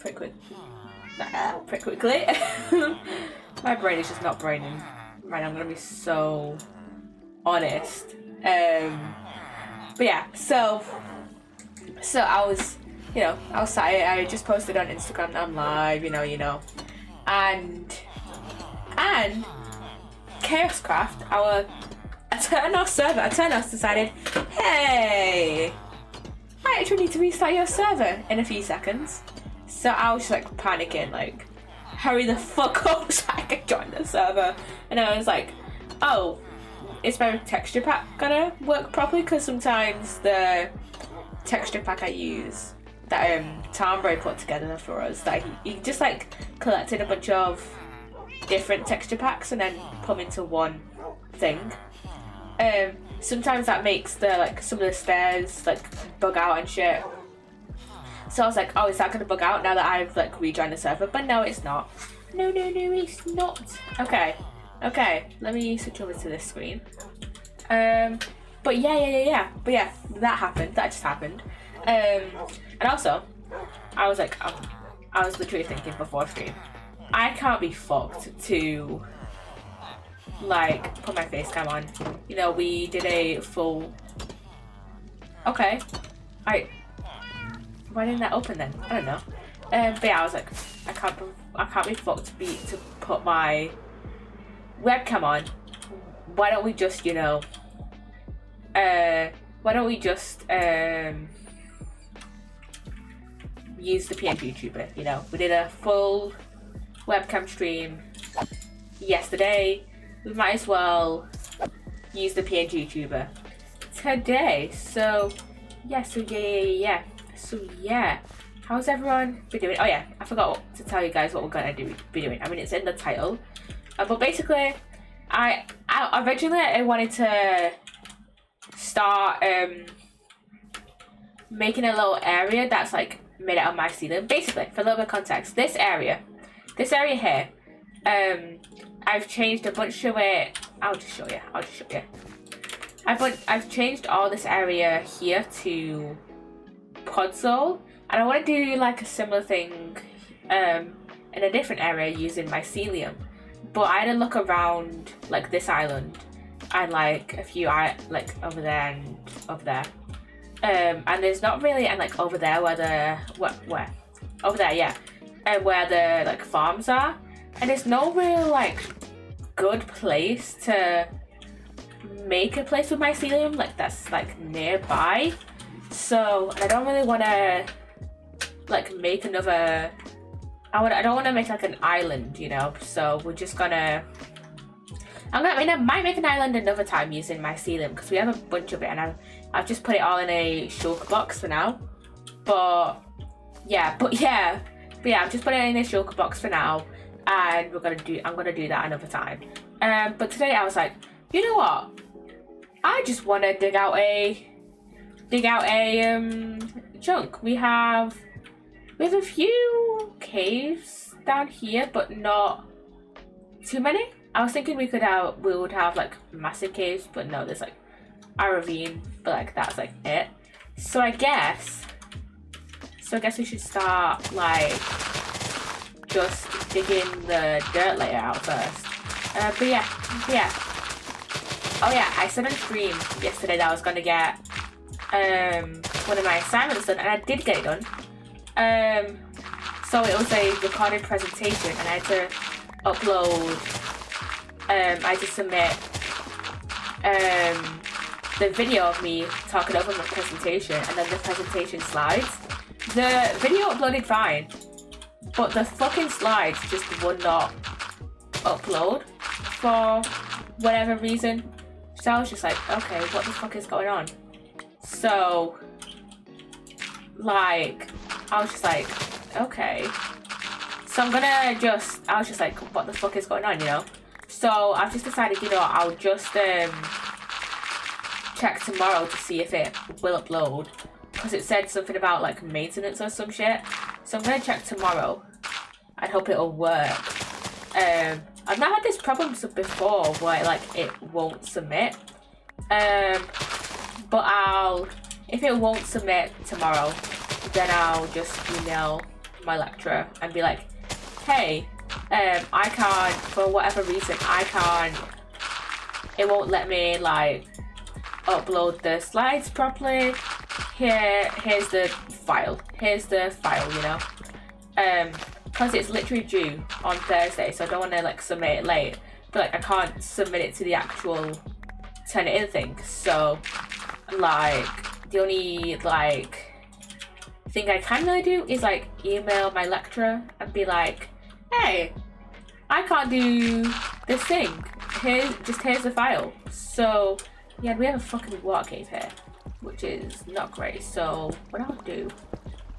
pretty quickly. My brain is just not braining. Right, I'm gonna be so honest. But yeah, so I was, outside. I just posted on Instagram that I'm live, and ChaosCraft, our Eternal server, Eternals decided, hey, I actually need to restart your server in a few seconds. So I was like panicking, like, hurry the fuck up so I can join the server. And I was like, oh, is my texture pack gonna work properly? Because sometimes the texture pack I use that Tombray put together for us, that he just like collected a bunch of different texture packs and then put them into one thing. Sometimes that makes some of the stairs like bug out and shit. So I was like, oh, is that gonna bug out now that I've like rejoined the server? But no, it's not. No, it's not. Okay, let me switch over to this screen. But yeah. But yeah, that happened. That just happened. And also, I was like, I was literally thinking before stream, I can't be fucked to like put my face cam on. We did a full. Okay, why didn't that open then? I don't know. But yeah, I was like, I can't be fucked to put my webcam on. Why don't we just, use the PNG YouTuber? We did a full webcam stream yesterday. We might as well use the PNG YouTuber today. So yeah. How's everyone been doing? Oh yeah, I forgot to tell you guys what we're gonna be doing. I mean, it's in the title, but basically, I originally wanted to start making a little area that's like made out of my ceiling. Basically, for a little bit of context, this area here, I've changed a bunch of it. I'll just show you. I've changed all this area here to Podzol, and I want to do like a similar thing in a different area using mycelium. But I had to look around like this island and like a few like over there and over there, and there's not really, and like over there where over there, yeah, and where the like farms are, and there's no real like good place to make a place with mycelium like that's like nearby. So I don't really want to like make another. I don't want to make like an island, So we're just gonna. I might make an island another time using mycelium because we have a bunch of it, and I've just put it all in a shulker box for now. But yeah, I've just put it in a shulker box for now, and I'm gonna do that another time. But today I was like, you know what? I just want to dig out a chunk. We have a few caves down here, but not too many. I was thinking we would have like massive caves, but no, there's like a ravine, but like that's like it. So I guess we should start like just digging the dirt layer out first. But yeah. Oh yeah, I said on stream yesterday that I was gonna get one of my assignments done, and I did get it done. So it was a recorded presentation, and I had to upload. I had to submit the video of me talking over my presentation, and then the presentation slides. The video uploaded fine, but the fucking slides just would not upload for whatever reason. So I was just like, okay, what the fuck is going on? So, like, I was just like, okay. So I was just like, what the fuck is going on, So I've just decided, I'll just check tomorrow to see if it will upload. Because it said something about, like, maintenance or some shit. So I'm going to check tomorrow. I hope it'll work. I've not had this problem before where, like, it won't submit. But if it won't submit tomorrow, then I'll just email my lecturer and be like, hey, I can't, for whatever reason, it won't let me like upload the slides properly. Here's the file, you know, because it's literally due on Thursday, so I don't want to like submit it late, but like I can't submit it to the actual Turnitin thing. So like the only like thing I can really do is like email my lecturer and be like, hey, I can't do this thing, here's the file. So yeah, we have a fucking water cave here, which is not great. So what I'll do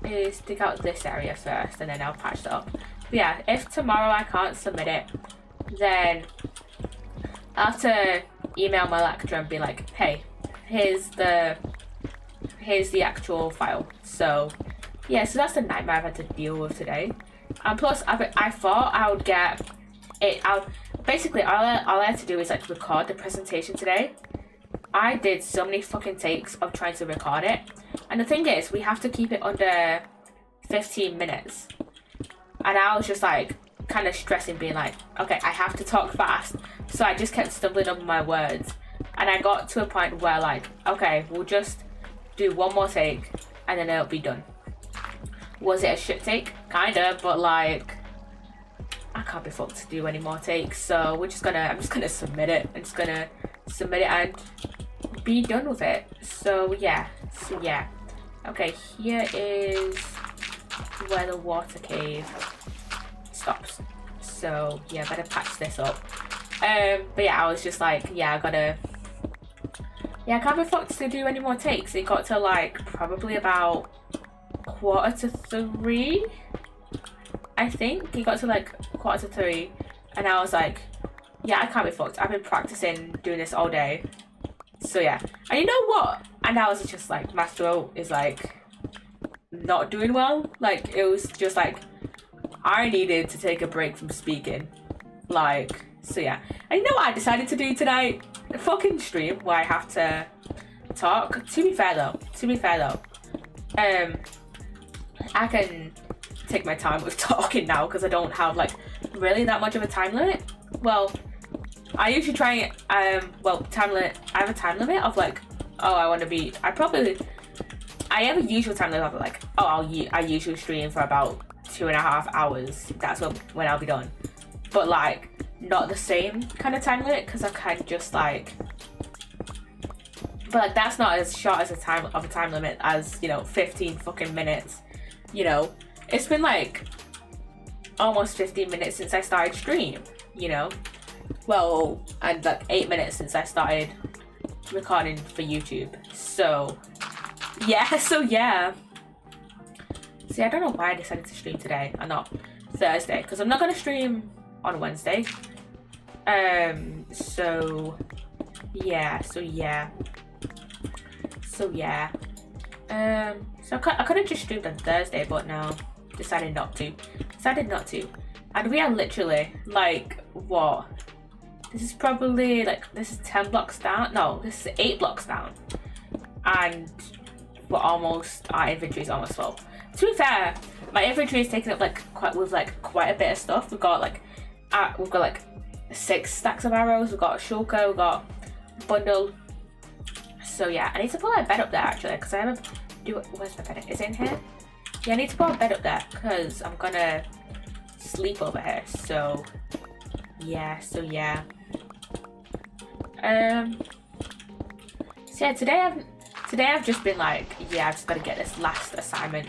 is dig out this area first and then I'll patch that up. But yeah, if tomorrow I can't submit it, then I'll have to email my lecturer and be like, hey, here's the actual file. So yeah, so that's the nightmare I've had to deal with today. And plus I thought I would get it out. Basically all I had to do is like record the presentation today. I did so many fucking takes of trying to record it, and the thing is we have to keep it under 15 minutes, and I was just like kind of stressing, being like, okay, I have to talk fast. So I just kept stumbling over my words, and I got to a point where like, okay, we'll just do one more take and then it'll be done. Was it a shit take? Kinda, but like I can't be fucked to do any more takes, so I'm just gonna submit it. I'm just gonna submit it and be done with it. So yeah, okay, here is where the water cave stops. So yeah, better patch this up. But yeah, I was just like, yeah, I can't be fucked to do any more takes. It got to like probably about 2:45, I think. It got to like 2:45, and I was like, yeah, I can't be fucked. I've been practicing doing this all day. So yeah, and you know what? And I was just like, my throat is like not doing well. Like it was just like I needed to take a break from speaking. Like, so yeah. And you know what I decided to do tonight? A fucking stream where I have to talk. To be fair though, I can take my time with talking now because I don't have like really that much of a time limit. Well, I usually try time limit. I have a time limit of like, oh, I have a usual time limit of like, oh, I usually stream for about 2.5 hours. That's when I'll be done. But like not the same kind of time limit, because I can just like, but like, that's not as short as a time limit as, you know, 15 fucking minutes. You know, it's been like almost 15 minutes since I started stream, you know. Well, and like 8 minutes since I started recording for YouTube. So yeah, See, I don't know why I decided to stream today and not Thursday, because I'm not gonna stream on Wednesday. So I could have just streamed on Thursday, but no, decided not to. And we are literally like, what? This is probably like, this is 10 blocks down. No, this is 8 blocks down, and our inventory is almost full. To be fair, my inventory is taken up like quite a bit of stuff. We've got like 6 stacks of arrows. We've got a shulker. We've got a bundle. So yeah, I need to put my bed up there actually, because I haven't where's my bed? Is it in here? Yeah, I need to put a bed up there because I'm gonna sleep over here. So yeah. So yeah, today I've just been like, yeah, I've just got to get this last assignment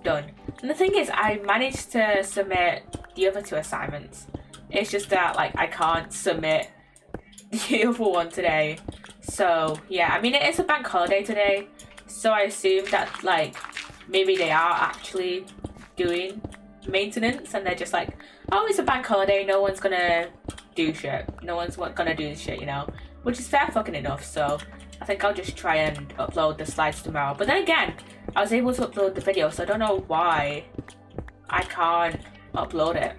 done. And the thing is, I managed to submit the other 2 assignments. It's just that like I can't submit the other one today. So yeah, I mean, it is a bank holiday today, so I assume that like maybe they are actually doing maintenance and they're just like, oh, it's a bank holiday, no one's gonna do shit, you know, which is fair fucking enough. So I think I'll just try and upload the slides tomorrow. But then again, I was able to upload the video, so I don't know why I can't upload it.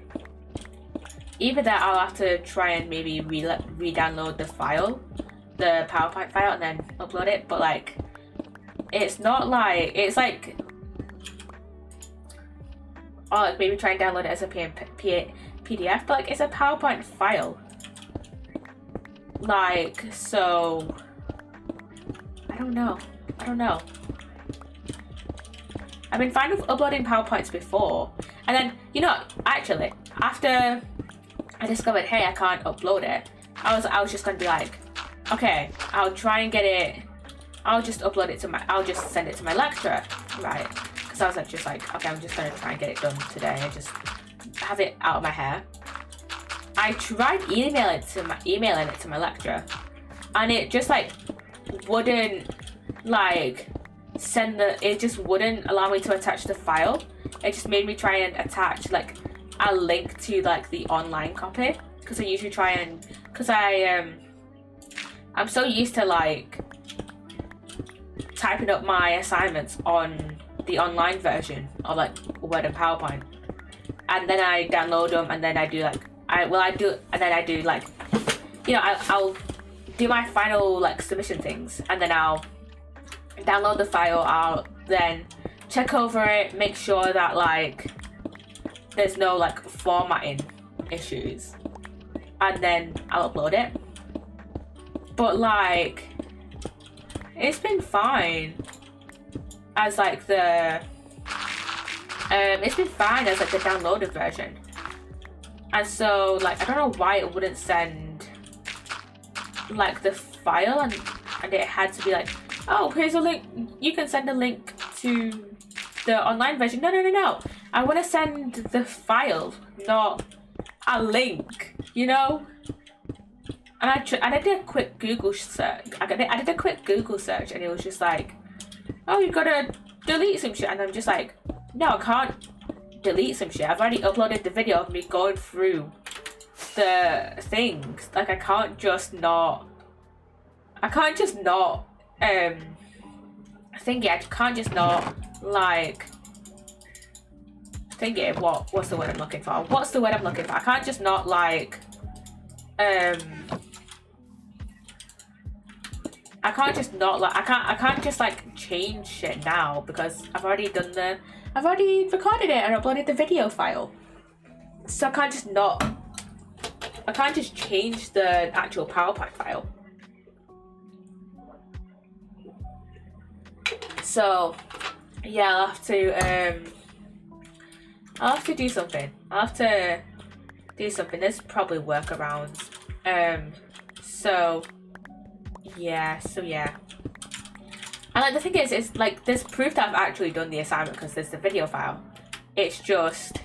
Either that, I'll have to try and maybe re-download the file, the PowerPoint file, and then upload it. But like, it's not like, it's like, or like maybe try and download it as a PDF, but like it's a PowerPoint file. Like, so I don't know. I've been fine with uploading PowerPoints before, and then, you know, actually after I discovered, hey, I can't upload it, I was just gonna be like, okay, I'll try and get it, I'll just upload it to my, I'll just send it to my lecturer, right? Because I was like, okay, I'm just gonna try and get it done today and just have it out of my hair. I tried emailing it to my lecturer, and it just like wouldn't like it just wouldn't allow me to attach the file. It just made me try and attach like a link to like the online copy, because I usually try and, because I'm so used to like typing up my assignments on the online version of like Word and PowerPoint, and then I download them, and then I do like I do like, you know, I'll do my final like submission things, and then I'll download the file, I'll then check over it, make sure that like there's no like formatting issues, and then I'll upload it. But like it's been fine as like the downloaded version, and so like I don't know why it wouldn't send like the file, and it had to be like, oh, here's a link, you can send a link to the online version. No, I want to send the file, not a link, you know. And I did a quick Google search. I did a quick Google search, and it was just like, oh, you gotta delete some shit, and I'm just like, no, I can't delete some shit. I've already uploaded the video of me going through the things. Like I can't just not like thingy, what's the word I'm looking for? I can't just not like I can't just like change shit now, because I've already recorded it and uploaded the video file. So I can't just change the actual PowerPoint file. So yeah, I'll have to do something. There's probably workarounds. So yeah. And like the thing is, it's like there's proof that I've actually done the assignment, because there's the video file. It's just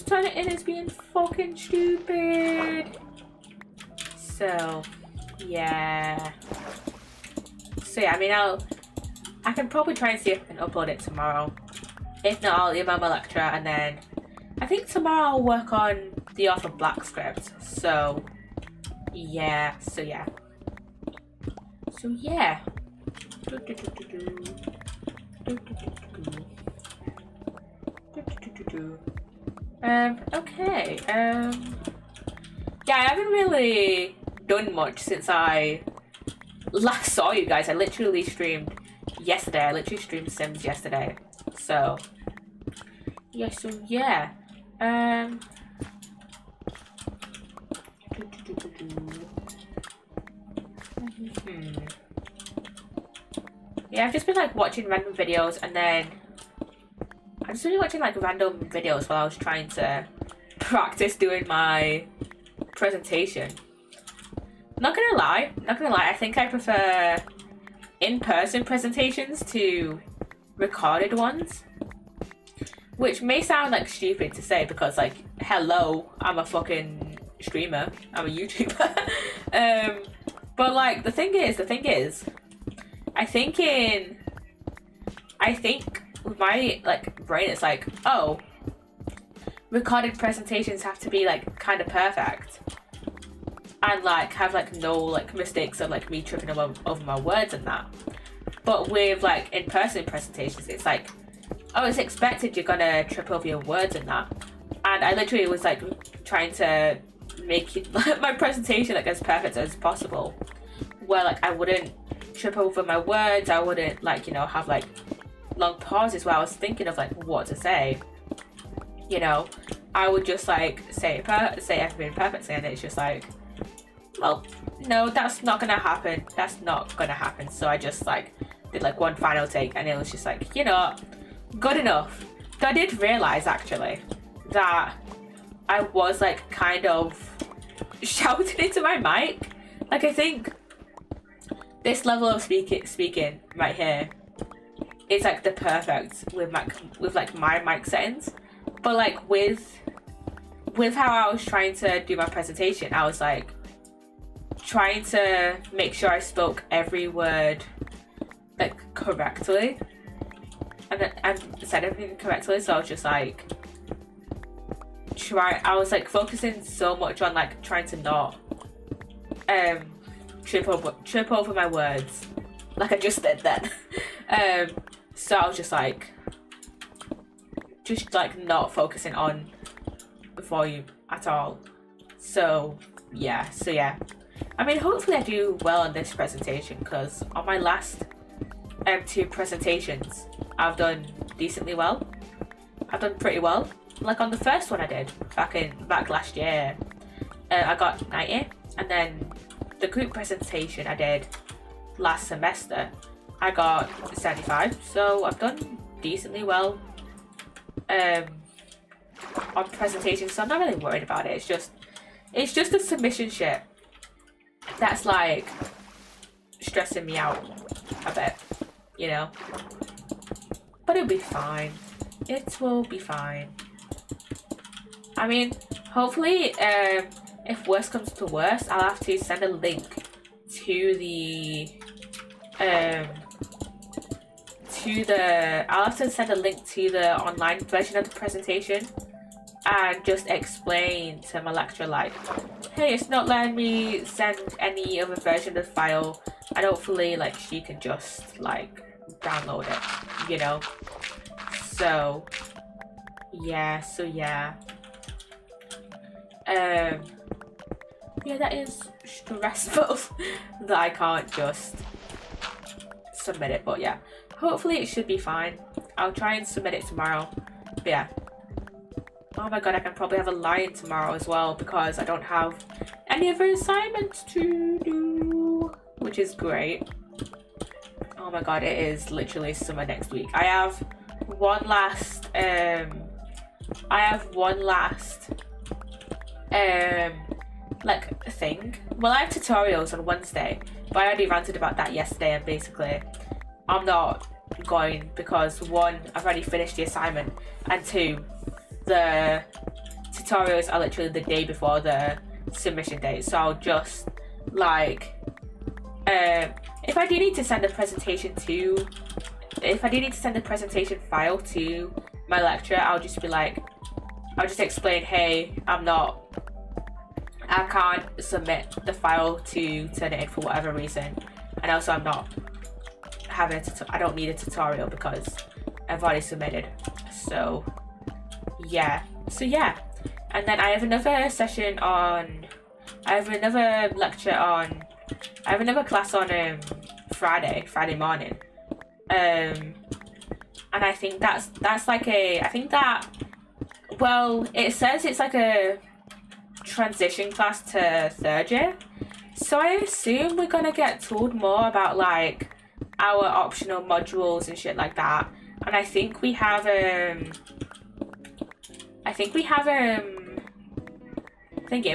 turning in as being fucking stupid. So yeah, I mean, I can probably try and see if I can upload it tomorrow. If not, I'll email my lecturer, and then I think tomorrow I'll work on the Author Black script. So yeah. Okay. Yeah, I haven't really done much since I last saw you guys. I literally streamed yesterday. I literally streamed Sims yesterday. So yeah. Yeah, I've just been like watching random videos, and then I've just been watching like random videos while I was trying to practice doing my presentation. Not gonna lie, I think I prefer in-person presentations to recorded ones, which may sound like stupid to say, because like, hello, I'm a fucking streamer, I'm a YouTuber. But like the thing is, I think with my like brain, it's like, oh, recorded presentations have to be like kind of perfect, and like have like no like mistakes of like me tripping over my words and that. But with like in-person presentations, it's like, oh, it's expected you're gonna trip over your words and that. And I literally was like trying to make it, my presentation like as perfect as possible, where like I wouldn't trip over my words, I wouldn't like, you know, have like long pauses where I was thinking of like what to say. you know, I would just like say everything perfectly, and it's just like, well, no, that's not gonna happen. That's not gonna happen. So I just like did like one final take, and it was just like, you know, good enough. So I did realize actually that I was like kind of shouting into my mic. Like, I think this level of speaking right here is like the perfect with like my mic settings, but like with how I was trying to do my presentation, I was like trying to make sure I spoke every word like correctly and said everything correctly. So I was just like I was like focusing so much on like trying to not trip over my words like I just did then. So I was just like not focusing on volume at all. So yeah. I mean, hopefully I do well on this presentation, because on my last 2 presentations I've done decently well. I've done pretty well. Like on the first one I did back last year, I got 90, and then the group presentation I did last semester I got 75. So I've done decently well on presentations, so I'm not really worried about it. It's just the submission shit that's like stressing me out a bit, you know. But it'll be fine. It will be fine. I mean, hopefully, if worse comes to worse, I'll have to send a link to the online version of the presentation, and just explain to my lecturer like, hey, it's not letting me send any other version of the file, and hopefully like she can just like download it, you know. So yeah. Yeah, that is stressful that I can't just submit it, but yeah, hopefully it should be fine. I'll try and submit it tomorrow. But yeah. Oh my god, I can probably have a lie-in tomorrow as well, because I don't have any other assignments to do, which is great. Oh my god, it is literally summer next week. I have one last like thing. Well, I have tutorials on Wednesday, but I already ranted about that yesterday, and basically I'm not going because 1, I've already finished the assignment, and 2, the tutorials are literally the day before the submission date. So I'll just like if I do need to send a presentation file to my lecturer, I'll just explain, hey, I can't submit the file to turn it in for whatever reason, and also I'm not having I don't need a tutorial because I've already submitted. So yeah, and then I have another class on Friday morning, and I think that's like well, it says it's like a transition class to 3rd year, so I assume we're gonna get told more about like our optional modules and shit like that. And I think we have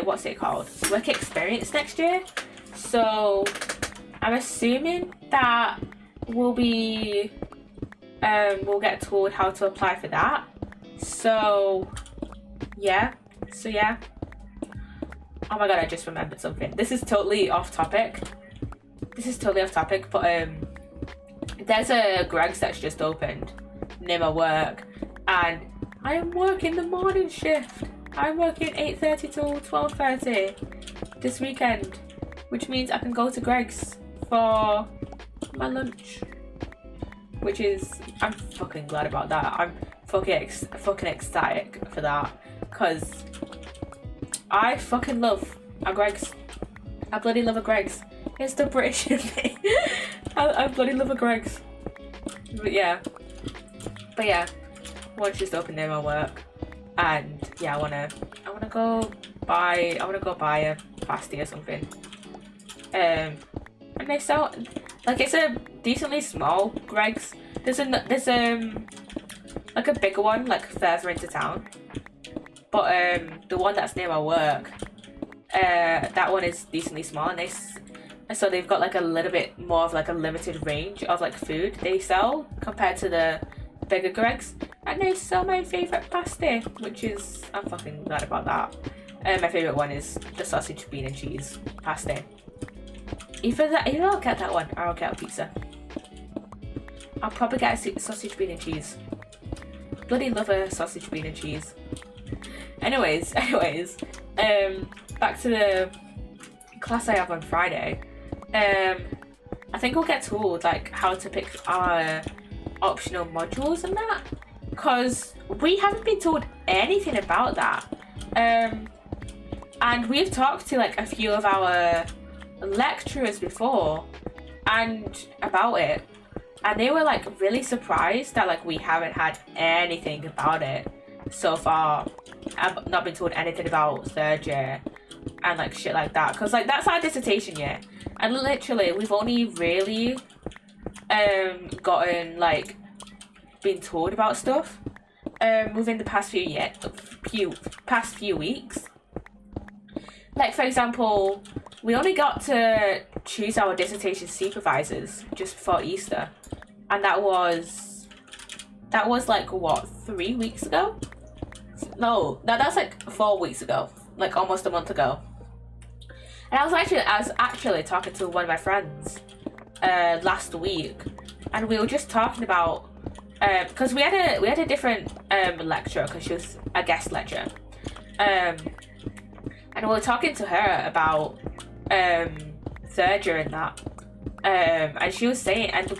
what's it called, work experience next year. So I'm assuming that we'll get told how to apply for that. So yeah. Oh my god, I just remembered something. This is totally off topic, but there's a Greg's that's just opened near my work, and I am working the morning shift. I'm working 8:30 till 12:30 this weekend, which means I can go to Greg's for my lunch, which is, I'm fucking glad about that. I'm fucking ecstatic for that, because I fucking love a Greg's. I bloody love a Greg's. It's the British in me. I bloody love a Greg's. But yeah, one's just open near my work. and yeah, I wanna go buy a pasty or something. And they sell, like, it's a decently small Greg's. There's like a bigger one like further into town, but the one that's near my work, that one is decently small, and so they've got like a little bit more of like a limited range of like food they sell compared to the bigger Greg's, and they sell my favourite pasty, which is, I'm fucking glad about that. My favourite one is the sausage, bean and cheese pasty. Either I'll get that one or I'll get a pizza. I'll probably get a sausage, bean and cheese. Bloody love a sausage, bean and cheese. Anyways, back to the class I have on Friday. I think we'll get told like how to pick our optional modules and that, because we haven't been told anything about that. And we've talked to like a few of our lecturers before and about it, and they were like really surprised that like we haven't had anything about it so far. I've not been told anything about third year and like shit like that, because like that's our dissertation year, and literally we've only really gotten like been told about stuff within the past few weeks. Like, for example, we only got to choose our dissertation supervisors just before Easter, and that was like what, 3 weeks ago? No, that's like 4 weeks ago, like almost a month ago. And I was actually talking to one of my friends last week, and we were just talking about because we had a different lecturer, because she was a guest lecturer, and we were talking to her about third year and that, and she was saying, and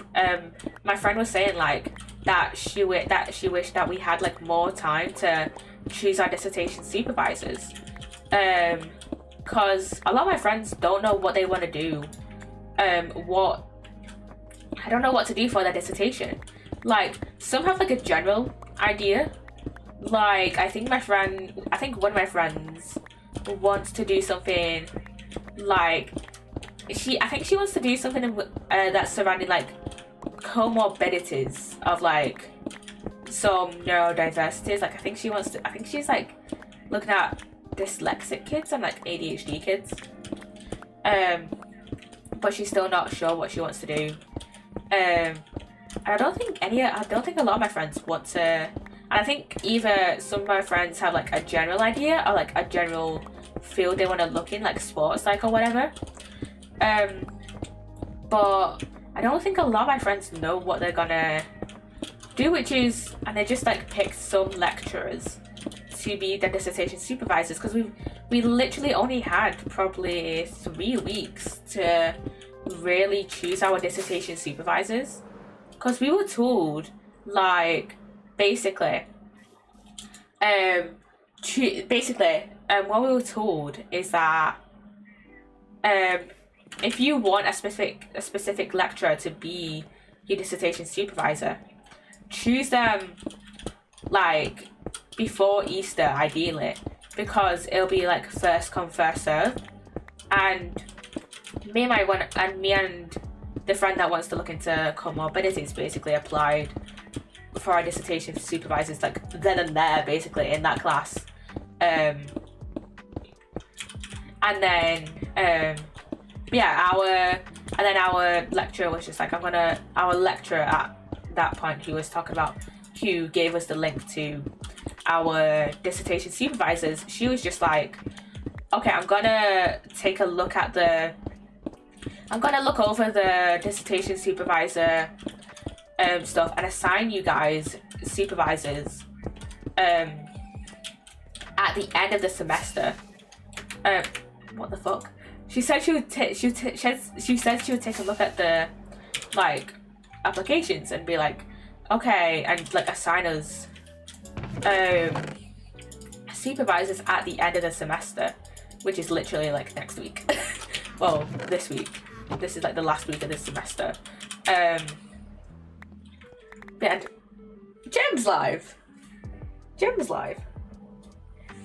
my friend was saying like that she wished that we had like more time to choose our dissertation supervisors, because a lot of my friends don't know what they want to do. I don't know what to do for their dissertation. Like, some have like a general idea. Like, I think one of my friends wants to do something like I think she wants to do something that's surrounding like comorbidities of like some neurodiversities. Like, I think she's like looking at dyslexic kids and like ADHD kids. But she's still not sure what she wants to do. I don't think a lot of my friends want to, and I think either some of my friends have like a general idea or like a general field they want to look in, like sports, like, or whatever. But I don't think a lot of my friends know what they're gonna do, and they just like picked some lecturers to be their dissertation supervisors, because we literally only had probably 3 weeks to really choose our dissertation supervisors, because we were told like basically what we were told is that if you want a specific lecturer to be your dissertation supervisor, choose them like before Easter ideally, because it'll be like first come first serve. And me and the friend that wants to look into comorbidities basically applied for our dissertation supervisors like then and there, basically, in that class. And then our lecturer was just like, our lecturer at that point, who gave us the link to our dissertation supervisors, she was just like, okay, I'm gonna look over the dissertation supervisor stuff and assign you guys supervisors at the end of the semester. What the fuck? She said she would take a look at the like applications and be like, okay, and like assign us supervisors at the end of the semester, which is literally like next week. Well, this week. This is like the last week of this semester. And Gem's live.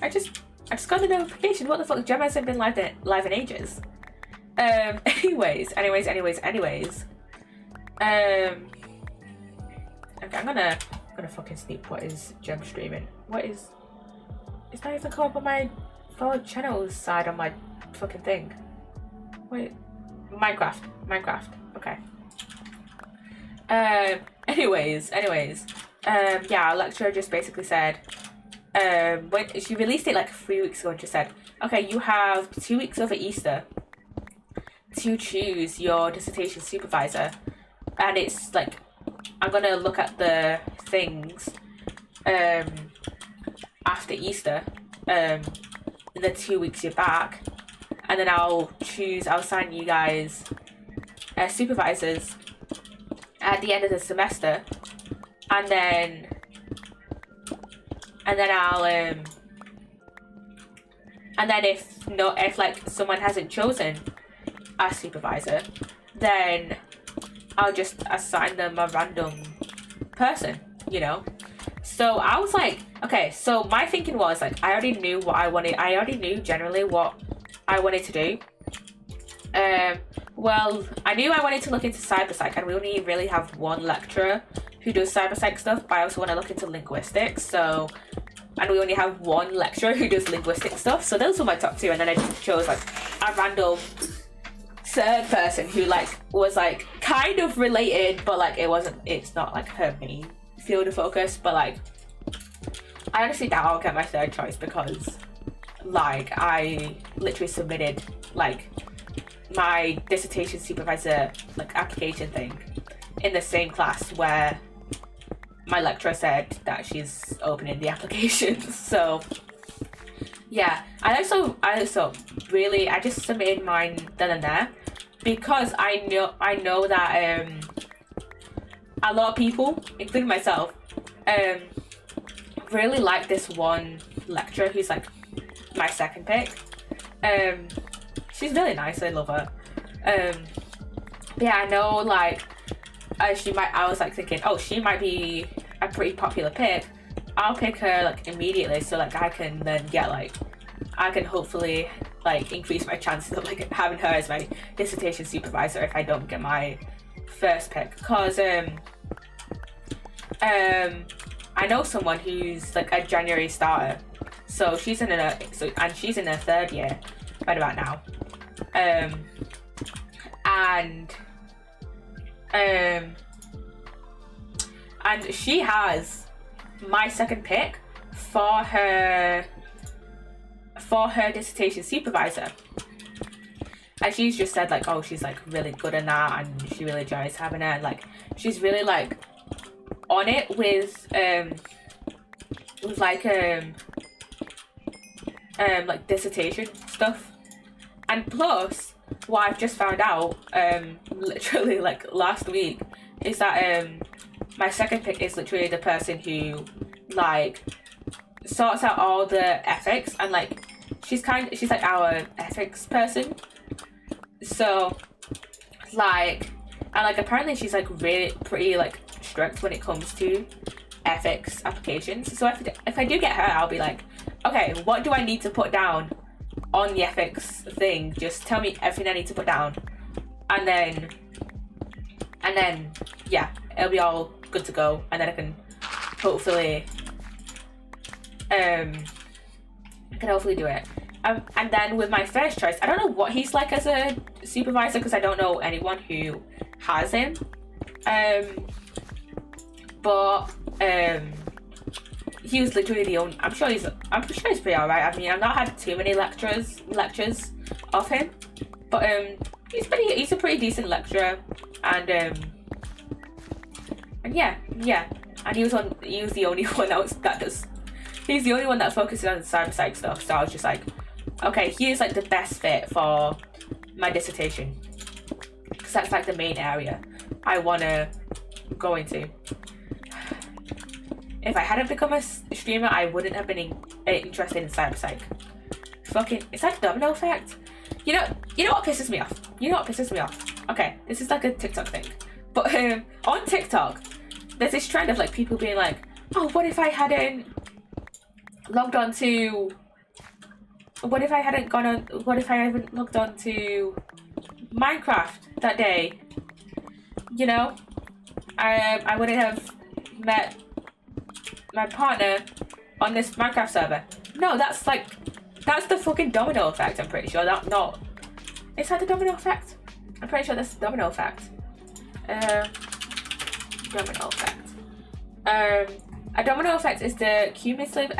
I just got a notification. What the fuck? Gemma hasn't been live in ages. Anyways. Okay, I'm gonna fucking sneak what is Gem streaming. What is... It's not even come up on my follow channels side on my fucking thing. Wait. Minecraft. Okay. Anyways. Yeah, our lecturer just basically said, when she released it like 3 weeks ago, and she said, okay, you have 2 weeks over Easter to choose your dissertation supervisor. And it's like, I'm gonna look at the things after Easter, in the 2 weeks you're back, and then I'll assign you guys supervisors at the end of the semester, and then I'll and then if like someone hasn't chosen a supervisor, then I'll just assign them a random person, you know. So I was like, okay, so my thinking was like, I already knew what I wanted. I already knew generally what I wanted to do. Well, I knew I wanted to look into cyberpsych, and we only really have one lecturer who does cyberpsych stuff, but I also want to look into linguistics, so, and we only have one lecturer who does linguistic stuff, so those were my top two, and then I chose like a random third person who like was like kind of related, but like it's not like her main field of focus. But like, I honestly doubt I'll get my third choice, because like I literally submitted like my dissertation supervisor like application thing in the same class where my lecturer said that she's opening the applications. So yeah, I also really, I just submitted mine then and there, because I know that a lot of people, including myself, really like this one lecturer who's like my second pick. She's really nice, I love her. But yeah, I know like I was like thinking, oh, she might be a pretty popular pick. I'll pick her like immediately, so like I can then get like, I can hopefully like increase my chances of like having her as my dissertation supervisor if I don't get my first pick. Cause I know someone who's like a January starter, so she's in her third year right about now, and she has my second pick for her dissertation supervisor, and she's just said like, oh, she's like really good in that, and she really enjoys having it, and like she's really like on it with like dissertation stuff. And plus, what I've just found out literally like last week is that my second pick is literally the person who like sorts out all the ethics, and like she's like our ethics person. So like, and like apparently she's like really pretty like strict when it comes to ethics applications. So if I do get her, I'll be like, okay, what do I need to put down on the ethics thing? Just tell me everything I need to put down, and then yeah, it'll be all good to go, and then I can hopefully do it. And then with my first choice, I don't know what he's like as a supervisor, because I don't know anyone who has him, but he was literally the only. I'm sure he's pretty alright. I mean, I've not had too many lectures of him, but he's a pretty decent lecturer, and yeah, and he was the only one he's the only one that focuses on the cyberpsych stuff. So I was just like, okay, he is like the best fit for my dissertation, because that's like the main area I want to go into. If I hadn't become a streamer, I wouldn't have been interested in cyberpsych. Fucking, it's like domino effect. You know what pisses me off? Okay, this is like a TikTok thing, but on TikTok, there's this trend of like people being like, oh, what if I hadn't logged on to what if I hadn't gone on? What if I haven't logged on to Minecraft that day? You know, I wouldn't have met my partner on this Minecraft server. No, that's the fucking domino effect. I'm pretty sure that not. Is that the domino effect? I'm pretty sure that's the domino effect. Domino effect. A domino effect is the cumulative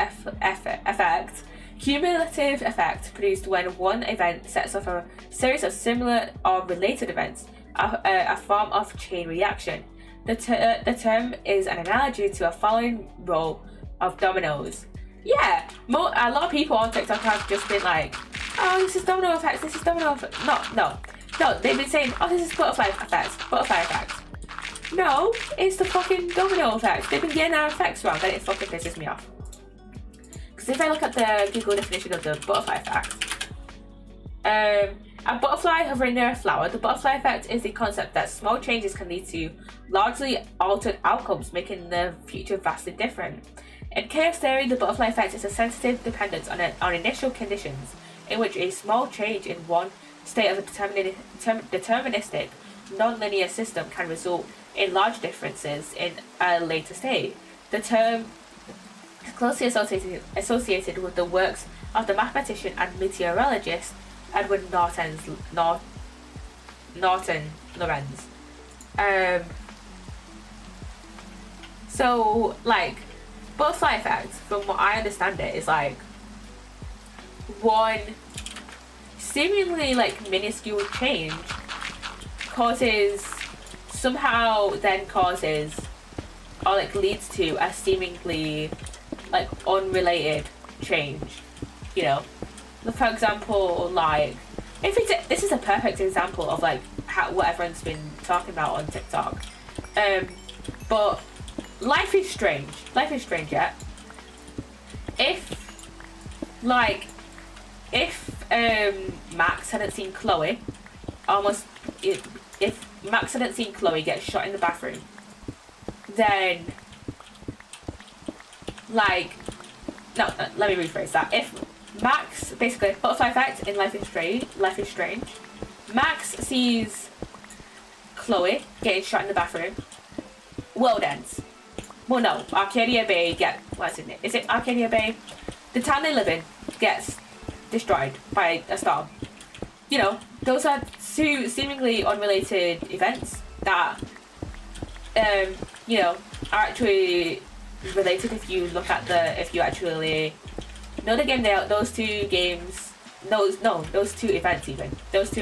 effect produced when one event sets off a series of similar or related events, a form of chain reaction. The term is an analogy to a following row of dominoes. Yeah, a lot of people on TikTok have just been like, oh, this is domino effect, this is domino effect. No, they've been saying, oh, this is butterfly effect. No, it's the fucking domino effect. They've been getting our effects wrong, and it fucking pisses me off. Because if I look at the Google definition of the butterfly effect, a butterfly hovering near a flower, the butterfly effect is the concept that small changes can lead to largely altered outcomes, making the future vastly different. In chaos theory, the butterfly effect is a sensitive dependence on initial conditions, in which a small change in one state of a deterministic, non-linear system can result in large differences in a later state. The term is closely associated with the works of the mathematician and meteorologist Edward Norton Lorenz. So, like, butterfly effect, from what I understand it, is like one seemingly like minuscule change causes or like leads to a seemingly like unrelated change, you know. For example, like this is a perfect example of like what everyone's been talking about on TikTok. But life is strange, yeah. If Max hadn't seen Chloe, if Max hadn't seen Chloe get shot in the bathroom, then let me rephrase that. If Max, basically, butterfly effect in Life is Strange, Max sees Chloe getting shot in the bathroom, world ends. Well, no, Arcadia Bay is it Arcadia Bay? The town they live in gets destroyed by a storm. You know, those are two seemingly unrelated events that, you know, are actually related if you actually know the game. Those two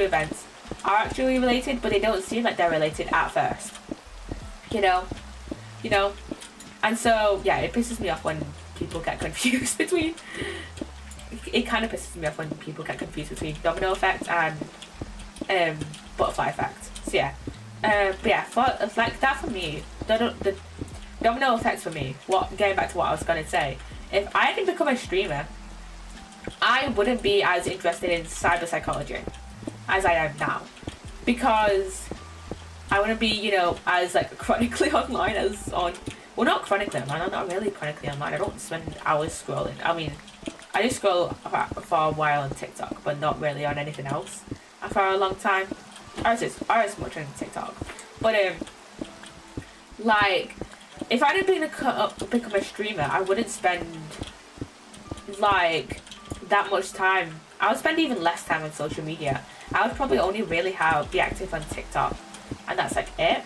events are actually related, but they don't seem like they're related at first. You know, and so yeah, it pisses me off when people get confused between. It kind of pisses me off when people get confused between domino effect and butterfly effect. So yeah, but yeah, for me, the domino effect for me. Getting back to what I was gonna say, if I didn't become a streamer, I wouldn't be as interested in cyber psychology as I am now, because I wouldn't be, you know, as like chronically online as on. Well, not chronically online. I'm not really chronically online. I don't spend hours scrolling. I mean, I do scroll for a while on TikTok, but not really on anything else for a long time. I was much on TikTok, but like, if I didn't become a streamer, I wouldn't spend like that much time. I would spend even less time on social media. I would probably only really be active on TikTok, and that's like it.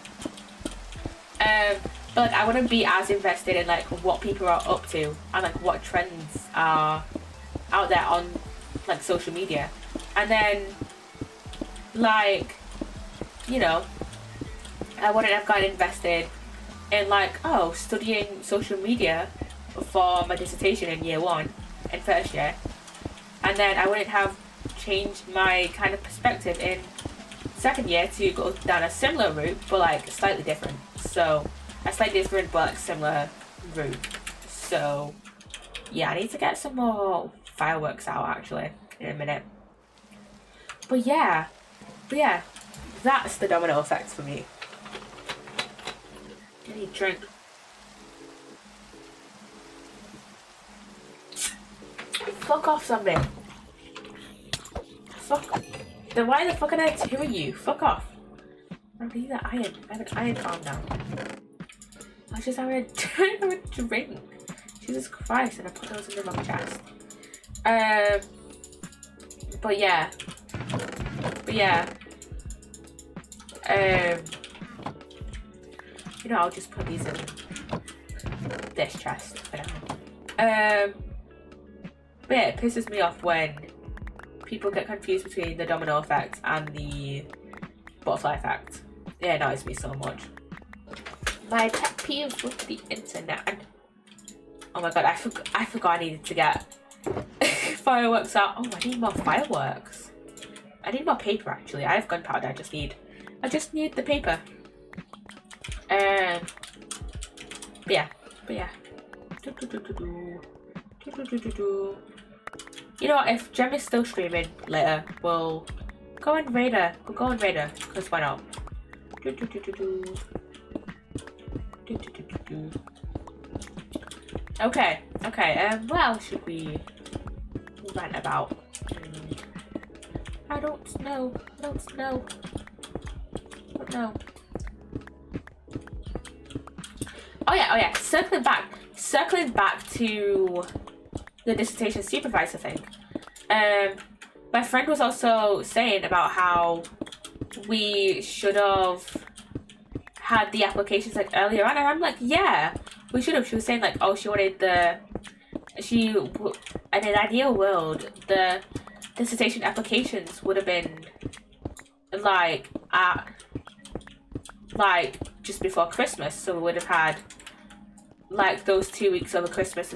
But I wouldn't be as invested in like what people are up to and like what trends are out there on like social media. And then like, you know, I wouldn't have gotten invested in like, studying social media for my dissertation in year 1 and first year. And then I wouldn't have changed my kind of perspective in second year to go down a similar route, but like slightly different. So a slightly different but like similar route. So yeah, I need to get some more fireworks out actually in a minute. But yeah, that's the domino effect for me. I need a drink. Fuck off, zombie. fuck? Then why the fuck are there two of you? Fuck off. I need that iron. I have an iron farm now. I was just having a drink. Jesus Christ, and I put those in the wrong chest. But yeah. You know, I'll just put these in this chest for now. But yeah, it pisses me off when people get confused between the domino effect and the butterfly effect. It annoys me so much. My pet peeve with the internet. Oh my god, I forgot I needed to get fireworks out. Oh, I need more fireworks. I need more paper actually. I have gunpowder. I just need the paper. But yeah. You know what, if Gem is still streaming later, we'll go and raid her. We'll go and raid her, because why not? Okay, well, should we rant about? I don't know. Oh yeah, circling back to the dissertation supervisor thing. My friend was also saying about how we should have had the applications like earlier on, and I'm like, yeah, we should have. She was saying like, oh, she wanted in an ideal world, the dissertation applications would have been like just before Christmas, so we would have had like those 2 weeks over Christmas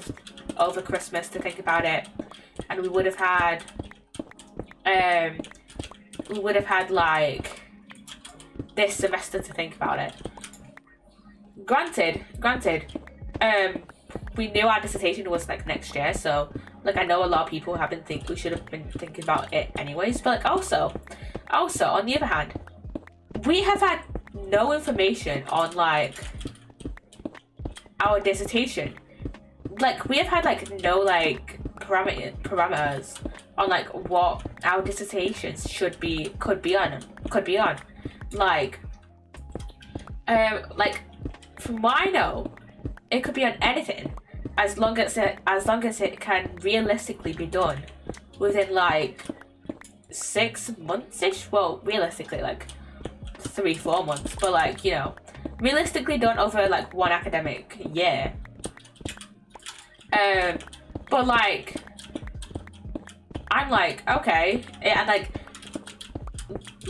to think about it, and we would have had like this semester to think about it. Granted, we knew our dissertation was like next year, so like I know a lot of people we should have been thinking about it anyways, but like also on the other hand, we have had no information on like our dissertation. Like we have had like no like parameters on like what our dissertations could be on. Like from what I know, it could be on anything as long as it can realistically be done within like 6 months-ish. Well, realistically like 3-4 months, but like, you know, realistically done over like one academic year. But like I'm like, okay, and like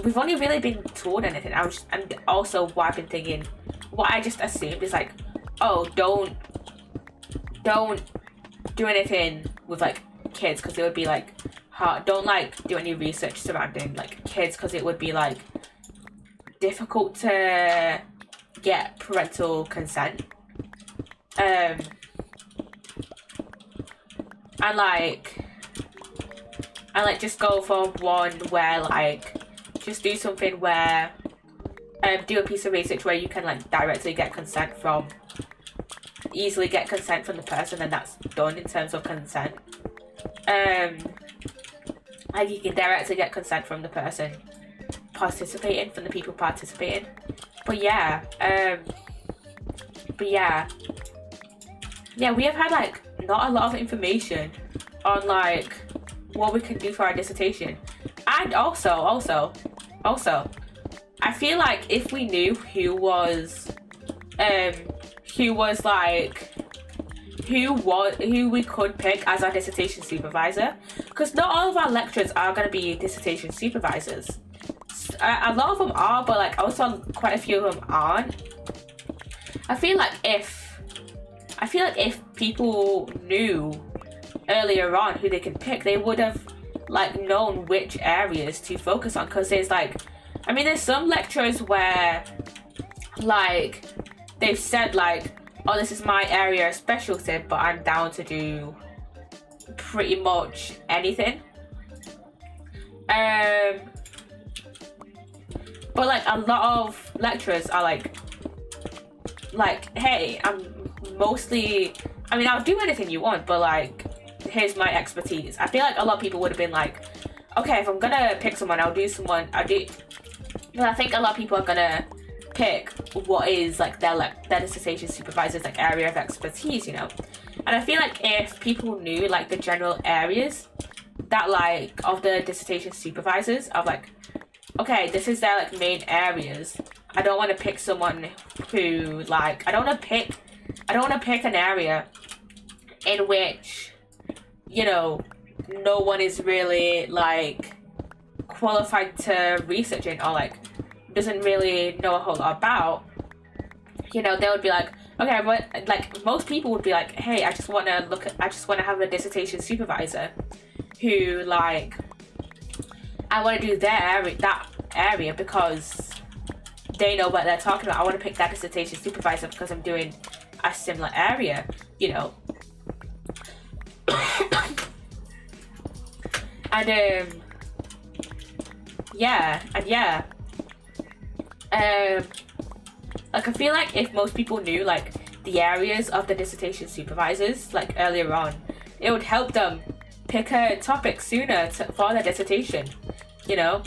we've only really been told anything. And also what I've been thinking, what I just assumed is like, oh, don't do anything with like kids because it would be like hard. Don't like do any research surrounding like kids because it would be like difficult to get parental consent. And just go for one where like just do something where do a piece of research where you can like directly get consent from easily get consent from the person, and that's done in terms of consent. Like you can directly get consent from the person participating, from the people participating. But yeah, we have had like not a lot of information on like what we can do for our dissertation. And also I feel like if we knew who we could pick as our dissertation supervisor, because not all of our lecturers are going to be dissertation supervisors. A lot of them are, but like also quite a few of them aren't. I feel like if people knew earlier on who they could pick, they would have like known which areas to focus on, because there's like, I mean, there's some lecturers where like they've said like, oh, this is my area of specialty, but I'm down to do pretty much anything. But like a lot of lecturers are like, hey, I'll do anything you want, but like, here's my expertise. I feel like a lot of people would have been like, okay, if I'm gonna pick someone, I'll do someone. Well, I think a lot of people are gonna pick what is like their dissertation supervisor's like area of expertise, you know. And I feel like if people knew like the general areas that like of the dissertation supervisors of like, okay, this is their like main areas. I don't want to pick someone who like I don't want to pick an area in which, you know, no one is really like qualified to research in or like doesn't really know a whole lot about. You know, they would be like, okay, but like most people would be like, hey, I just want to have a dissertation supervisor who like I want to do that area because they know what they're talking about. I want to pick that dissertation supervisor because I'm doing a similar area, you know. And like I feel like if most people knew like the areas of the dissertation supervisors like earlier on, it would help them pick a topic sooner for their dissertation, you know.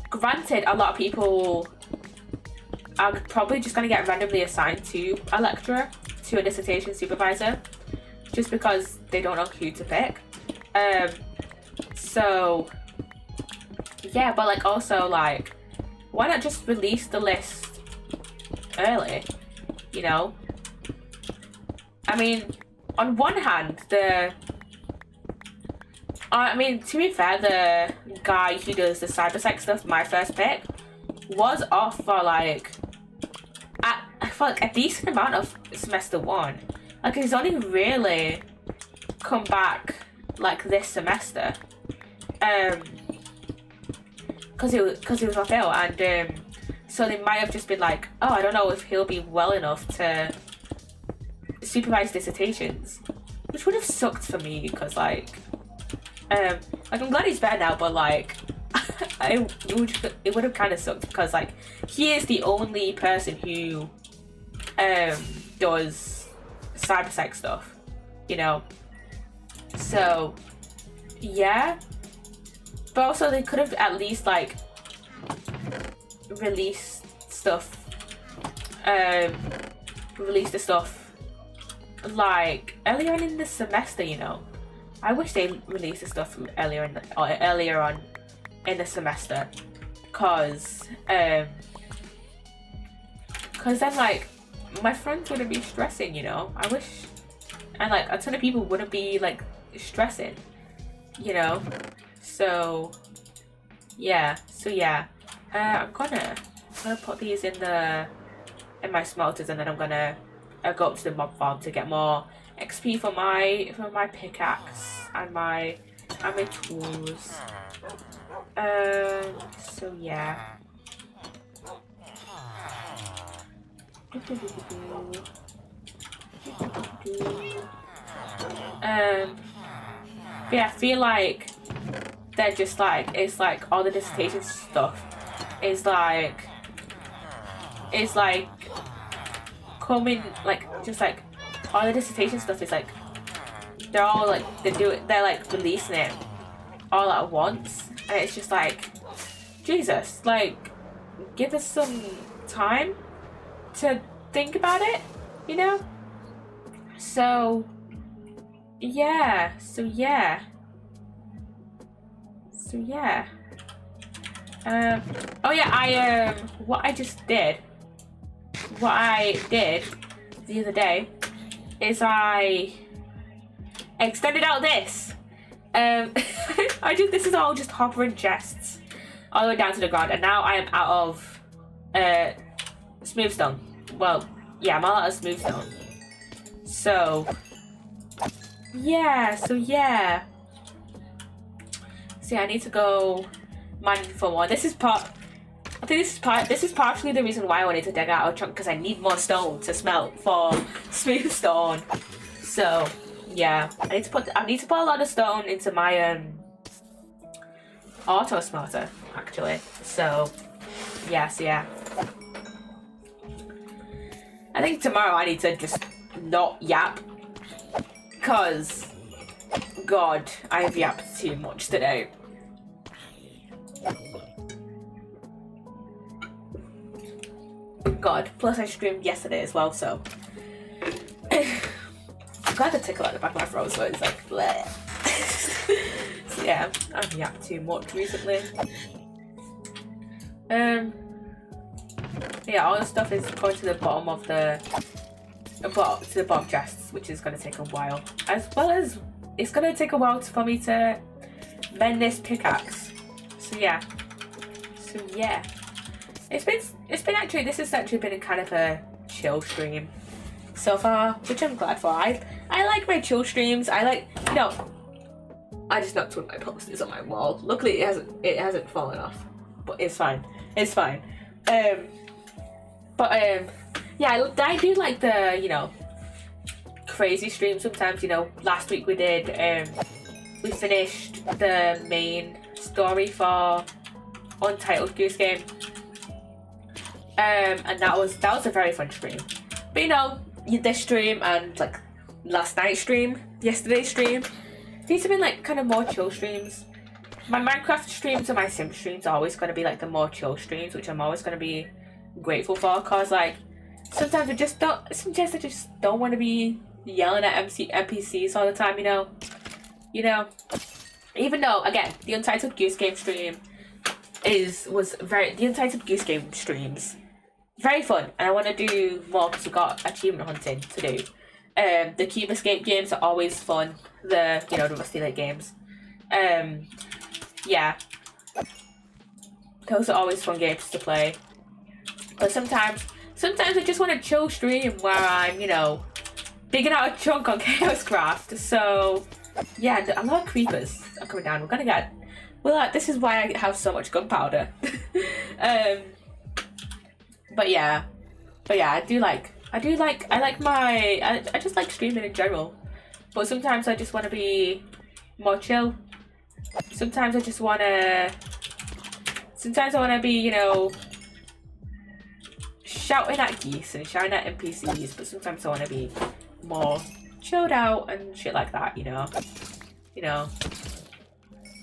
Granted, a lot of people are probably just going to get randomly assigned to a lecturer, to a dissertation supervisor, just because they don't know who to pick. So yeah, but like also like, why not just release the list early, you know? I mean, on one hand, to be fair, the guy who does the cybersec stuff, my first pick, was off for like, I feel like a decent amount of semester one. Like he's only really come back like this semester. Because he was off ill, and so they might have just been like, oh, I don't know if he'll be well enough to supervise dissertations, which would have sucked for me because like I'm glad he's better now, but like it would have kind of sucked because like he is the only person who does cybersec stuff, you know. So yeah, but also they could have at least like released the stuff like earlier on in the semester, you know. I wish they released the stuff earlier on in the semester, cause then like my friends wouldn't be stressing, you know. I wish, and like a ton of people wouldn't be like stressing, you know. So yeah, I'm gonna put these in my smelters, and then I'm gonna go up to the mob farm to get more XP for my pickaxe and my tools. So yeah. Yeah, I feel like they're just like, it's like all the dissertation stuff is like coming, like just like all the dissertation stuff is like they're all like they're like releasing it all at once, and it's just like, Jesus, like give us some time to think about it, you know. So yeah. Oh yeah, what I did the other day is I extended out this. This is all just hovering chests all the way down to the ground, and now I am out of smooth stone. Well, yeah, I'm all out of smooth stone. So yeah. See, I need to go mining for more. This is partially the reason why I wanted to dig out a chunk, because I need more stone to smelt for smooth stone. So yeah, I need to put a lot of stone into my auto smelter actually. So yeah. I think tomorrow I need to just not yap, because God, I have yapped too much today. God, plus I streamed yesterday as well, so I've got to tickle at the back of my throat, so it's like bleh. So yeah, I've yapped too much recently. Yeah, all the stuff is going to the bottom of the bottom chests, which is going to take a while. As well as it's going to take a while for me to mend this pickaxe. So yeah. It's been actually, this has actually been kind of a chill stream so far, which I'm glad for. I like my chill streams. I just knocked one of my posters on my wall. Luckily it hasn't fallen off, but it's fine. It's fine. Yeah, I do like the, you know, crazy streams sometimes. You know, last week we did, we finished the main story for Untitled Goose Game, and that was a very fun stream. But you know, this stream and like last night's stream, yesterday's stream, these have been like kind of more chill streams. My Minecraft streams and my Sim streams are always going to be like the more chill streams, which I'm always going to be grateful for, cause like sometimes I just don't want to be yelling at NPCs all the time, you know. Even though again the Untitled Goose Game stream the Untitled Goose Game streams very fun, and I want to do more because we've got achievement hunting to do. The Cube Escape games are always fun. The Rusty Lake games. Yeah, those are always fun games to play. But sometimes I just want a chill stream where I'm, you know, digging out a chunk on ChaosCraft. So yeah, a lot of creepers are coming down. We're gonna get. Well, this is why I have so much gunpowder. But yeah, I just like streaming in general. But sometimes I just want to be more chill. Sometimes I want to be, you know, shouting at geese and shouting at NPCs. But sometimes I want to be more chilled out and shit like that, you know.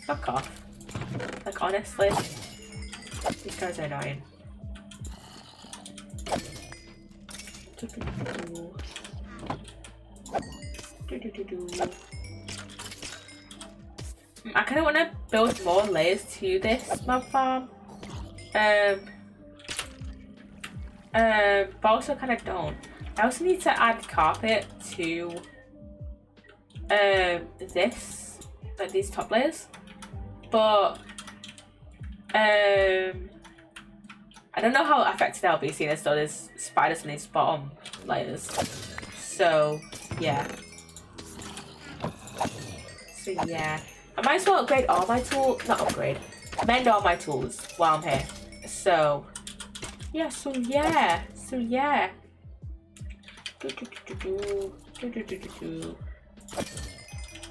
Fuck off. Like, honestly, these guys are annoying. I kind of want to build more layers to this mob farm, but also kind of don't. I also need to add carpet to these top layers, but I don't know how effective that'll be, seeing as though there's spiders in these bottom layers. So yeah. I might as well upgrade all my tools. Not upgrade. Mend all my tools while I'm here. So yeah.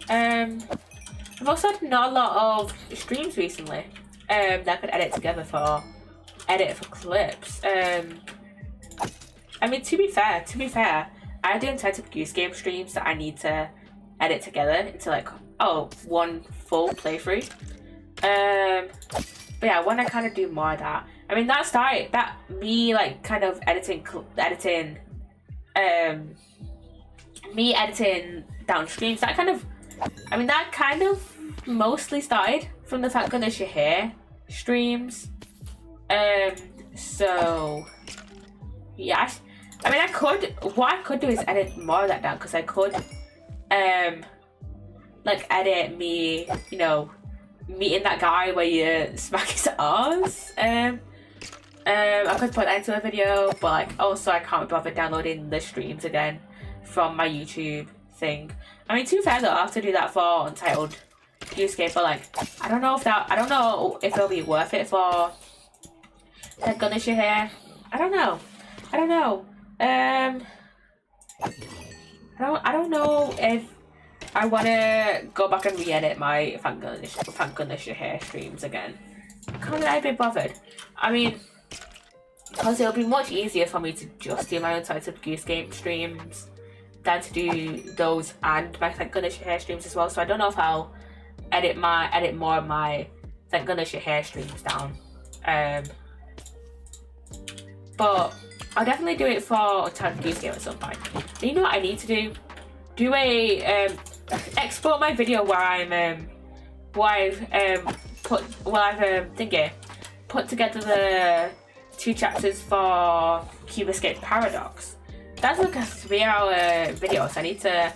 I've also done a lot of streams recently that I could edit together for clips. I mean, to be fair, I do Untitled Goose Game streams that I need to edit together into like one full playthrough. But yeah, I want to kind of do more of that. I mean, me like kind of editing down streams. That kind of mostly started from the Thank Goodness You're Here streams. So yeah, I mean, what I could do is edit more of that down, because I could like edit me, you know, meeting that guy where you smack his arse. I could put that into a video, but like also I can't be bothered downloading the streams again from my YouTube thing. I mean, to be fair though, I'll have to do that for Untitled Goose Game, but like I don't know if it'll be worth it for Thank Goodness You're Here. I don't know. I don't know if I want to go back and re-edit my Thank Goodness You're Here streams again. Can't I be bothered? I mean, because it'll be much easier for me to just do my Untitled Goose Game streams than to do those and my Thank Goodness You're Here streams as well. So I don't know if I'll edit more of my Thank Goodness You're Here streams down. But I'll definitely do it for Untitled Goose Game at some point. And you know what I need to do? Do a export my video where I've put together the 2 chapters for Cube Escape Paradox. That's like a 3-hour video, so I need to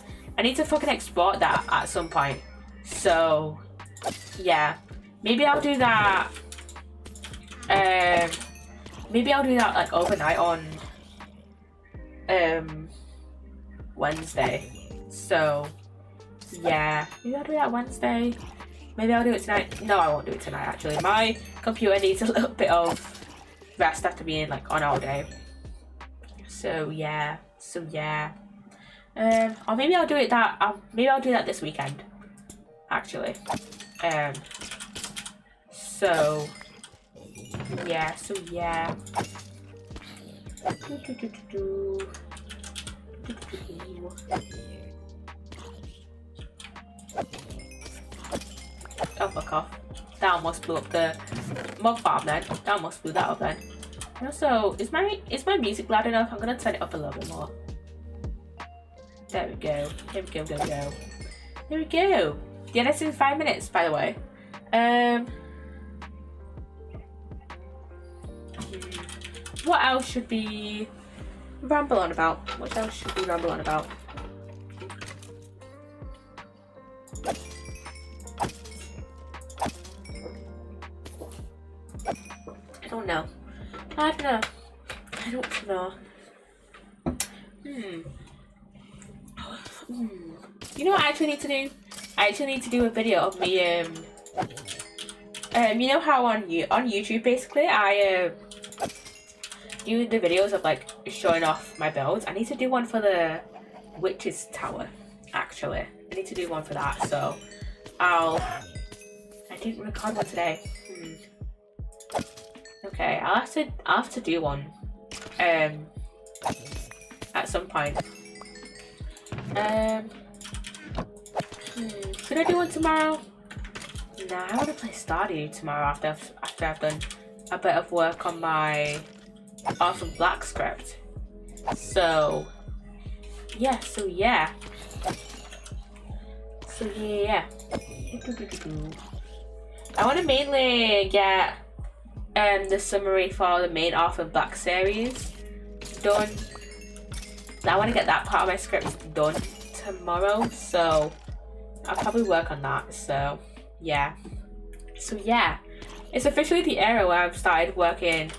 fucking export that at some point. So yeah, maybe I'll do that. Maybe I'll do that like overnight on Wednesday. So yeah, maybe I'll do that Wednesday. Maybe I'll do it tonight. No, I won't do it tonight actually. My computer needs a little bit of rest after being like on all day. So yeah. Or maybe I'll do it maybe I'll do that this weekend. Actually. So yeah. Oh, fuck off. That almost blew up the mob farm then. That almost blew that up then. And also, is my music loud enough? I'm gonna turn it up a little bit more. There we go. Here we go. There we go. Yeah, this is 5 minutes, by the way. What else should we ramble on about? What else should we ramble on about? I don't know. You know what I actually need to do? I actually need to do a video of me, you know how on YouTube basically I do the videos of like showing off my builds. I need to do one for the Witch's Tower, actually. I need to do one for that, so I didn't record one today. Okay, I'll have to do one at some point. Should I do one tomorrow? Nah, I want to play Stardew tomorrow after I've done a bit of work on my Awesome Black script. So yeah. I want to mainly get the summary for the main Arthur Black series done. I want to get that part of my script done tomorrow, so I'll probably work on that. So yeah, it's officially the era where I've started working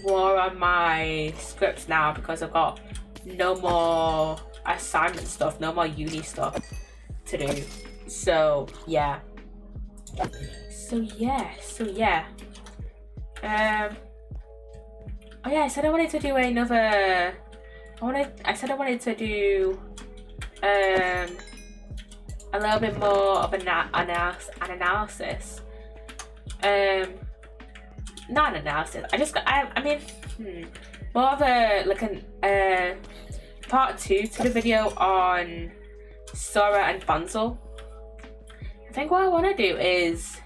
more on my scripts now, because I've got no more assignment stuff, no more uni stuff to do. So yeah. Oh yeah, I said I wanted to do another. I said I wanted to do a little bit more of an analysis. Not an analysis. I mean, more of a part 2 to the video on Sora and Bunzel. I think what I want to do is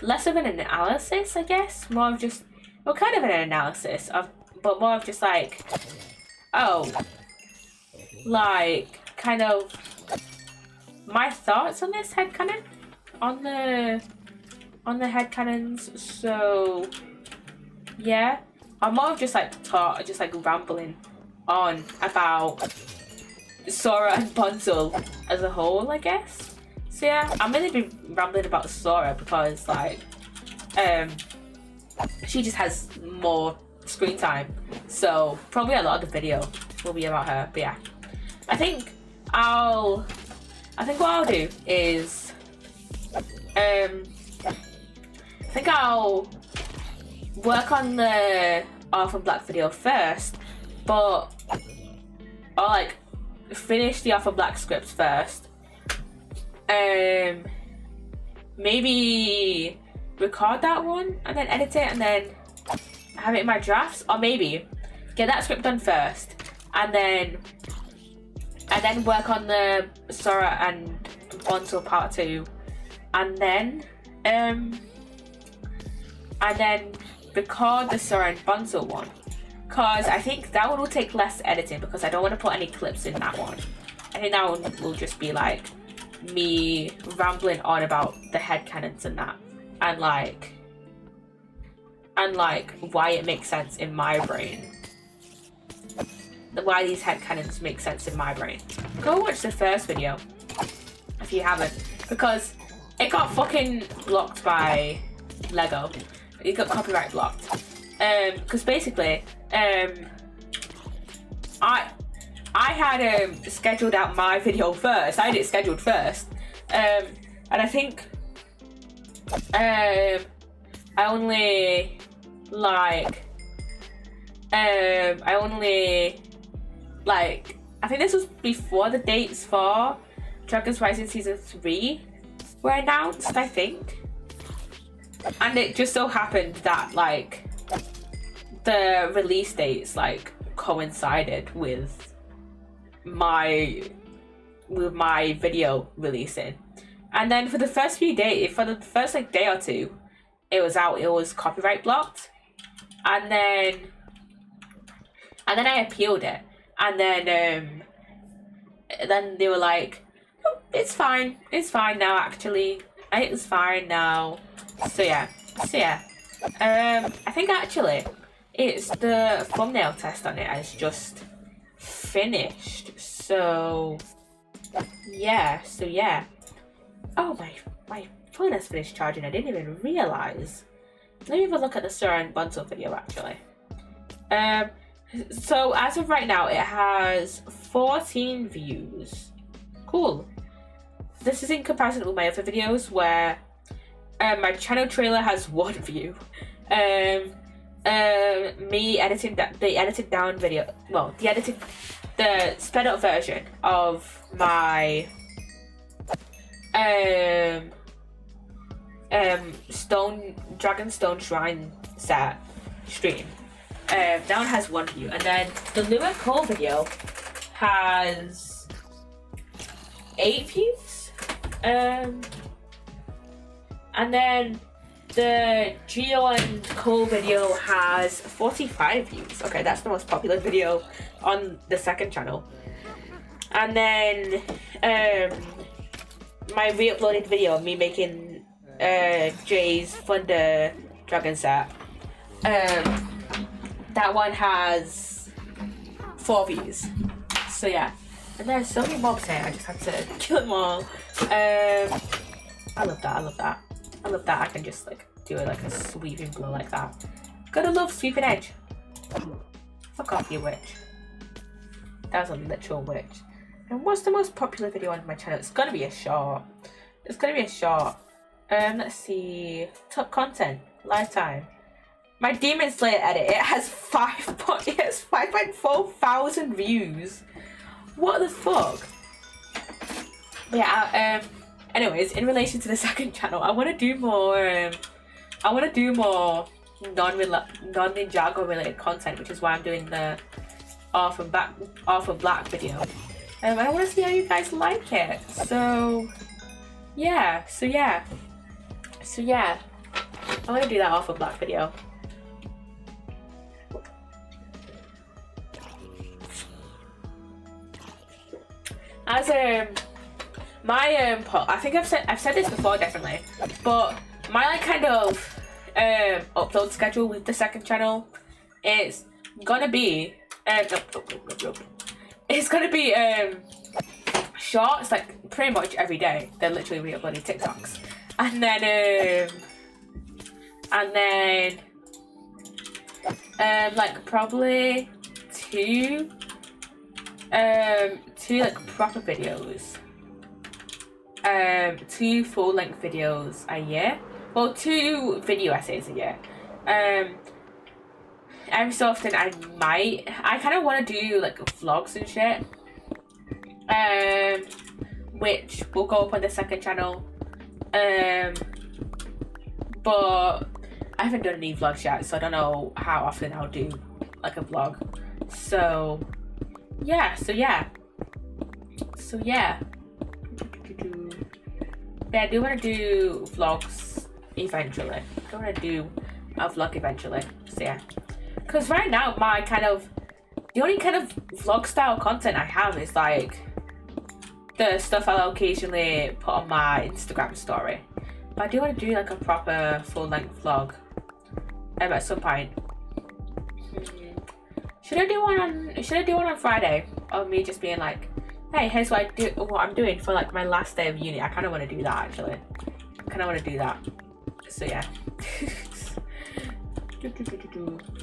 less of an analysis, I guess, more of just, well, kind of an analysis of, but more of just like, kind of my thoughts on this headcanon, on the headcanons. So yeah, I'm more of just like rambling on about Sora and Bunzel as a whole, I guess. So yeah, I'm gonna be rambling about Sora because she just has more screen time, so probably a lot of the video will be about her. But yeah, I think what I'll do is I think I'll work on the Orphan Black video first, but I'll like finish the Orphan Black scripts first. Maybe record that one and then edit it and then have it in my drafts, or maybe get that script done first and then work on the Sora and Bunzel part 2, and then record the Sora and Bunzel one, because I think that one will take less editing because I don't want to put any clips in that one. I think that one will just be like me rambling on about the headcanons and that, and like why it makes sense in my brain. Why these headcanons make sense in my brain. Go watch the first video if you haven't, because it got fucking blocked by Lego. It got copyright blocked. Because basically, I had scheduled out my video first. I had it scheduled first, and I think I only I think this was before the dates for Dragons Rising Season 3 were announced, I think. And it just so happened that like the release dates like coincided with my video releasing. And then for the first few days, for the first like day or two, it was out, it was copyright blocked. And then I appealed it. And then they were like, oh, it's fine now actually. It's fine now. So yeah. I think actually it's the thumbnail test on it has just finished. So yeah. Oh, my phone has finished charging. I didn't even realise. Let me have a look at the Sora and Bunzel video actually. So as of right now, it has 14 views. Getting This is in comparison with my other videos where my channel trailer has 1 view. Me editing the edited down video, well, the sped up version of my Dragonstone Shrine set stream. That one has 1 view, and then the Lua Cole video has 8 views. And then the Geo and Cole video has 45 views. Okay, that's the most popular video on the second channel. And then my re-uploaded video of me making Jay's Thunder Dragon set. That one has 4 views. So yeah. And there's so many mobs here, I just had to kill them all. I love that. I can just like do it like a sweeping blow like that. Gotta love sweeping edge. Fuck off, you witch. That was a literal witch. And what's the most popular video on my channel? It's gonna be a short. Let's see. Top content. Lifetime. My Demon Slayer edit, it has 5.4 thousand views. What the fuck? Yeah, anyways, in relation to the second channel, I want to do more non-Ninjago related content, which is why I'm doing the Orphan Black video. I want to see how you guys like it. So yeah. I want to do that Orphan Black video. As I think I've said this before definitely, but my like kind of upload schedule with the second channel is gonna be shorts like pretty much every day. They're literally re-uploading TikToks, and then like probably two like proper videos, 2 full-length videos a year, well 2 video essays a year. Every so often I kind of want to do like vlogs and shit, which will go up on the second channel, but I haven't done any vlogs yet, so I don't know how often I'll do like a vlog. So yeah. Yeah, I do want to do vlogs eventually. I want to do a vlog eventually. So yeah. Because right now the only kind of vlog style content I have is like the stuff I'll occasionally put on my Instagram story. But I do want to do like a proper full-length vlog at some point. Should I do one on Friday of me just being like, hey, here's what I'm doing for like my last day of uni? I kind of want to do that actually. So yeah.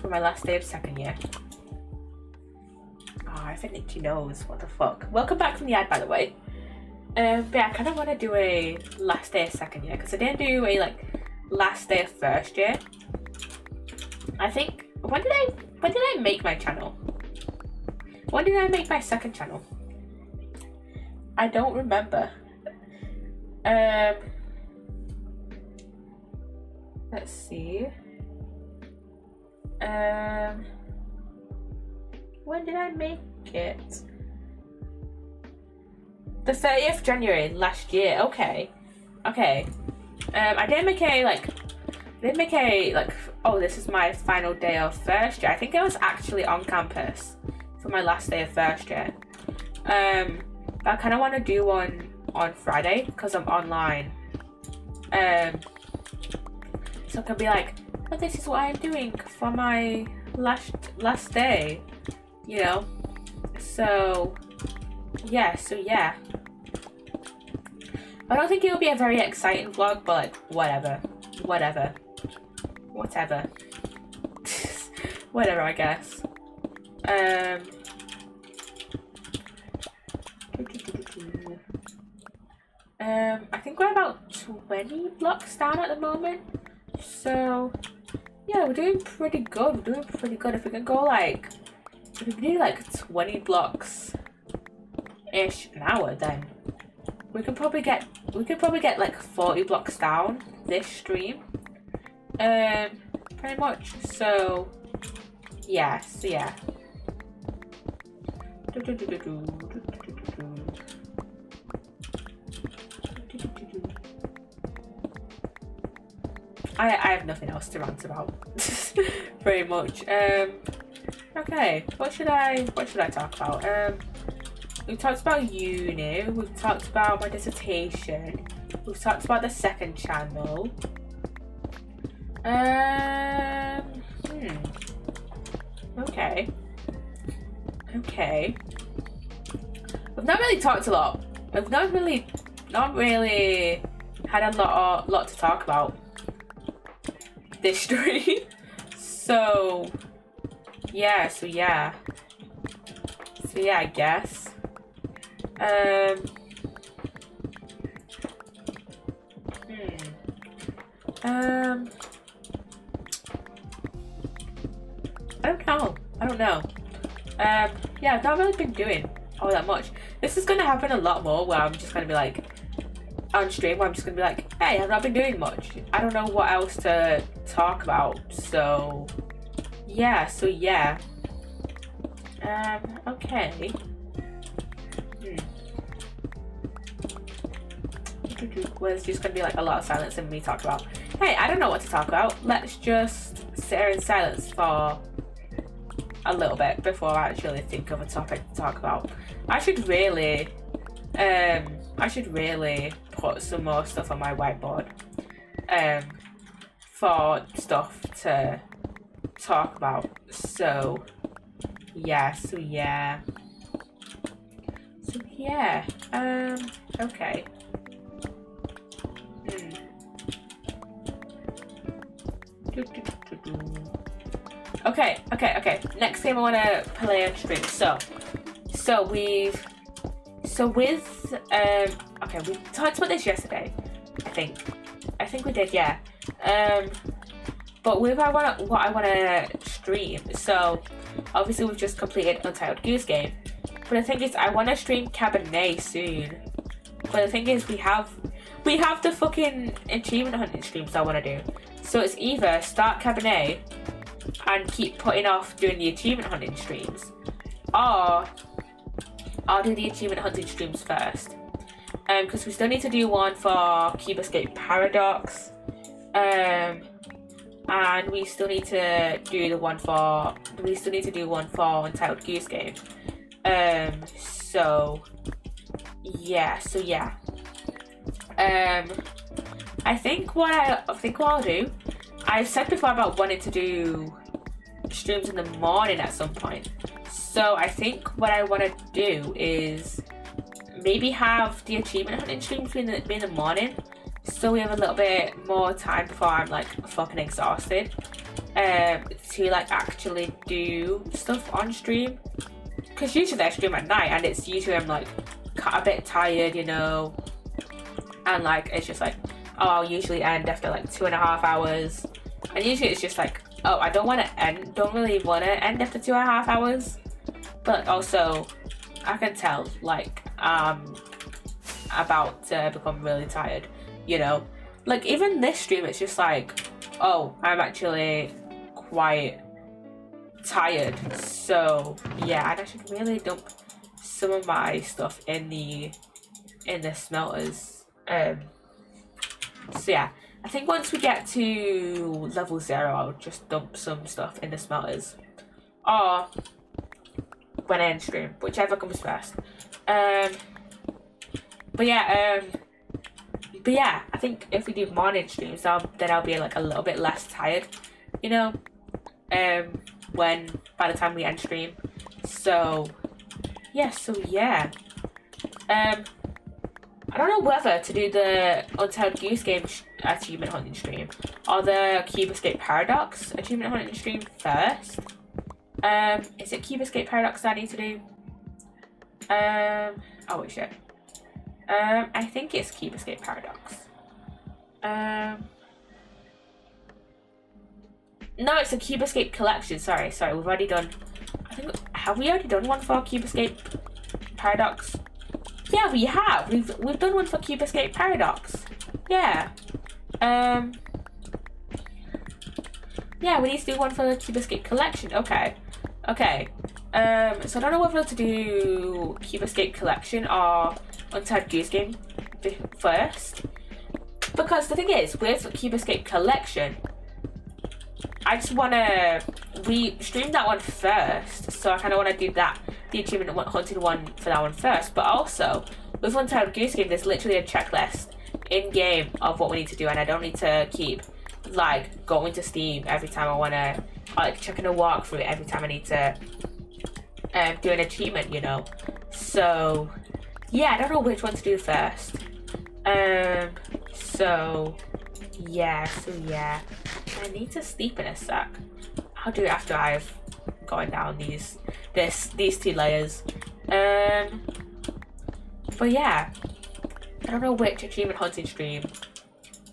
For my last day of second year. Oh, I think Nikki knows. What the fuck? Welcome back from the ad, by the way. But yeah, I kind of want to do a last day of second year because I didn't do a like last day of first year. I think when did I make my channel? When did I make my second channel? I don't remember. Let's see. When did I make it? The 30th January last year. Okay. I didn't make a like, oh, this is my final day of first year. I think I was actually on campus for my last day of first year. But I kind of want to do one on Friday because I'm online. So I can be like, oh, this is what I'm doing for my last day, you know. So yeah. I don't think it'll be a very exciting vlog, but like whatever. Whatever, I guess. I think we're about 20 blocks down at the moment. So yeah, we're doing pretty good. If we can go like, if we do like 20 blocks ish an hour, then we could probably get like 40 blocks down this stream. Pretty much. So yeah. I have nothing else to rant about. Pretty much. Okay, what should I talk about? We've talked about uni, we've talked about my dissertation, we've talked about the second channel. Okay. We've not really talked a lot. We've not really had a lot to talk about this stream. So yeah, I guess. I don't know. Yeah, I've not really been doing all that much. This is gonna happen a lot more where I'm just gonna be like on stream where I'm just gonna be like, hey, I've not been doing much. I don't know what else to talk about. So yeah. Okay. Well, it's just gonna be like a lot of silence and me talk about, hey, I don't know what to talk about. Let's just sit here in silence for a little bit before I actually think of a topic to talk about. I should really put some more stuff on my whiteboard for stuff to talk about. So yeah. Okay. Okay. Next game I want to play on stream. We talked about this yesterday. I think we did, yeah. But with what I want to stream. So obviously we've just completed Untitled Goose Game. But the thing is, I want to stream Cabernet soon. But the thing is, we have the fucking achievement hunting streams I want to do. So it's either start Cabernet and keep putting off doing the achievement hunting streams, or I'll do the achievement hunting streams first. Because we still need to do one for Cube Escape Paradox. and we still need to do one for Untitled Goose Game. So yeah. I think what I'll do, I've said before about wanting to do streams in the morning at some point. So I think what I want to do is maybe have the achievement hunting stream in the morning, so we have a little bit more time before I'm like fucking exhausted, to like actually do stuff on stream. Because usually I stream at night, and it's usually I'm like a bit tired, you know, and like it's just like, oh, I'll usually end after like 2.5 hours, and usually it's just like, oh, I don't really want to end after 2.5 hours, but also I can tell like about to become really tired, you know. Like even this stream, it's just like, oh, I'm actually quite tired. So yeah, and I should really dump some of my stuff in the smelters. So yeah, I think once we get to level 0, I'll just dump some stuff in the smelters, or when I end stream, whichever comes first. But yeah, I think if we do morning streams, then I'll be like a little bit less tired, you know, by the time we end stream. So yeah. I don't know whether to do the Untitled Goose Game achievement hunting stream or the Cube Escape Paradox achievement hunting stream first. Is it Cube Escape Paradox that I need to do? Oh wait, shit. I think it's Cube Escape Paradox. No, it's a Cube Escape collection. Sorry, we've already done. Have we already done one for Cube Escape Paradox? Yeah, we have. We've done one for Cube Escape Paradox. Yeah. Yeah, we need to do one for the Cube Escape collection. Okay. So I don't know whether to do Cube Escape collection or Untitled Goose Game first, because the thing is, with Cube Escape collection, I just we streamed that one first, so I kind of want to do the achievement hunting one for that one first. But also with Untitled Goose Game, there's literally a checklist in game of what we need to do, and I don't need to keep like going to Steam every time I want to, like checking a walkthrough every time I need to do an achievement, you know. So yeah, I don't know which one to do first. So yeah. I need to sleep in a sec. I'll do it after I've gone down these 2 layers. But yeah, I don't know which achievement hunting stream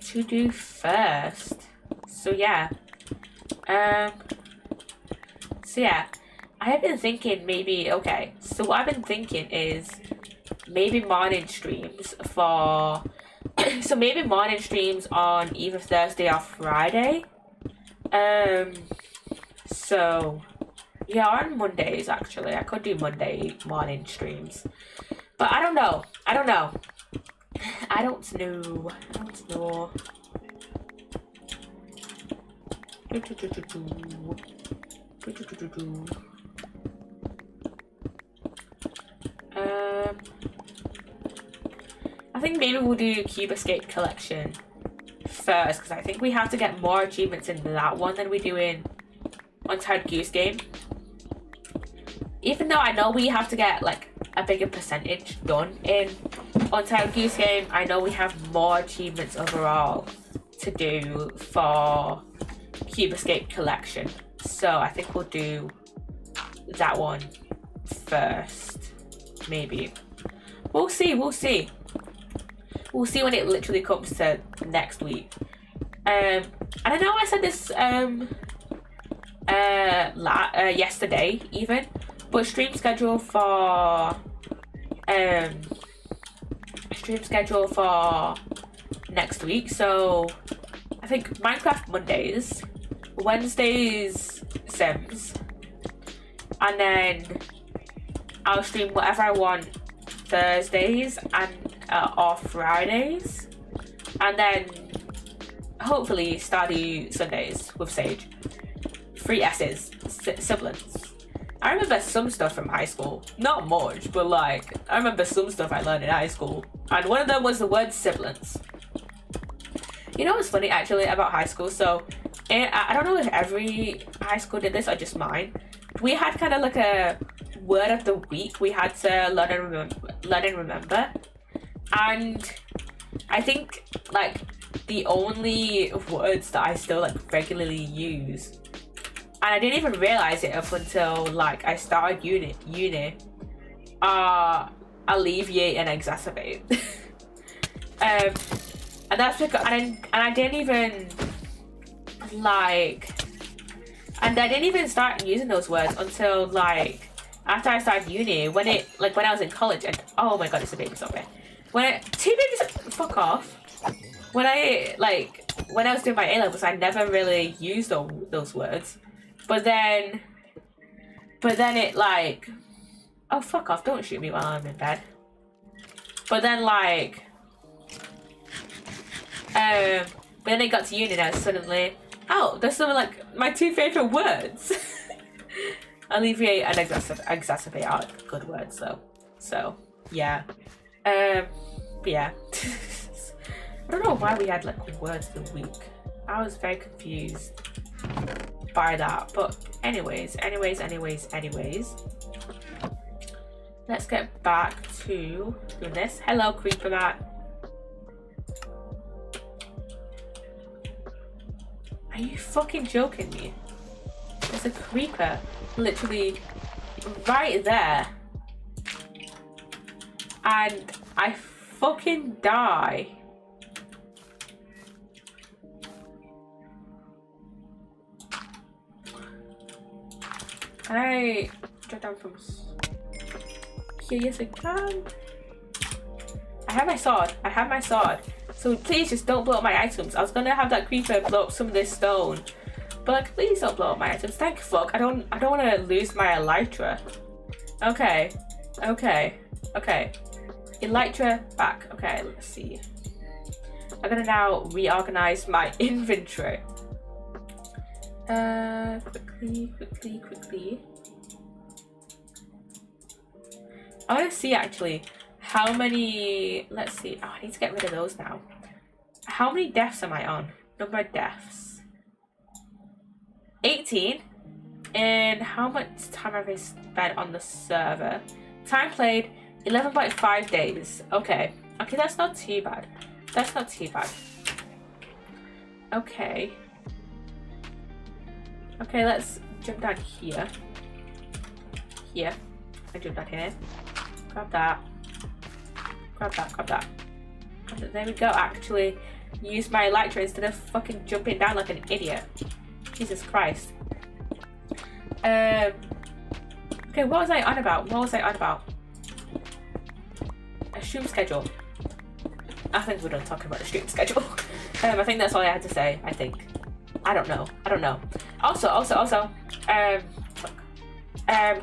to do first. So yeah. I have been thinking maybe, okay, so what I've been thinking is maybe morning streams for so maybe morning streams on either Thursday or Friday. So yeah, on Mondays actually. I could do Monday morning streams. But I don't know. I think maybe we'll do Cube Escape Collection first, because I think we have to get more achievements in that one than we do in Untitled Goose Game. Even though I know we have to get like a bigger percentage done in Untitled Goose Game, I know we have more achievements overall to do for Cube Escape Collection. So I think we'll do that one first, maybe. We'll see when it literally comes to next week. And I know I said this yesterday even, but stream schedule for next week. So I think Minecraft Mondays, Wednesdays Sims, and then I'll stream whatever I want Thursdays and or Fridays, and then hopefully Stardew Sundays with Sage. 3 S's, sibilance. I remember some stuff from high school. Not much, but like, I remember some stuff I learned in high school. And one of them was the word sibilance. You know what's funny actually about high school? So, I don't know if every high school did this or just mine. We had kind of like a word of the week we had to learn and remember. And I think like the only words that I still like regularly use, and I didn't even realize it up until like I started uni, alleviate and exacerbate. And that's because I didn't even like, and I didn't even start using those words until like after I started uni, when I was in college. And oh my god, it's a baby somewhere. Two babies, fuck off. When I was doing my A-levels, I never really used those words. But then it like, oh fuck off, don't shoot me while I'm in bed. But then like, but then it got to uni and I was suddenly, oh, there's something like my 2 favorite words. Alleviate and exacerbate are good words though. So yeah. But yeah. I don't know why we had like words of the week. I was very confused by that. But anyways. Let's get back to doing this. Hello, Creeper Matt. Are you fucking joking me? There's a creeper literally right there. And I fucking die. Can I drop down from here? Yes, I can. I have my sword. So please just don't blow up my items. I was gonna have that creeper blow up some of this stone. But like, please don't blow up my items. Thank fuck. I don't want to lose my elytra. Okay. Elytra back. Okay, let's see. I'm gonna now reorganize my inventory. Quickly. I want to see actually how many. Let's see. Oh, I need to get rid of those now. How many deaths am I on? Number of deaths. 18. And how much time have I spent on the server? Time played 11.5 days. Okay, that's not too bad. Okay, let's jump down here. I jump down here. Grab that. There we go. Actually use my elytra instead of fucking jumping down like an idiot. Jesus Christ. Okay, what was I on about? A stream schedule. I think we're done talking about the stream schedule. I think that's all I had to say. I think. I don't know. Also,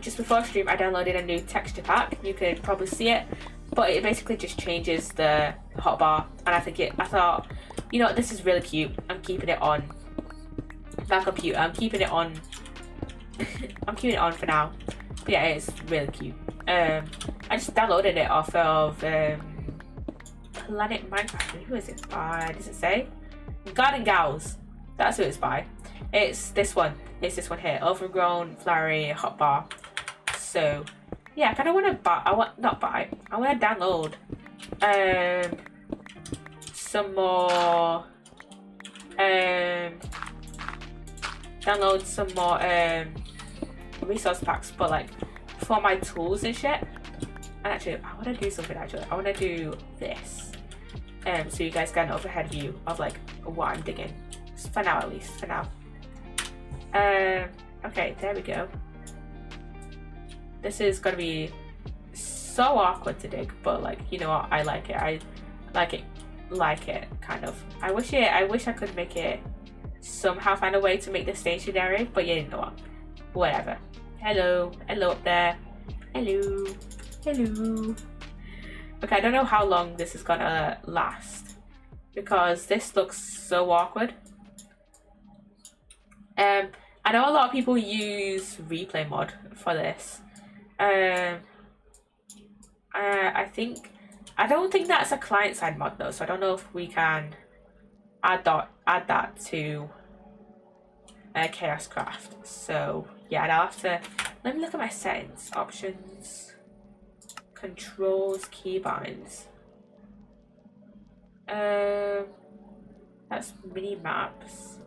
just before stream, I downloaded a new texture pack. You could probably see it, but it basically just changes the hotbar. And I thought, you know what, this is really cute. I'm keeping it on my computer. I'm keeping it on for now. But yeah, it's really cute. I just downloaded it off of Planet Minecraft. Who is it by? Does it say? Garden Gals. That's who it's by. It's this one. It's this one here. Overgrown, flowery, hotbar. So yeah, I kind of want to buy. I want to download some more. Download some more resource packs, but like for my tools and shit. And actually, I want to do something. I want to do this. So you guys get an overhead view of like what I'm digging. For now, at least. For now. Okay, there we go. This is gonna be so awkward to dig, but like, you know what? I like it. I like it, kind of. I wish I could make it somehow find a way to make this stationary, but you know what? Whatever. Hello up there. Hello. Okay, I don't know how long this is gonna last. because this looks so awkward. I know a lot of people use replay mod for this. I don't think that's a client side mod though, so I don't know if we can add that to ChaosCraft. So yeah, and I'll have to, let me look at my settings, options, controls, keybinds. That's mini maps.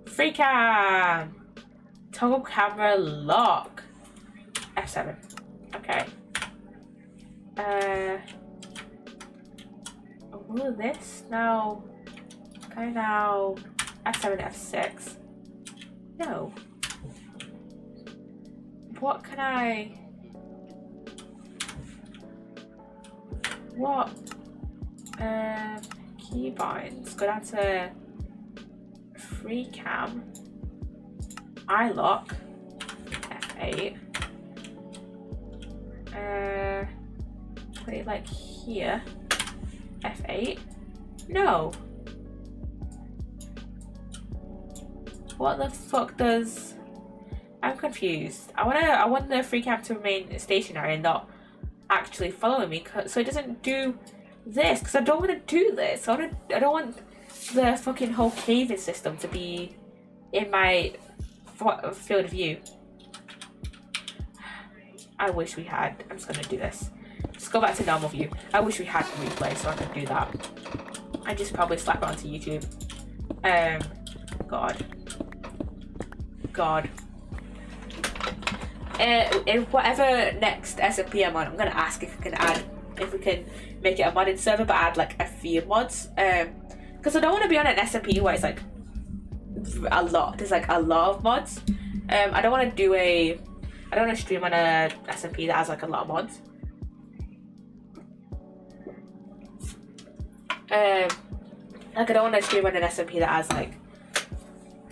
Free cam, toggle camera lock, F7. Okay. All of this now. Okay, now F7, F6. No. What can I? What? Keybinds. Go down to free cam. iLock. F8. Put it like here. F8. No. What the fuck does? I'm confused. I want the free cam to remain stationary and not actually following me, so it doesn't do this. Because I don't want to do this. I don't want the fucking whole caving system to be in my field of view. I wish we had. I'm just gonna do this. Just go back to normal view. I wish we had replay so I could do that. I just probably slap it onto YouTube. God. In whatever next SMP I'm on, I'm gonna ask if we can make it a modded server, but add like a few mods. Because I don't want to be on an SMP where it's like a lot. There's like a lot of mods. I don't want to stream on a SMP that has like a lot of mods. Like I don't want to stream on an SMP that has like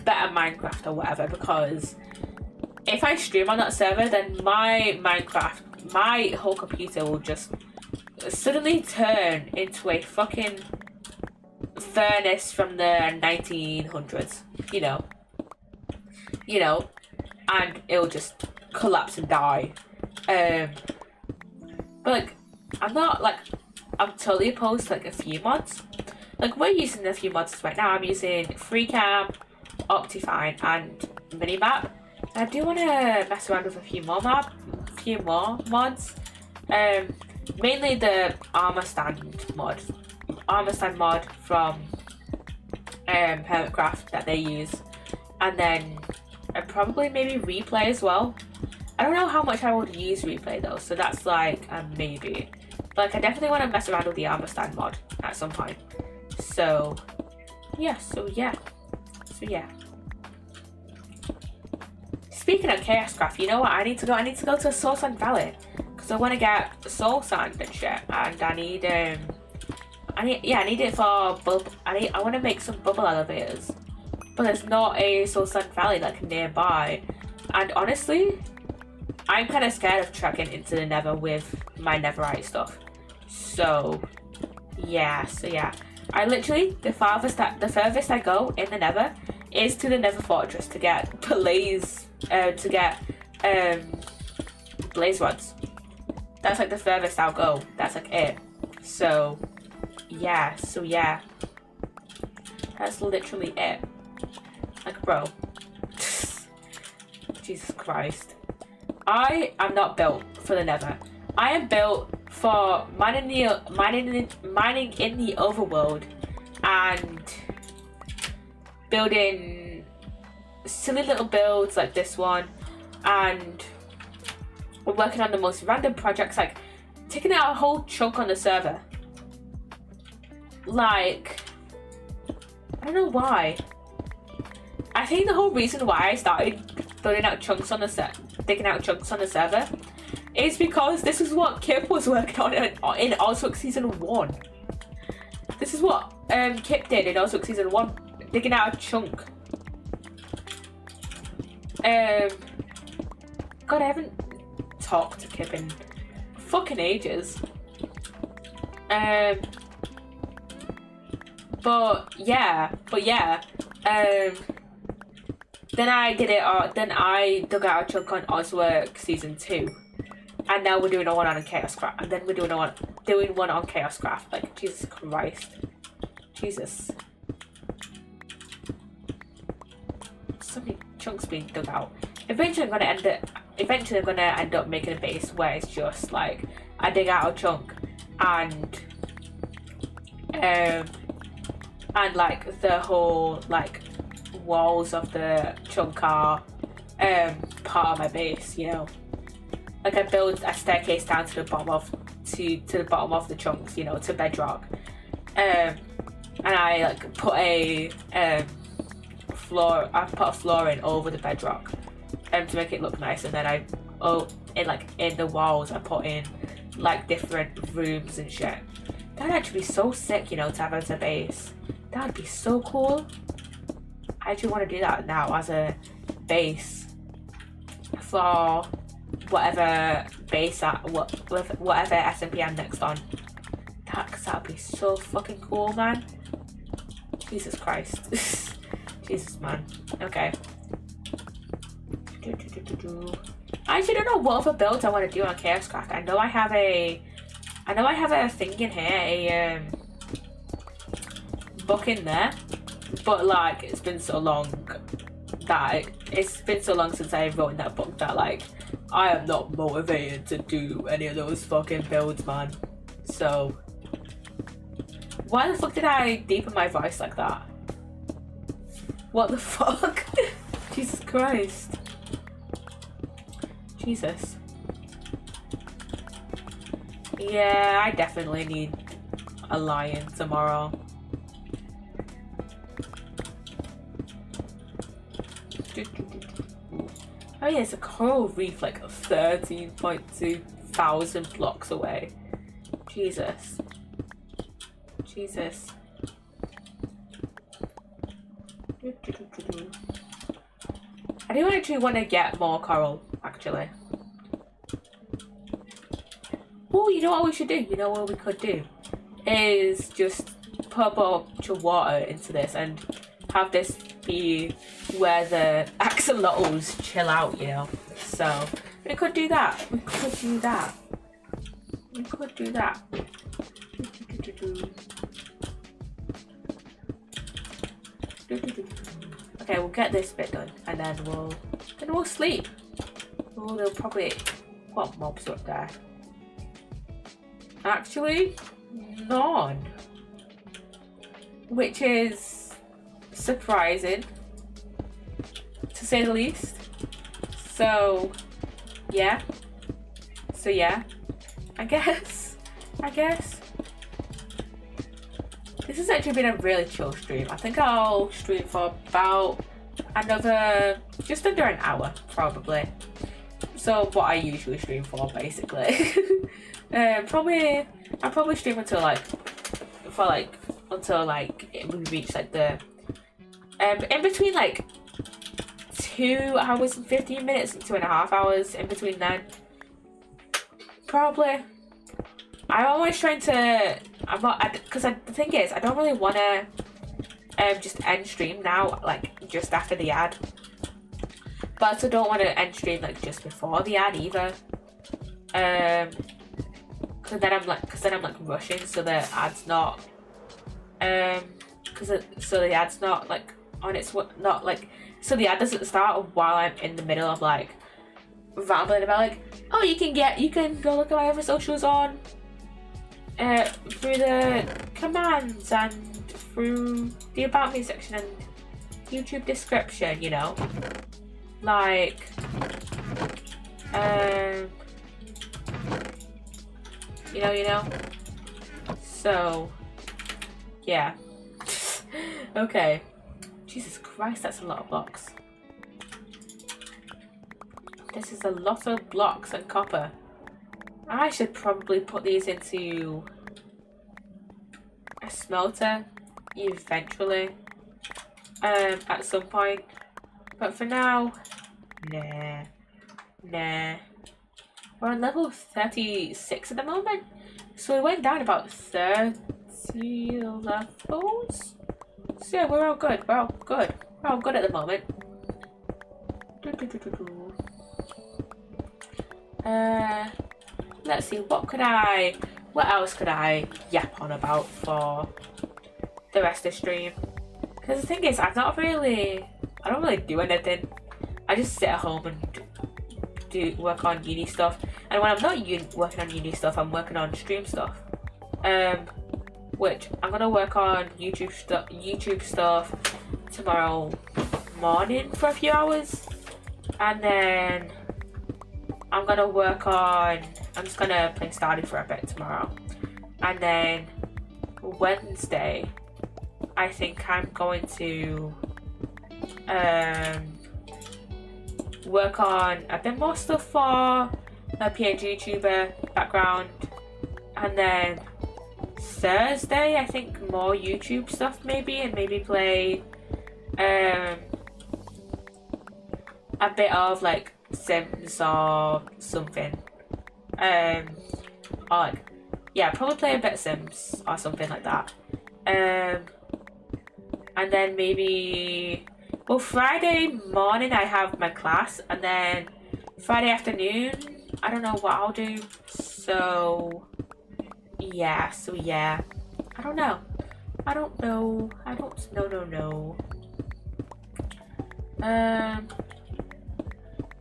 better Minecraft or whatever, because if I stream on that server, then my whole computer will just suddenly turn into a fucking furnace from the 1900s, you know, and it'll just collapse and die. But like, I'm totally opposed to like a few mods. Like we're using a few mods right now. I'm using FreeCam, Optifine, and Minimap. I do want to mess around with a few more mods. Mainly the armor stand mod from Hermitcraft that they use, and then probably maybe replay as well. I don't know how much I would use replay though, so that's like a maybe. But like, I definitely want to mess around with the armor stand mod at some point. So yeah. Speaking of ChaosCraft, you know what? I need to go to Soul Sand Valley because I want to get soul sand and shit, and I need it for I want to make some bubble elevators, but there's not a Soul Sand Valley like nearby, and honestly, I'm kind of scared of trekking into the Nether with my netherite stuff. So yeah. I literally the furthest I go in the Nether is to the Nether Fortress to get blaze rods. That's like the furthest I'll go. That's like it. So yeah. That's literally it. Like, bro. Jesus Christ. I am not built for the Nether. I am built for mining in the overworld and building silly little builds like this one, and we're working on the most random projects, like taking out a whole chunk on the server. Like, I don't know why. I think the whole reason why I started building out chunks on the digging out chunks on the server is because this is what Kip was working on in Oswick Season 1. This is what Kip did in Oswick Season 1, digging out a chunk. God, I haven't talked to Kip in fucking ages. But yeah. Then I did it. Then I dug out a chunk on Oswork season 2, and now we're doing one on ChaosCraft, and then we're doing one on ChaosCraft. Like, Jesus Christ, Jesus. So many chunks being dug out. Eventually, I'm gonna end up making a base where it's just like I dig out a chunk, and like the whole like walls of the chunk are part of my base, you know. Like I build a staircase down to the bottom of the bottom of the chunks, you know, to bedrock. And I like put a floor. I put a floor in over the bedrock to make it look nice, and then in the walls I put in like different rooms and shit. That'd actually be so sick, you know, to have as a base. That'd be so cool. I actually want to do that now as a base for whatever whatever SMP I'm next on. That'd be so fucking cool, man. Jesus Christ. Jesus, man. Okay. I actually don't know what other builds I want to do on ChaosCraft. I know I have a thing in here, a book in there, but like it's been so long since I wrote in that book that like I am not motivated to do any of those fucking builds, man. So why the fuck did I deepen my voice like that? What the fuck? Jesus Christ. Jesus. Yeah, I definitely need a lion tomorrow. Oh yeah, it's a coral reef like 13.2 thousand blocks away. Jesus. Jesus. I do actually want to get more coral, actually. Oh, you know what we should do? You know what we could do? Is just put a bunch of water into this and have this be where the axolotls chill out, you know? So, we could do that. We could do that. We could do that. Okay, we'll get this bit done, and then we'll sleep. Oh, they'll probably what mobs up there? Actually, none, which is surprising to say the least. So yeah. I guess. This has actually been a really chill stream. I think I'll stream for about just under an hour, probably. So what I usually stream for, basically. I'll probably stream until we reach like the in between like 2 hours and 15 minutes and 2.5 hours in between then. Probably. I'm always trying to. Because the thing is, I don't really want to just end stream now, like just after the ad. But I also don't want to end stream like just before the ad either. Because then I'm like rushing, so the ad's not. So the ad's not like on its not like so the ad doesn't start while I'm in the middle of like rambling about like, oh, you can go look at my other socials on through the commands and through the about me section and YouTube description, you know, like you know, so yeah. Okay, Jesus Christ, that's a lot of blocks. This is a lot of blocks and copper. I should probably put these into a smelter eventually, at some point. But for now, nah. We're on level 36 at the moment, so we went down about 30 see levels. So yeah, we're all good. We're all good. We're all good at the moment. Let's see, what else could I yap on about for the rest of the stream? Because the thing is, I don't really do anything. I just sit at home and do work on uni stuff. And when I'm not working on uni stuff, I'm working on stream stuff. Which I'm gonna work on YouTube stuff tomorrow morning for a few hours, and then I'm just gonna play Stardew for a bit tomorrow, and then Wednesday I think I'm going to work on a bit more stuff for a PhD YouTuber background, and then Thursday I think more YouTube stuff maybe, and maybe play a bit of like Sims or something, or like, yeah, probably play a bit of Sims or something like that, and then maybe, well, Friday morning I have my class, and then Friday afternoon I don't know what I'll do, so yeah, I don't know.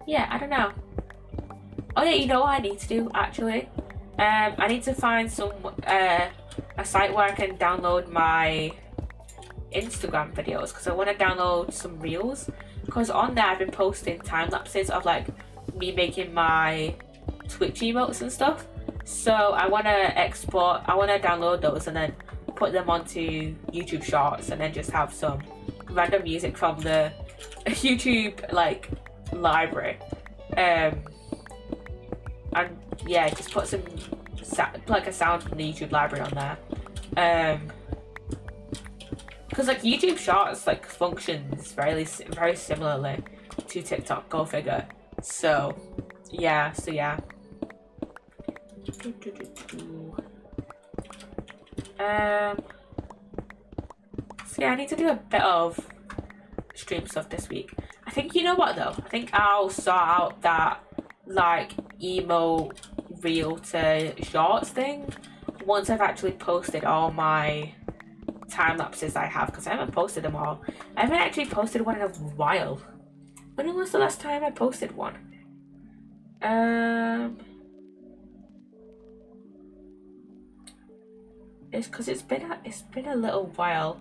Yeah, I don't know. Oh yeah, you know what I need to do actually? I need to find a site where I can download my Instagram videos, because I want to download some reels, because on there I've been posting time lapses of like me making my Twitch emotes and stuff. So I want to download those and then put them onto YouTube Shorts, and then just have some random music from the YouTube like library, and yeah, just put some like a sound from the YouTube library on there, because like YouTube Shorts like functions very similarly to TikTok, go figure. So yeah. So yeah, I need to do a bit of stream stuff this week. I think, you know what though? I think I'll sort out that like emo reel to shorts thing once I've actually posted all my time lapses I have, because I haven't posted them all. I haven't actually posted one in a while. When was the last time I posted one? It's because it's been a little while.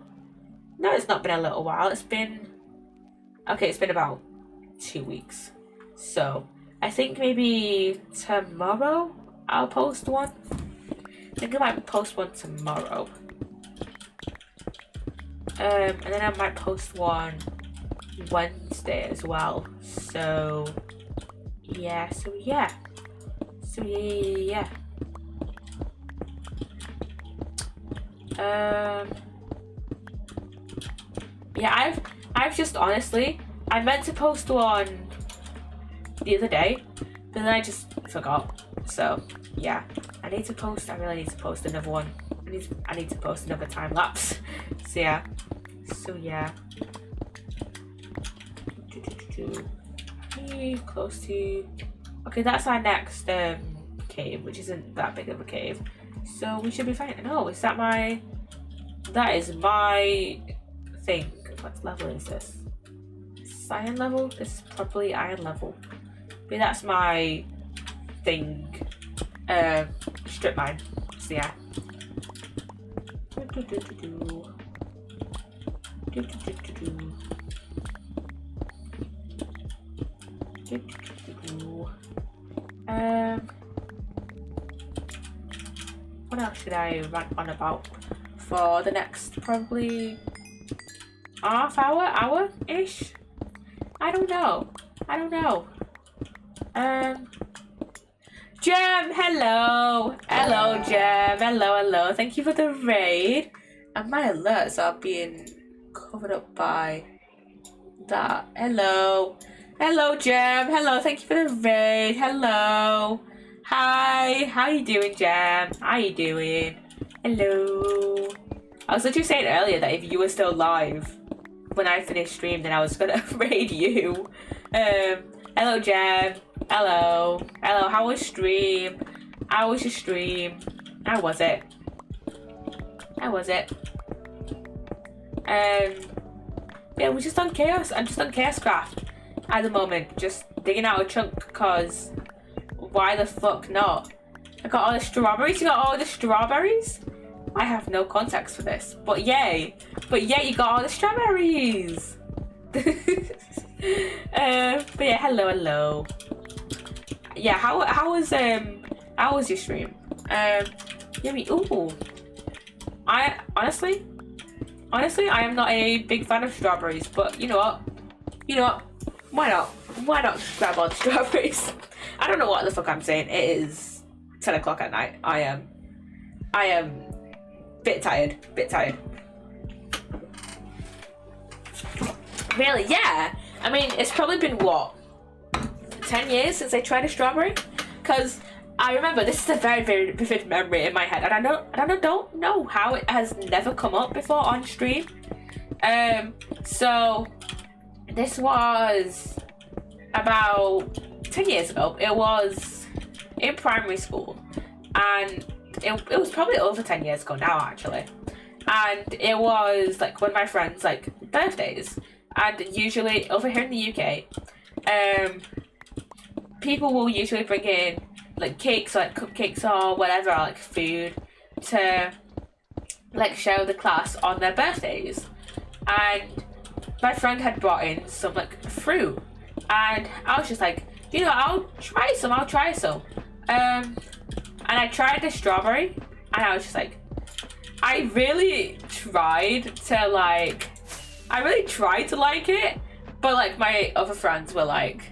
No, it's not been a little while. It's been about 2 weeks. So I think maybe tomorrow I'll post one. I think I might post one tomorrow. And then I might post one Wednesday as well. So yeah. Yeah, I've just honestly, I meant to post one the other day, but then I just forgot. So yeah, I really need to post another one. I need to post another time lapse. So yeah. Close to. Okay, that's our next cave, which isn't that big of a cave, so we should be fine. No, is that my? That is my thing. What level is this? Iron level? This is probably iron level. But that's my thing. Strip mine. So yeah. What else should I rant on about for the next probably half hour-ish? I don't know. Gem, hello, Gem, hello. Thank you for the raid. And my alerts are being covered up by that. Hello, Gem. Hello, thank you for the raid. Hello. Hi, how you doing, Gem? How you doing? Hello. I was literally saying earlier that if you were still live when I finished stream, then I was gonna raid you. Hello Jem. Hello. Hello, how was stream? How was your stream? How was it? How was it? Yeah, we're just on Chaos. I'm just on ChaosCraft at the moment, just digging out a chunk, cause why the fuck not? I got all the strawberries. You got all the strawberries? I have no context for this, but yay! But yeah, you got all the strawberries. But yeah, hello. Yeah, how was your stream? Yummy. Ooh. I honestly, I am not a big fan of strawberries, but you know what? Why not? Why not grab all the strawberries? I don't know what the fuck I'm saying. It is 10 o'clock at night. I am bit tired. Really? Yeah. I mean, it's probably been what, 10 years since I tried a strawberry? Because I remember, this is a very, very vivid memory in my head, and I don't know how it has never come up before on stream. So this was about 10 years ago. It was in primary school, and it was probably over 10 years ago now, actually. And it was like one of my friends' like birthdays, and usually over here in the UK, people will usually bring in like cakes or like cupcakes or whatever, or like food to like share with the class on their birthdays. And my friend had brought in some like fruit, and I was just like, you know, I'll try some. And I tried the strawberry, and I was just like, I really tried to like it, but like my other friends were like,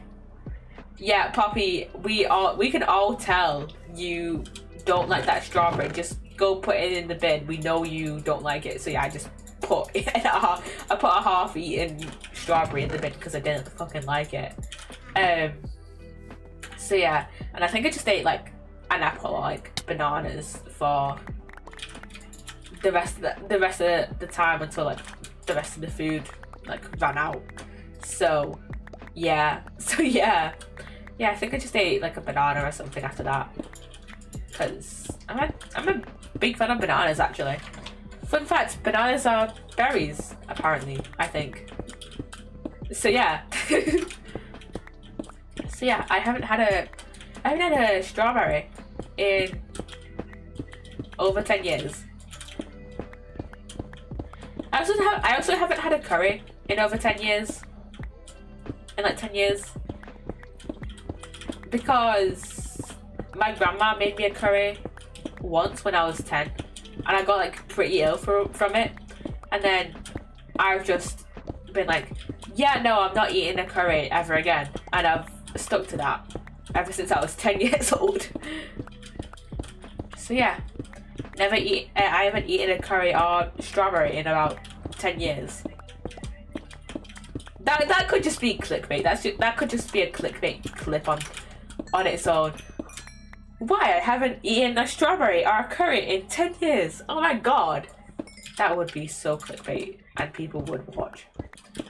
yeah, Poppy, we can all tell you don't like that strawberry. Just go put it in the bin. We know you don't like it. So yeah, I just put I put a half-eaten strawberry in the bin because I didn't fucking like it. So yeah, and I think I just ate like an apple or like bananas for the rest of the time until like the rest of the food like ran out. So yeah, I think I just ate like a banana or something after that, because I'm a big fan of bananas, actually. Fun fact, bananas are berries, apparently, I think. So yeah. So yeah, I haven't had a strawberry in over 10 years. I also haven't had a curry in over 10 years. In like 10 years. Because my grandma made me a curry once when I was 10, and I got like pretty ill from it, and then I've just been like, yeah, no, I'm not eating a curry ever again, and I've stuck to that ever since I was 10 years old. So yeah, I haven't eaten a curry or strawberry in about 10 years. That could just be clickbait. That could just be a clickbait clip on its own. Why I haven't eaten a strawberry or a curry in 10 years. Oh my god. That would be so clickbait and people would watch.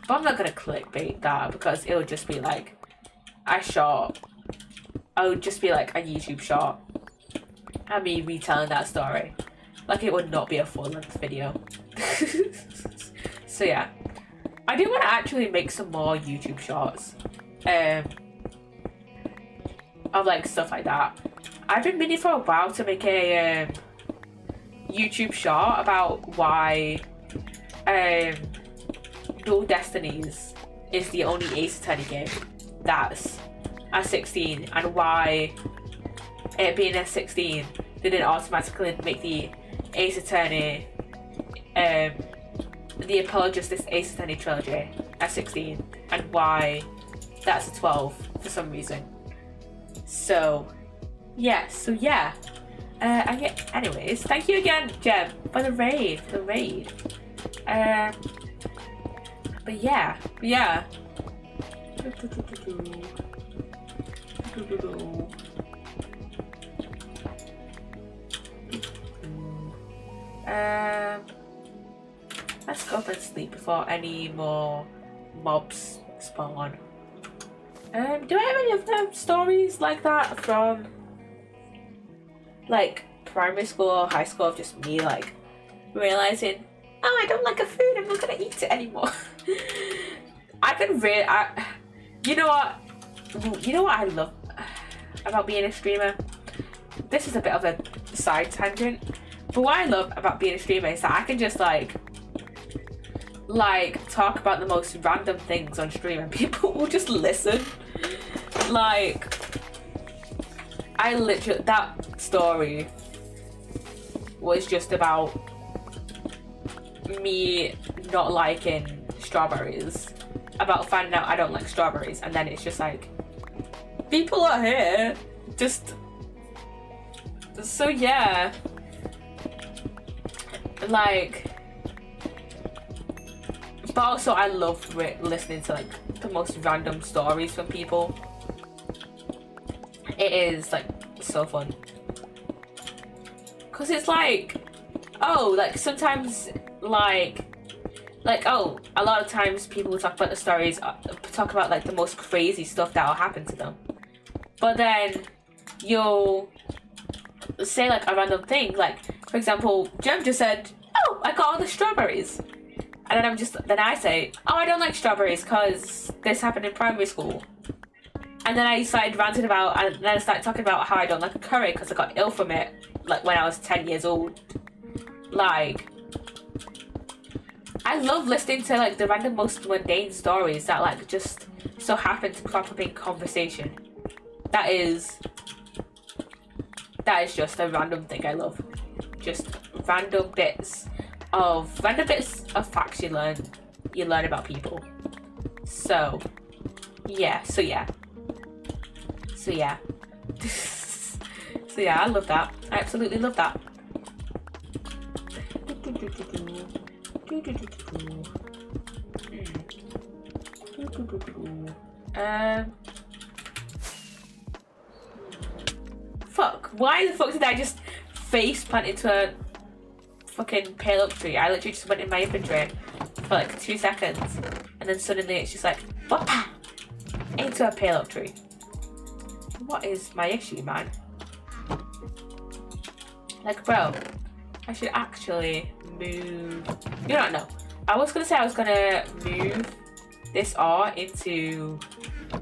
But I'm not gonna clickbait that because it would just be like a short. I would just be like a YouTube short and me retelling that story. Like it would not be a full-length video. So yeah. I do want to actually make some more YouTube shorts. Of like stuff like that. I've been meaning for a while to make a YouTube short about why Dual Destinies is the only Ace Attorney game that's a 16, and why it being a 16 didn't automatically make the Ace Attorney the Apollo Justice Ace Attorney trilogy a 16, and why that's a 12 for some reason. So yeah. Anyways, thank you again, Jem, for the raid. But yeah. Let's go up and sleep before any more mobs spawn. Do I have any other stories like that from like primary school or high school of just me like realizing, oh, I don't like a food, I'm not gonna eat it anymore. You know what I love about being a streamer? This is a bit of a side tangent, but what I love about being a streamer is that I can just like talk about the most random things on stream and people will just listen. Like, I literally, that story was just about me not liking strawberries, about finding out I don't like strawberries, and then it's just like, people are here, just, so yeah, like, but also I love listening to like the most random stories from people. It is like so fun, cause it's like, oh, like sometimes like oh, a lot of times people will talk about the stories, talk about like the most crazy stuff that'll happen to them, but then you'll say like a random thing, like for example, Jem just said, oh, I got all the strawberries. And then I say, oh, I don't like strawberries because this happened in primary school. And then I started ranting about, and then I started talking about how I don't like a curry because I got ill from it, like when I was 10 years old. Like, I love listening to like the random most mundane stories that like just so happen to crop up in conversation. That is just a random thing I love. Just random bits of facts you learn about people. So yeah so yeah I love that. I absolutely love that. Fuck, why the fuck did I just face plant into a fucking pale oak tree? I literally just went in my inventory for like 2 seconds and then suddenly it's just like whoppa, into a pale oak tree. What is my issue, man? Like, bro, I should actually move. You don't know. I was gonna say I was gonna move this ore into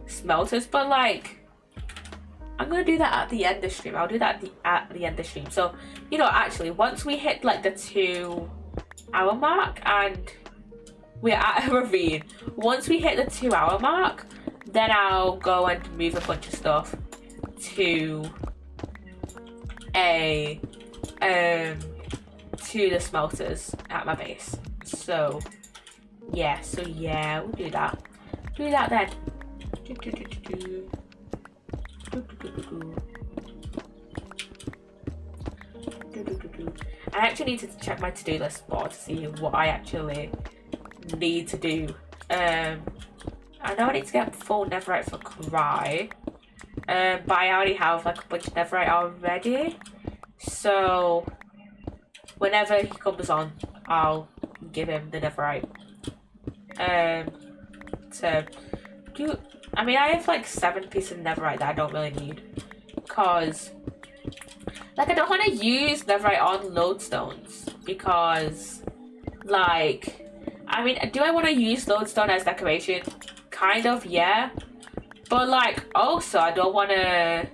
smelters, but like I'm gonna do that at the end of stream. I'll do that at the end of stream. So, you know, actually, once we hit like the 2 hour mark and we're at a ravine, once we hit the 2 hour mark, then I'll go and move a bunch of stuff to the smelters at my base. So yeah, we'll do that. Do that then. I actually need to check my to-do list more to see what I actually need to do. I know I need to get full netherite for Cry, but I already have like a bunch of netherite already, so whenever he comes on I'll give him the netherite. I mean, I have like 7 pieces of netherite that I don't really need, because like I don't want to use netherite on lodestones, because like, I mean, do I want to use lodestone as decoration? Kind of, yeah, but like also I don't want to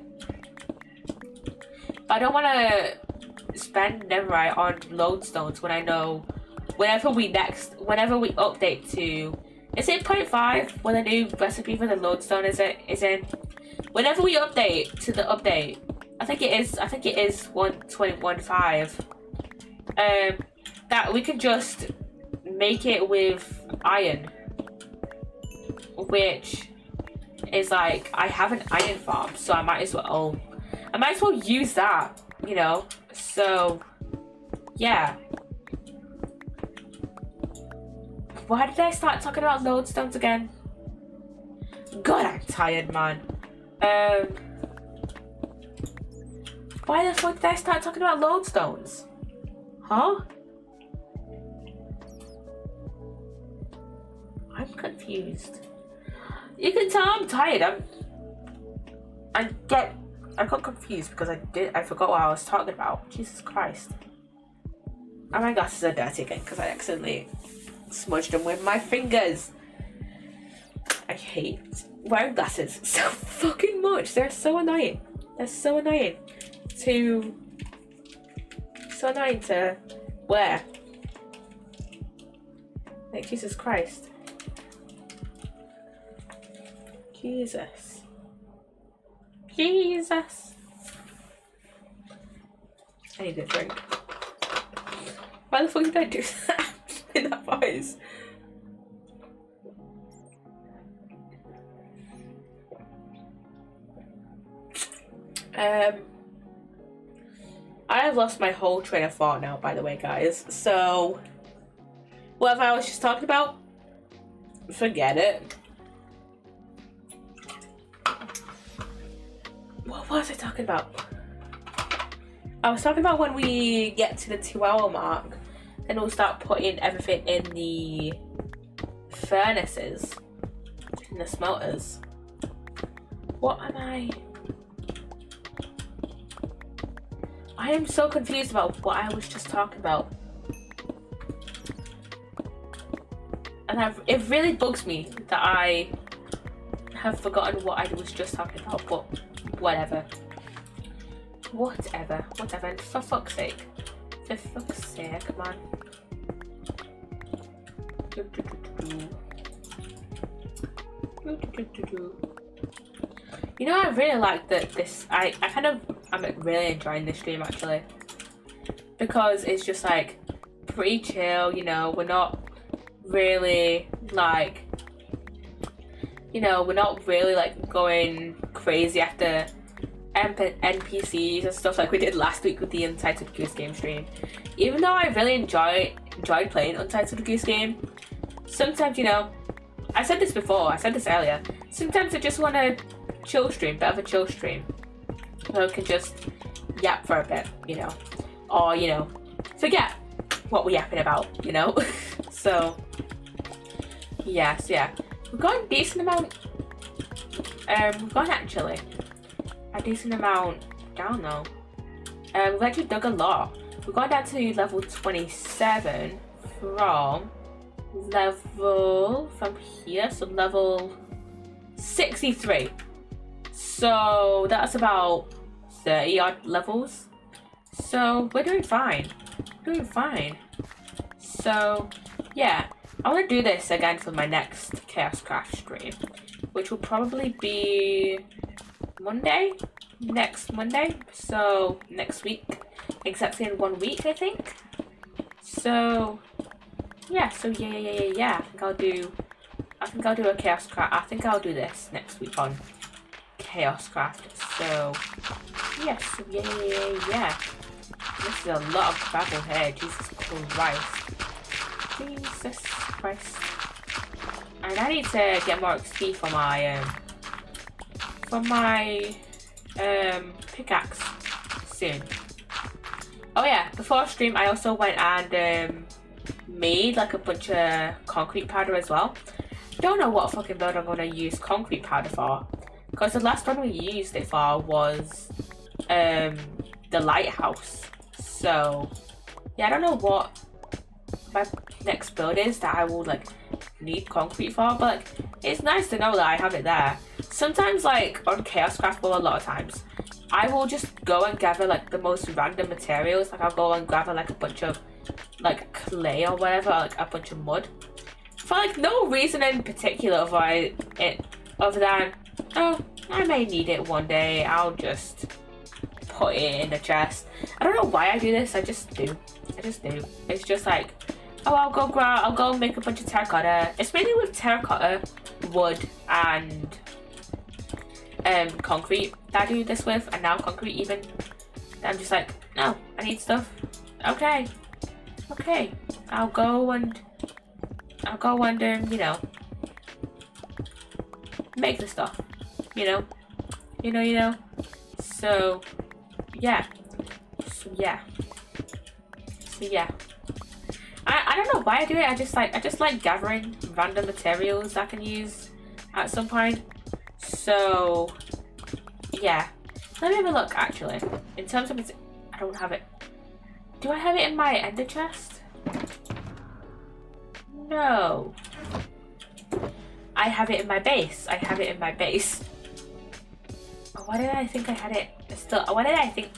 spend netherite on lodestones when I know whenever we update to, is it 0.5 when the new recipe for the lodestone is in? Whenever we update to the update, I think it is 1.1.5. That we can just make it with iron, which is like, I have an iron farm, so I might as well use that, you know. So yeah. Why did I start talking about lodestones again? God, I'm tired, man. Why the fuck did I start talking about lodestones? Huh? I'm confused. You can tell I'm tired. I got confused because I forgot what I was talking about. Jesus Christ. And my glasses are dirty again because I accidentally smudged them with my fingers. I hate wearing glasses so fucking much. They're so annoying. They're so annoying to wear. Like, Jesus Christ. Jesus. Jesus. I need a drink. Why the fuck did I do that in that voice? I have lost my whole train of thought now, by the way, guys. So, whatever I was just talking about, forget it. What was I talking about? I was talking about when we get to the 2-hour mark, then we'll start putting everything in the furnaces, in the smelters. What am I am so confused about what I was just talking about. And it really bugs me that I have forgotten what I was just talking about, but whatever. Whatever. And for fuck's sake. For fuck's sake, man. You know, I really like that this, I'm really enjoying this stream actually. Because it's just like pretty chill, you know, we're not really like, you know, we're not really like going crazy after NPCs and stuff like we did last week with the Untitled Goose Game stream. Even though I really enjoyed playing Untitled Goose Game, sometimes, you know, I said this before, I said this earlier, sometimes I just want to chill stream, bit of a chill stream. So I can just yap for a bit, you know, or, you know, forget what we're yapping about, you know. So, yes, yeah. We've got a decent amount, we've got actually a decent amount down though. We've actually dug a lot. We've gone down to level 27 from here, so level 63. So that's about 30 odd levels. So we're doing fine. So yeah, I want to do this again for my next ChaosCraft stream, which will probably be next Monday, so next week, exactly in 1 week, I think. So yeah, I think I'll do a ChaosCraft. I think I'll do this next week on ChaosCraft. So yes, yeah. This is a lot of gravel here. Jesus Christ. And I need to get more XP for my pickaxe soon. Oh yeah, before stream I also went and made like a bunch of concrete powder as well. Don't know what fucking build I'm gonna use concrete powder for, because the last one we used it for was the lighthouse. So yeah, I don't know what my next build is that I will like need concrete for, but like, it's nice to know that I have it there. Sometimes like on ChaosCraft, well, a lot of times I will just go and gather like the most random materials. Like I'll go and gather like a bunch of like clay or whatever, like a bunch of mud, for like no reason in particular other than, oh, I may need it one day, I'll just put it in a chest. I don't know why I do this, I just do. It's just like, oh, I'll go make a bunch of terracotta. It's mainly with terracotta, wood, and concrete that I do this with, and now concrete even. I'm just like, no, I need stuff. Okay, I'll go and you know, make the stuff, you know. So yeah. I don't know why I do it. I just like gathering random materials I can use at some point. So yeah, let me have a look. Actually, in terms of I don't have it. Do I have it in my ender chest? No. I have it in my base. I have it in my base. Why did I think I had it still? Why did I think?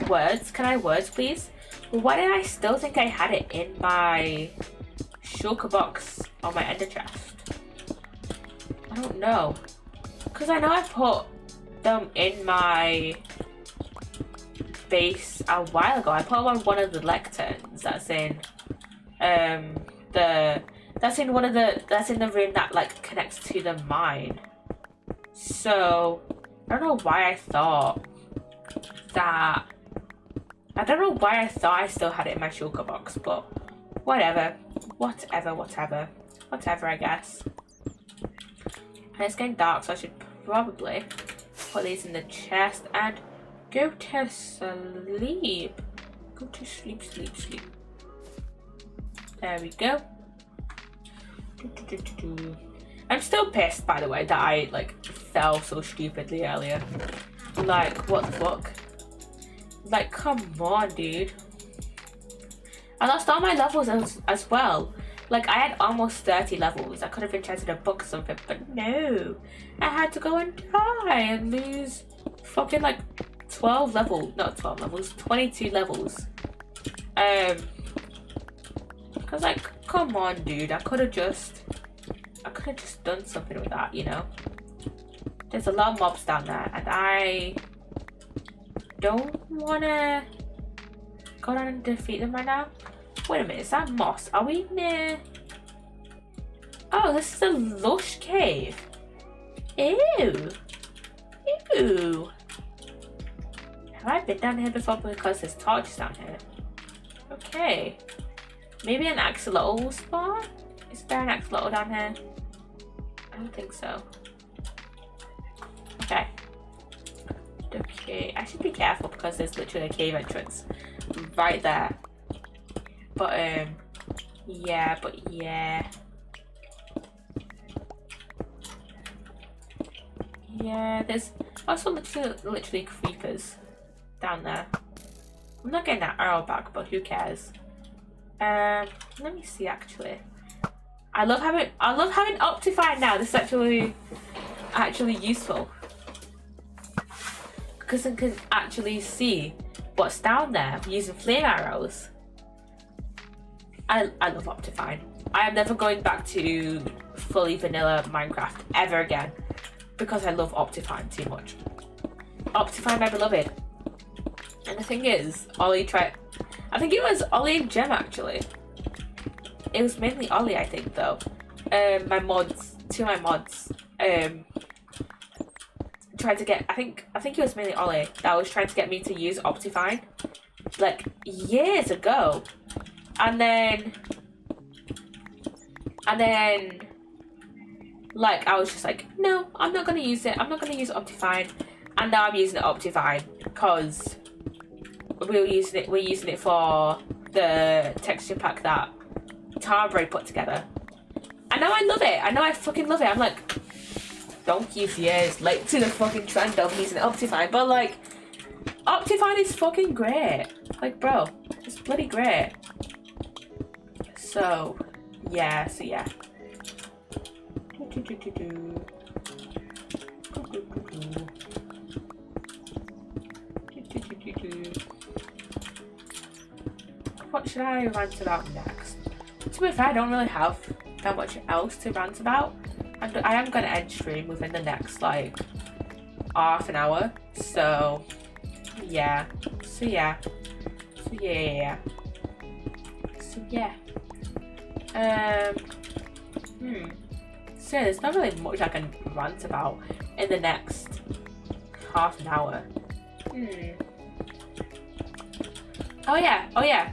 Words? Can I have words, please? Why did I still think I had it in my shulker box on my ender chest? I don't know. Because I know I put them in my base a while ago. I put them on one of the lecterns that's in that's in the room that like connects to the mine. So I don't know why I thought I still had it in my shulker box, but whatever, I guess. And it's getting dark, so I should probably put these in the chest and go to sleep. Go to sleep. There we go. I'm still pissed, by the way, that I like fell so stupidly earlier. Like, what the fuck? Like, come on, dude. I lost all my levels as well. Like, I had almost 30 levels. I could have enchanted a book or something, but no. I had to go and die and lose fucking like 12 levels. Not 12 levels, 22 levels. Cause like, come on, dude. I could have just done something with that, you know? There's a lot of mobs down there, and I don't wanna go down and defeat them right now. Wait a minute, is that moss? Are we near? Oh, this is a lush cave. Ew. Have I been down here before? Because there's torches down here. Okay. Maybe an axolotl spawn? Is there an axolotl down here? I don't think so. Okay. Okay, I should be careful because there's literally a cave entrance right there. But yeah. Yeah, there's also literally creepers down there. I'm not getting that arrow back, but who cares? Let me see actually. I love having Optifine now. This is actually useful. Because I can actually see what's down there using flame arrows. I love Optifine. I am never going back to fully vanilla Minecraft ever again because I love Optifine too much. Optifine, my beloved. And the thing is, Ollie tried. I think it was Ollie and Gem actually. It was mainly Ollie, I think, though. Two of my mods, tried to get. I think it was mainly Ollie that was trying to get me to use Optifine, like years ago, and then like I was just like, no, I'm not gonna use it. I'm not gonna use Optifine, and now I'm using Optifine because we're using it for the texture pack that Tarbray put together. And now I love it. I know I fucking love it. I'm like donkey's years late to the fucking trend of using Optifine, but like Optifine is fucking great. Like, bro, it's bloody great. So yeah. What should I rant about next? To be fair, I don't really have that much else to rant about. And I am going to end stream within the next, like, half an hour. So, yeah. So, yeah. So, there's not really much I can rant about in the next half an hour. Oh yeah.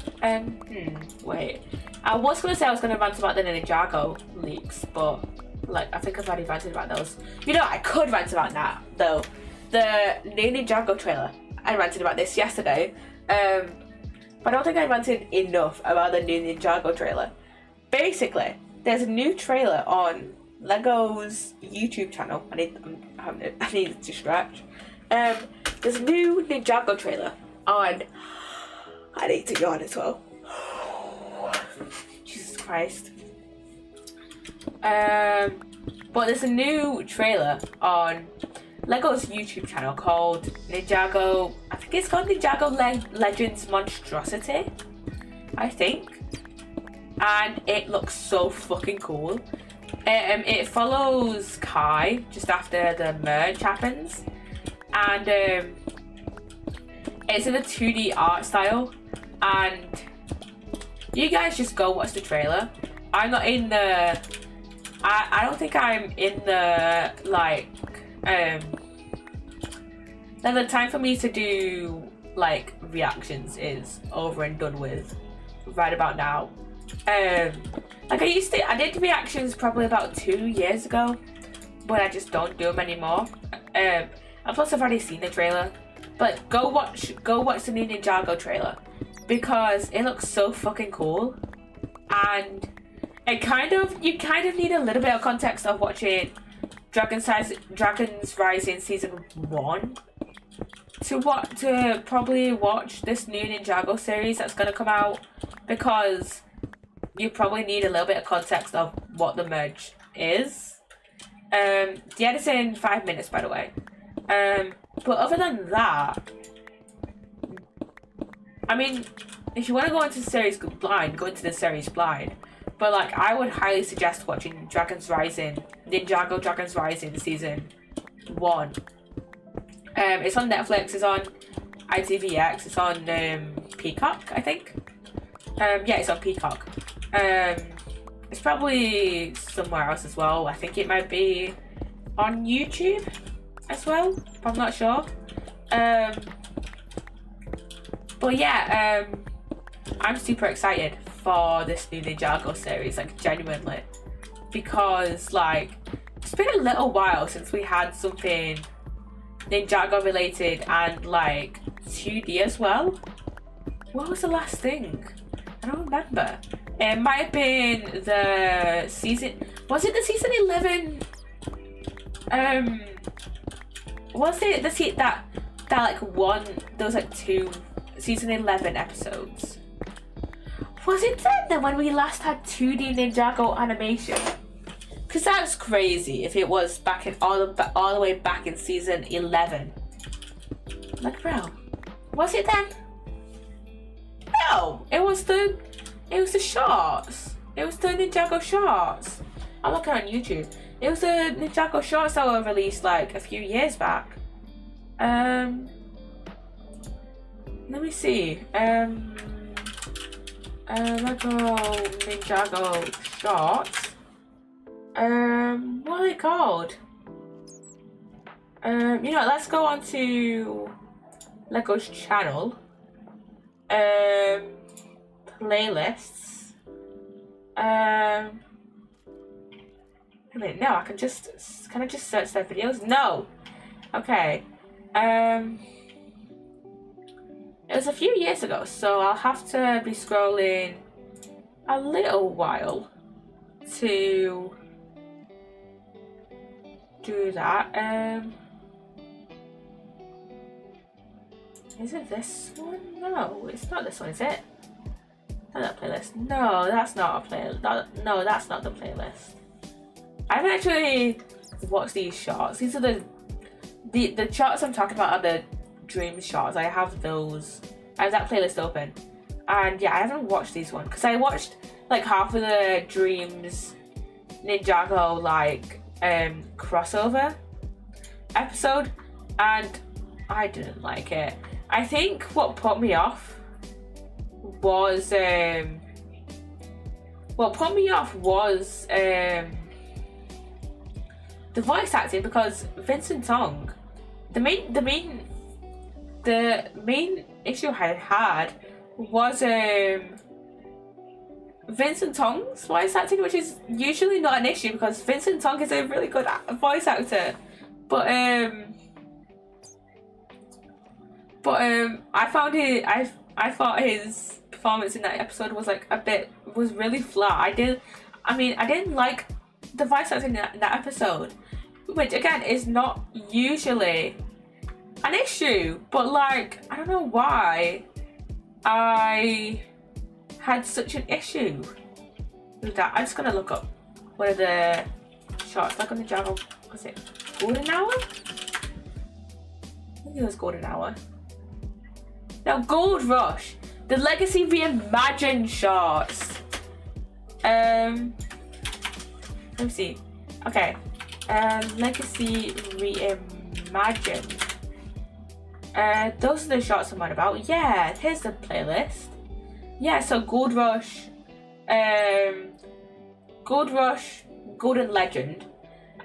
Wait. I was gonna say I was gonna rant about the Ninjago leaks, but like I think I've already ranted about those. You know, I could rant about that though. The Ninjago trailer. I ranted about this yesterday. But but I don't think I mentioned enough about the new Ninjago trailer. Basically, there's a new trailer on Lego's YouTube channel. I need to stretch. There's a new Ninjago trailer on. I need to yawn as well. Jesus Christ. But there's a new trailer on Lego's YouTube channel called Ninjago. I think it's called Ninjago Legends Monstrosity, I think. And it looks so fucking cool. It follows Kai just after the merge happens, and it's in a 2D art style. And you guys just go watch the trailer. I'm not in the. I don't think I'm in the like. Then the time for me to do like reactions is over and done with right about now. Like I did reactions probably about 2 years ago, but I just don't do them anymore. And plus I've already seen the trailer. But go watch the new Ninjago trailer because it looks so fucking cool, and you kind of need a little bit of context of watching Dragon's Rising Season 1 to probably watch this new Ninjago series that's gonna come out, because you probably need a little bit of context of what the merge is. The edit's in 5 minutes, by the way. But other than that, I mean, if you want to go into the series blind, go into the series blind. But like, I would highly suggest watching Ninjago Dragon's Rising Season 1. It's on Netflix, it's on ITVX, it's on Peacock, I think. Yeah, it's on Peacock. It's probably somewhere else as well. I think it might be on YouTube as well, but I'm not sure. But yeah, I'm super excited for this new Ninjago series, like genuinely, because like it's been a little while since we had something Ninjago related and like 2D as well. What was the last thing? I don't remember. It might have been the season. Was it the season 11? Was it that like one? There was like 2 season 11 episodes. Was it then when we last had 2D Ninjago animation? Because that's crazy if it was back in all the way back in season 11. Like, bro, was it then? No, it was the shorts. It was the Ninjago shorts. I'm looking on YouTube. It was the Ninjago shorts that were released like a few years back. Let me see. Lego Ninjago shorts. What are they called? You know, let's go on to Lego's channel. Playlists. I mean, no, can I just search their videos? No. Okay. It was a few years ago, so I'll have to be scrolling a little while to do that. Is it this one? No, it's not this one, is it? Not that playlist. No, that's not a playlist. No, that's not the playlist. I haven't actually watched these shots. These are the shots I'm talking about are the dream shots. I have those. I have that playlist open. And yeah, I haven't watched these ones because I watched like half of the Dreams Ninjago like crossover episode and I didn't like it. I think what put me off was the voice acting, because Vincent Tong, the main issue I had was Vincent Tong's voice acting, which is usually not an issue because Vincent Tong is a really good voice actor, but I found I thought his performance in that episode was like was really flat. I didn't like the voice acting in that episode, which again is not usually an issue, but like I don't know why I had such an issue with that. I'm just gonna look up one of the shots like on the channel. Was it Golden Hour? I think it was Golden Hour. Now Gold Rush, the Legacy Reimagined shots. Let me see. Okay. Legacy Reimagined. Those are the shots I'm on about. Yeah, here's the playlist. Yeah, so Gold Rush, Golden Legend,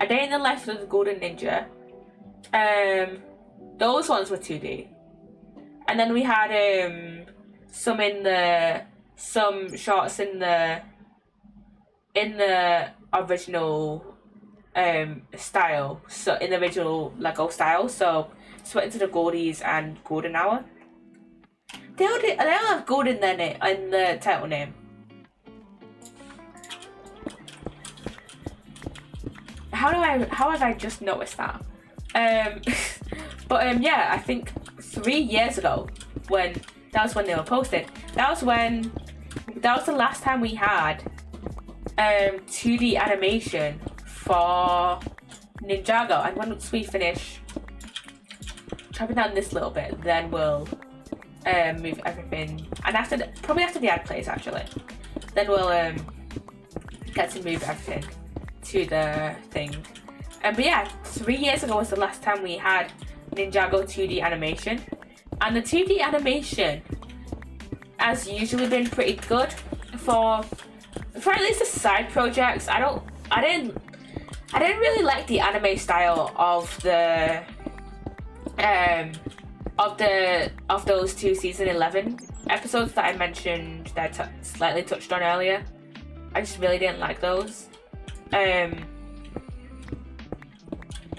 A Day in the Life of the Golden Ninja. Those ones were 2D. And then we had some shots in the original style, so in the original Lego style. So Sweat into the Goldies and Golden Hour. They all have gold in their name, in the title name. How have I just noticed that? But yeah, I think 3 years ago that was when they were posted. That was the last time we had 2D animation for Ninjago. And once we finish chopping down this little bit, then we'll move everything. And probably after the ad plays actually, then we'll get to move everything to the thing. But yeah, 3 years ago was the last time we had Ninjago 2D animation, and the 2D animation has usually been pretty good for at least the side projects. I didn't really like the anime style of those 2 season 11 episodes that I mentioned that I slightly touched on earlier. I just really didn't like those.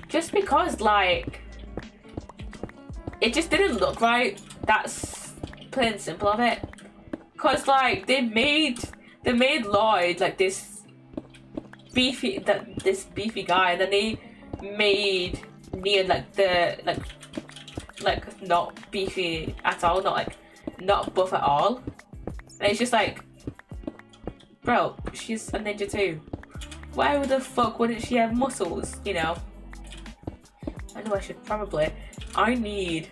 Just because like it just didn't look right. That's plain and simple of it. Cause like they made Lloyd like this beefy guy, and then they made Neon like not beefy at all, not buff at all. And it's just like, bro, she's a ninja too. Why the fuck wouldn't she have muscles, you know? I know I need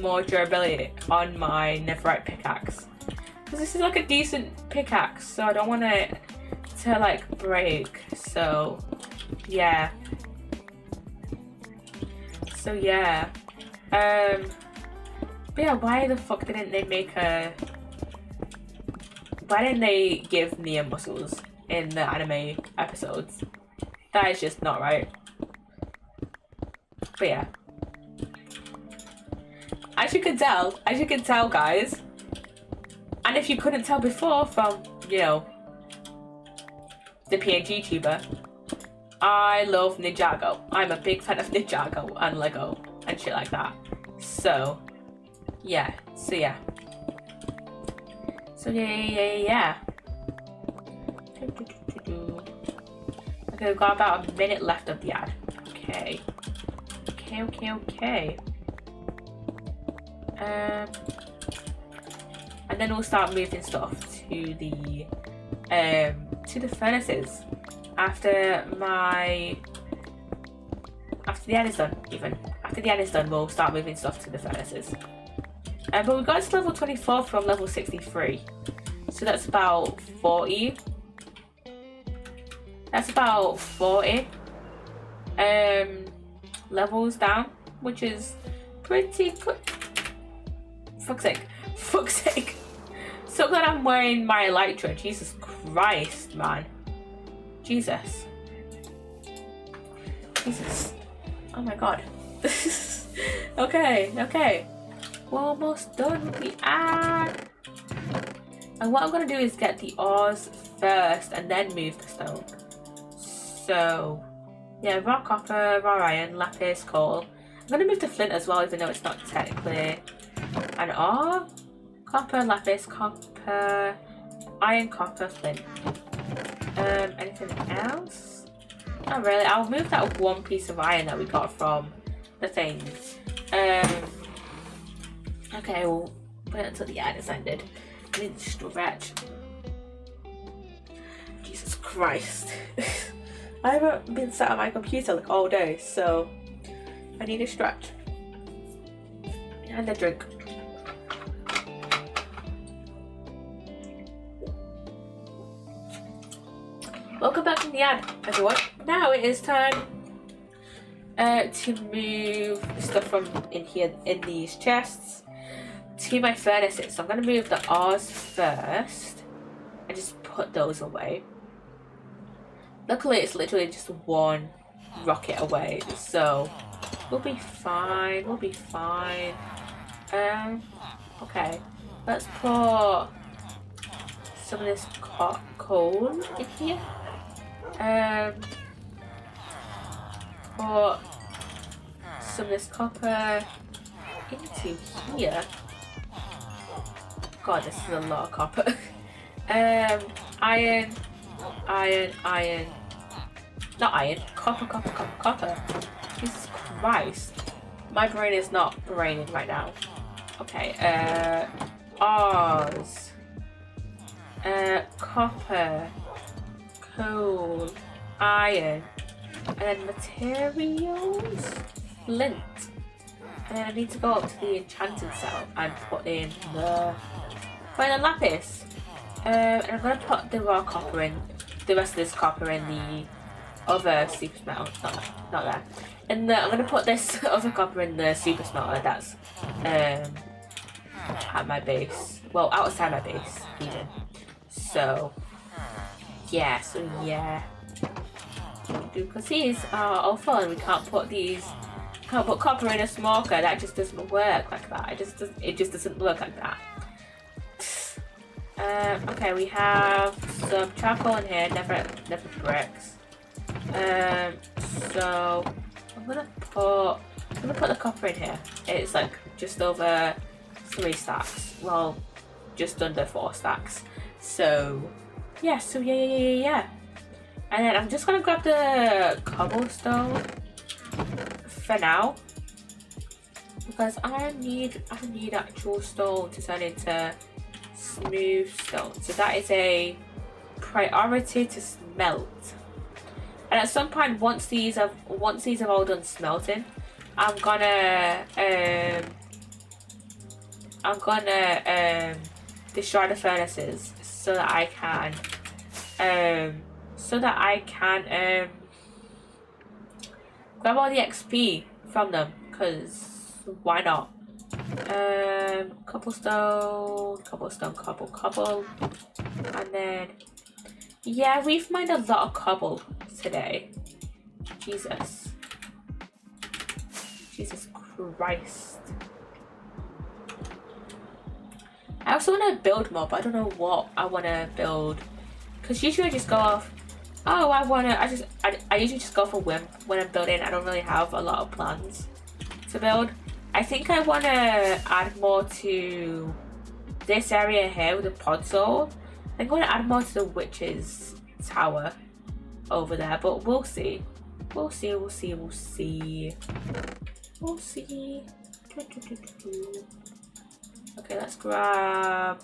more durability on my Netherite pickaxe. Because this is like a decent pickaxe, so I don't want it to like break. So, yeah. But yeah, why the fuck didn't they why didn't they give Nia muscles in the anime episodes? That is just not right. But yeah. As you can tell guys, and if you couldn't tell before from, you know, the PNG tuber, I love Ninjago. I'm a big fan of Ninjago and Lego and shit like that. So yeah. Yeah. Okay, we've got about a minute left of the ad. Okay. And then we'll start moving stuff to the furnaces after the ad is done. After the ad is done, we'll start moving stuff to the furnaces. But we got to level 24 from level 63, so that's about 40. Levels down, which is pretty good. Fuck's sake. So glad I'm wearing my elytra. Jesus Christ, man. Jesus. Oh my god. Okay. We're almost done with the ad. And what I'm gonna do is get the ores first and then move the stone. So yeah, raw copper, raw iron, lapis, coal. I'm gonna move the flint as well, even though it's not technically an ore. Copper, lapis, copper, iron, copper, flint. Anything else? Not really. I'll move that one piece of iron that we got from the thing. Okay, we'll put it until the iron is ended. I need to stretch. Jesus Christ. I haven't been sat at my computer like all day, so I need a stretch. And a drink. Welcome back from the ad, everyone. Now it is time to move stuff from in here, in these chests, to my furnaces. So I'm going to move the R's first and just put those away. Luckily it's literally just one rocket away, so we'll be fine, we'll be fine. Okay, let's put some of this coal in here. Put some of this copper into here. God, this is a lot of copper. Iron, not iron, copper. Jesus Christ, my brain is not braining right now. Okay, R's, copper, coal, iron, and then materials, flint. And then I need to go up to the enchanted cell and put in the lapis. And I'm gonna put the raw copper in, the rest of this copper in the other super smelter, not there. And I'm gonna put this other copper in the super smelter that's at my base. Well, outside my base, even. So yeah, because these are all full and we can't put copper in a smoker. That just doesn't work like that. It just doesn't work like that. Okay, we have some charcoal in here, never bricks. So I'm gonna put the copper in here. It's like just over 3 stacks. Well, just under 4 stacks. So yeah, and then I'm just gonna grab the cobblestone for now, because I need actual stone to turn into smooth stone. So that is a priority to smelt. And at some point, once these have all done smelting, I'm gonna destroy the furnaces so that I can grab all the XP from them, because why not? Cobblestone, and then yeah, we've mined a lot of cobble today. Jesus Christ. I also want to build more, but I don't know what I want to build, because usually I just go off, oh, I usually just go for whim when I'm building. I don't really have a lot of plans to build. I think I want to add more to this area here with the pod soul. I think I want to add more to the witch's tower over there, but we'll see. We'll see. Okay, let's grab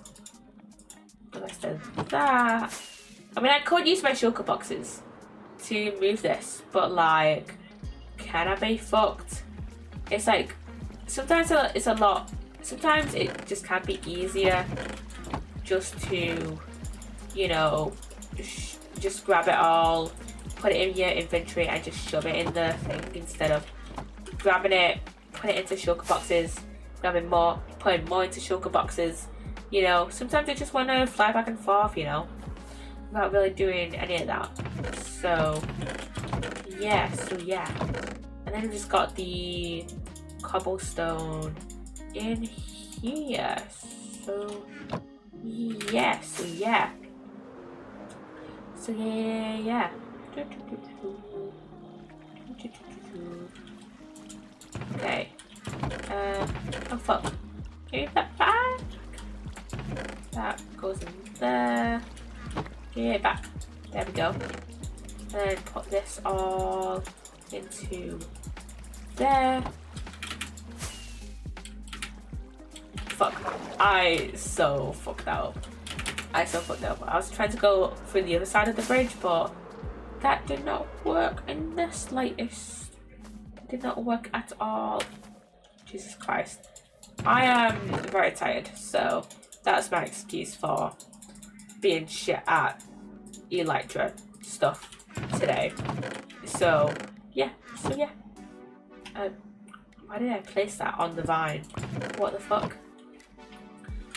the rest of that. I mean, I could use my shulker boxes to move this, but like, can I be fucked? It's like, sometimes it's a lot. Sometimes it just can be easier just to, you know, just grab it all, put it in your inventory and just shove it in the thing, instead of grabbing it, putting it into shulker boxes, grabbing more, putting more into shulker boxes. You know, sometimes I just want to fly back and forth, you know, without really doing any of that. So yeah. And then we just got the cobblestone in here. So yeah. Okay. Oh fuck. Give that back. That goes in there. Give it back. There we go. And then put this all into there. Fuck. I so fucked up. I was trying to go through the other side of the bridge, but that did not work in the slightest. It did not work at all. Jesus Christ. I am very tired, so that's my excuse for being shit at Elytra stuff today. So yeah. Why did I place that on the vine? What the fuck?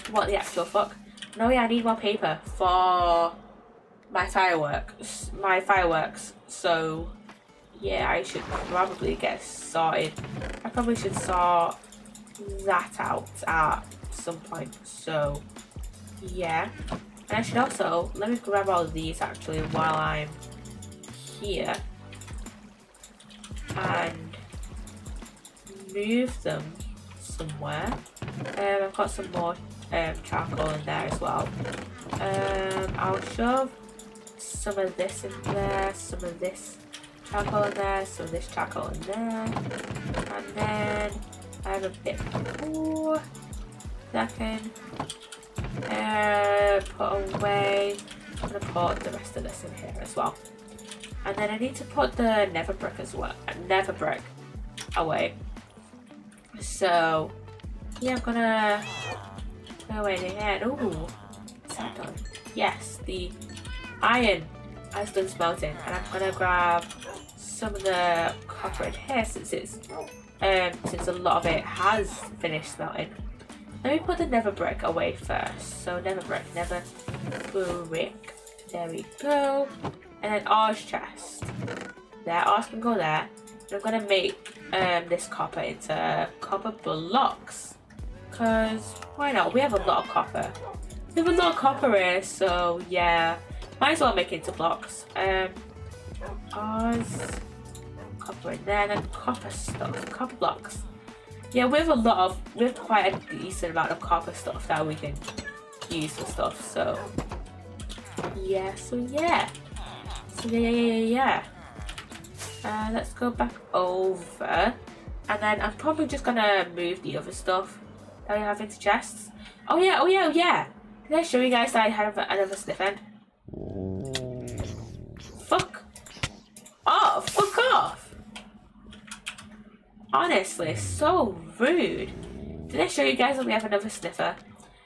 What the actual fuck? No, yeah, I need more paper for my fireworks. So yeah, I should probably get sorted. I probably should sort that out at some point. So yeah, and I should also let me grab all of these actually while I'm here and move them somewhere. I've got some more charcoal in there as well. I'll shove some of this in there, some of this charcoal in there, some of this charcoal in there, and then I have a bit more that I can put away. I'm gonna put the rest of this in here as well, and then I need to put the nether brick as well. Nether brick away. So yeah, I'm gonna go in here. Ooh, is that done? Yes, the iron has done smelting, and I'm gonna grab some of the copper in here since a lot of it has finished smelting. Let me put the nether brick away first. So nether brick. There we go. And then ours chest. There, ours can go there. And I'm gonna make this copper into copper blocks. Cause why not? We have a lot of copper. We have a lot of copper here, so yeah. Might as well make it into blocks. Ours, copper in there, and then copper stuff, copper blocks. Yeah, we have quite a decent amount of copper stuff that we can use for stuff. So yeah. Let's go back over, and then I'm probably just gonna move the other stuff that I have into chests. Oh yeah. Did I show you guys that I have another sniff end? Fuck off! Honestly, so rude. Did I show you guys that we have another sniffer?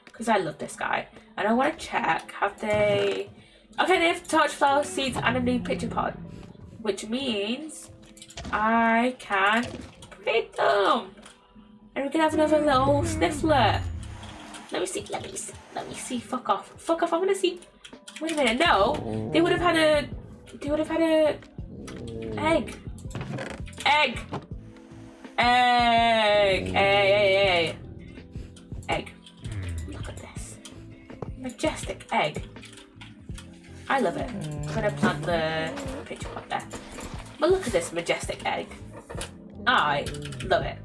Because I love this guy. And I want to check, have they... Okay, they have torch flower seeds and a new pitcher pod. Which means I can breed them. And we can have another little sniffler. Let me see. Fuck off, I want to see. Wait a minute, no. They would have had a egg. Look at this. Majestic egg. I love it. I'm gonna plant the pitcher pot there. But look at this majestic egg. I love it.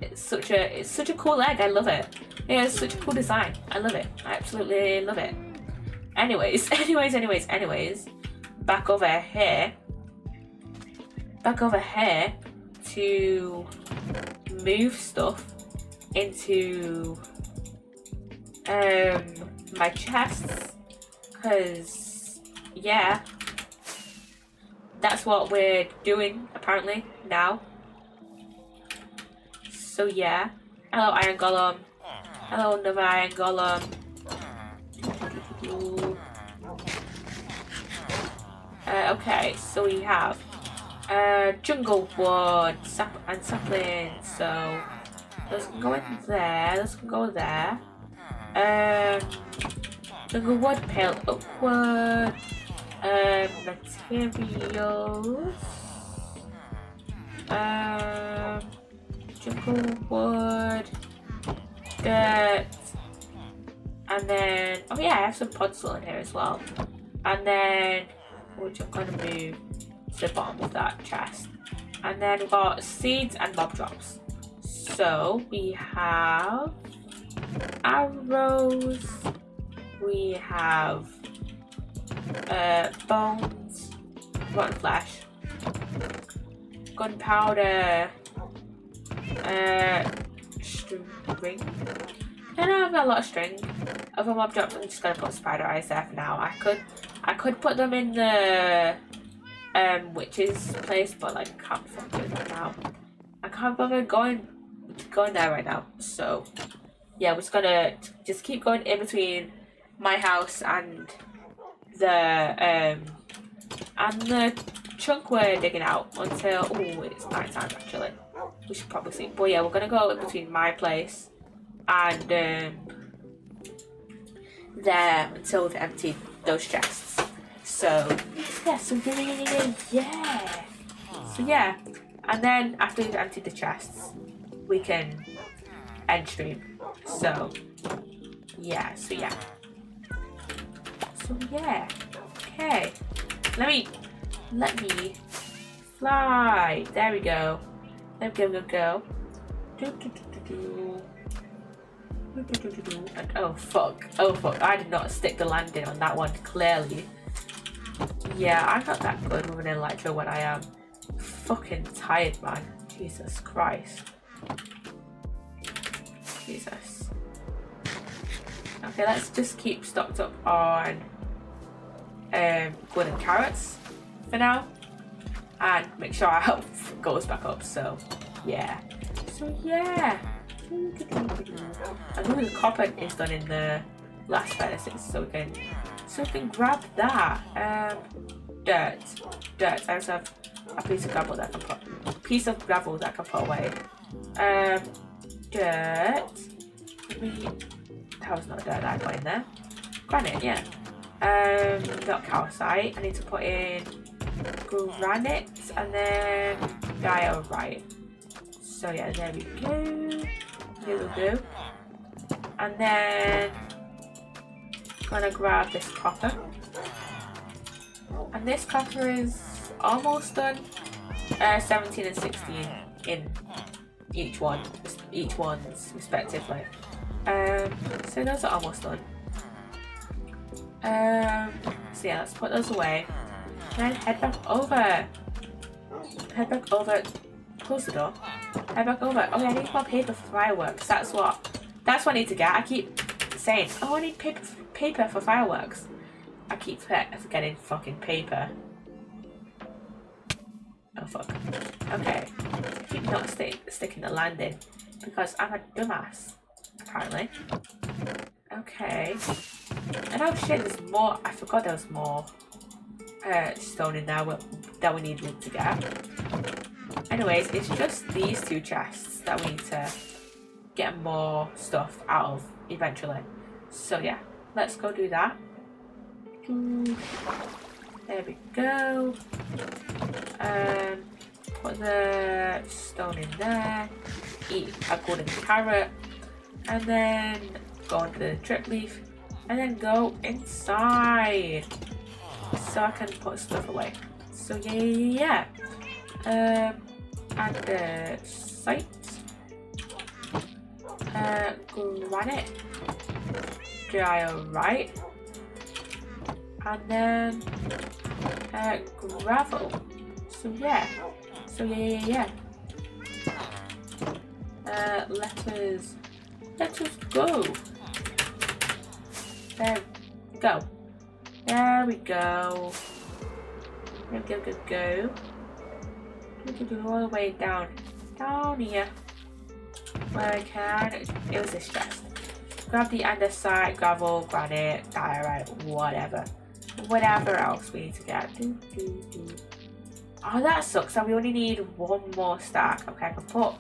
It's such a cool egg. I love it. Yeah, it's such a cool design. I love it. I absolutely love it. Anyways. Back over here to move stuff into my chests, because yeah, that's what we're doing apparently now. So yeah. Hello iron golem. Hello another iron golem. Okay, so we have jungle wood, and sapling, so those can go in there, those can go there. Jungle wood, pale oak wood, materials, jungle wood, dirt, and then, oh yeah, I have some podzol in here as well. And then, which I'm going to move to the bottom of that chest. And then we've got seeds and mob drops. So we have arrows. We have bones, rotten flesh, gunpowder, string. I don't have a lot of string. Other mob drops, I'm just gonna put spider eyes there for now. I could put them in the witch's place, but like I can't fucking do that now. I can't bother going there right now. So yeah, we're just gonna keep going in between my house and the chunk we're digging out until it's night time actually. We should probably sleep. But yeah, we're gonna go in between my place and there until we've emptied those chests. So yeah, So yeah, and then after we've emptied the chests, we can end stream. So yeah. Okay. Let me fly. There we go. Go. And oh fuck. I did not stick the landing on that one clearly. Yeah, I'm not that good with an elytra when I am fucking tired, man. Jesus Christ. Jesus. Okay, let's just keep stocked up on golden carrots for now. And make sure our health goes back up, so yeah. I know the copper is done in the last furnaces, so we can grab that. Dirt. I also have a piece of gravel that I can put away. Dirt. That was not dirt that I put in there. Granite, yeah. Not calcite. I need to put in granite and then diorite. So yeah, there we go. Here we go. And then gonna grab this copper. And this copper is almost done. 17 and 16 in each one's respectively. So those are almost done. So yeah, let's put those away. And then head back over. Close the door. Head back over. Oh yeah, I need more paper for fireworks. That's what I need to get. I keep saying, oh, I need paper for fireworks. I keep forgetting fucking paper. Oh fuck. Okay. I keep not sticking the landing because I'm a dumbass, apparently. Okay. And oh shit, there's more. I forgot there was more stone in there that we needed to get. Anyways, it's just these two chests that we need to get more stuff out of eventually. So yeah, let's go do that. There we go. Put the stone in there. Eat a golden carrot. And then go onto the drip leaf. And then go inside. So I can put stuff away. So yeah. And the site. Granite. Diorite. And then gravel. So yeah. Let us go. There we go. Go. All the way down here. Where I can. It was this chest. Grab the andesite, gravel, granite, diorite, whatever else we need to get. Oh, that sucks. So we only need one more stack. Okay, I can put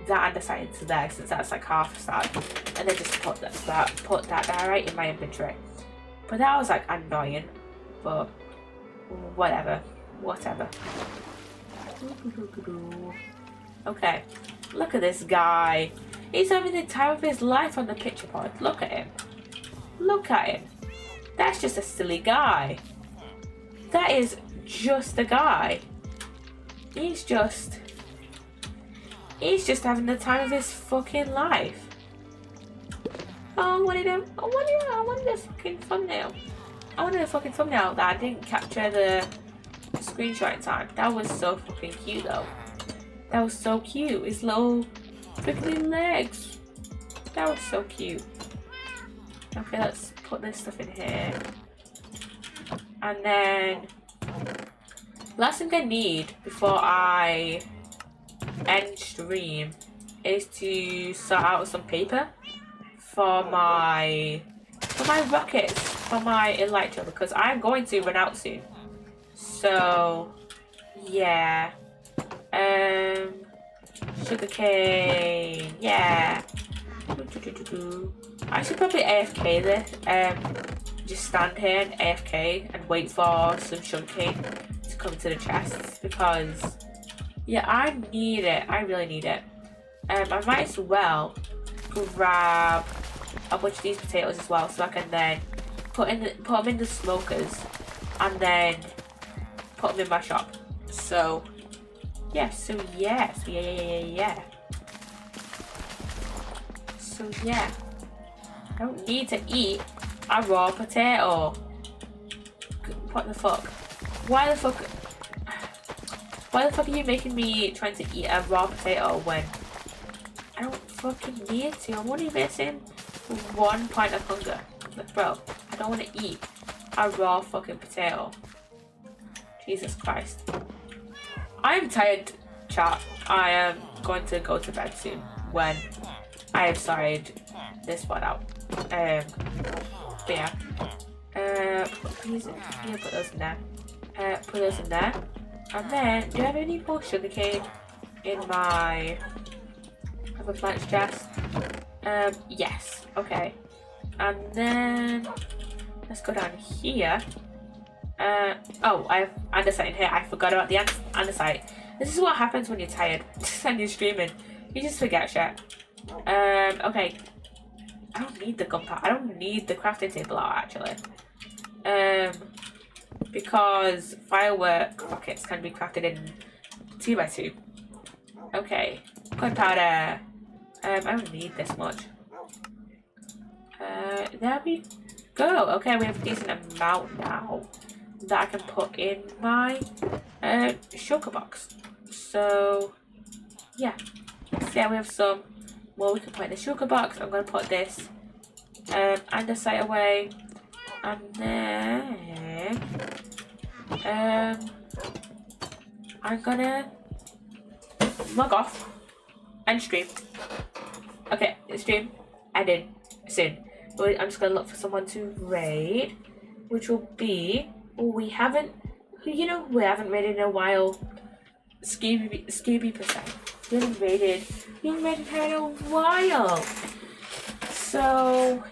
that andesite into there since that's like half a stack, and then just put that diorite in my inventory. But that was like annoying. But whatever. Okay, look at this guy. He's having the time of his life on the picture pod. Look at him. That's just a silly guy. That is just a guy. He's just having the time of his fucking life. Oh, I wanted a fucking thumbnail. I wanted a fucking thumbnail that I didn't capture the screenshot in time. That was so fucking cute though. That was so cute. His little twinkly legs. That was so cute. Okay, let's put this stuff in here. And then last thing I need before I end stream is to sort out some paper for my rockets, for my elytra, because I'm going to run out soon. So yeah. Sugarcane, yeah. I should probably AFK this. Just stand here and AFK and wait for some sugarcane to come to the chests, because yeah, I need it. I really need it. I might as well grab a bunch of these potatoes as well, so I can then put them in the smokers and then put them in my shop. So yeah, so yeah. So yeah, I don't need to eat a raw potato. What the fuck? Why the fuck are you making me trying to eat a raw potato when I don't fucking need to? I'm only missing 1 point of hunger. Like, bro, I don't want to eat a raw fucking potato. Jesus Christ. I'm tired, chat. I am going to go to bed soon when I have sorted this one out. But yeah. Put these in here, put those in there. Put those in there. And then, do I have any more sugarcane in my other plants chest? Yes. Okay. And then let's go down here. Oh, I have andesite in here. I forgot about the andesite. This is what happens when you're tired and you're streaming. You just forget shit. Okay. I don't need the gunpowder. I don't need the crafting table out actually. Because firework rockets can be crafted in 2x2. Okay. Gunpowder. I don't need this much. There we go. Okay, we have a decent amount now that I can put in my sugar box. So yeah. So yeah, we have some more we can put in the sugar box. I'm gonna put this andesite away, and then I'm gonna log off and stream. Okay, stream ended soon. I'm just gonna look for someone to raid, which will be we haven't raided in a while. Scooby percent. We haven't raided her in a while. So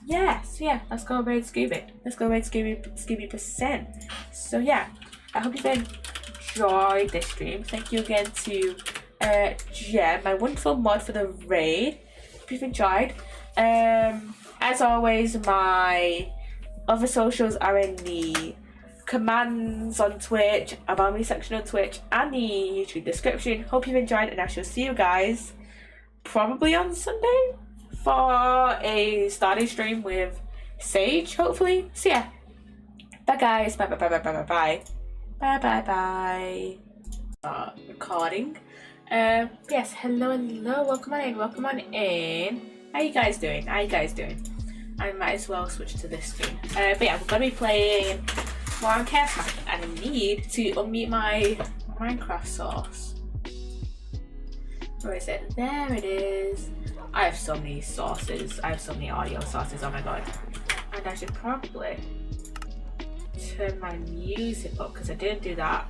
yeah, let's go raid Scooby. Let's go raid Scooby percent. So yeah, I hope you've enjoyed this stream. Thank you again to Jem, my wonderful mod for the raid. Hope you've enjoyed. As always, my other socials are in the commands on Twitch, about me section on Twitch, and the YouTube description. Hope you've enjoyed, and I shall see you guys probably on Sunday for a Stardew stream with Sage, hopefully. So yeah, bye guys, bye. Recording. Yes, hello, welcome on in. How you guys doing? I might as well switch to this screen. But yeah, we're gonna be playing more on ChaosCraft, and I need to unmute my Minecraft source. Where is it? There it is. I have so many sources. I have so many audio sources. Oh my god. And I should probably turn my music up because I didn't do that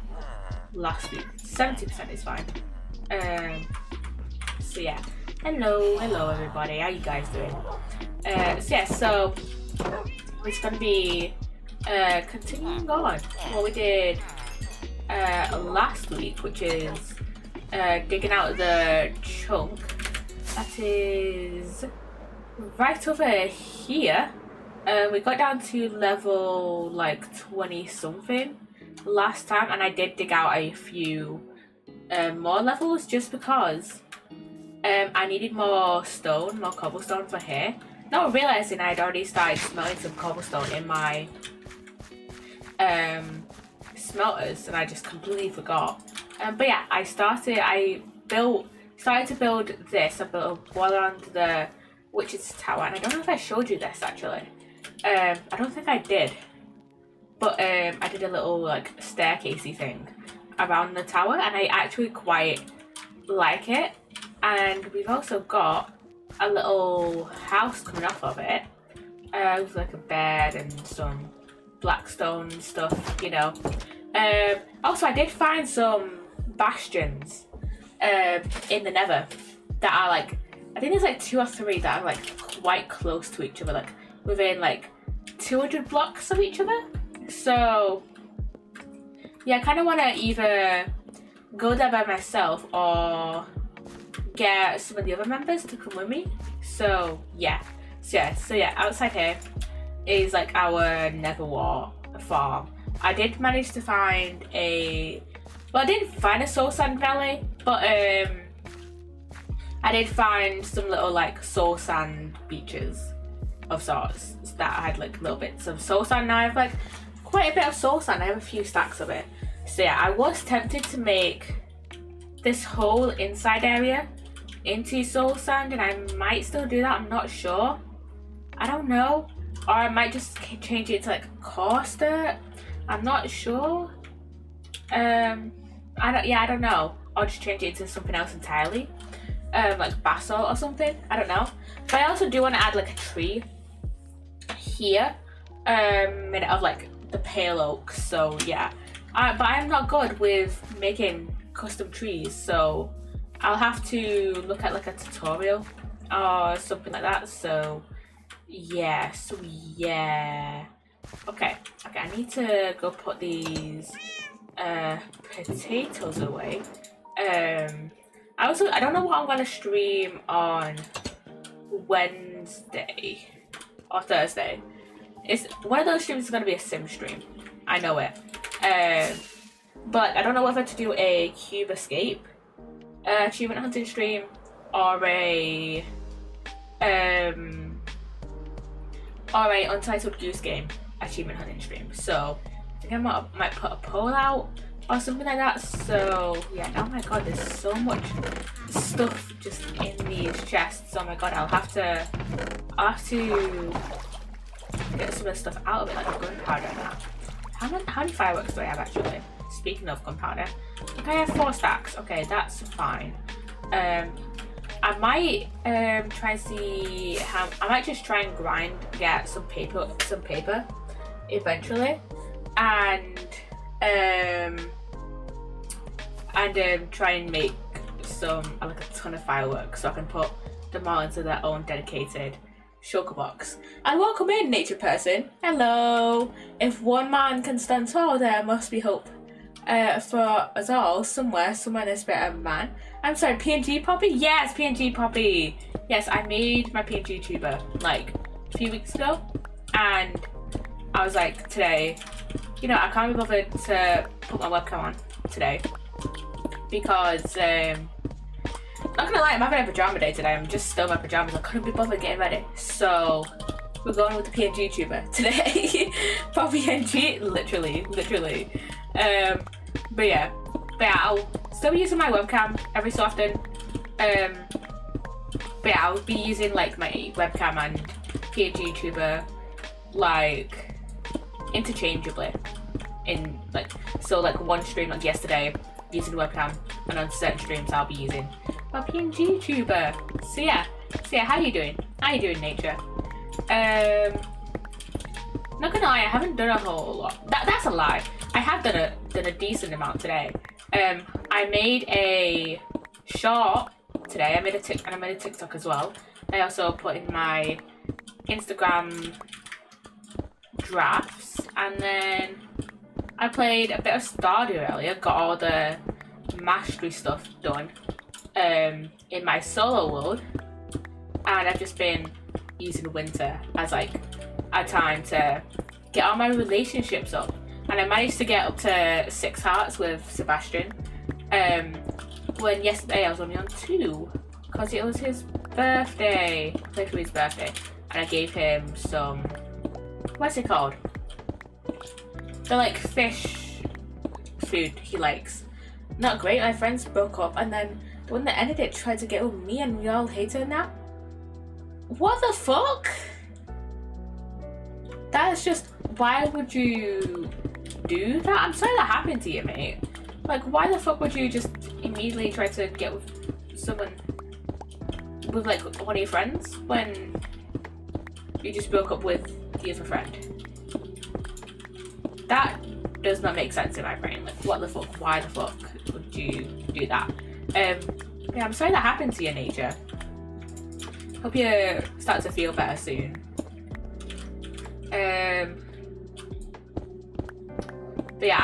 last week. 70% is fine. So yeah. Hello everybody. How you guys doing? So yeah, so it's gonna be continuing on what we did last week, which is digging out the chunk that is right over here. We got down to level like 20 something last time, and I did dig out a few more levels just because I needed more cobblestone for here. not realising I'd already started smelting some cobblestone in my smelters, and I just completely forgot. But yeah, I started to build this. I built a wall around the witch's tower, and I don't know if I showed you this actually. I don't think I did, but I did a little like staircasey thing around the tower, and I actually quite like it. And we've also got a little house coming off of it, with like a bed and some blackstone stuff, you know. Also, I did find some bastions in the Nether that are like, I think there's like 2 or 3 that are like quite close to each other, like within like 200 blocks of each other. So yeah, I kind of want to either go there by myself or get some of the other members to come with me. So yeah, outside here is like our Nether Wart farm. I did manage to find I didn't find a soul sand valley, but I did find some little like soul sand beaches of sorts that had like little bits of soul sand. Now I have like quite a bit of soul sand. I have a few stacks of it. So yeah, I was tempted to make this whole inside area into soul sand, and I might still do that. I'm not sure. I don't know. Or I might just change it to like coarse dirt. I'm not sure. I don't know. Or just change it to something else entirely. Like basalt or something. I don't know. But I also do want to add like a tree here. Made out of like the pale oak. So yeah. But I'm not good with making custom trees, so I'll have to look at like a tutorial or something like that. So yeah, okay, I need to go put these potatoes away. I don't know what I'm gonna stream on Wednesday or Thursday. One of those streams is gonna be a sim stream. I know it. But I don't know whether to do a cube escape achievement hunting stream or a Untitled Goose Game achievement hunting stream. So I think I might put a poll out or something like that. So yeah, oh my god, there's so much stuff just in these chests. Oh my god, I'll have to get some of the stuff out of it, like gunpowder now. How many fireworks do I have actually? Speaking of gunpowder, okay, I have 4 stacks. Okay, that's fine. I might try and see how. I might just try and get some paper eventually, and try and make some like a ton of fireworks so I can put them all into their own dedicated shulker box. And welcome in, nature person. Hello. If one man can stand tall, there must be hope for us all. Somewhere there's better man. I'm sorry, PNG Poppy? Yes, PNG Poppy. Yes, I made my PNG tuber like a few weeks ago, and I was like, today, you know, I can't be bothered to put my webcam on today because not gonna lie, I'm having a pajama day today. I'm just still in my pajamas. I couldn't be bothered getting ready, so we're going with the PNG tuber today. Poppy PNG, literally. But yeah, I'll still be using my webcam every so often. But yeah, I'll be using like my webcam and PNG tuber like interchangeably in like, so like one stream like yesterday using webcam, and on certain streams I'll be using my PNG tuber. So yeah, how you doing? Nature? Not gonna lie, I haven't done a whole lot. That's a lie. I have done a decent amount today. I made a short today. I made a TikTok as well. I also put in my Instagram drafts, and then I played a bit of Stardew earlier. Got all the mastery stuff done in my solo world, and I've just been using winter as like a time to get all my relationships up, and I managed to get up to 6 hearts with Sebastian, when yesterday I was only on 2 because it was his birthday. I played for his birthday, and I gave him some, what's it called? The like fish food he likes. Not great. My friends broke up, and then when they ended it, tried to get with me, and we all hate her now. What the fuck? That's just, why would you do that? I'm sorry that happened to you, mate. Like, why the fuck would you just immediately try to get with someone, with like one of your friends, when you just broke up with the other friend? That does not make sense in my brain. Like, what the fuck? Why the fuck would you do that? Yeah, I'm sorry that happened to you, Nature. Hope you start to feel better soon. But yeah,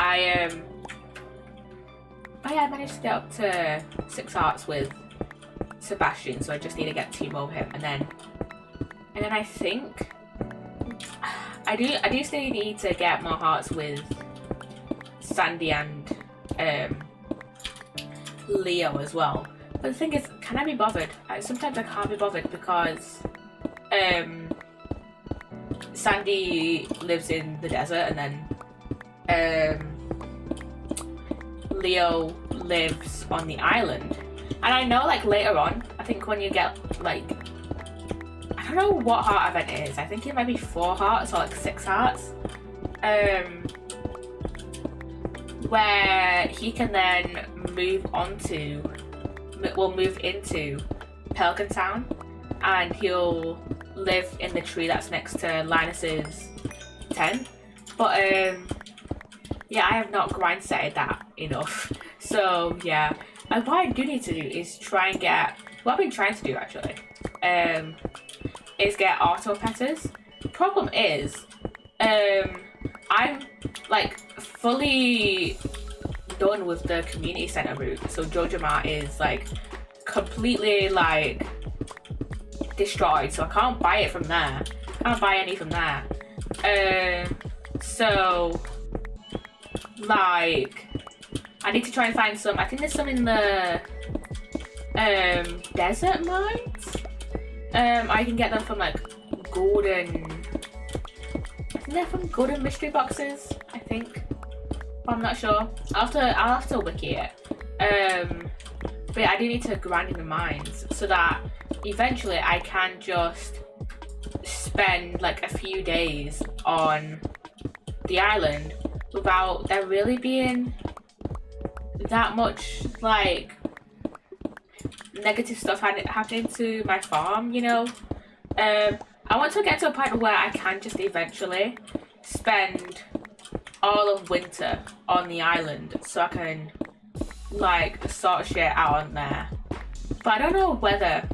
I managed to get up to 6 hearts with Sebastian, so I just need to get 2 more of him, and then I think I do still need to get more hearts with Sandy and Leo as well. But the thing is, can I be bothered? Sometimes I can't be bothered because Sandy lives in the desert, and then Leo lives on the island. And I know, like, later on, I think when you get, like, I don't know what heart event it is. I think it might be 4 hearts or like 6 hearts. Where he can then move into Pelican Town, and he'll live in the tree that's next to Linus's tent. But yeah, I have not grind setted that enough. So yeah, and what I do need to do is try and get, what I've been trying to do actually, is get auto petters. The problem is, I'm like fully done with the community center route, so Jojo Mart is like completely like destroyed, so I can't buy it from there. I can't buy any from there. So like I need to try and find some. I think there's some in the desert mines. I can get them from like golden, I think they're from golden mystery boxes, I think. I'm not sure. I'll have to wiki it. But yeah, I do need to grind in the mines so that eventually I can just spend like a few days on the island without there really being that much like negative stuff happening to my farm, you know. I want to get to a point where I can just eventually spend all of winter on the island so I can like sort shit out on there. But I don't know whether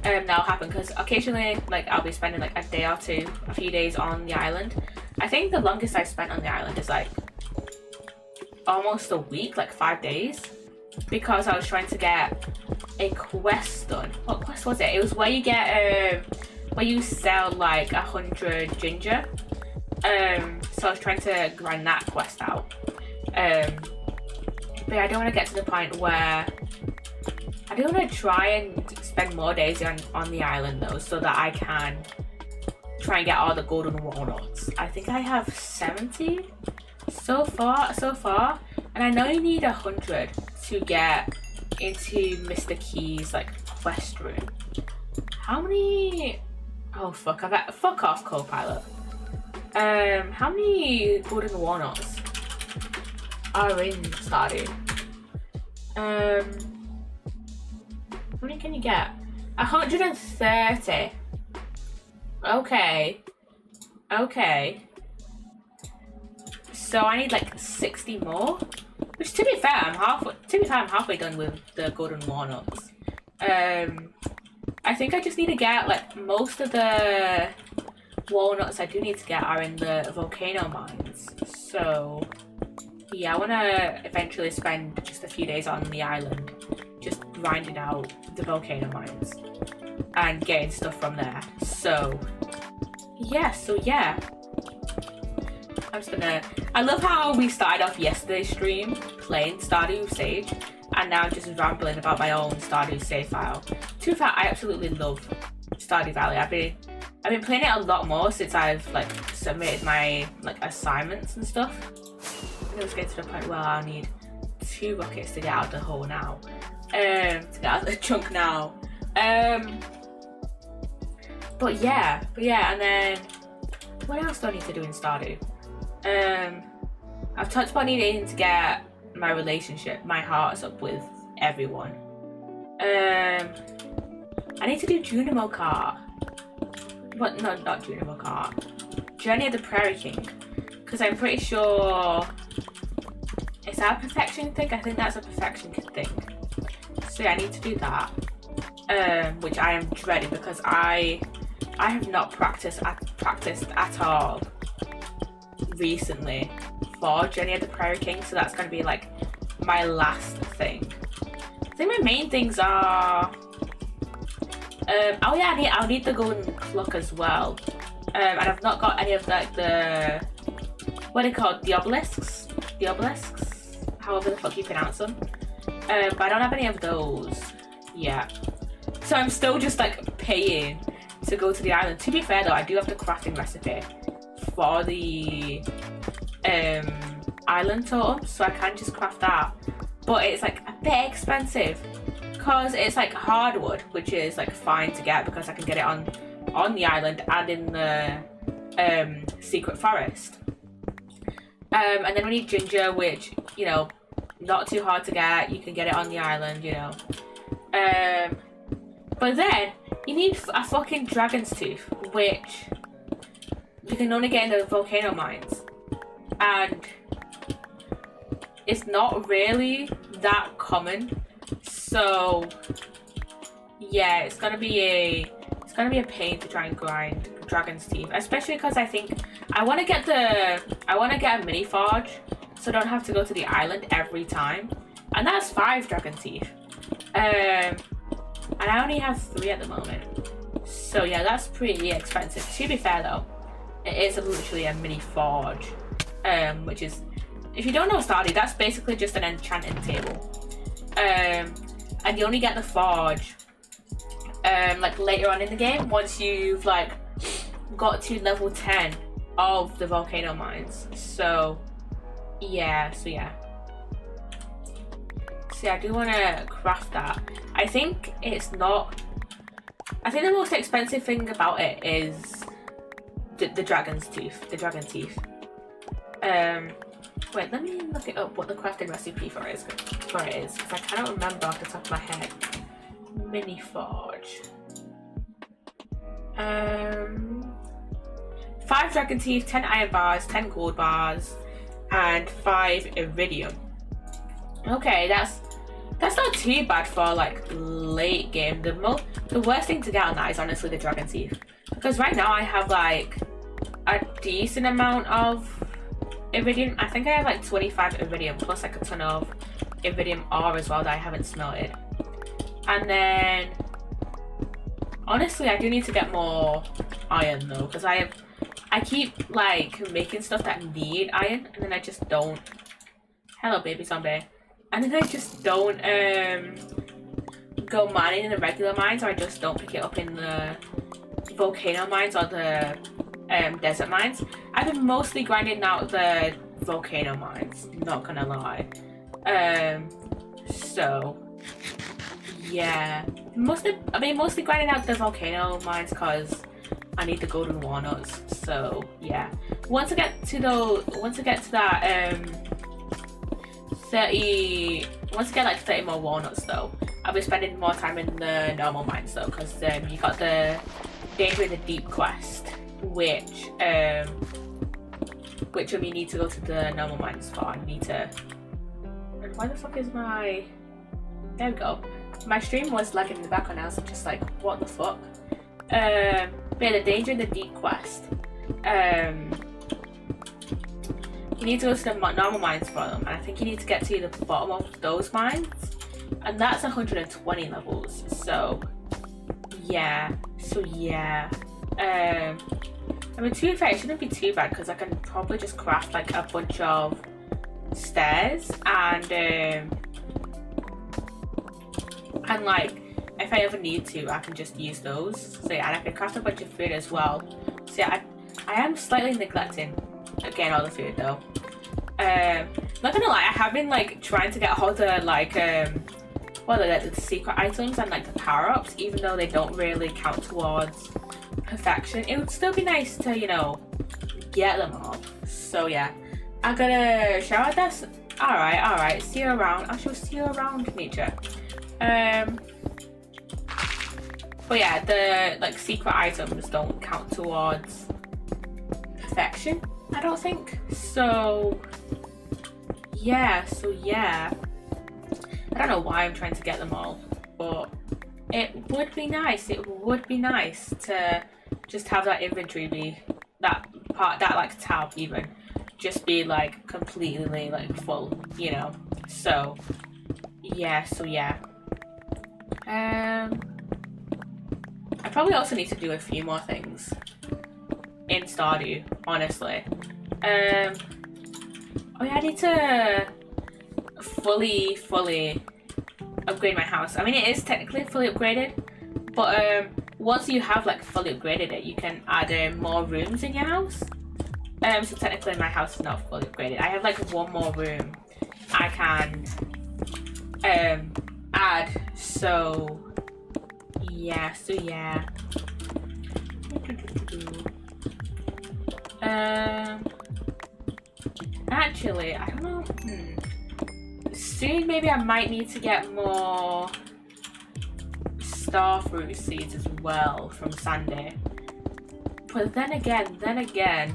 that'll happen, because occasionally like I'll be spending like a day or two, a few days on the island. I think the longest I spent on the island is like almost a week, like 5 days, because I was trying to get a quest done. What quest was it? It was where you get where you sell like 100 ginger. So I was trying to grind that quest out. But I don't want to get to the point where I do want to try and spend more days on the island though, so that I can try and get all the golden walnuts. I think I have 70 so far, and I know you need 100 to get into Mr. Key's like quest room. How many? Oh fuck! Fuck off, Copilot. How many golden walnuts are in Stardew? How many can you get? 130. Okay. So I need like 60 more. Which, to be fair, I'm halfway done with the golden walnuts. I think I just need to get like most of the walnuts I do need to get are in the volcano mines. So yeah, I want to eventually spend just a few days on the island, just grinding out the volcano mines and getting stuff from there. So yeah. I'm just gonna, I love how we started off yesterday's stream playing Stardew Sage, and now just rambling about my own Stardew save file. To be fair, I absolutely love Stardew Valley. I've been playing it a lot more since I've like submitted my like assignments and stuff. I think it's getting to the point where I'll need 2 buckets to get out of the hole now. To get out of the chunk now. But yeah, and then what else do I need to do in Stardew? I've talked about needing to get my relationship, my hearts up with everyone. I need to do Junimo Kart. What? No, not Junimo Kart. Journey of the Prairie King. Because I'm pretty sure... Is that a perfection thing? I think that's a perfection thing. So yeah, I need to do that. Which I am dreading because I have not practiced at all recently for Journey of the Prairie King. So that's going to be like my last thing. I think my main things are... oh yeah, I'll need the golden clock as well. And I've not got any of like the... What are they called? The obelisks? The obelisks? However the fuck you pronounce them. But I don't have any of those yet. So I'm still just like paying to go to the island. To be fair though, I do have the crafting recipe for the island totem. So I can just craft that. But it's like a bit expensive. Because it's like hardwood, which is like fine to get because I can get it on the island and in the secret forest. And then we need ginger, which, you know, not too hard to get. You can get it on the island, you know. But then you need a fucking dragon's tooth, which you can only get in the volcano mines. And it's not really that common. So yeah, it's gonna be a pain to try and grind dragon's teeth, especially because I think I want to get a mini forge, so I don't have to go to the island every time, and that's 5 dragon teeth, and I only have 3 at the moment. So yeah, that's pretty expensive. To be fair though, it is literally a mini forge, which is, if you don't know Stardew, that's basically just an enchanting table. And you only get the forge like later on in the game once you've like got to level 10 of the volcano mines. So yeah, I do want to craft that. I think the most expensive thing about it is the dragon's tooth, the dragon teeth. Wait, let me look it up what the crafting recipe for it is, because I cannot remember off the top of my head. Mini forge. 5 dragon teeth, 10 iron bars, 10 gold bars, and 5 iridium. Okay, that's not too bad for like late game. The worst thing to get on that is honestly the dragon teeth, because right now I have like a decent amount of iridium. I think I have like 25 iridium plus like a ton of iridium ore as well that I haven't smelted. And then honestly I do need to get more iron though, because I keep like making stuff that need iron and then I just don't. Hello baby zombie. And then I just don't go mining in the regular mines, or I just don't pick it up in the volcano mines or the desert mines. I've been mostly grinding out the volcano mines, not gonna lie. So yeah, mostly grinding out the volcano mines because I need the golden walnuts. So yeah, once I get to that 30 more walnuts though, I'll be spending more time in the normal mines though, because you got the Danger in the Deep quest, which we need to go to the normal mines for. I need to... Why the fuck is my... There we go. My stream was lagging in the background. I was just like, what the fuck? But yeah, the Danger in the Deep quest. You need to go to the normal mines for them, and I think you need to get to the bottom of those mines, and that's 120 levels. So yeah. I mean, to be fair, it shouldn't be too bad because I can probably just craft like a bunch of stairs and like if I ever need to, I can just use those. So yeah, and I can craft a bunch of food as well. So yeah, I am slightly neglecting again all the food though. Not gonna lie, I have been like trying to get hold of like what are the secret items and like the power-ups, even though they don't really count towards perfection. It would still be nice to, you know, get them all. So yeah, I'm gonna shower this. Alright, see you around. I shall see you around, nature. But yeah, the like secret items don't count towards perfection, I don't think. So yeah. I don't know why I'm trying to get them all, but it would be nice. It would be nice to just have that inventory be that part, that like tab even, just be like completely like full, you know. So yeah. I probably also need to do a few more things in Stardew, honestly. Oh yeah, I need to fully upgrade my house. I mean, it is technically fully upgraded, but once you have like fully upgraded it, you can add more rooms in your house. So technically my house is not fully upgraded. I have like one more room I can add. So yeah. Actually, I don't know. Soon maybe I might need to get more starfruit seeds as well from Sandy. But then again,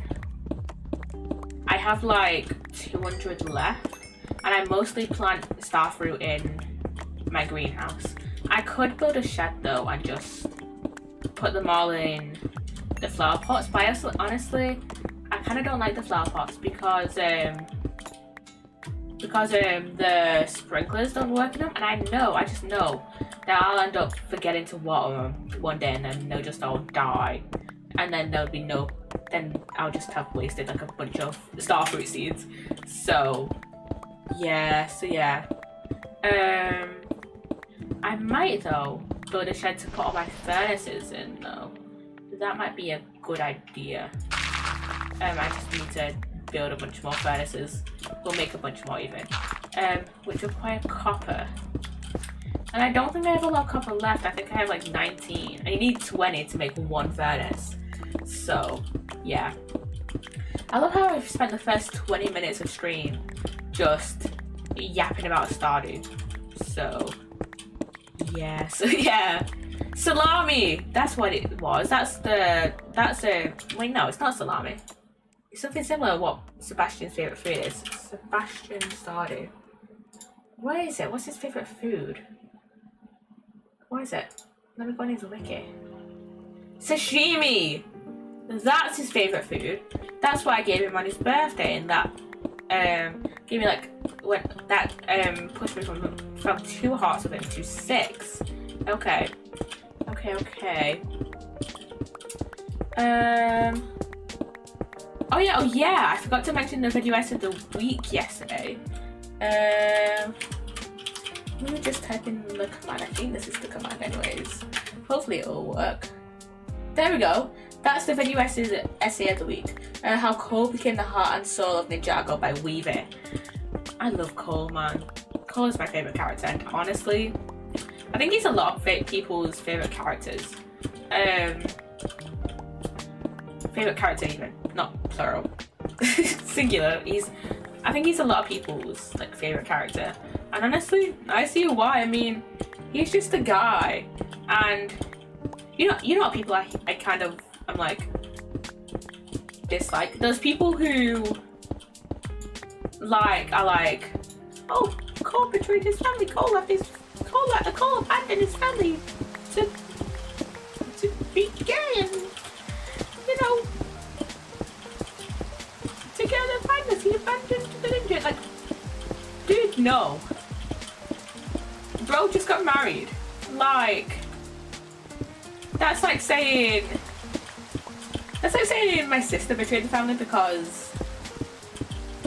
I have like 200 left, and I mostly plant starfruit in my greenhouse. I could build a shed though and just put them all in the flower pots, but honestly, I kind of don't like the flower pots because the sprinklers don't work in them, and I just know that I'll end up forgetting to water them one day, and then they'll just all die, and then there'll be then I'll just have wasted like a bunch of starfruit seeds. So yeah. I might though build a shed to put all my furnaces in though. That might be a good idea. I just need to build a bunch more furnaces. We'll make a bunch more even. Which require copper. And I don't think I have a lot of copper left. I think I have like 19. And you need 20 to make one furnace. So, yeah. I love how I've spent the first 20 minutes of stream just yapping about Stardew. So, yeah. Salami! That's what it was. Wait, no, it's not salami. It's something similar to what Sebastian's favourite food is. Sebastian Stardew. What is it? What's his favourite food? What is it? Let me go on his wiki. Sashimi! That's his favourite food. That's what I gave him on his birthday, and that gave me like pushed me from 2 hearts of him to 6. Okay. Oh yeah, I forgot to mention the video of the week yesterday. Let me just type in the command. I think this is the command anyways. Hopefully it'll work. There we go. That's the video essay of the week. How Cole became the heart and soul of Ninjago by Weaving. I love Cole, man. Cole is my favourite character, and honestly, I think he's a lot of people's favourite characters. Favourite character even, not plural. Singular. I think he's a lot of people's like favourite character. And honestly, I see why. I mean, he's just a guy. And you know what people I'm like dislike? Those people who are like, oh, Cole betrayed his family, Cole abandoned his family to be gay and, you know, together finally he abandoned the ninja. Like, dude, no. Bro just got married. Like, that's like saying my sister betrayed the family because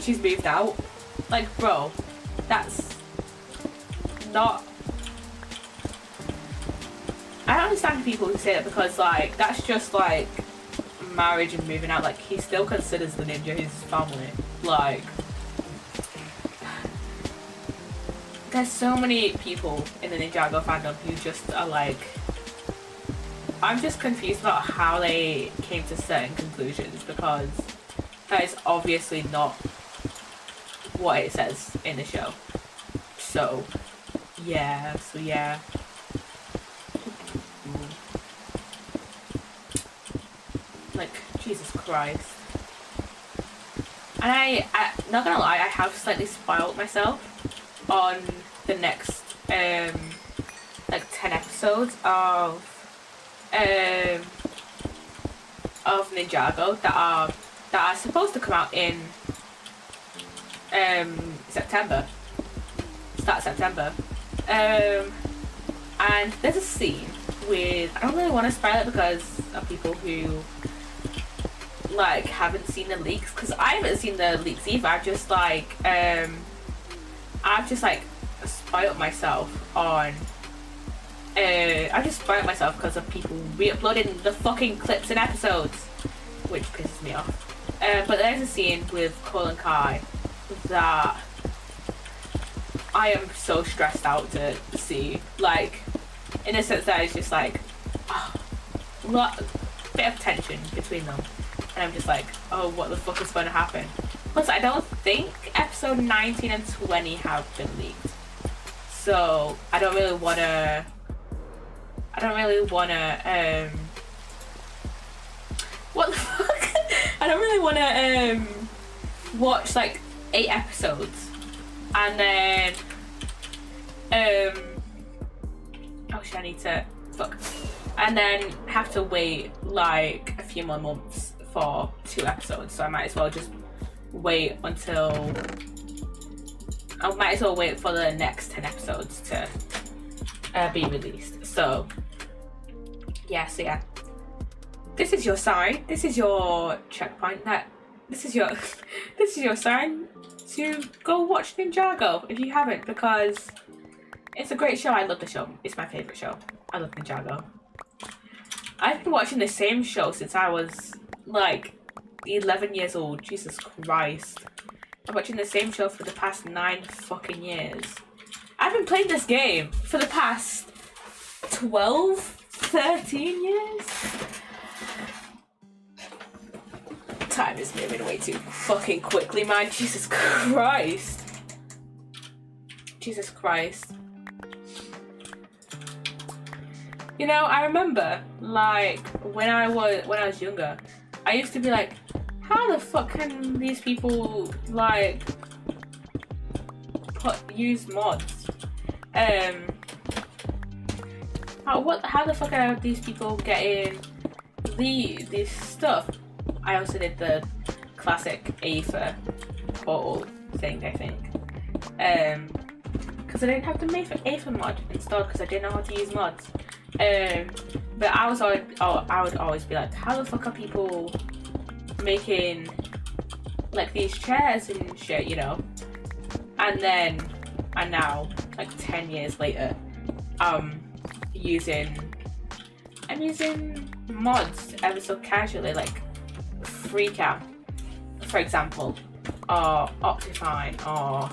she's moved out. Like, bro, that's not understand people who say that because like that's just like marriage and moving out. Like he still considers the ninja his family. Like there's so many people in the Ninjago fandom who just are like, I'm just confused about how they came to certain conclusions because that is obviously not what it says in the show. So yeah. Like, Jesus Christ. And I not gonna lie, I have slightly spoiled myself on the next like 10 episodes of Ninjago that are supposed to come out in September. Start September. And there's a scene with, I don't really want to spoil it because of people who like haven't seen the leaks, because I haven't seen the leaks either. I've just like spoiled myself on I just spoiled myself because of people re-uploading the fucking clips and episodes, which pisses me off. But there's a scene with Cole and Kai that I am so stressed out to see. Like, in a sense that it's just like, bit of tension between them. And I'm just like, oh, what the fuck is going to happen? Plus, I don't think episode 19 and 20 have been leaked. So, I don't really want to, what the fuck? I don't really want to, watch like 8 episodes. And then, oh shit, I need to, fuck. And then have to wait like a few more months for 2 episodes. So I might as well just wait until, I might as well wait for the next 10 episodes to be released. So yeah. This is your sign. This is your checkpoint. This is your sign to go watch Ninjago if you haven't, because it's a great show. I love the show. It's my favourite show. I love Ninjago. I've been watching the same show since I was like 11 years old. Jesus Christ. I'm watching the same show for the past 9 fucking years. I've been playing this game for the past 12, 13 years. Time is moving way too fucking quickly, man. Jesus Christ. Jesus Christ. You know, I remember, like, when I was younger, I used to be like, how the fuck can these people, like, use mods? How the fuck are these people getting this stuff? I also did the classic Aether portal thing, I think. Because I didn't have the Aether mod installed because I didn't know how to use mods. But I would always be like, how the fuck are people making like these chairs and shit, you know? And now, like 10 years later, I'm using mods ever so casually, like FreeCam, for example, or Optifine, or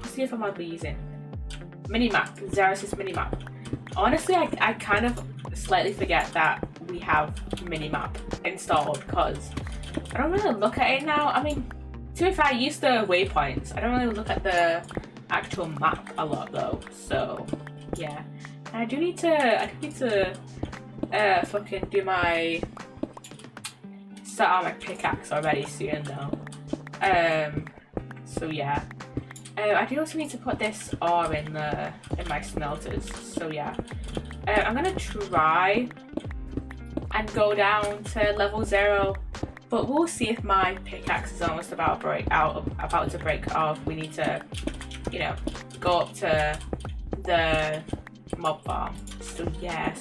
let's see if I'm ever using Minimap, Xeris's Minimap. Honestly, I kind of slightly forget that we have Minimap installed because I don't really look at it now. I mean, to be fair, I use the waypoints. I don't really look at the actual map a lot though. So yeah, and I do need to fucking do my start on my pickaxe already soon though. So yeah. I do also need to put this ore in my smelters. So yeah, I'm gonna try and go down to level 0, but we'll see if my pickaxe is almost about to break off. We need to, you know, go up to the mob farm. So yeah.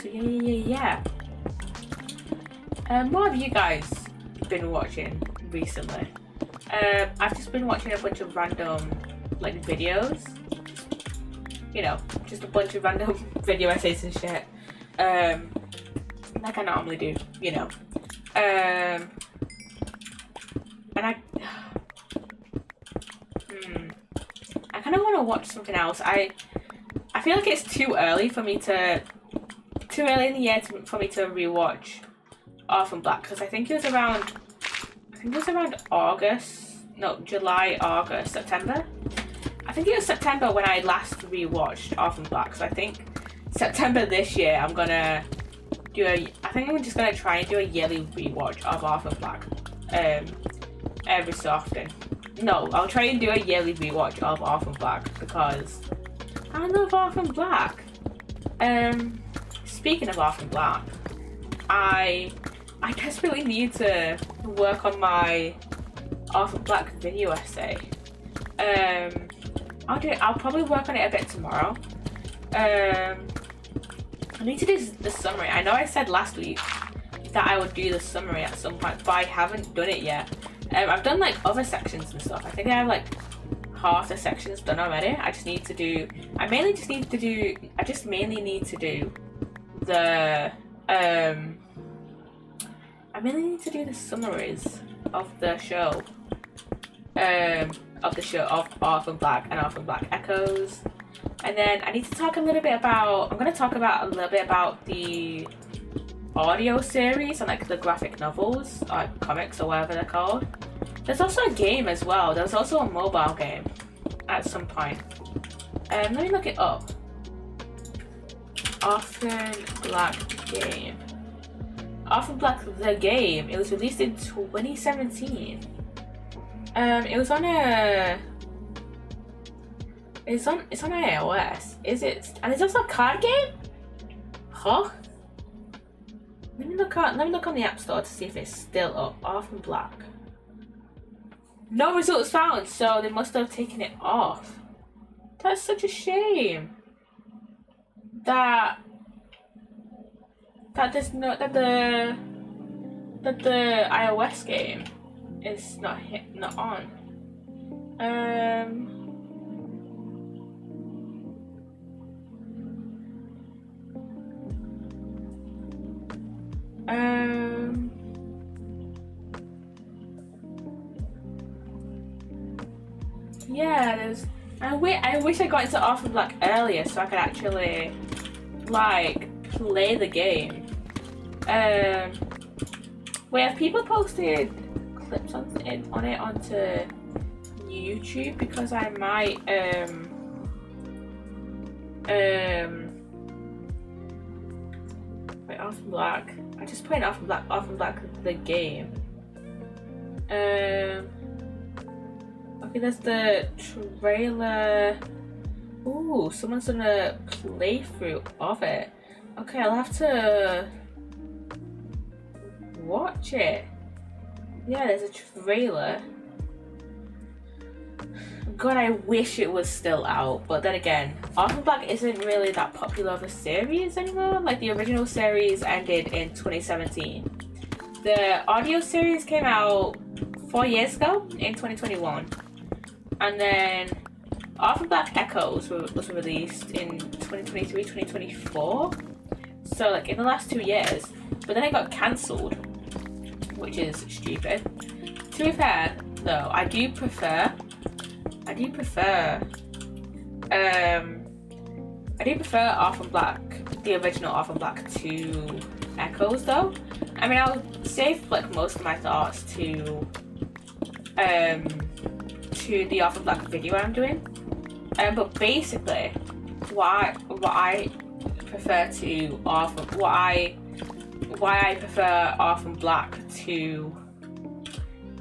What have you guys been watching recently? I've just been watching a bunch of random like videos, you know, just a bunch of random video essays and shit. like I normally do, you know. And I kind of want to watch something else. I feel like it's too early in the year for me to rewatch Orphan Black, because I think it was around July, August, September. I think it was September when I last rewatched Orphan Black. So I think September this year I'm just gonna try and do a yearly rewatch of Orphan Black. Every so often. No, I'll try and do a yearly rewatch of Orphan Black because I love Orphan Black. Speaking of Orphan Black, I desperately need to work on my Orphan Black video essay. I'll probably work on it a bit tomorrow. I need to do the summary. I know I said last week that I would do the summary at some point, but I haven't done it yet. I've done like other sections and stuff. I think I have like half the sections done already. I just mainly need to do the summaries of the show. Of Orphan Black and Orphan Black Echoes. And then I need to talk I'm going to talk about a little bit about the audio series and like the graphic novels, or comics or whatever they're called. There's also a game as well. There's also a mobile game at some point. Let me look it up. Orphan Black game. Orphan Black the game. It was released in 2017. It's on iOS. Is it? And it's also a card game? Huh? Let me look on the App Store to see if it's still up. Orphan Black. No results found, so they must have taken it off. That's such a shame. That the iOS game is not on. Yeah, I wish I got into Orphan Black earlier so I could actually like play the game. Wait, have people posted clips on it onto YouTube? Because I might wait, Orphan Black. I just played Orphan Black the game. Okay, there's the trailer. Ooh, someone's done a playthrough of it. Okay, I'll have to watch it. Yeah, there's a trailer. God, I wish it was still out, but then again, Orphan Black isn't really that popular of a series anymore. Like, the original series ended in 2017. The audio series came out 4 years ago in 2021. And then Orphan Black Echoes was released in 2023, 2024. So like in the last 2 years. But then it got cancelled, which is stupid. To be fair though, I do prefer Orphan Black, the original Orphan Black, to Echoes though. I mean, I'll save like most of my thoughts to the Orphan Black video I'm doing. But basically, why I prefer Orphan Black to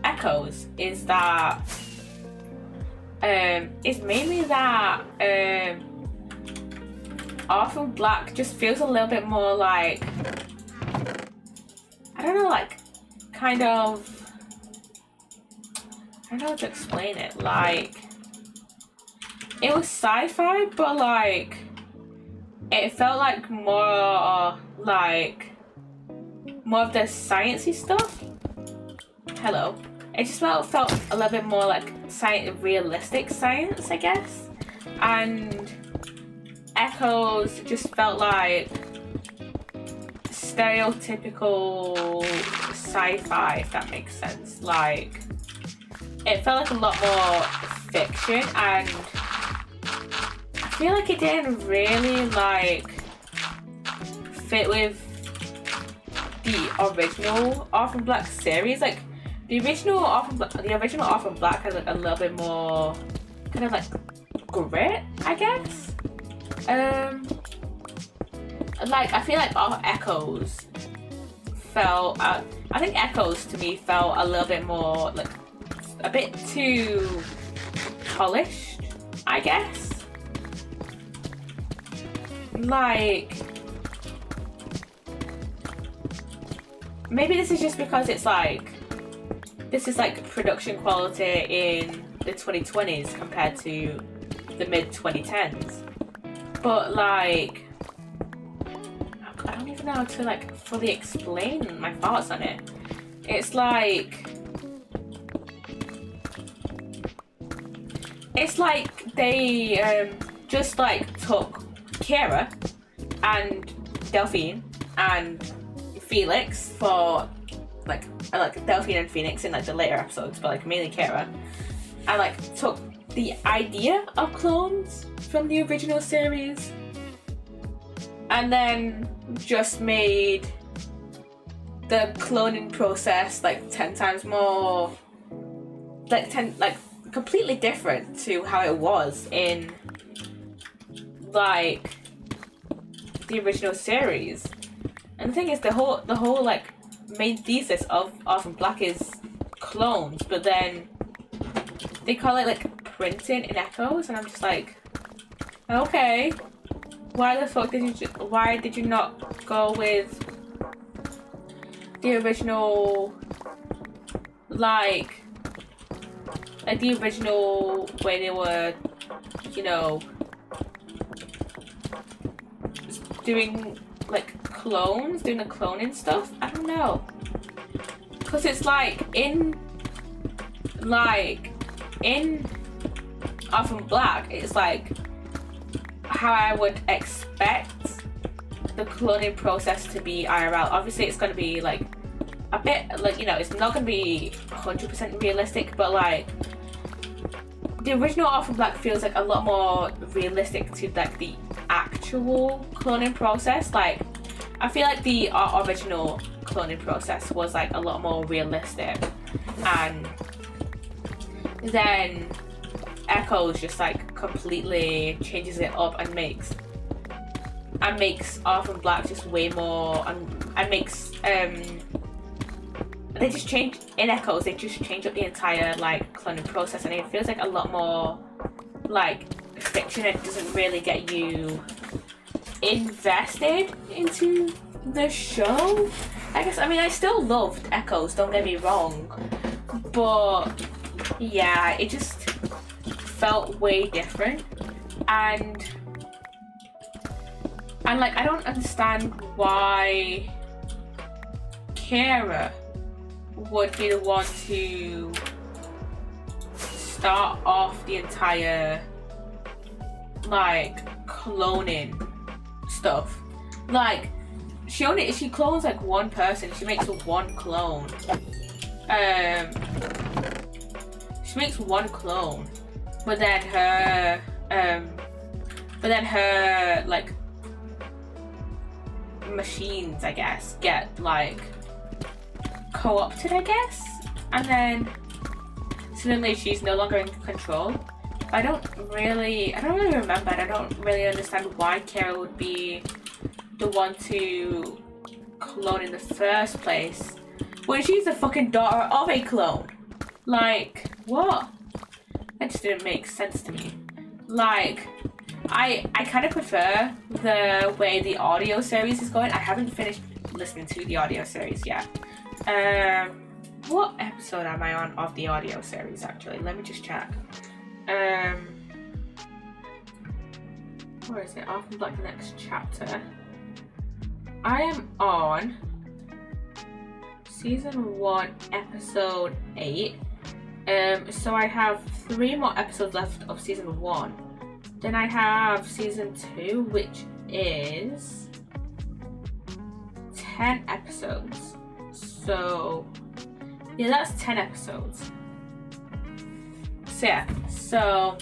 Echoes is that it's mainly that Orphan Black just feels a little bit more like, I don't know, like kind of, I don't know how to explain it. Like, it was sci-fi, but like it felt like more of the sciencey stuff. Hello. It just felt a little bit more like realistic science, I guess. And Echoes just felt like stereotypical sci-fi, if that makes sense. Like, it felt like a lot more fiction, and I feel like it didn't really like fit with the original Orphan Black series. Like, the original Orphan Black has like a little bit more kind of like grit, I guess. Like, I feel like Echoes felt, I think Echoes to me felt a little bit more, like, a bit too polished, I guess. Like, maybe this is just because it's like, this is like production quality in the 2020s compared to the mid 2010s. But like, I don't even know how to like fully explain my thoughts on it. It's like they just like took Kira and Delphine and Felix for like Delphine and Phoenix in like the later episodes, but like mainly Kira, and like took the idea of clones from the original series and then just made the cloning process like 10 times more, like completely different to how it was in like the original series. And the thing is, the whole like main thesis of Orphan Black is clones, but then they call it like printing in Echoes, and I'm just like, okay, why the fuck why did you not go with the original, like the original way they were, you know, doing like clones, doing the cloning stuff? I don't know, because it's like in Orphan Black, it's like how I would expect the cloning process to be IRL. Obviously it's going to be like a bit like, you know, it's not going to be 100% realistic, but like the original Orphan Black feels like a lot more realistic to like the actual cloning process. Like, I feel like the original cloning process was like a lot more realistic, and then Echoes just like completely changes it up and makes Orphan Black just way more, and makes they just change in Echoes, they just change up the entire like cloning process, and it feels like a lot more like fiction. It doesn't really get you invested into the show, I guess. I mean, I still loved Echoes, don't get me wrong, but yeah, it just felt way different, and like I don't understand why Kira would be the one to start off the entire like cloning stuff. Like, she clones like one person, she makes one clone. She makes one clone, but then her like machines, I guess, get like co-opted, I guess, and then suddenly she's no longer in control. I don't really remember, and I don't really understand why Kara would be the one to clone in the first place when she's the fucking daughter of a clone. Like, what? That just didn't make sense to me. Like, I kind of prefer the way the audio series is going. I haven't finished listening to the audio series yet. What episode am I on of the audio series, actually? Let me just check. Where is it? Orphan Black, the next chapter. I am on season 1, episode 8. So I have 3 more episodes left of season 1. Then I have season 2, which is 10 episodes. So yeah, that's 10 episodes. So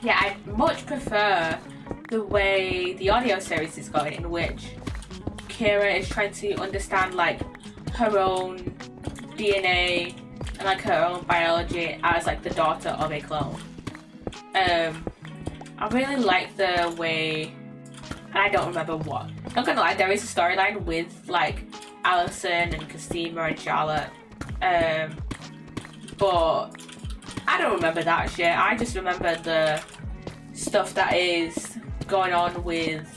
yeah, I much prefer the way the audio series is going, in which Kira is trying to understand like her own DNA and like her own biology as like the daughter of a clone. I really like the way, and I don't remember what. Not gonna lie, there is a storyline with like Allison and Cosima and Charlotte, but I don't remember that shit. I just remember the stuff that is going on with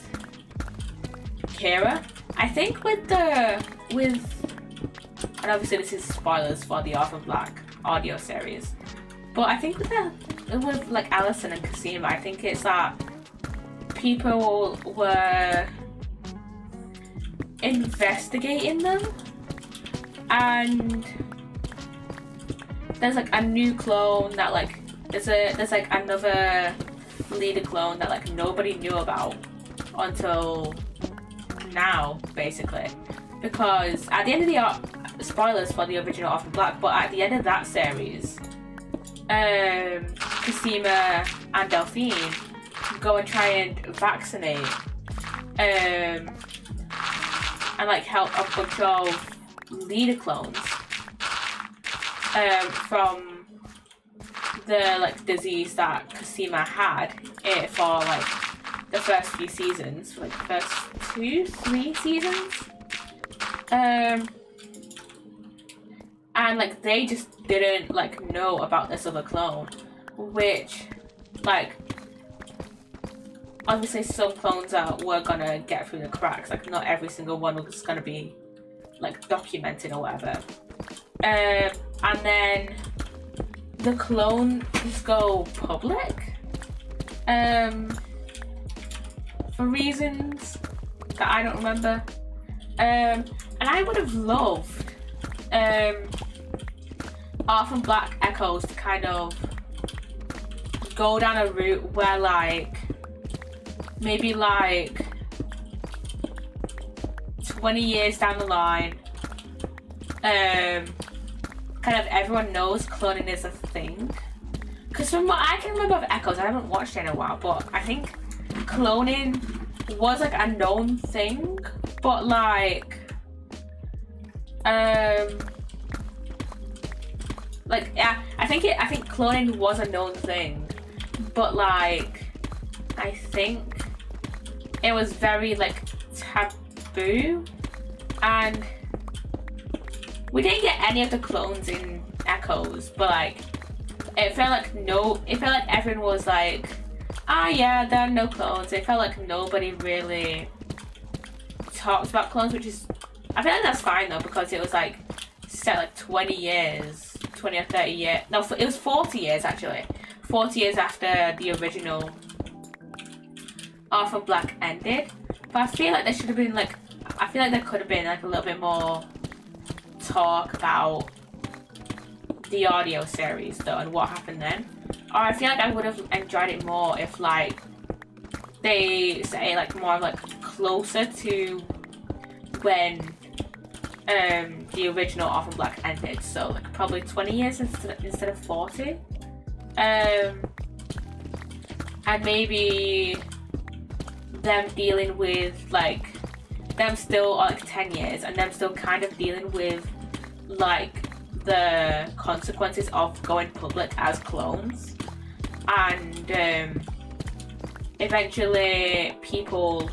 Kira. I think and obviously this is spoilers for the Orphan Black audio series, but I think with like Allison and Cosima, I think it's that people were investigating them, and there's like a new clone that like there's like another leader clone that like nobody knew about until now, basically, because at the end of the spoilers for the original Orphan Black, but at the end of that series, Cosima and Delphine go and try and vaccinate and like help a bunch of leader clones from the like disease that Cosima had for like the first few seasons, like the first 2-3 seasons, and like they just didn't like know about this other clone, which like obviously some clones were gonna get through the cracks, like not every single one was gonna be like documented or whatever, and then the clone just go public for reasons that I don't remember, and I would have loved Orphan Black Echoes to kind of go down a route where like maybe like 20 years down the line, kind of everyone knows cloning is a thing. Because from what I can remember of Echoes, I haven't watched it in a while, but I think cloning was like a known thing, but like yeah, I think cloning was a known thing, but like I think it was very like taboo, and we didn't get any of the clones in Echoes, but like it felt like everyone was like, yeah, there are no clones. It felt like nobody really talked about clones, which is, I feel like that's fine though, because it was like set like 20 or 30 years, no, it was 40 years actually, 40 years after the original Orphan Black ended. But I feel like there should have been like, I feel like there could have been like a little bit more talk about the audio series though and what happened then. Or I feel like I would have enjoyed it more if like they say like more like closer to when the original Orphan Black ended, so like probably 20 years instead of 40, and maybe them dealing with like them still, or like 10 years and them still kind of dealing with like the consequences of going public as clones, and eventually people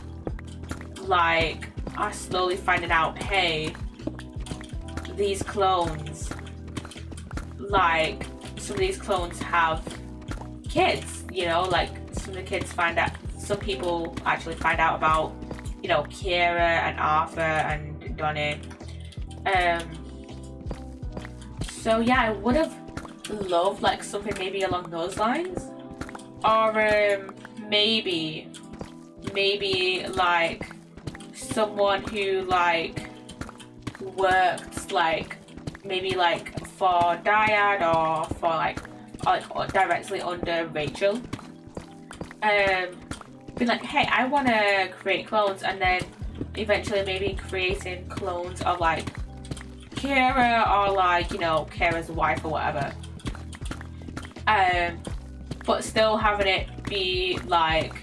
like are slowly finding out, hey, these clones, like some of these clones have kids, you know, like some of the kids some people actually find out about, you know, Kira and Arthur and Donnie. So yeah, I would have loved like something maybe along those lines, or maybe like someone who like worked like maybe like for Dyad or for like or directly under Rachel, be like, hey, I want to create clones, and then eventually maybe creating clones of like Kira or like, you know, Kira's wife or whatever. But still having it be like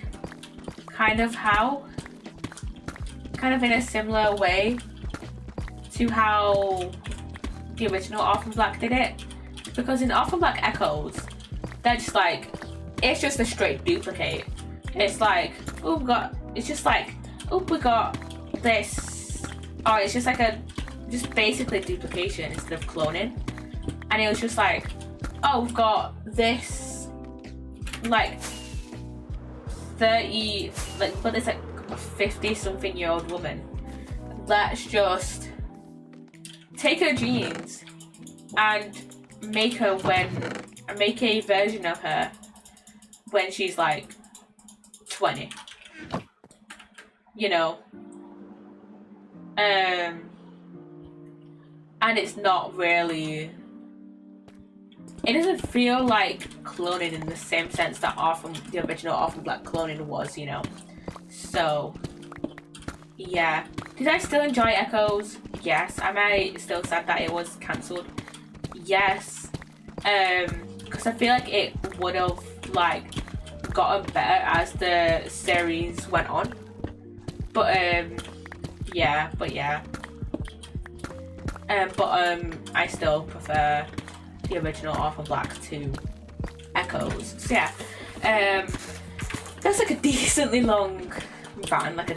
kind of in a similar way to how the original Orphan Black did it. Because in Orphan Black Echoes, they're just like, it's just a straight duplicate. It's like, oh, we got this. Oh, it's just like just basically duplication instead of cloning. And it was just like, oh, we've got this, like, 30, like, but it's like a 50-something-year-old woman. Let's just take her genes and make a version of her when she's like 20, you know. And it's not really, it doesn't feel like cloning in the same sense that the original Orphan Black cloning was, you know. So yeah, did I still enjoy Echoes? Yes. Am I still sad that it was cancelled? Yes. Because I feel like it would have like gotten better as the series went on. But I still prefer the original Orphan Black to Echoes. So yeah, that's like a decently long rant, like a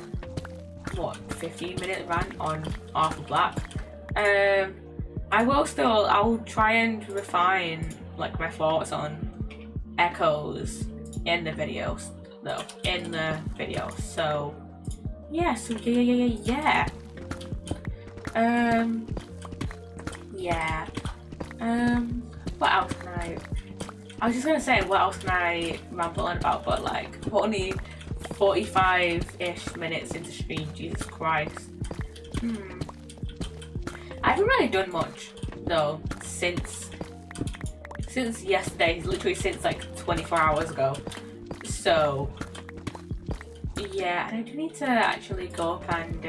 15-minute rant on Orphan Black. I'll try and refine like my thoughts on Echoes in the videos though. So yeah, what else can I was just gonna say, what else can I ramble on about, but like, we're only 45-ish minutes into stream, Jesus Christ. I haven't really done much though since yesterday, literally since like 24 hours ago. So yeah, and I do need to actually go up and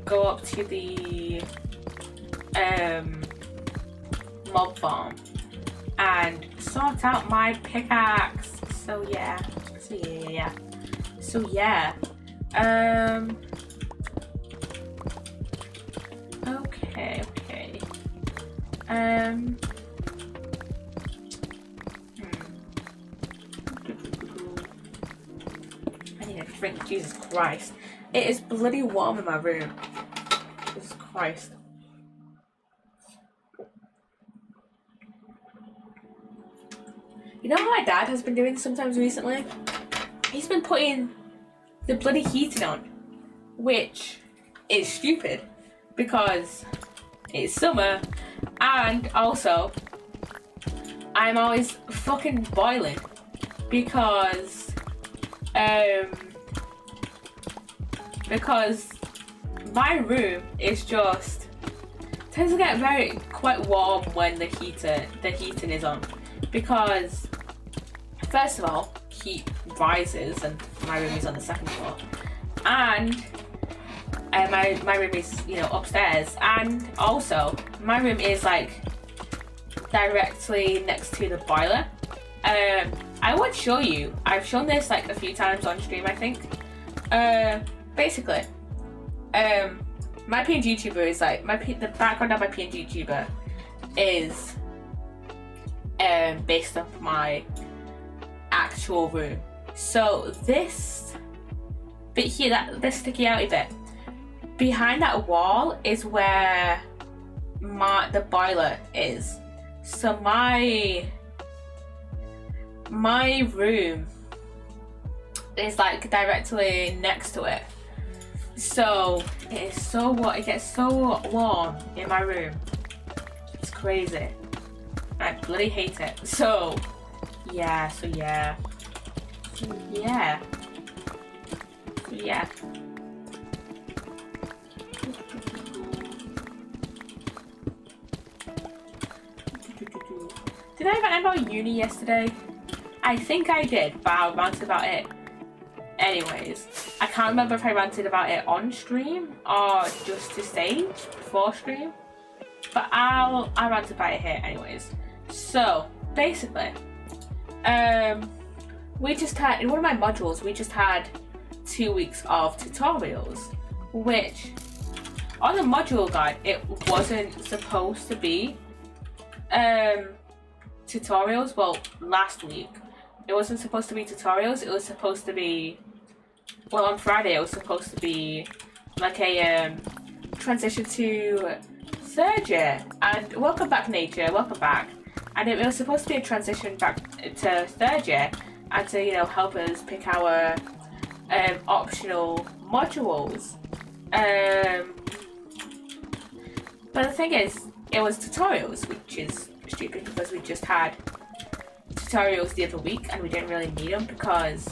go up to the mob farm and sort out my pickaxe. So yeah. Okay. I need a drink, Jesus Christ. It is bloody warm in my room. Jesus Christ. You know what my dad has been doing sometimes recently? He's been putting the bloody heating on, which is stupid because it's summer and also I'm always fucking boiling because my room is just tends to get quite warm when the heating is on, because first of all, heat rises and my room is on the second floor, and my room is, you know, upstairs, and also my room is like directly next to the boiler. I would show you, I've shown this like a few times on stream, I think. Basically, my PNG YouTuber is like, the background of my PNG YouTuber is based off my actual room. So this bit here, this sticky outy bit, behind that wall is where the boiler is. So my room is like directly next to it. So it gets so warm in my room. It's crazy. I bloody hate it. So yeah. Did I rant about uni yesterday? I think I did, but I'll rant about it Anyways, I can't remember if I ranted about it on stream or just to stage before stream, but I ranted about it here anyways. So basically, we just had, in one of my modules, we just had 2 weeks of tutorials, which on the module guide, it wasn't supposed to be tutorials. Well, last week, it wasn't supposed to be tutorials. It was supposed to be, well, on Friday, it was supposed to be like a transition to third year. And welcome back, Nature, welcome back. And it was supposed to be a transition back to third year and to, you know, help us pick our optional modules. But the thing is, it was tutorials, which is stupid because we just had tutorials the other week and we didn't really need them because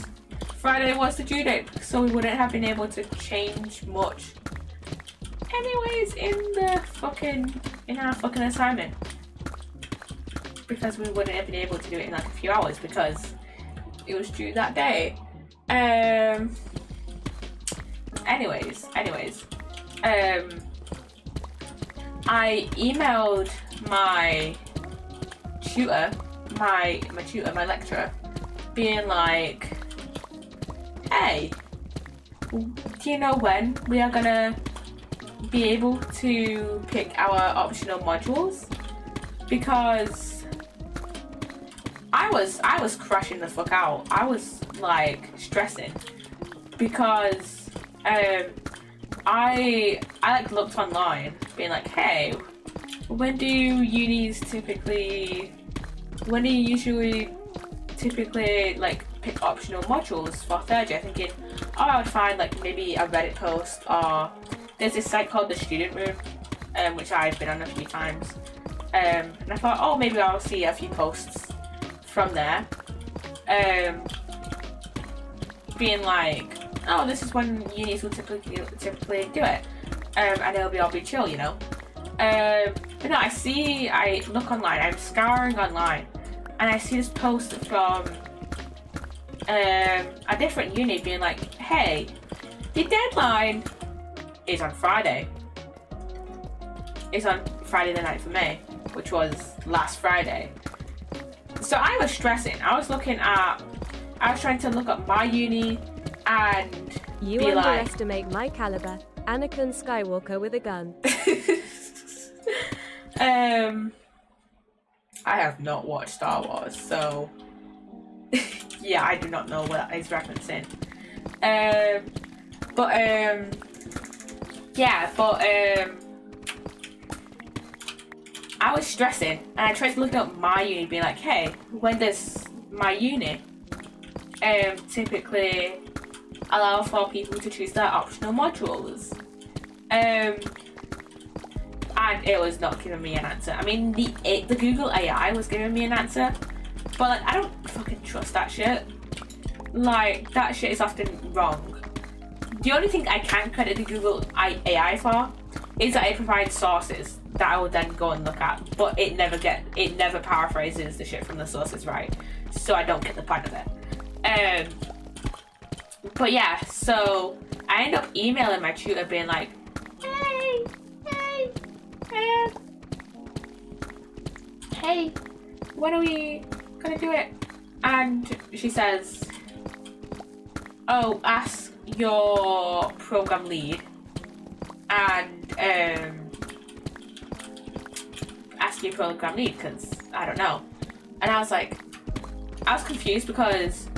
Friday was the due date, so we wouldn't have been able to change much anyways in our fucking assignment, because we wouldn't have been able to do it in like a few hours because it was due that day. Anyways, I emailed my tutor, my lecturer, being like, hey, do you know when we are gonna be able to pick our optional modules? Because I was crashing the fuck out. I was like stressing because I like looked online being like, hey, when do you usually typically like pick optional modules for third year? Thinking, oh, I would find like maybe a Reddit post, or there's this site called the Student Room, which I've been on a few times, and I thought, oh, maybe I'll see a few posts from there, being like, oh, this is when unis will typically do it, and it'll be chill, you know. But no, I look online, I'm scouring online, and I see this post from a different uni being like, hey, the deadline is on Friday. It's on Friday the 9th of May, which was last Friday. So I was stressing. I was trying to look up my uni and you be underestimate my caliber. Anakin Skywalker with a gun. I have not watched Star Wars, so yeah, I do not know what he's referencing. I was stressing and I tried to look up my uni, being like, hey, when does my uni typically allow for people to choose their optional modules? And it was not giving me an answer. I mean, the Google AI was giving me an answer, but like, I don't fucking trust that shit. Like, that shit is often wrong. The only thing I can credit the Google AI for is that it provides sources that I will then go and look at, but it never paraphrases the shit from the sources right, so I don't get the point of it. But yeah, so I end up emailing my tutor being like, hey, when are we gonna do it? And she says, oh, ask your program lead and because I don't know. And I was confused because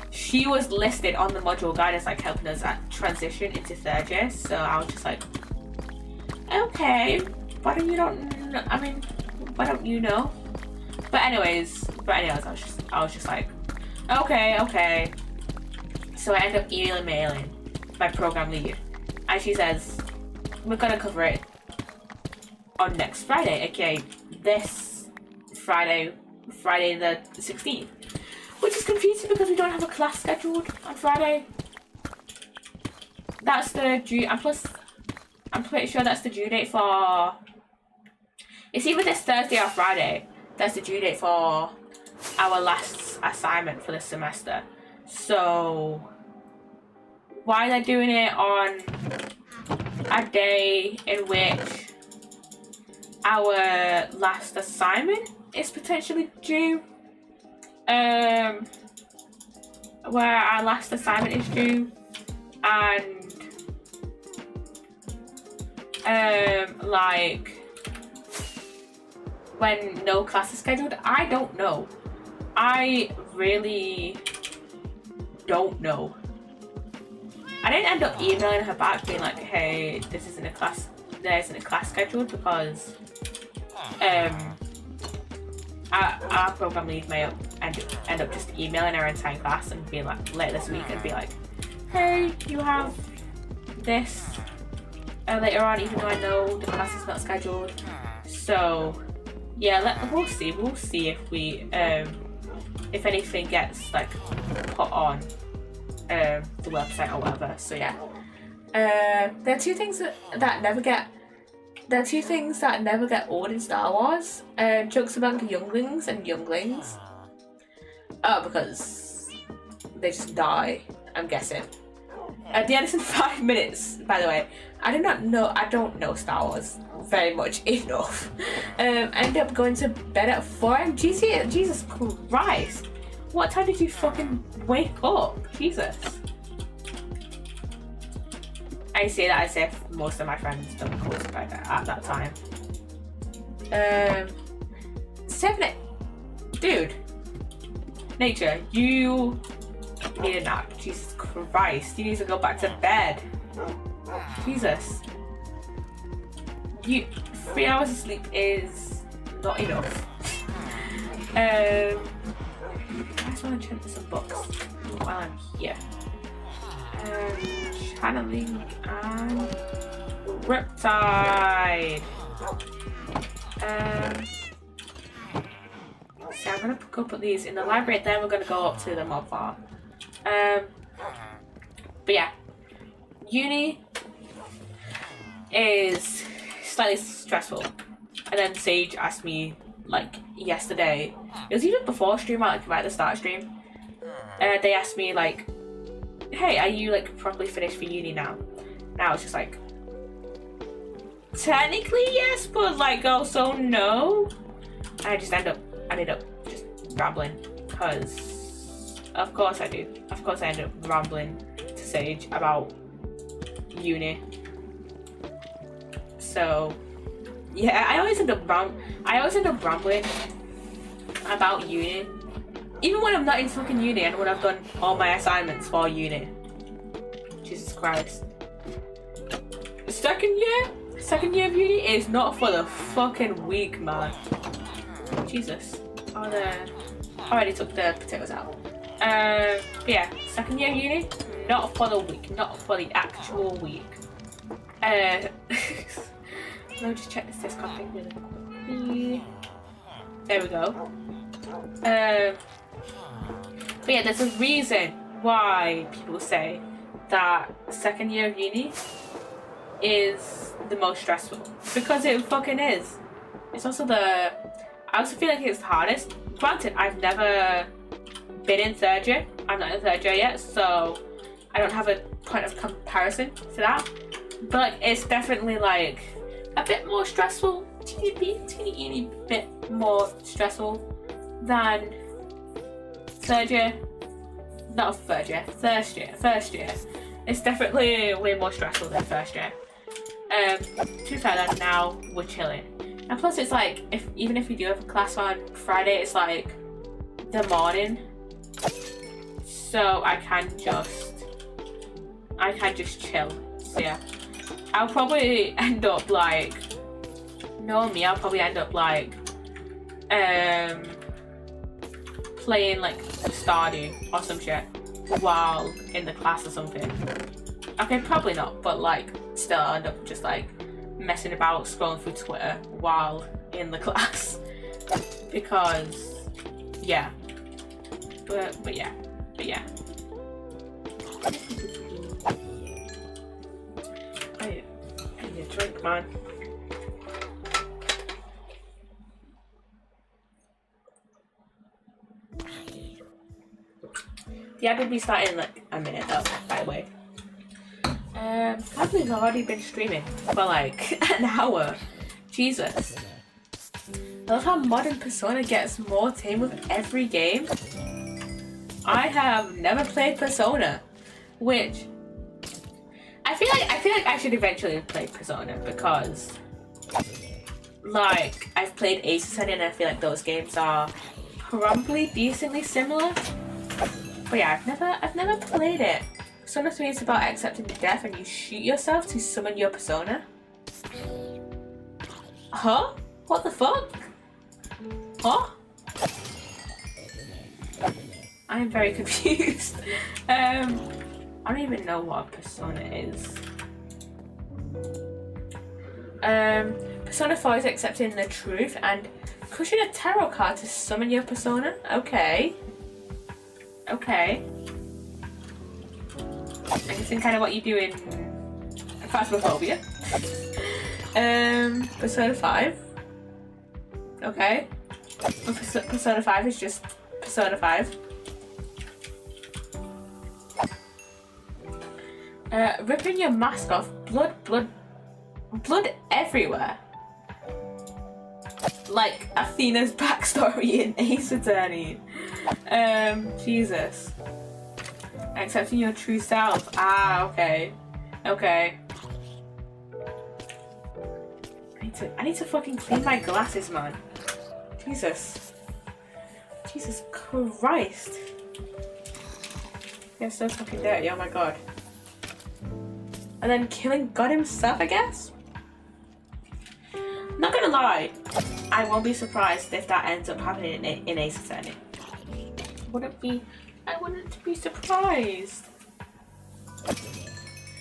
she was listed on the module guide as like helping us at transition into third year, so I was just like, okay, why don't you know? But anyways, I was just like, okay. So I end up emailing my program lead, and she says, we're gonna cover it on next Friday, aka this Friday the 16th. Which is confusing because we don't have a class scheduled on Friday. That's the due, and plus, I'm pretty sure that's the due date for, it's either this Thursday or Friday. That's the due date for our last assignment for the semester. So, why they're doing it on a day in which our last assignment is potentially due. Where our last assignment is due, and like when no class is scheduled. I don't know. I really don't know. I didn't end up emailing her back being like, hey, there isn't a class scheduled, because our program lead may end up just emailing our entire class and being like, later this week, and be like, hey, you have this later on, even though I know the class is not scheduled. So yeah, we'll see if we if anything gets like put on the website or whatever. So yeah, there are two things that never get old in Star Wars. Jokes among younglings and younglings. Oh, because they just die, I'm guessing. The end is in 5 minutes, by the way. I don't know Star Wars very much enough. I ended up going to bed at 4 a.m. Jesus Christ. What time did you fucking wake up? Jesus. I say that as if most of my friends don't go to bed at that time. 7 a.m. Dude. Nature, you need a nap. Jesus Christ. You need to go back to bed. Jesus. 3 hours of sleep is not enough. I just want to check some books while I'm here. Channeling and Riptide. So I'm gonna go put these in the library, then we're gonna go up to the mob farm. But yeah, uni is slightly stressful. And then Sage asked me like yesterday, it was even before stream, like right at the start of stream. They asked me like, hey, are you like properly finished for uni now? Now it's just like, technically yes, but like also no. And I ended up just rambling, because of course I do. Of course I ended up rambling to Sage about uni. So yeah, I always end up rambling about uni, even when I'm not in fucking uni and when I've done all my assignments for uni. Jesus Christ. Second year of uni is not for the fucking weak, man. Jesus. Oh, I already took the potatoes out. But yeah, second year of uni, not for the week, not for the actual week. Let me just check this Discord thing really quickly. There we go. But yeah, there's a reason why people say that second year of uni is the most stressful, because it fucking is. It's also I also feel like it's the hardest. Granted, I've never been in third year. I'm not in third year yet, so I don't have a point of comparison to that. But like, it's definitely like a bit more stressful, teeny bit more stressful than third year. Not third year, first year. It's definitely way more stressful than first year. To be fair, now we're chilling. And plus it's like, even if we do have a class on Friday, it's like the morning. So I can just chill. So yeah. I'll probably end up like, knowing me, I'll probably end up like playing like Stardew or some shit while in the class or something. Okay, probably not, but like still I'll end up just like messing about, scrolling through Twitter while in the class. Because yeah. But yeah. I need a drink, man. Yeah, we'll be starting in like a minute though, by the way. I can't believe I've already been streaming for like an hour. Jesus. I love how modern Persona gets more tame with every game. I have never played Persona, which I feel like I should eventually play Persona because like I've played Ace Attorney and I feel like those games are probably decently similar. But yeah, I've never played it. Persona 3 is about accepting death and you shoot yourself to summon your persona. Huh? What the fuck? Huh? I am very confused. I don't even know what a persona is. Persona 4 is accepting the truth and crushing a tarot card to summon your persona. Okay. Okay. I guess in kind of what you do in Phasmophobia. Persona 5. Okay. Persona 5 is just Persona 5. Ripping your mask off, blood everywhere. Like Athena's backstory in Ace Attorney. Jesus. Accepting your true self. Ah, okay. Okay. I need to fucking clean my glasses, man. Jesus. Jesus Christ. They're so fucking dirty, oh my god. And then killing God himself, I guess? Not gonna lie, I won't be surprised if that ends up happening in Ace Attorney. I wouldn't be surprised.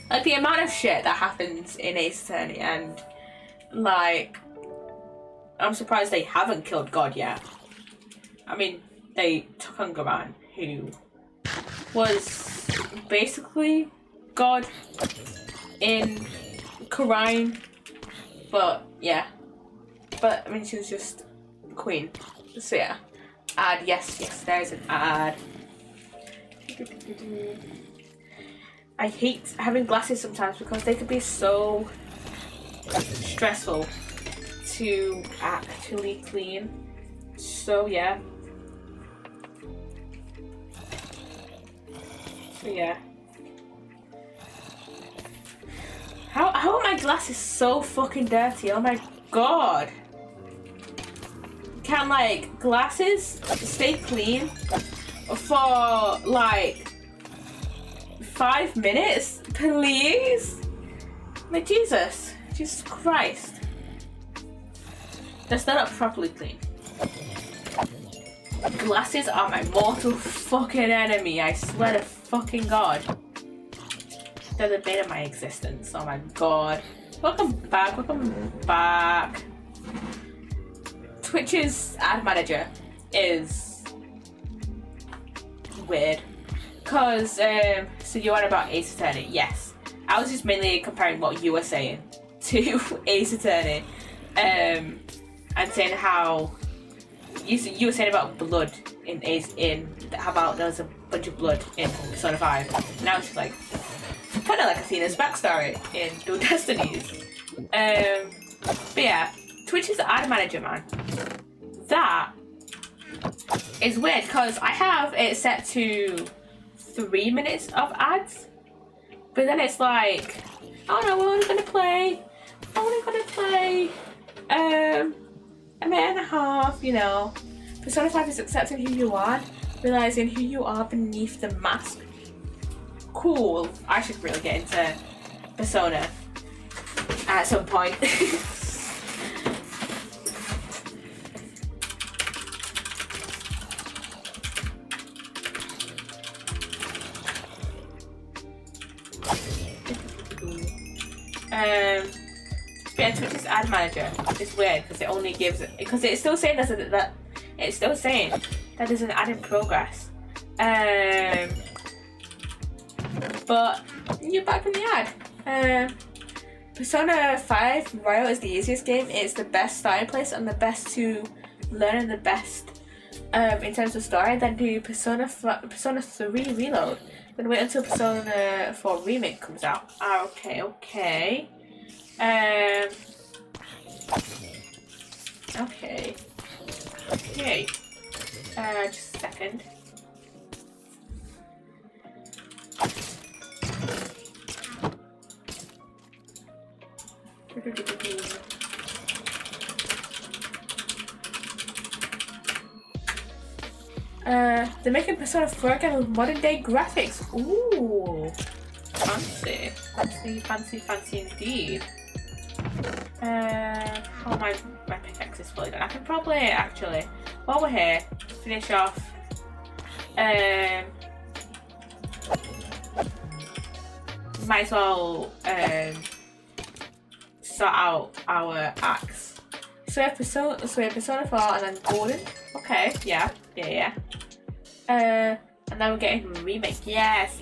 Like the amount of shit that happens in Ace Attorney, and like, I'm surprised they haven't killed God yet. I mean, they took on Garan, who was basically God in Karine, but yeah. But I mean, she was just queen. So yeah. Ad, yes, there's an ad. I hate having glasses sometimes because they can be so stressful to actually clean. So yeah. So yeah. How are my glasses so fucking dirty? Oh my god. Can like glasses stay clean for like 5 minutes, please? Like Jesus Christ. They're still not properly clean. Glasses are my mortal fucking enemy, I swear to fucking god. They're the bane of my existence, oh my god. Welcome back. Twitch's ad manager is weird. Cause, so you were about Ace Attorney, yes. I was just mainly comparing what you were saying to Ace Attorney. And saying how, you were saying about blood in how about there was a bunch of blood in Persona 5. Now it's just like, kind of like Athena's backstory in Dual Destinies. But yeah, Twitch's ad manager, man. That is weird because I have it set to 3 minutes of ads, but then it's like, oh no, we're only gonna play a minute and a half, you know. Persona 5 is accepting who you are, realizing who you are beneath the mask. Cool. I should really get into Persona at some point. Yeah, Twitch's ad manager is weird because it only gives it, because it's still saying that it's still saying that there's an ad in progress. But you're back from the ad. Persona 5 Royal is the easiest game. It's the best starting place and the best to learn and the best in terms of story, then do Persona 3 Reload. Then wait until Persona 4 Remake comes out. Okay. Okay. Just a second. They're making Persona 4 again with modern day graphics. Ooh, fancy, fancy, fancy, fancy indeed. Oh, my pickaxe is fully done. I can probably actually, while we're here, finish off. Might as well sort out our axe. So we have Persona 4 and then golden. Okay, yeah. And then we're getting remake. Yes.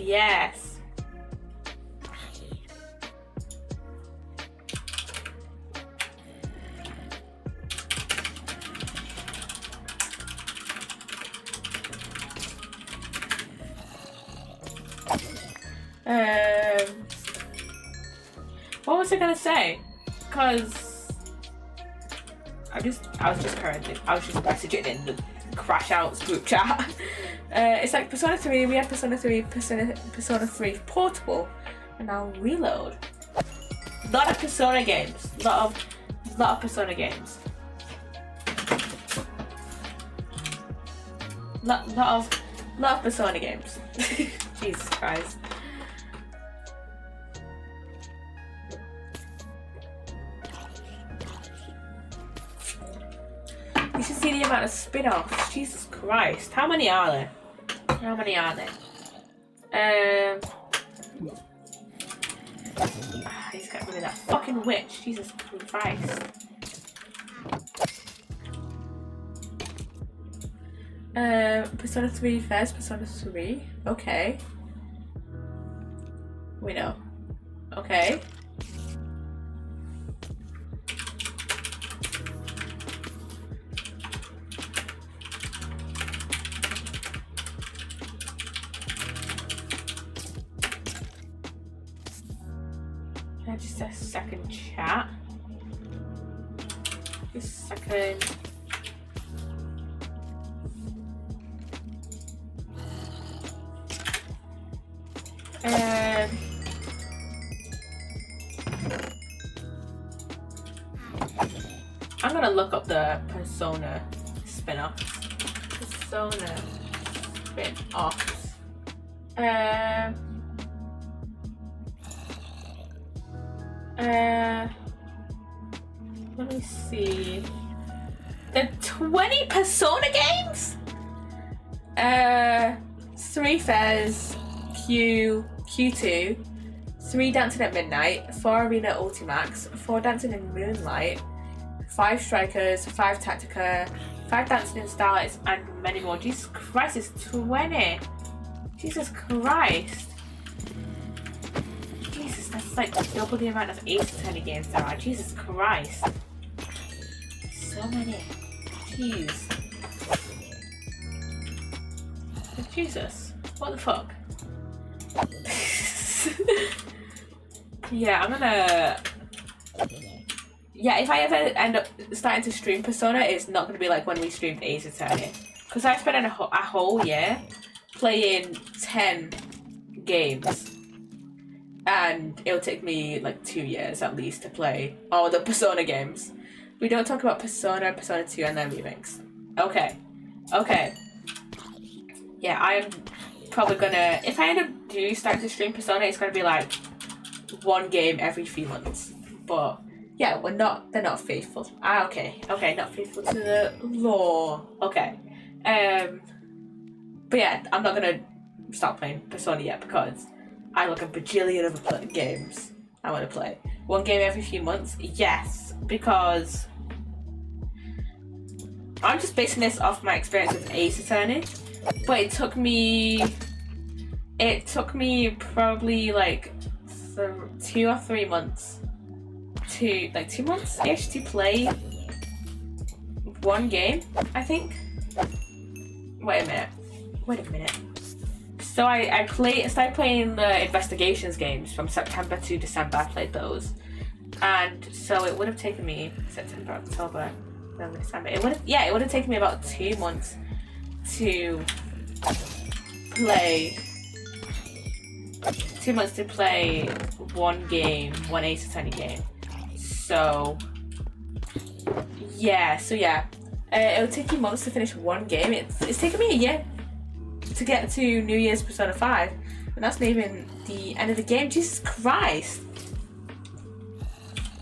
What was I gonna say? Because I was just messaging in the Crash Outs group chat. It's like Persona 3, we had Persona 3 Portable, and now Reload. Lot of Persona games. Lot of Persona games. Lot of Persona games. Jesus Christ. You should see the amount of spin-offs. Jesus Christ. How many are there? I need to get rid of that fucking witch. Jesus Christ. Persona 3 first, Persona 3. Okay. We know. Okay. Just a second, chat. Just a second. I'm gonna look up the Persona spin-offs. Persona spin-offs. Let me see. There are 20 Persona games? 3 Fairs, Q2, 3 Dancing at Midnight, 4 Arena Ultimax, 4 Dancing in Moonlight, 5 Strikers, 5 Tactica, 5 Dancing in Starlights, and many more. Jesus Christ, it's 20! Jesus Christ! Jesus, that's like double the amount of Ace Attorney games there are. Jesus Christ. So many. Jeez. Jesus. What the fuck? Yeah, I'm gonna... Yeah, if I ever end up starting to stream Persona, it's not gonna be like when we streamed Ace Attorney. Because I spent a whole year playing 10 games. And it'll take me like 2 years at least to play all the Persona games. We don't talk about Persona, Persona 2, and then remakes. Okay. Yeah, I'm probably gonna... If I end up starting to stream Persona, it's gonna be like 1 game every few months. But yeah, they're not faithful. Okay, not faithful to the law. Okay. But yeah, I'm not gonna stop playing Persona yet because I look a bajillion of games I want to play. 1 game every few months? Yes, because I'm just basing this off my experience with Ace Attorney, but it took me probably like 2 or 3 months to, like 2 months-ish to play 1 game, I think. Wait a minute. So I started playing the investigations games from September to December. I played those, and so it would have taken me September, October, November, December. It would have taken me about 2 months to play. 2 months to play one game, one Ace Attorney game. So yeah, it'll take you months to finish one game. It's taken me a year to get to New Year's Persona 5, and that's not even the end of the game. Jesus Christ!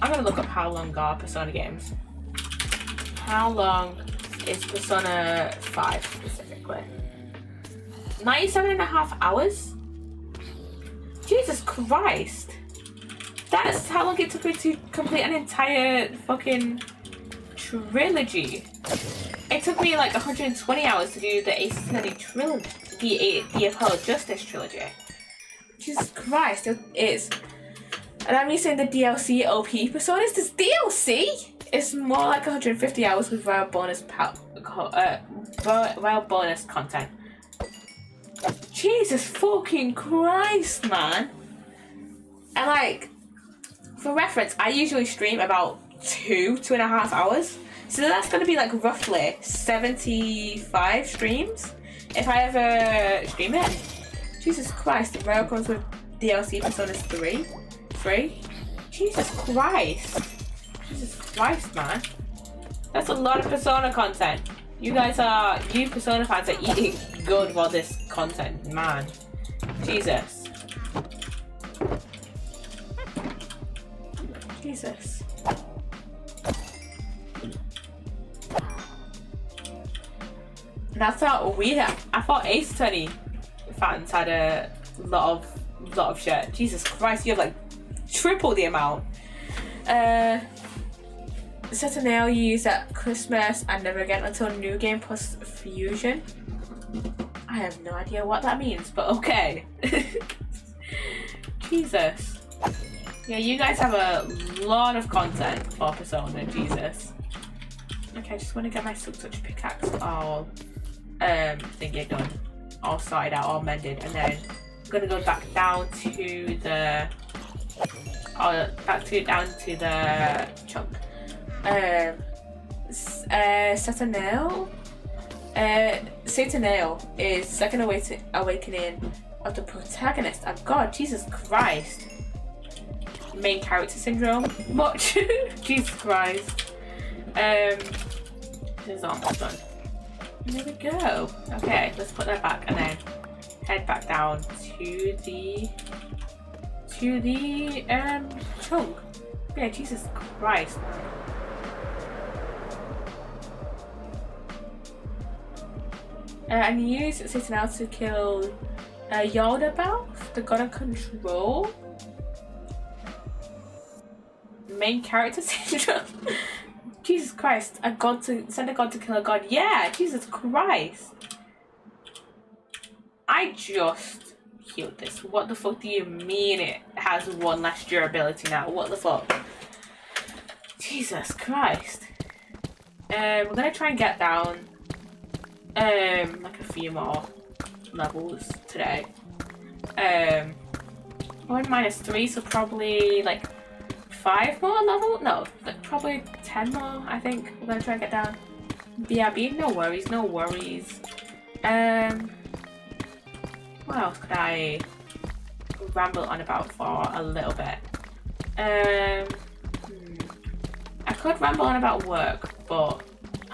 I'm gonna look up how long are Persona games. How long is Persona 5 specifically? 97.5 hours? Jesus Christ! That's how long it took me to complete an entire fucking trilogy. It took me like 120 hours to do the Ace Attorney trilogy, the Apollo Justice trilogy. Jesus Christ, it's... And I'm using the DLC OP personas. This DLC is more like 150 hours with wild bonus content. Jesus fucking Christ, man. And like, for reference, I usually stream about 2.5 hours. So that's going to be like roughly 75 streams if I ever stream it. Jesus Christ, the rail comes with DLC Personas 3? Jesus Christ. Jesus Christ, man. That's a lot of Persona content. You Persona fans are eating good while this content, man. Jesus. Jesus. And I thought I thought Ace Attorney fans had a lot of shit. Jesus Christ, you have like triple the amount. Set a nail used at Christmas and never again until New Game Plus Fusion. I have no idea what that means, but okay. Jesus. Yeah, you guys have a lot of content for Persona, Jesus. Okay, I just want to get my Silk Touch pickaxe all thingy done, all sorted out, all mended, and then I'm gonna go back down to the down to the chunk. Satanel. Satanel is second awakening of the protagonist. And God, Jesus Christ. Main character syndrome. Much. Jesus Christ. This is almost done. There we go. Okay, let's put that back and then head back down to the chunk. Yeah, Jesus Christ. And use Citadel to kill Yaldabaoth, the god of control. Main character syndrome. Jesus Christ, send a god to kill a god. Yeah, Jesus Christ. I just healed this. What the fuck do you mean it has one less durability now? What the fuck? Jesus Christ. We're gonna try and get down like a few more levels today. 1 minus 3, so probably like 5 more level? No, like probably 10 more, I think. We're gonna try and get down. BRB, no worries, no worries. What else could I ramble on about for a little bit? I could ramble on about work, but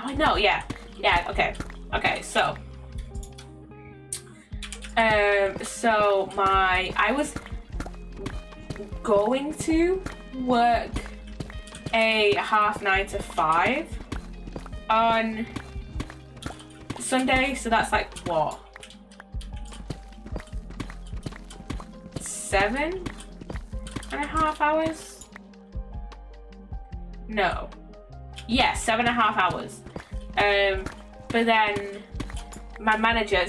oh no, yeah, okay, so I was going to work a 9:30 to 5 on Sunday, so that's like what, 7.5 hours? No, yeah, 7.5 hours. But then my manager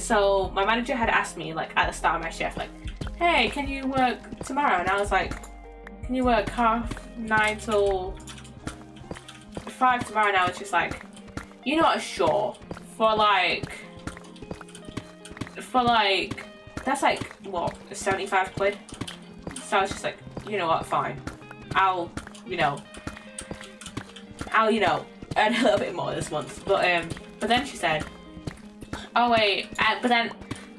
had asked me like at the start of my shift, like, hey, can you work tomorrow? And I was like, can you work 9:30 till 5 tomorrow? And I was just like, you know what, sure, for like for like, that's like, what, 75 quid? So I was just like, you know what, fine. I'll earn a little bit more this month. But then she said, oh wait, but then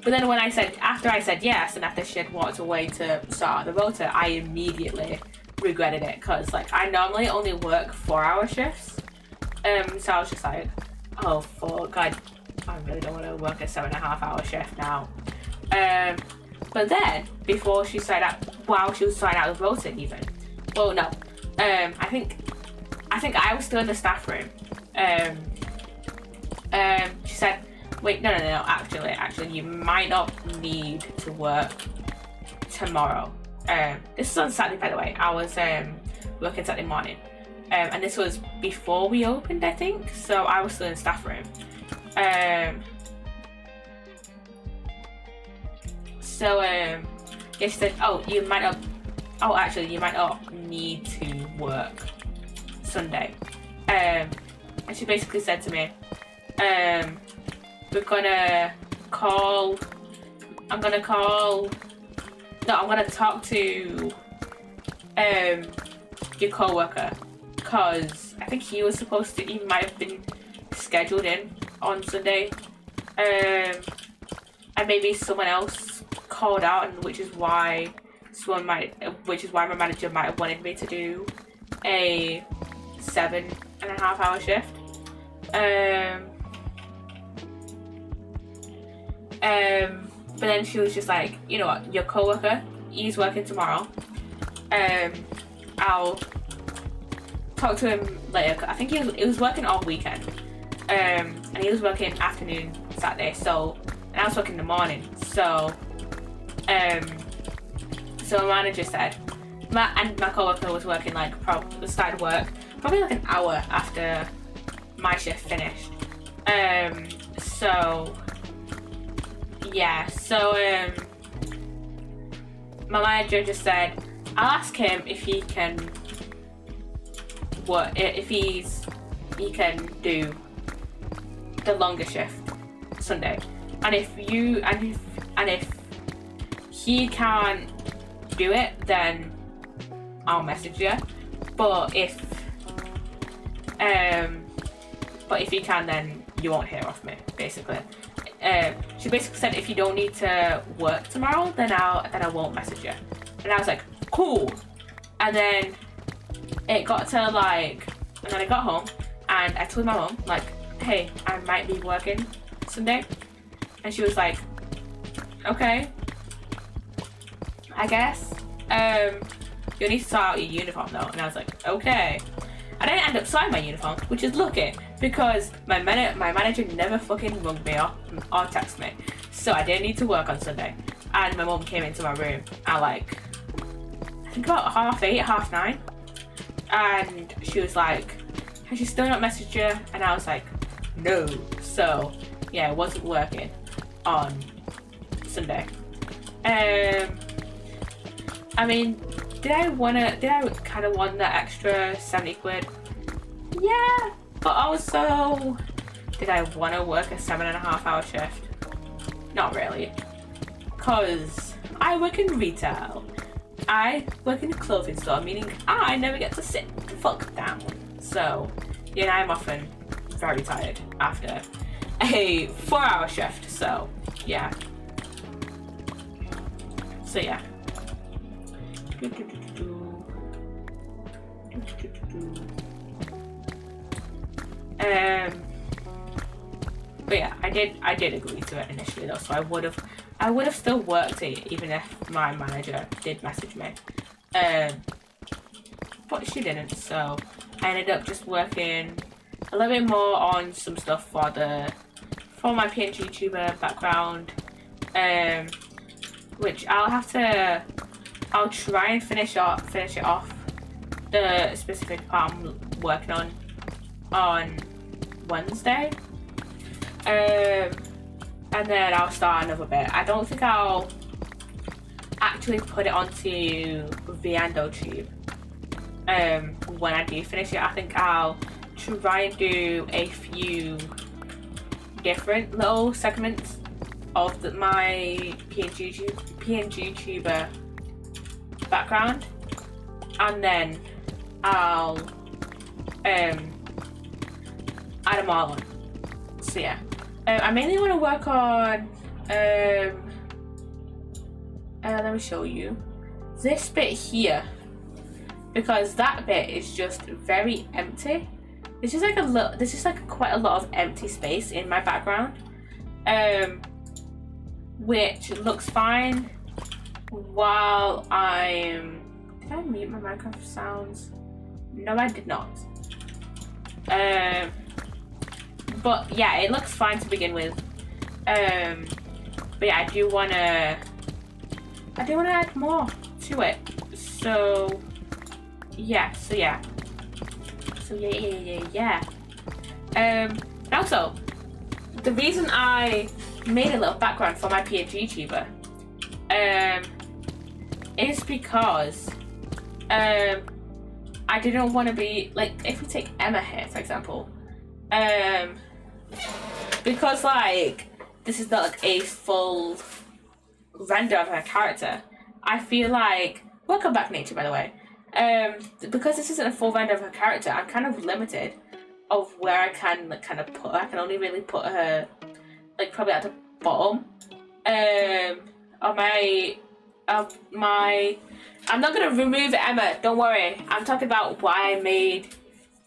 when after I said yes, and after she had walked away to start the rota, I immediately regretted it, because like I normally only work 4-hour shifts. So I was just like, oh fuck, I really don't want to work a 7.5-hour shift now. But then before she started out, while she was starting out the rota even, well no, I think I was still in the staff room. She said, wait, no, actually, you might not need to work tomorrow. This is on Saturday, by the way. I was working Saturday morning, and this was before we opened, I think. So I was still in the staff room. Yeah, she said, you might not need to work Sunday. And she basically said to me, I'm gonna talk to your co-worker, because I think he might have been scheduled in on Sunday, and maybe someone else called out, and which is why my manager might have wanted me to do a 7.5-hour shift. But then she was just like, you know what, your co-worker, he's working tomorrow. I'll talk to him later. I think he was working all weekend. And he was working afternoon Saturday, and I was working in the morning. So my manager said, my co-worker was working started work probably like an hour after my shift finished. My manager just said, I'll ask him if he can he can do the longer shift Sunday, and if he can't do it, then I'll message you. But if he can, then you won't hear off me, basically. She basically said, if you don't need to work tomorrow, then I won't message you. And I was like, cool. And then it got to and then I got home and I told my mom, like, hey, I might be working Sunday. And she was like, okay, I guess. You'll need to sort out your uniform though. And I was like, okay. I didn't end up sorting my uniform, which is lucky, because my manager never fucking rung me or texted me. So I didn't need to work on Sunday. And my mom came into my room at I think about 8:30, 9:30. And she was like, has she still not messaged you? And I was like, no. So yeah, it wasn't working on Sunday. I mean, did I kind of want that extra 70 quid? Yeah, but also, did I want to work a 7.5-hour shift? Not really, because I work in retail. I work in a clothing store, meaning I never get to sit the fuck down. So, yeah, I'm often very tired after a 4-hour shift. So, yeah. But yeah, I did agree to it initially though, so I would have still worked it even if my manager did message me. But she didn't, so I ended up just working a little bit more on some stuff for my PNG YouTuber background, which I'll try and finish it off, the specific part I'm working on Wednesday, and then I'll start another bit. I don't think I'll actually put it onto VandoTube when I do finish it. I think I'll try and do a few different little segments of my PNG tuber background, and then I'll add them all on. So yeah, I mainly want to work on let me show you this bit here, because that bit is just very empty. There's just like quite a lot of empty space in my background, which looks fine while I'm... Did I mute my Minecraft sounds? No, I did not. But yeah, it looks fine to begin with. But yeah, I do wanna add more to it. So yeah. And also, the reason I made a little background for my PNG tuber is because I didn't want to be like, if we take Emma here for example, because like this is not like a full render of her character. I feel like, welcome back Nature by the way, because this isn't a full render of her character, I'm kind of limited of where I can like kind of put her. I can only really put her like probably at the bottom of my I'm not gonna remove Emma, don't worry. I'm talking about why I made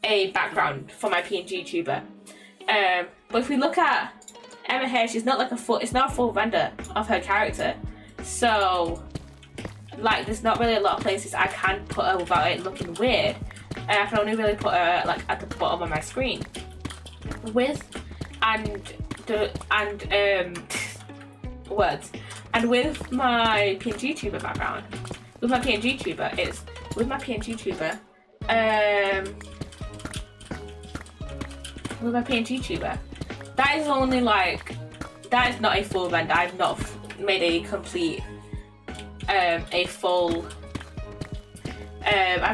a background for my PNG tuber. But if we look at Emma here, she's not like it's not a full render of her character. So like there's not really a lot of places I can put her without it looking weird. And I can only really put her like at the bottom of my screen. With my PNG tuber background. With my PNG tuber, that is only like, that is not a full render. I've not made a complete, I've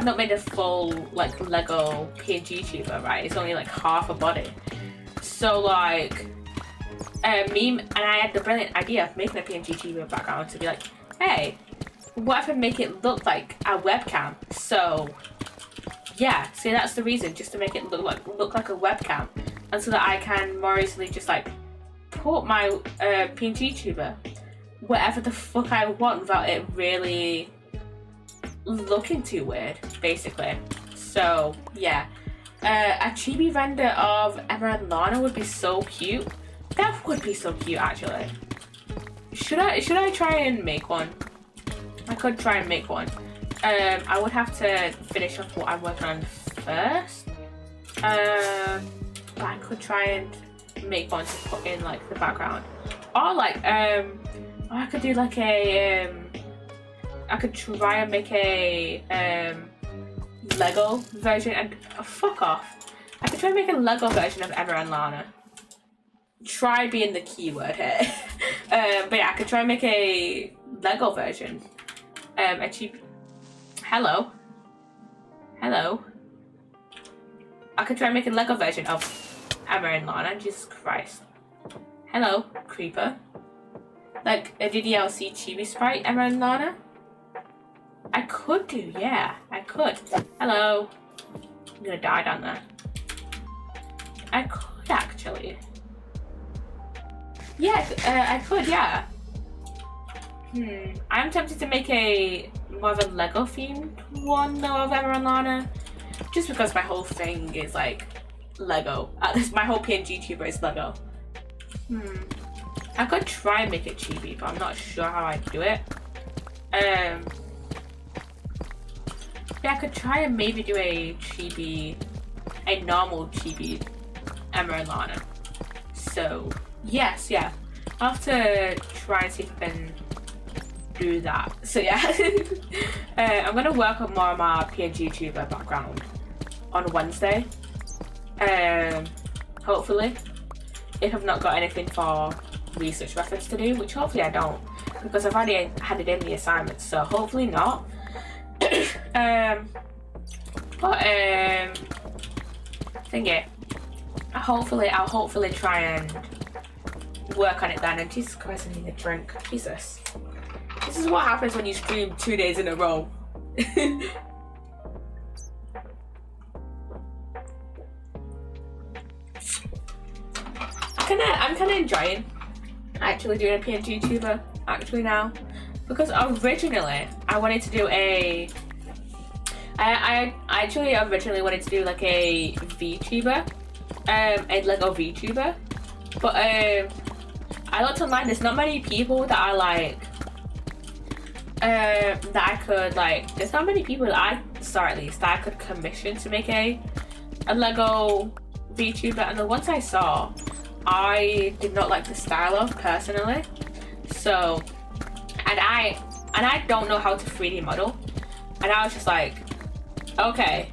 not made a full like Lego PNG tuber, right? It's only like half a body. So like, and I had the brilliant idea of making a PNG tuber background to be like, hey, what if I make it look like a webcam? So yeah, so that's the reason, just to make it look like a webcam, and so that I can more easily just like put my PNG tuber whatever the fuck I want without it really looking too weird, basically. So yeah, a chibi render of Emma and Lana would be so cute. That would be so cute actually. Should I try and make one? I could try and make one. I would have to finish off what I'm working on first. But I could try and make one to put in like the background. Or like or I could do like a I could try and make a Lego version and fuck off. I could try and make a Lego version of Emma and Lana. Try being the keyword here. But yeah, I could try and make a Lego version. A cheap. Hello. I could try and make a Lego version of Emma and Lana. Jesus Christ. Hello, creeper. Like a DDLC chibi sprite Emma and Lana. I could do, yeah, I could. Hello. I'm gonna die down there. I could actually. Yeah, I could, yeah. I'm tempted to make a more of a Lego themed one though of Emma and Lana, just because my whole thing is like Lego. My whole PNG tuber is Lego. I could try and make it chibi, but I'm not sure how I'd do it. Yeah, I could try and maybe do a normal chibi Emma and Lana. So yes, yeah, I'll have to try and see if I can do that. So yeah, I'm gonna work on more of my PNG tuber background on Wednesday. Hopefully, if I've not got anything for research reference to do, which hopefully I don't, because I've already had it in the assignment, so hopefully not. Thingy, I'll hopefully try and work on it then. And Jesus Christ, I need a drink. Jesus. This is what happens when you stream 2 days in a row. I'm kind of enjoying actually doing a PNG YouTuber actually now, because originally I wanted to do I actually originally wanted to do like a VTuber, a Lego VTuber, but I looked online. There's not many people that I like. That I could like. There's not many people that I could commission to make a Lego VTuber, and the ones I saw, I did not like the style of personally. So, and I don't know how to 3D model, and I was just like, okay.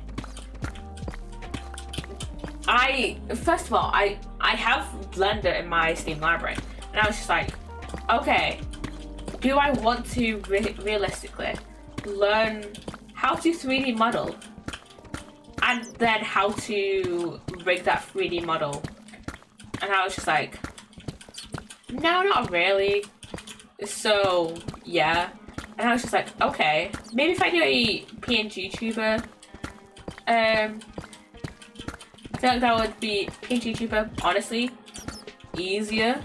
First of all, I have Blender in my Steam library, and I was just like, okay, do I want to realistically learn how to 3D model, and then how to rig that 3D model? And I was just like, no, not really. So, yeah. And I was just like, okay, maybe if I do a PNG YouTuber, I feel like that would be PNG YouTuber, honestly, easier.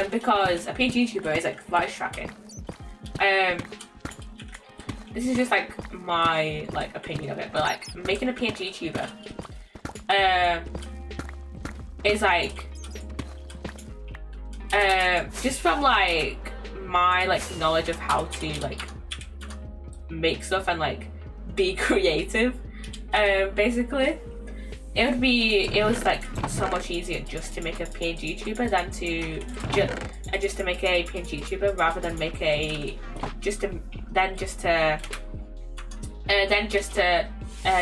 Because a PNG YouTuber is like voice tracking. This is just like my like opinion of it, but like making a PNG YouTuber, is like, just from like my like knowledge of how to like make stuff and like be creative, basically it was like so much easier just to make a PNG YouTuber than to just to make a PNG YouTuber rather than make a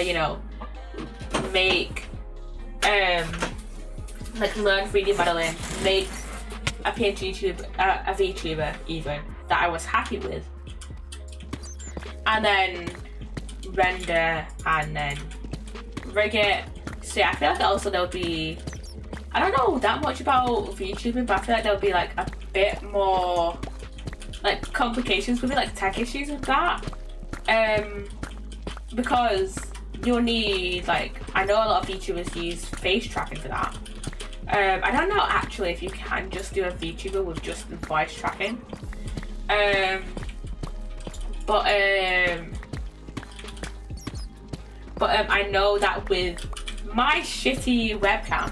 you know, make like learn 3D modeling, make a PNG YouTuber, a VTuber even, that I was happy with, and then render and then rig it. So yeah, I feel like also there would be, I don't know that much about VTubing, but I feel like there would be like a bit more like complications with it, like tech issues with that, because you'll need like, I know a lot of VTubers use face tracking for that. I don't know actually if you can just do a VTuber with just voice tracking, but I know that with my shitty webcam,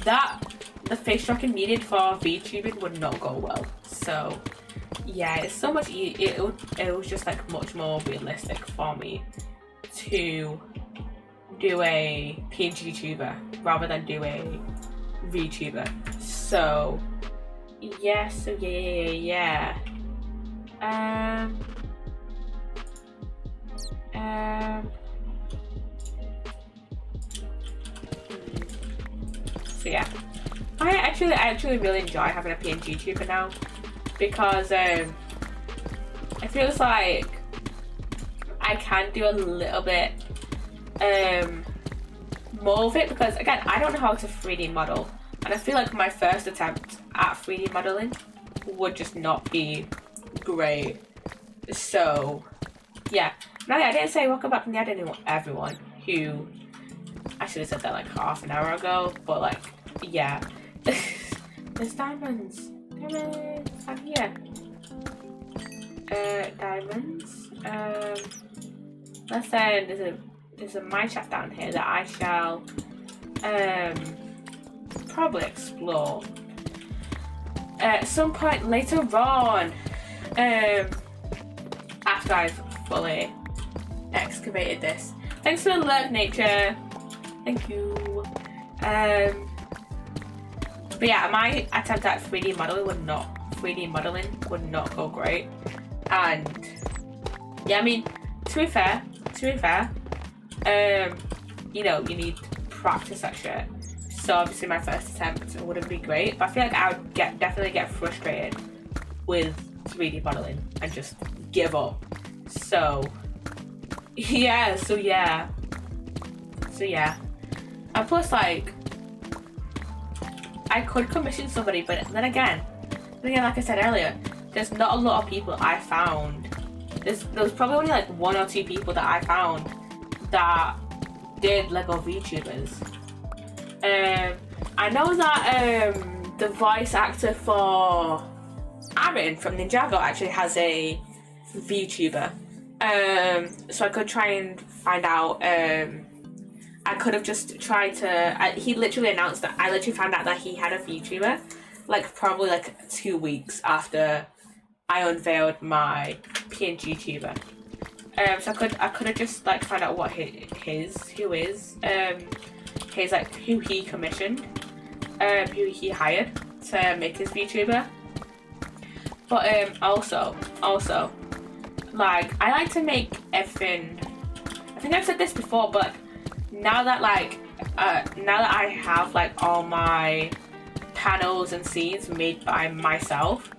that the face tracking needed for VTubing would not go well. So yeah, it's so much it was just like much more realistic for me to do a PNG YouTuber rather than do a VTuber. So yeah, so yeah, I actually really enjoy having a PNG YouTuber now, because it feels like I can do a little bit more of it, because again, I don't know how to 3D model, and I feel like my first attempt at 3D modeling would just not be great. So yeah, no, I didn't say welcome back from the end, everyone who, I should have said that like half an hour ago, but like, yeah. There's diamonds. I'm here. Diamonds. Let's say there's a mine shaft down here that I shall probably explore at some point later on, after I've fully excavated this. Thanks for the lurk, nature. Thank you. But yeah, my attempt at 3D modeling would not go great. And yeah, I mean, to be fair, you know, you need practice that shit. So obviously my first attempt wouldn't be great, but I feel like I would definitely get frustrated with 3D modeling and just give up. So yeah. And plus, like, I could commission somebody, but then again, like I said earlier, there's not a lot of people I found. There was probably only like 1 or 2 people that I found that did Lego VTubers. I know that the voice actor for Aaron from Ninjago actually has a VTuber. So I could try and find out. I could have just tried to. He literally announced that. I literally found out that he had a VTuber, like probably like 2 weeks after I unveiled my PNG tuber. So I could have just like found out what who he commissioned, who he hired to make his VTuber. But also, like, I like to make everything. I think I've said this before, but now that I have like all my panels and scenes made by myself,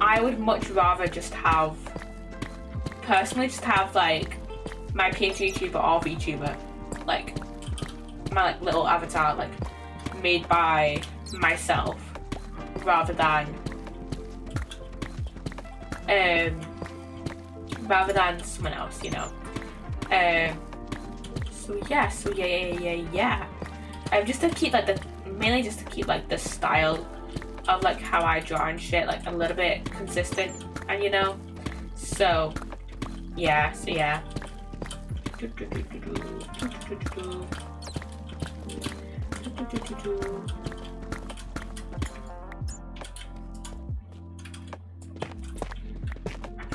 I would much rather just have like my PNG tuber or VTuber, like my like little avatar, like made by myself, rather than someone else, you know. So yeah. Just to keep like mainly just to keep like the style of like how I draw and shit like a little bit consistent, and you know. So yeah.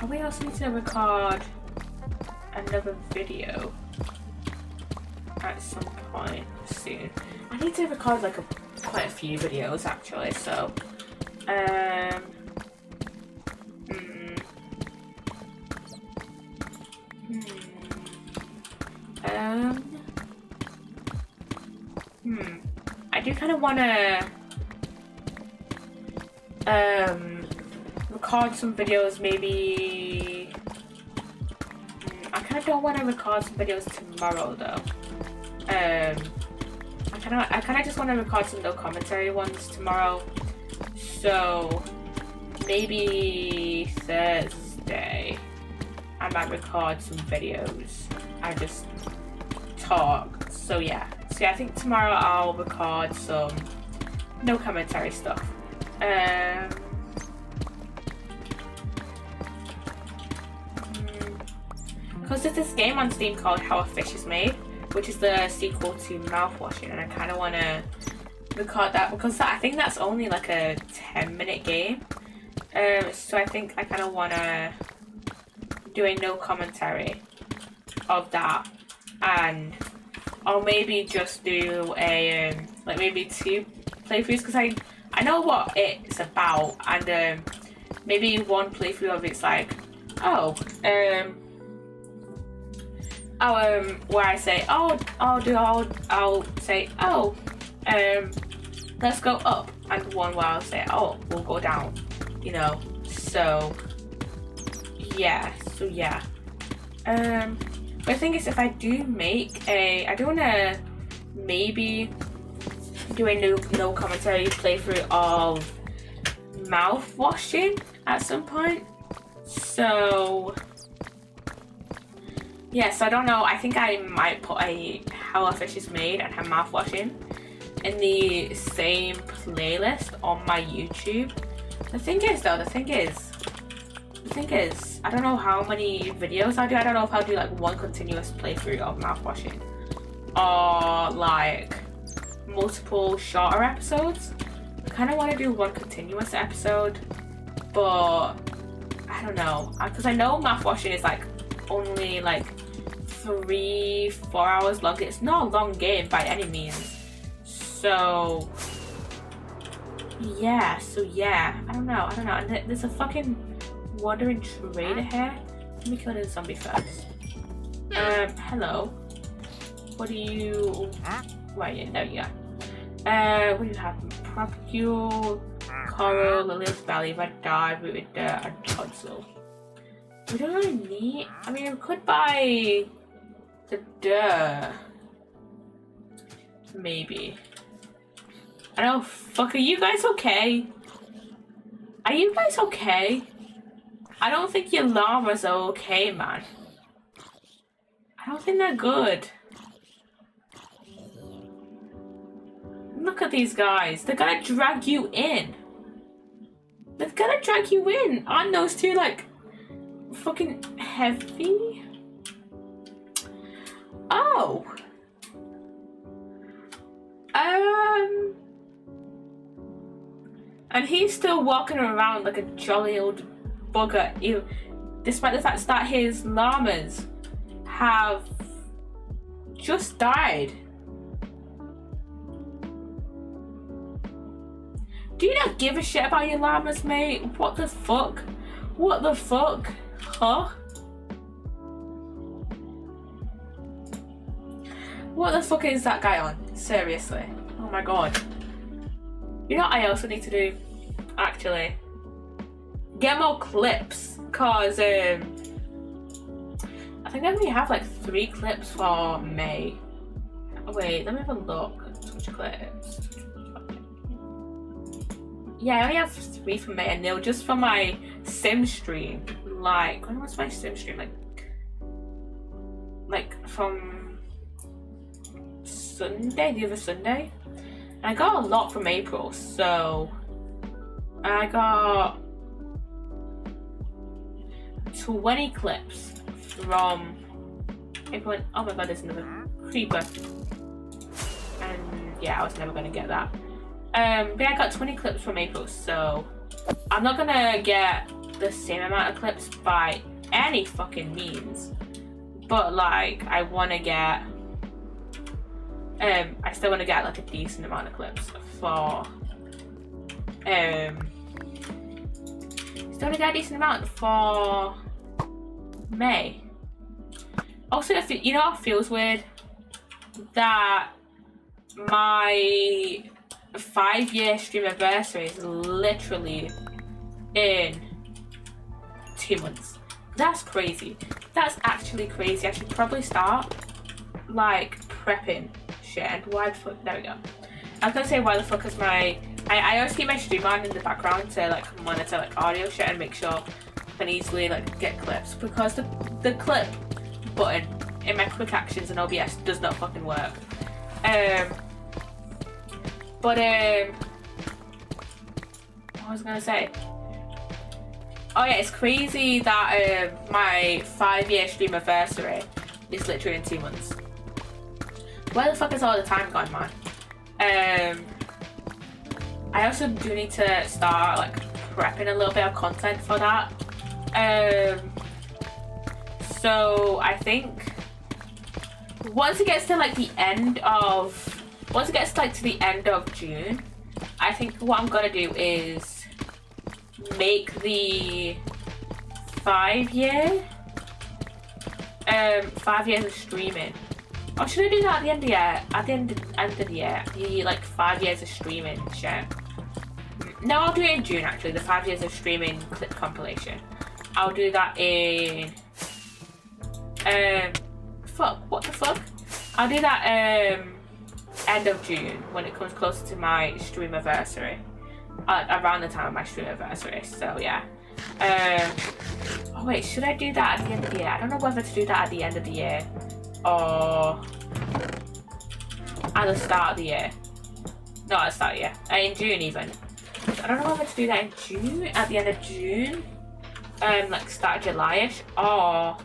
We also need to record another video at some point soon. I need to record like quite a few videos actually, so I do kind of want to record some videos maybe. I kind of don't want to record some videos tomorrow though. I kind of just want to record some no commentary ones tomorrow. So maybe Thursday I might record some videos and just talk. So yeah. So yeah, I think tomorrow I'll record some no commentary stuff. Because there's this game on Steam called How a Fish is Made, which is the sequel to Mouthwashing, and I kind of want to record that because I think that's only like a 10-minute game. So I think I kind of want to do a no commentary of that, and or maybe just do a like maybe 2 playthroughs, because I know what it's about, and maybe one playthrough of it's like where I say I'll say let's go up, and one where I'll say we'll go down, you know. So yeah. But the thing is, if I do make I do want to maybe do a no commentary playthrough of Mouthwashing at some point. So yes, I don't know. I think I might put a How a Fish is Made and her Mouthwashing in the same playlist on my YouTube. The thing is, I don't know how many videos I'll do. I don't know if I'll do like one continuous playthrough of Mouthwashing or like multiple shorter episodes. I kind of want to do one continuous episode, but I don't know, because I know Mouthwashing is like only like 3-4 hours long. It's not a long game by any means. So yeah, I don't know. And there's a fucking wandering trader here. Let me kill this zombie first. Hello. What do you... Right, yeah, there you go. What do you have? Propule, coral, lilies, valley, red dye, rooted dirt, and tonsil. We don't really need... I mean, we could buy the dirt. Maybe. I don't fuck, are you guys okay? Are you guys okay? I don't think your llamas are okay, man. I don't think they're good. Look at these guys. They're gonna drag you in. They're gonna drag you in. Aren't those two like fucking heavy? Oh. And he's still walking around like a jolly old bugger, despite the fact that his llamas have just died. Do you not give a shit about your llamas, mate? What the fuck? What the fuck? Huh? What the fuck is that guy on? Seriously. Oh my god. You know what I also need to do? Actually. Get more clips. Cause I think I only have like 3 clips for May. Oh, wait, let me have a look. Switch clips. Yeah, I only have 3 for May, and they were just for my sim stream. Like, when was my sim stream? Like from Sunday, the other Sunday. And I got a lot from April, so I got 20 clips from April. Oh my god, there's another creeper. And yeah, I was never gonna get that. But yeah, I got 20 clips from April, so I'm not gonna get the same amount of clips by any fucking means. But like, I wanna get, I still wanna get like a decent amount of clips for, still wanna get a decent amount for May. Also, you know what feels weird? That my 5-year stream anniversary is literally in 2 months. That's crazy. That's actually crazy. I should probably start like prepping shit. And why the fuck? There we go. I was gonna say why the fuck is my I always keep my stream on in the background to like monitor like audio shit and make sure I can easily like get clips, because the clip button in my quick actions and OBS does not fucking work. What was I gonna say? Oh yeah, it's crazy that my 5-year stream anniversary is literally in 2 months. Where the fuck is all the time gone, man? I also do need to start like prepping a little bit of content for that. So I think once it gets to like the end of June, I think what I'm gonna do is make the 5 years of streaming. Or should I do that at the end of the year? At the end of the year, the like 5 years of streaming shit. No, I'll do it in June actually. The 5 years of streaming clip compilation. I'll do that in what the fuck? I'll do that end of June when it comes closer to my stream anniversary. Around the time of my stream anniversary. So yeah. Oh wait, should I do that at the end of the year? I don't know whether to do that at the end of the year or at the start of the year. Not at the start of the year. In June even. I don't know whether to do that in June, at the end of June, like start of July-ish, or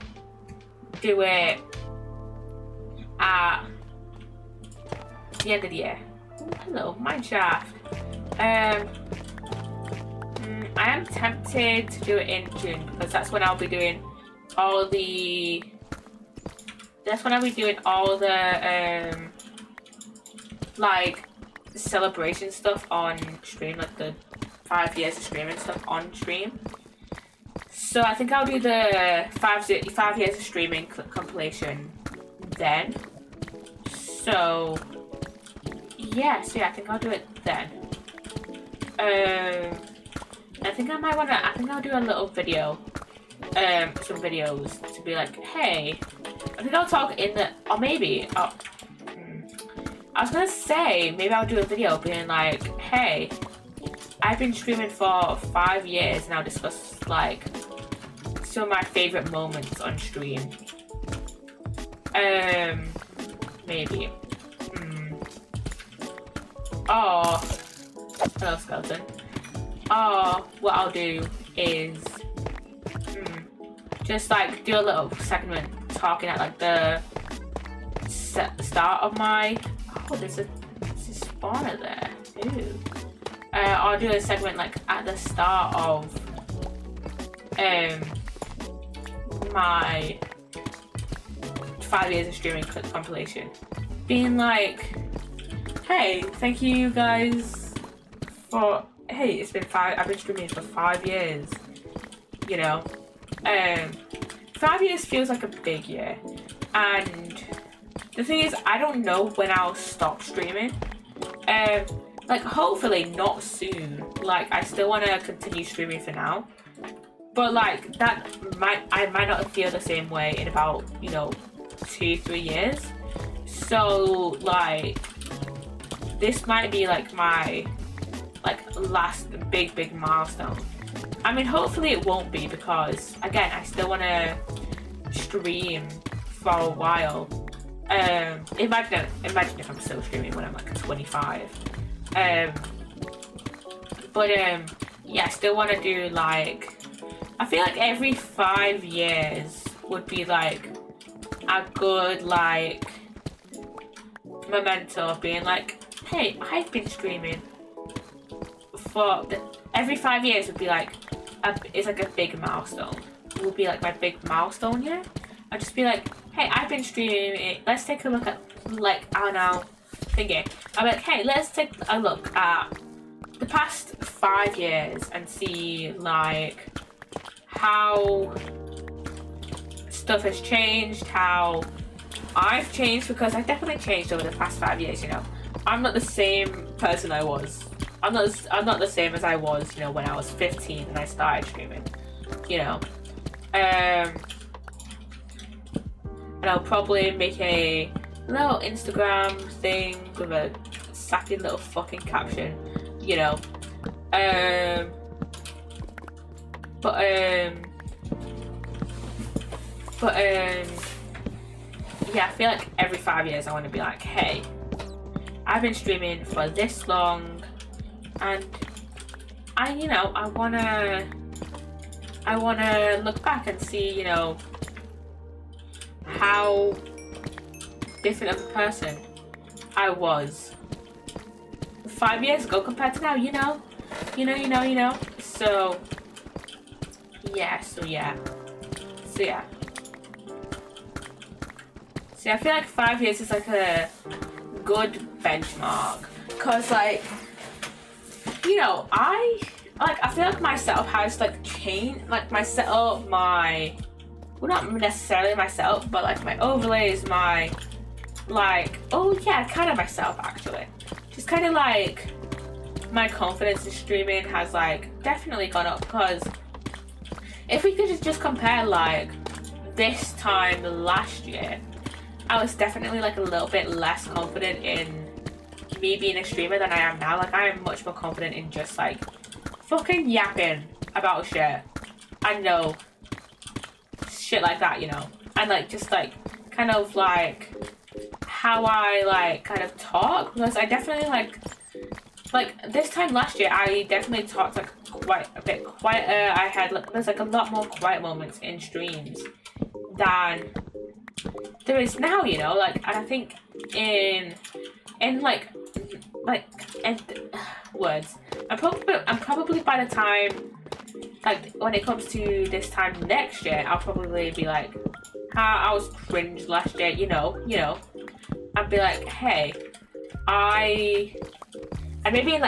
do it at the end of the year. Ooh, hello, mineshaft. I am tempted to do it in June because that's when I'll be doing all the like celebration stuff on stream, like the 5 years of streaming stuff on stream. So I think I'll do the 5 years of streaming compilation then. So yeah, I think I'll do it then. I think I'll do a little video, some videos to be like, hey, I think I'll talk in the, or maybe, I was gonna say, maybe I'll do a video being like, hey, I've been streaming for 5 years and I'll discuss like some of my favorite moments on stream. Maybe. Oh, hello skeleton. Oh, what I'll do is just like do a little segment talking at like the start of my. Oh, there's a spawner there. Ooh. I'll do a segment like at the start of my 5 years of streaming compilation, being like, hey, thank you guys for. Hey, it's been I've been streaming for 5 years. You know, 5 years feels like a big year, and the thing is, I don't know when I'll stop streaming. Like hopefully not soon. Like I still want to continue streaming for now, but like I might not feel the same way in about 2-3 years. So like this might be like my last big milestone. I mean, hopefully it won't be, because again, I still want to stream for a while. Imagine if I'm still streaming when I'm like 25. Yeah, I still want to do like, I feel like every 5 years would be like a good like memento of being like, hey, I've been streaming for every 5 years would be like it's like a big milestone. It would be like my big milestone year. I'd just be like, hey, I've been streaming. Let's take a look at like I don't know thingy. I'm like, hey, let's take a look at the past 5 years and see like how stuff has changed, how I've changed, because I've definitely changed over the past 5 years. I'm not the same person I was. I'm not the same as I was, when I was 15 and I started streaming. And I'll probably make a little Instagram thing with a sappy little fucking caption, yeah, I feel like every 5 years I want to be like, hey, I've been streaming for this long, and I wanna look back and see, how different of a person I was 5 years ago compared to now, So yeah. See, I feel like 5 years is like a good benchmark, cause I feel like my setup has like changed, like my setup, well, not necessarily my setup, but like my overlays, my kind of my setup actually. Just kind of like my confidence in streaming has like definitely gone up, because if we could just compare like this time last year, I was definitely like a little bit less confident in me being a streamer than I am now. Like I am much more confident in just like fucking yapping about shit. I know shit like that, and like just like kind of like how I like kind of talk, because I definitely like this time last year I definitely talked like quite a bit quieter. I had there's like a lot more quiet moments in streams than there is now, and I think in words, I'm probably by the time, like when it comes to this time next year, I'll probably be like, how I was cringe last year, I'd be like, hey, and maybe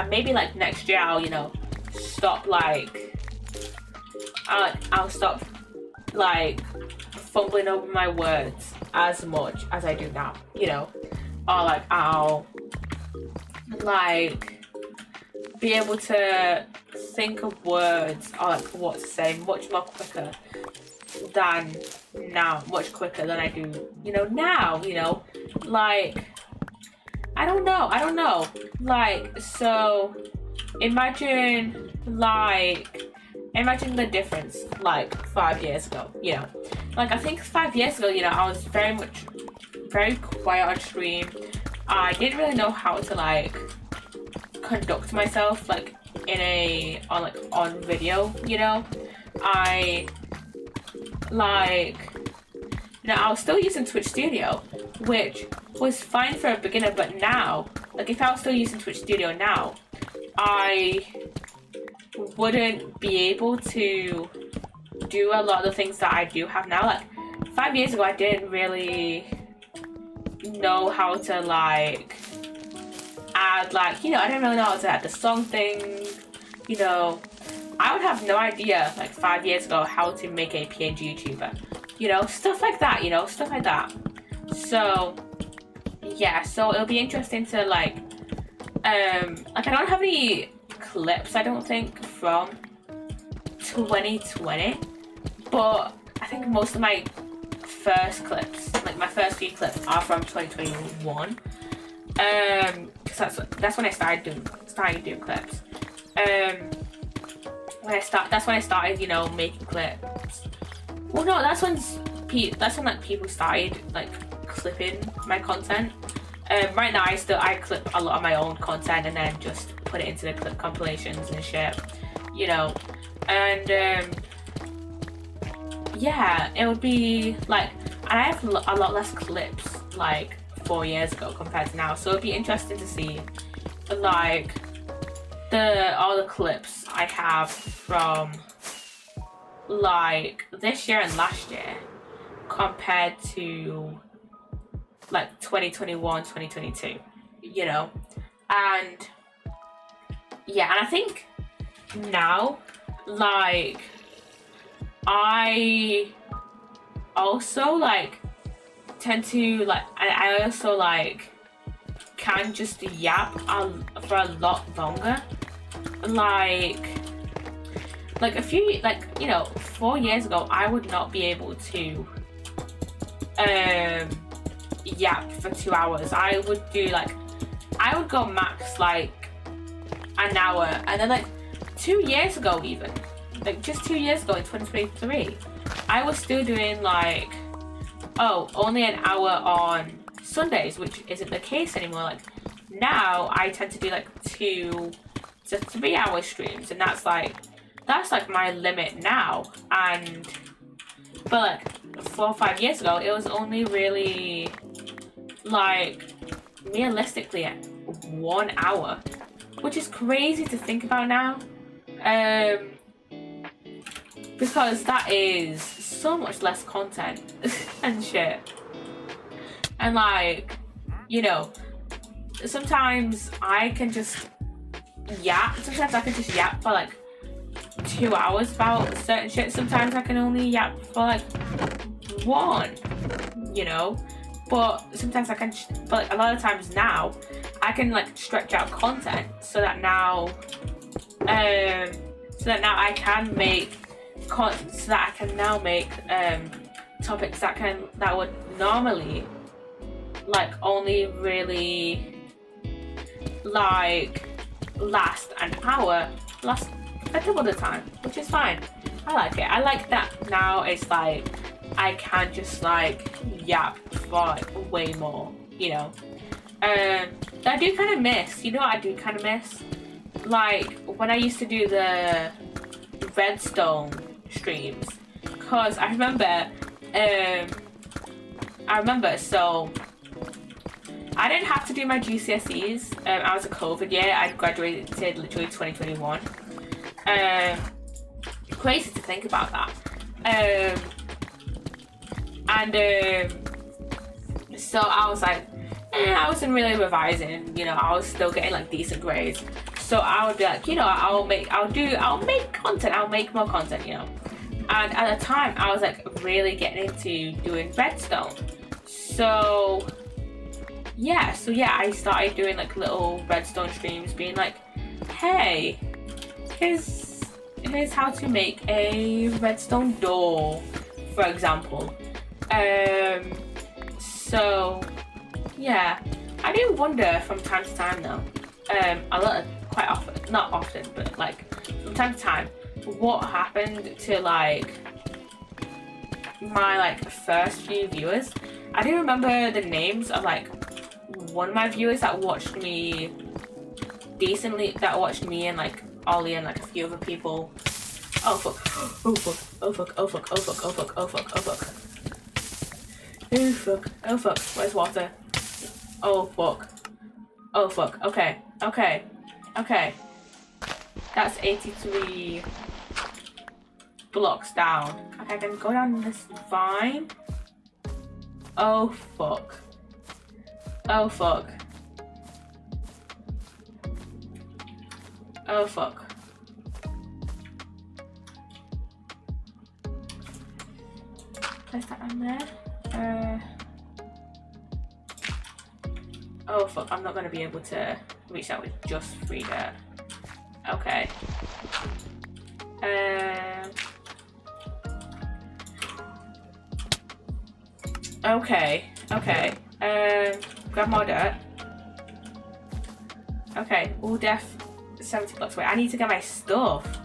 maybe next year I'll stop I'll stop fumbling over my words as much as I do now, or like I'll be able to think of words or like what to say much more quicker than now, much quicker than I do, now, I don't know. Like, so imagine the difference like 5 years ago, you know. Like, I think 5 years ago, you know, I was very quiet on stream. I didn't really know how to like conduct myself like on video, you know. I was still using Twitch Studio, which was fine for a beginner, but now, like, if I was still using Twitch Studio now, I wouldn't be able to do a lot of the things that I do have now. Like, 5 years ago, I didn't really know how to like add, like, you know, I didn't really know how to add the song thing, you know. I would have no idea like 5 years ago how to make a PNG YouTuber, you know, stuff like that, you know, stuff like that. So yeah, so it'll be interesting to like I don't have any clips, I don't think, from 2020, but I think most of my first clips, like my first few clips, are from 2021, because that's when I started doing clips. That's when I started, you know, making clips. Well, no, that's when like people started like clipping my content. Right now, I clip a lot of my own content and then just put it into the clip compilations and shit, you know. And yeah, it would be like, and I have a lot less clips like 4 years ago compared to now, so it'd be interesting to see like all the clips I have from like this year and last year compared to like 2021, 2022, you know. And yeah, and I think now, like, I also like tend to like, I also like can just yap for a lot longer. Like a few, like, you know, 4 years ago, I would not be able to yap for 2 hours. I would go max like an hour, and then like 2 years ago, even like just 2 years ago in 2023, I was still doing like, oh, only an hour on Sundays, which isn't the case anymore. Like, now I tend to do like 2 to 3 hour streams, and that's like my limit now. But like 4 or 5 years ago, it was only really like realistically at 1 hour, which is crazy to think about now, because that is so much less content and shit. And like, you know, sometimes I can just yap for like 2 hours about certain shit. Sometimes I can only yap for like 1, you know. But sometimes but a lot of times now I can like stretch out content so that now I can make topics that would normally like only really like last an hour, last a double the time, which is fine. I like it. I like that now it's like I can just like yap for like way more, you know. I do kind of miss, you know what I do kind of miss? Like when I used to do the Redstone streams, because I remember so I didn't have to do my GCSEs. I was a COVID year. I graduated literally 2021. Crazy to think about that. So I was like, I wasn't really revising, you know. I was still getting like decent grades. So I would be like, you know, I'll make content. I'll make more content, you know. And at the time, I was like really getting into doing Redstone. So yeah, I started doing like little Redstone streams, being like, hey, here's how to make a redstone door, for example. So yeah, I do wonder from time to time though, quite often, not often, but like from time to time, what happened to like my like first few viewers. I do remember the names of like one of my viewers that watched me decently, that watched me and like Ollie and like a few other people. Oh fuck, oh fuck, oh fuck, oh fuck, oh fuck, oh fuck, oh fuck, oh fuck. Oh fuck, oh fuck, where's water? Oh fuck. Oh fuck, okay, okay, okay. That's 83 blocks down. Okay, I can go down this vine. Oh fuck. Oh fuck. Oh fuck. Place that on there. Oh fuck, I'm not gonna be able to reach that with just 3 dirt. Okay. Okay, okay. Grab more dirt. Okay, all death 70 blocks away. I need to get my stuff.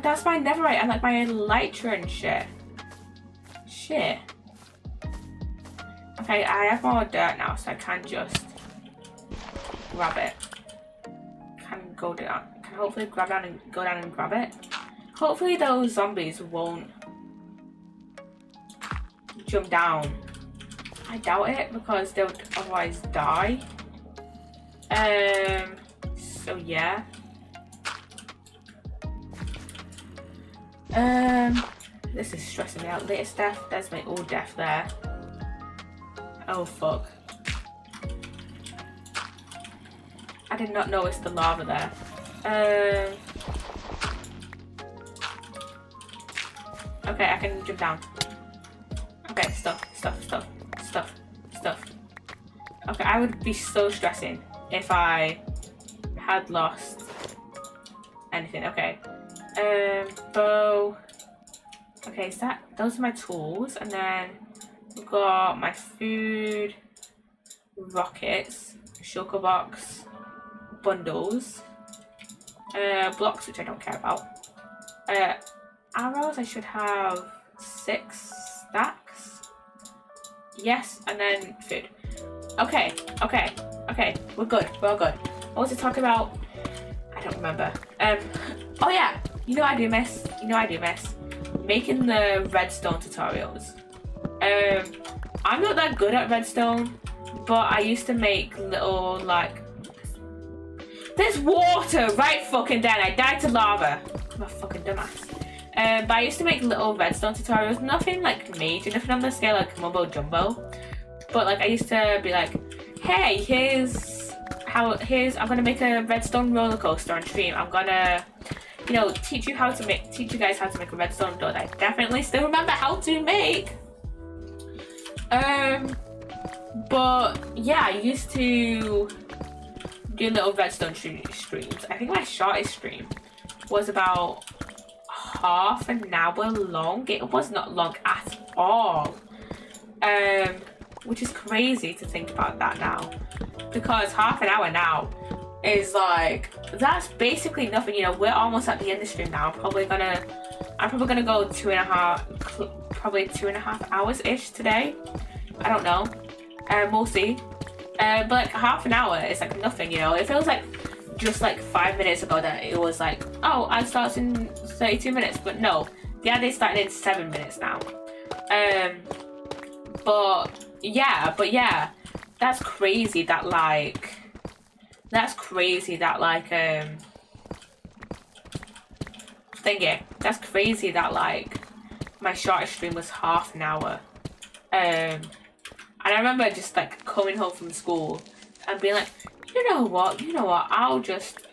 That's my netherite and like my elytra and shit. Shit. Okay, I have more dirt now, so I can just grab it. Can go down. Can hopefully grab down and go down and grab it. Hopefully those zombies won't jump down. I doubt it because they would otherwise die. So yeah. This is stressing me out. Latest death. There's my old death there. Oh fuck. I did not notice the lava there. Okay, I can jump down. Okay, stuff. Okay, I would be so stressing if I had lost anything. Okay. Bow. Okay, is that, those are my tools, and then we've got my food, rockets, shulker box, bundles, blocks, which I don't care about. Arrows, I should have 6 stacks. Yes, and then food. Okay, we're good, we're all good. What was I talking about? I don't remember. Oh yeah, you know I do miss making the redstone tutorials. I'm not that good at redstone, but I used to make little like, there's water right fucking there and I died to lava. I'm a fucking dumbass. But I used to make little redstone tutorials, nothing like major, nothing on the scale like mumbo jumbo. But like I used to be like, hey, I'm gonna make a redstone roller coaster on stream. I'm gonna, you know, teach you guys how to make a redstone door that I definitely still remember how to make. But yeah, I used to do little redstone streams. I think my shortest stream was about half an hour long. It was not long at all. Which is crazy to think about that now, because half an hour now is like, that's basically nothing. You know, we're almost at the end of the stream now. I'm probably gonna go 2.5 hours ish today. I don't know. We'll see. But like half an hour is like nothing, you know. It feels like just like 5 minutes ago that it was like, oh, I start in 32 minutes, but no, the ad is starting in 7 minutes now. But yeah, that's crazy that like my shortest stream was half an hour. And I remember just like coming home from school and being like, you know what, I'll just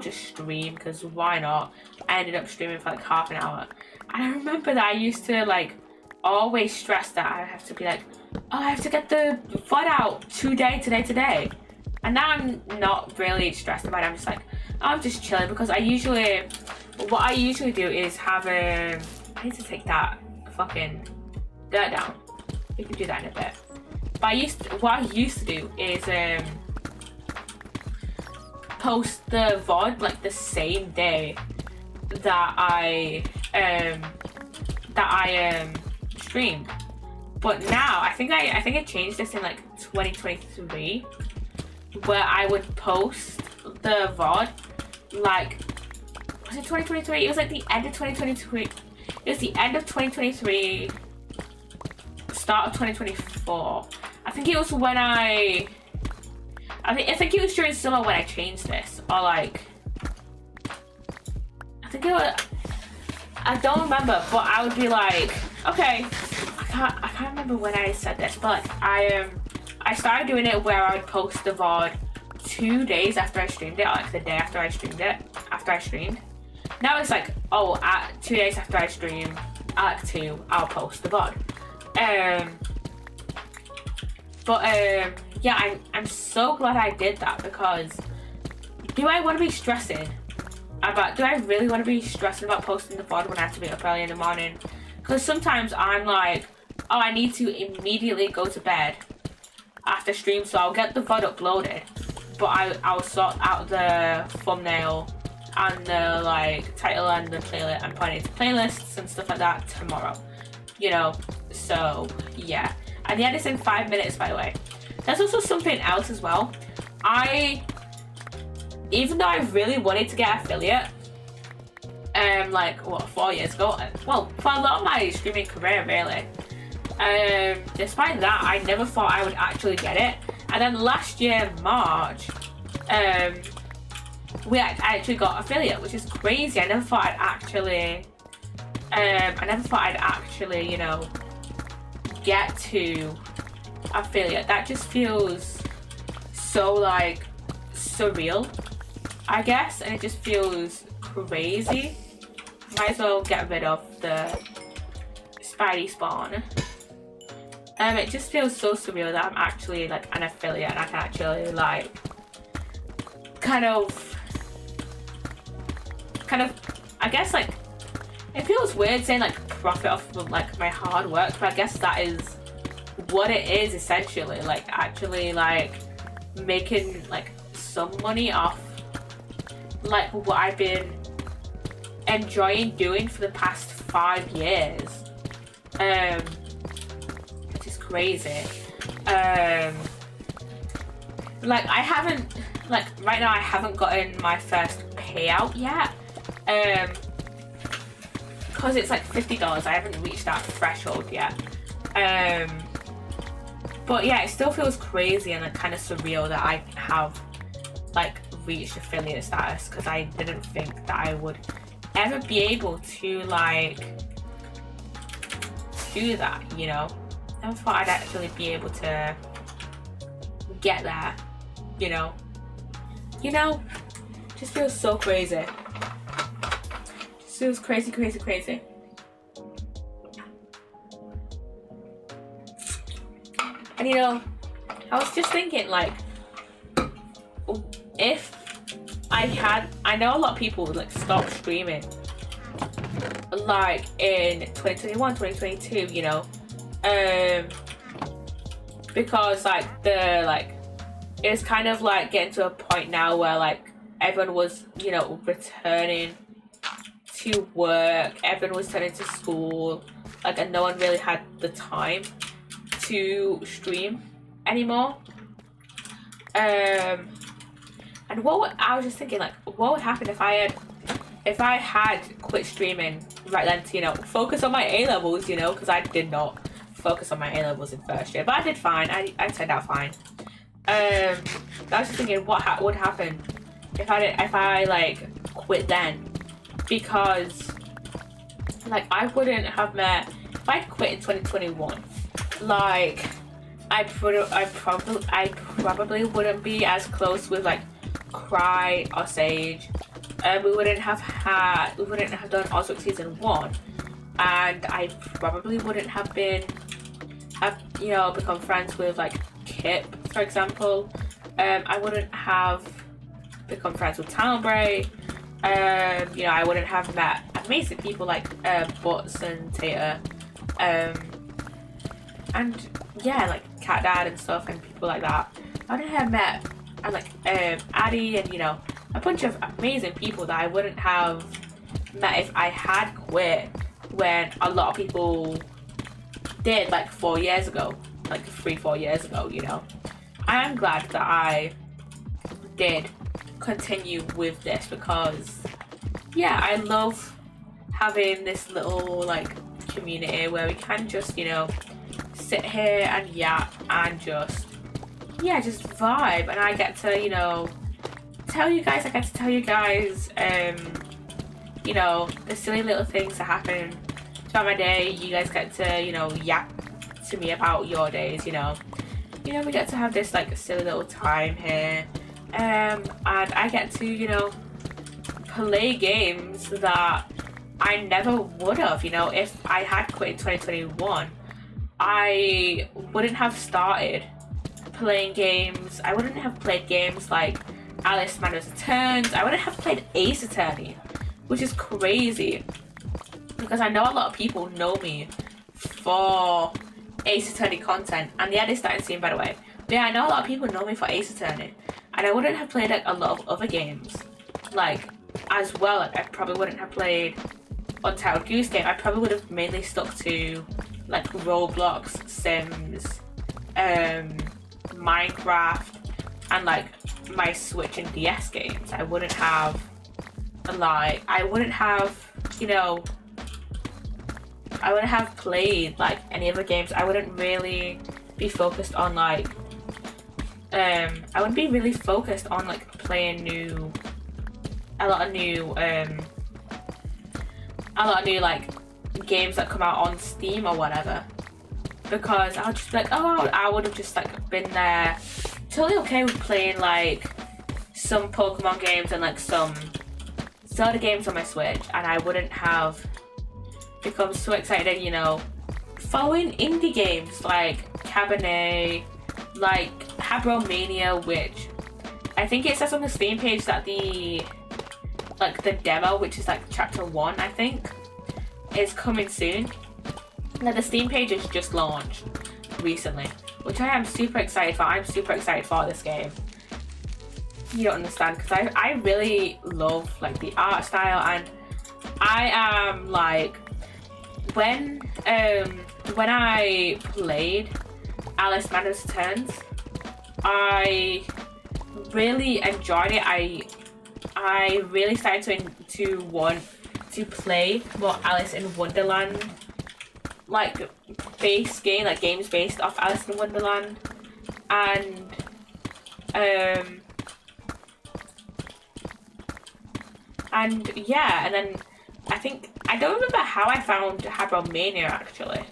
stream, because why not? I ended up streaming for like half an hour. And I remember that I used to like always stress that I have to be like, oh, I have to get the VOD out today. And now I'm not really stressed about it. I'm just like, I'm just chilling, because what I usually do is have I need to take that fucking dirt down. We can do that in a bit. what I used to do is post the VOD like the same day that I streamed. But now I think I changed this in like 2023, where I would post the VOD like, was it 2023? It was like the end of 2023. It was the end of 2023, start of 2024. I think it was when I think it was during summer when I changed this, or like, I think it was, I don't remember, but I would be like, okay, I can't remember when I said this, but like, I started doing it where I would post the VOD 2 days after I streamed it, or like the day after I streamed. Now it's like, oh, 2 days after I stream, at like 2, I'll post the VOD. Yeah, I'm so glad I did that, because do I want to be stressing about, do I really want to be stressing about posting the VOD when I have to be up early in the morning? Because sometimes I'm like, oh, I need to immediately go to bed after stream, so I'll get the VOD uploaded, but I'll sort out the thumbnail and the like title and the playlist and put it into playlists and stuff like that tomorrow, you know. So yeah, and the edit's in 5 minutes, by the way. There's also something else as well. Even though I really wanted to get affiliate, like what, 4 years ago, well, for a lot of my streaming career really, despite that, I never thought I would actually get it. And then last year, March, I actually got affiliate, which is crazy. I never thought I'd actually, you know, get to affiliate. That just feels so like surreal, I guess, and it just feels crazy. Might as well get rid of the Spidey spawn. It just feels so surreal that I'm actually like an affiliate and I can actually like kind of I guess like, it feels weird saying like profit off of like my hard work, but I guess that is what it is essentially, like actually like making like some money off like what I've been enjoying doing for the past 5 years, which is crazy. Like I haven't, like right now I haven't gotten my first payout yet, because it's like $50. I haven't reached that threshold yet. But yeah, it still feels crazy and like kind of surreal that I have like reached affiliate status, because I didn't think that I would ever be able to like do that, you know. I never thought I'd actually be able to get there, you know. Just feels so crazy. Just feels crazy. And you know, I was just thinking like, if I know a lot of people would like stop streaming like in 2021, 2022, you know, because like it's kind of like getting to a point now where like everyone was, you know, returning to work, everyone was turning to school, like, and no one really had the time to stream anymore. And I was just thinking like, what would happen if I had quit streaming right then to, you know, focus on my A-levels, you know, because I did not focus on my A-levels in first year, but I did fine. I turned out fine. I was just thinking what would happen if I like quit then, because like I wouldn't have met, if I'd quit in 2021, like I probably wouldn't be as close with like Cry or Sage. We wouldn't have done Osric season 1, and I probably wouldn't have become friends with like Kip, for example. I wouldn't have become friends with Talonbray. You know, I wouldn't have met amazing people like Butts and Tater. And yeah, like Cat Dad and stuff and people like that. I wouldn't have met and like Addy and, you know, a bunch of amazing people that I wouldn't have met if I had quit when a lot of people did, like 4 years ago, like 3-4 years ago, you know. I am glad that I did continue with this because, yeah, I love having this little like community where we can just, you know, sit here and yap and just, yeah, just vibe. And I get to, you know, tell you guys, you know, the silly little things that happen throughout my day. You guys get to, you know, yap to me about your days, you know. You know, we get to have this like silly little time here. And I get to, you know, play games that I never would have, you know. If I had quit in 2021, I wouldn't have started playing games. I wouldn't have played games like Alice Madness Returns. I wouldn't have played Ace Attorney, which is crazy because I know a lot of people know me for Ace Attorney content, and yeah, they started seeing, by the way. But yeah, I know a lot of people know me for Ace Attorney, and I wouldn't have played like a lot of other games, like as well. Like I probably wouldn't have played Untitled Goose Game. I probably would have mainly stuck to like Roblox, Sims, Minecraft, and like my Switch and DS games. I wouldn't have, you know, I wouldn't have played like any other games. I wouldn't really be focused on like I wouldn't be really focused on like playing a lot of new like games that come out on Steam or whatever, because I'll just be like, oh, I would have just like been there totally okay with playing like some Pokemon games and like some Zelda games on my Switch, and I wouldn't have become so excited, you know, following indie games like Cabernet, like Habromania, which I think it says on the Steam page that the demo, which is like chapter 1, I think, is coming soon. Now the Steam page is just launched recently, which I am super excited for. I'm super excited for this game. You don't understand, because I really love like the art style, and I am like, when I played Alice Madness Returns, I really enjoyed it. I really started to want to play more Alice in Wonderland, like base game, like games based off Alice in Wonderland, and yeah, and then I don't remember how I found Habromania actually.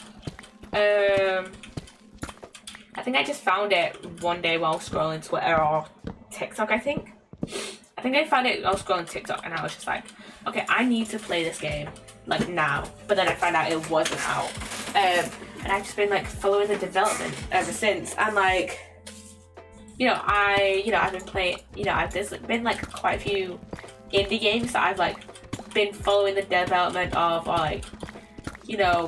I think I just found it one day while scrolling Twitter or TikTok, I think I found it while scrolling TikTok, and I was just like, okay, I need to play this game like now. But then I found out it wasn't out, and I've just been like following the development ever since. And like, I've been playing, there's been like quite a few indie games that I've like been following the development of, or like,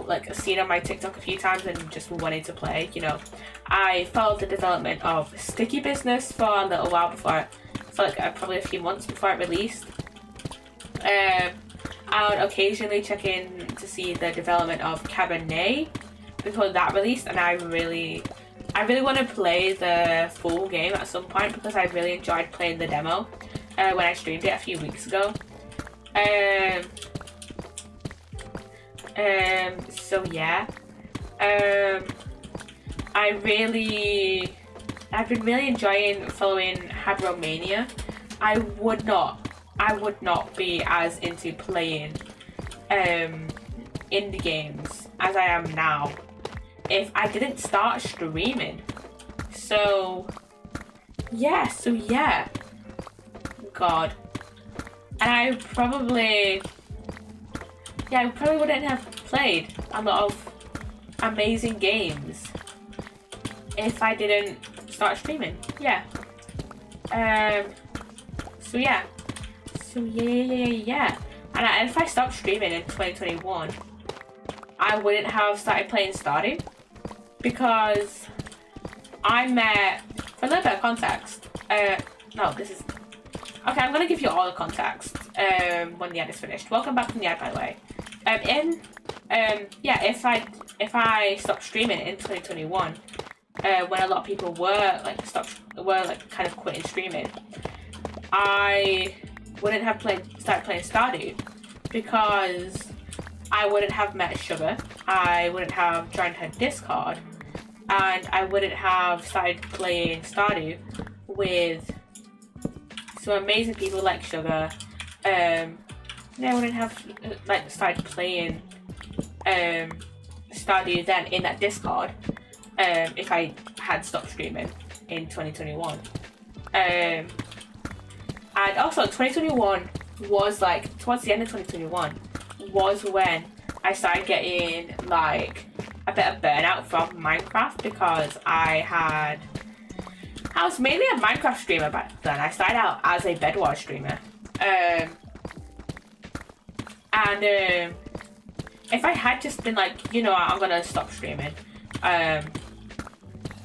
like seen on my TikTok a few times and just wanted to play. I followed the development of Sticky Business for a little while before, for like probably a few months before it released. I would occasionally check in to see the development of Cabernet before that released, and I really want to play the full game at some point because I really enjoyed playing the demo when I streamed it a few weeks ago. So yeah, I've been really enjoying following Habromania. I would not be as into playing indie games as I am now if I didn't start streaming. So yeah. God. And I probably wouldn't have played a lot of amazing games if I didn't start streaming. Yeah. So yeah. And if I stopped streaming in 2021, I wouldn't have started playing Stardew. because I met, for a little bit of context, no, this is, okay, I'm gonna give you all the context when the ad is finished. Welcome back from the ad, by the way. Yeah, if I stopped streaming in 2021, when a lot of people were kind of quitting streaming, I wouldn't have started playing Stardew, because I wouldn't have met Sugar, I wouldn't have joined her Discord, and I wouldn't have started playing Stardew with some amazing people like Sugar. I wouldn't have started playing Stardew then in that Discord if I had stopped streaming in 2021. And also 2021 was like, towards the end of 2021 was when I started getting like a bit of burnout from Minecraft, because I was mainly a Minecraft streamer back then. I started out as a Bed Wars streamer. If I had just been like, you know, I'm gonna stop streaming,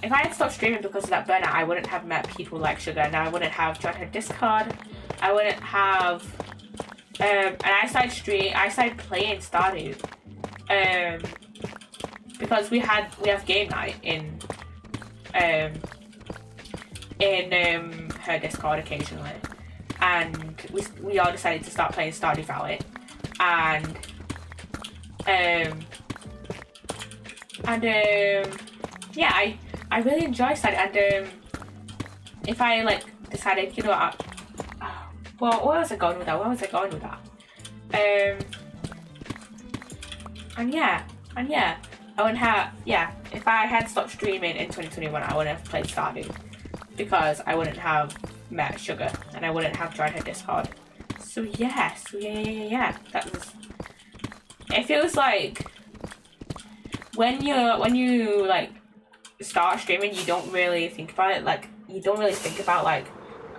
if I had stopped streaming because of that burnout, I wouldn't have met people like Sugar, and I wouldn't have joined her Discord. I wouldn't have, and I started playing Stardew, because we have game night in her Discord occasionally, and we all decided to start playing Stardew Valley, and yeah, I really enjoy Stardew, and if I like decided, you know what, well, where was I going with that? And yeah, I wouldn't have, if I had stopped streaming in 2021, I wouldn't have played Stardew, because I wouldn't have met Sugar, and I wouldn't have joined her Discord. So yeah, that was, it feels like when you like start streaming, you don't really think about it, like, you don't really think about like,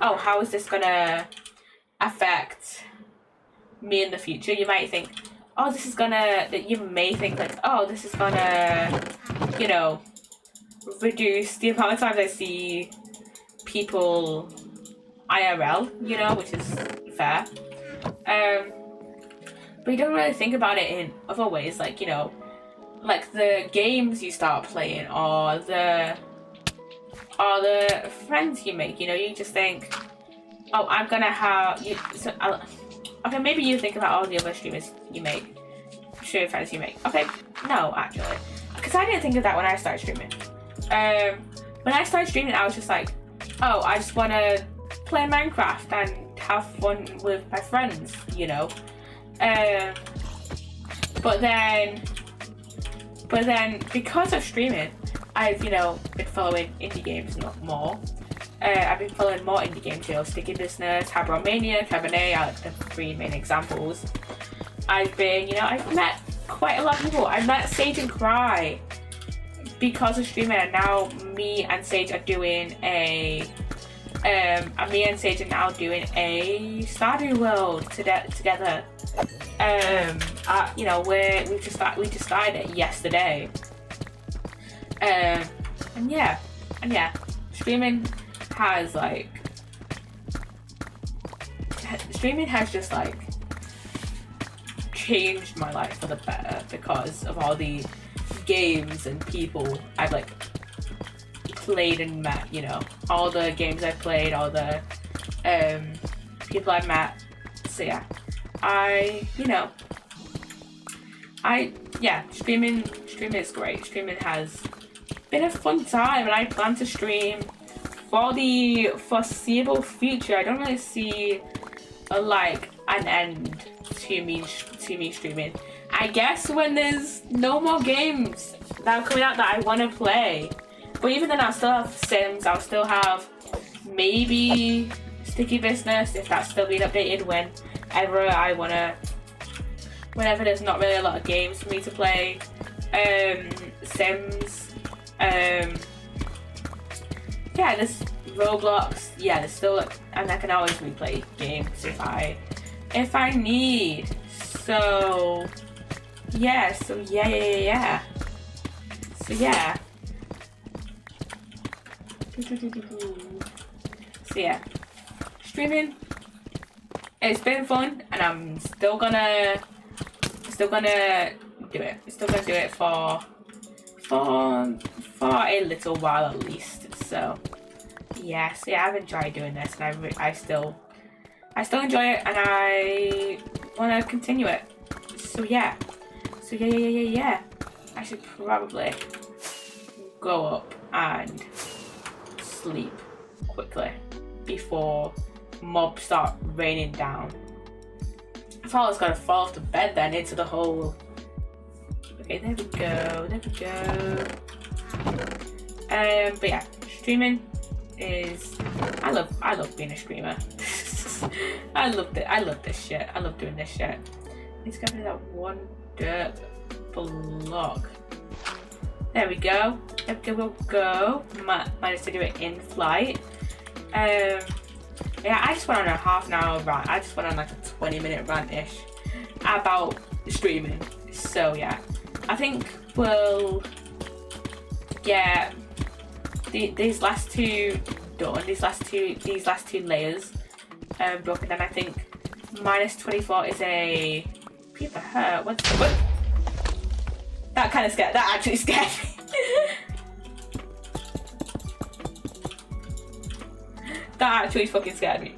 oh, how is this gonna affect me in the future. You might think, oh, you may think like, oh, this is gonna, you know, reduce the amount of times I see people IRL, you know, which is fair. But you don't really think about it in other ways, like, you know, like the games you start playing, or the friends you make, you know. You just think, oh, I'm gonna have you. So okay, maybe you think about all the other streaming friends you make. Okay, no, actually, because I didn't think of that when I started streaming. When I started streaming, I was just like, oh, I just want to play Minecraft and have fun with my friends, you know. But then because of streaming, I've, you know, been following indie games more. I've been following more indie games, you know, Sticky Business, Habromania, Cabernet are the three main examples. I've met quite a lot of people. I met Sage and Cry because of streaming, and now me and Sage are doing a Stardew World together. You know, we just started it yesterday. And yeah, streaming has just like changed my life for the better because of all the games and people I've like played and met, you know, all the games I've played, all the people I've met. So yeah, streaming is great. Streaming has been a fun time, and I plan to stream for the foreseeable future. I don't really see an end to me streaming. I guess when there's no more games that are coming out that I want to play. But even then, I'll still have Sims. I'll still have maybe Sticky Business, if that's still being updated whenever I wanna. Whenever there's not really a lot of games for me to play. Sims. Yeah, there's Roblox. Yeah, there's still and I can always replay games if I need. So yeah. So yeah. So yeah, streaming, it's been fun, and I'm still gonna do it. Still gonna do it for a little while at least. So yeah, I've enjoyed doing this, and I still enjoy it, and I want to continue it. So yeah, I should probably go up and sleep quickly before mobs start raining down. I thought I was gonna fall off the bed then into the hole. Okay, there we go. But yeah, streaming is I love being a streamer. I love this shit. I love doing this shit. It's gonna be that one dirt block. There we go. We'll go. Managed to do it in flight. Yeah, I just went on a half an hour rant. I just went on like a 20-minute rant-ish about streaming. So yeah, I think we'll get these last two done. These last two layers broken. Then I think -24 is a creeper hurt. What? That kind of scared. That actually scared me. That actually fucking scared me.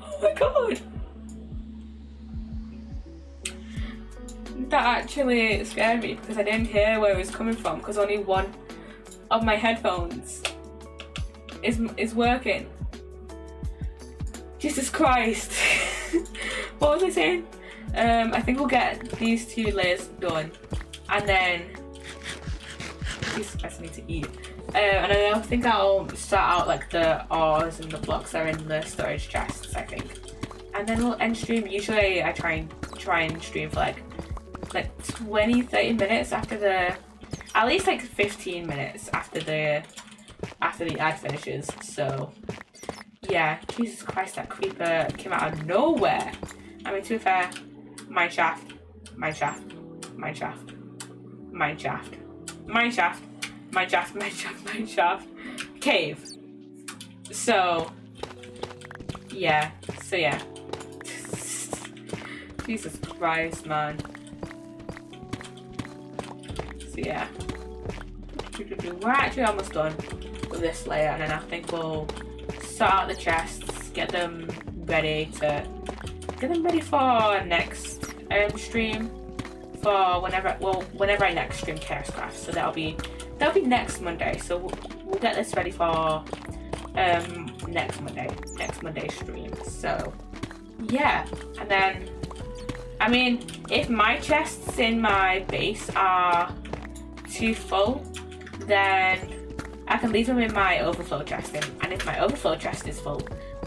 Oh my god. That actually scared me because I didn't hear where it was coming from because only one of my headphones is working. Jesus Christ. What was I saying? I think we'll get these two layers done and then Jesus Christ, I need to eat. And I think I'll start out like the ores and the blocks that are in the storage chests, I think. And then we'll end stream. Usually I try and stream for like 20-30 minutes after at least like 15 minutes after the ad finishes. So yeah, Jesus Christ, that creeper came out of nowhere. I mean, to be fair, mine shaft, cave. So yeah. Jesus Christ, man. So yeah, we're actually almost done with this layer, and then I think we'll sort out the chests, get them ready for next stream, for whenever I next stream ChaosCraft. So that'll be next Monday. So we'll get this ready for next Monday stream. So yeah, and then I mean, if my chests in my base are too full, then I can leave them in my overflow chest, and if my overflow chest is full,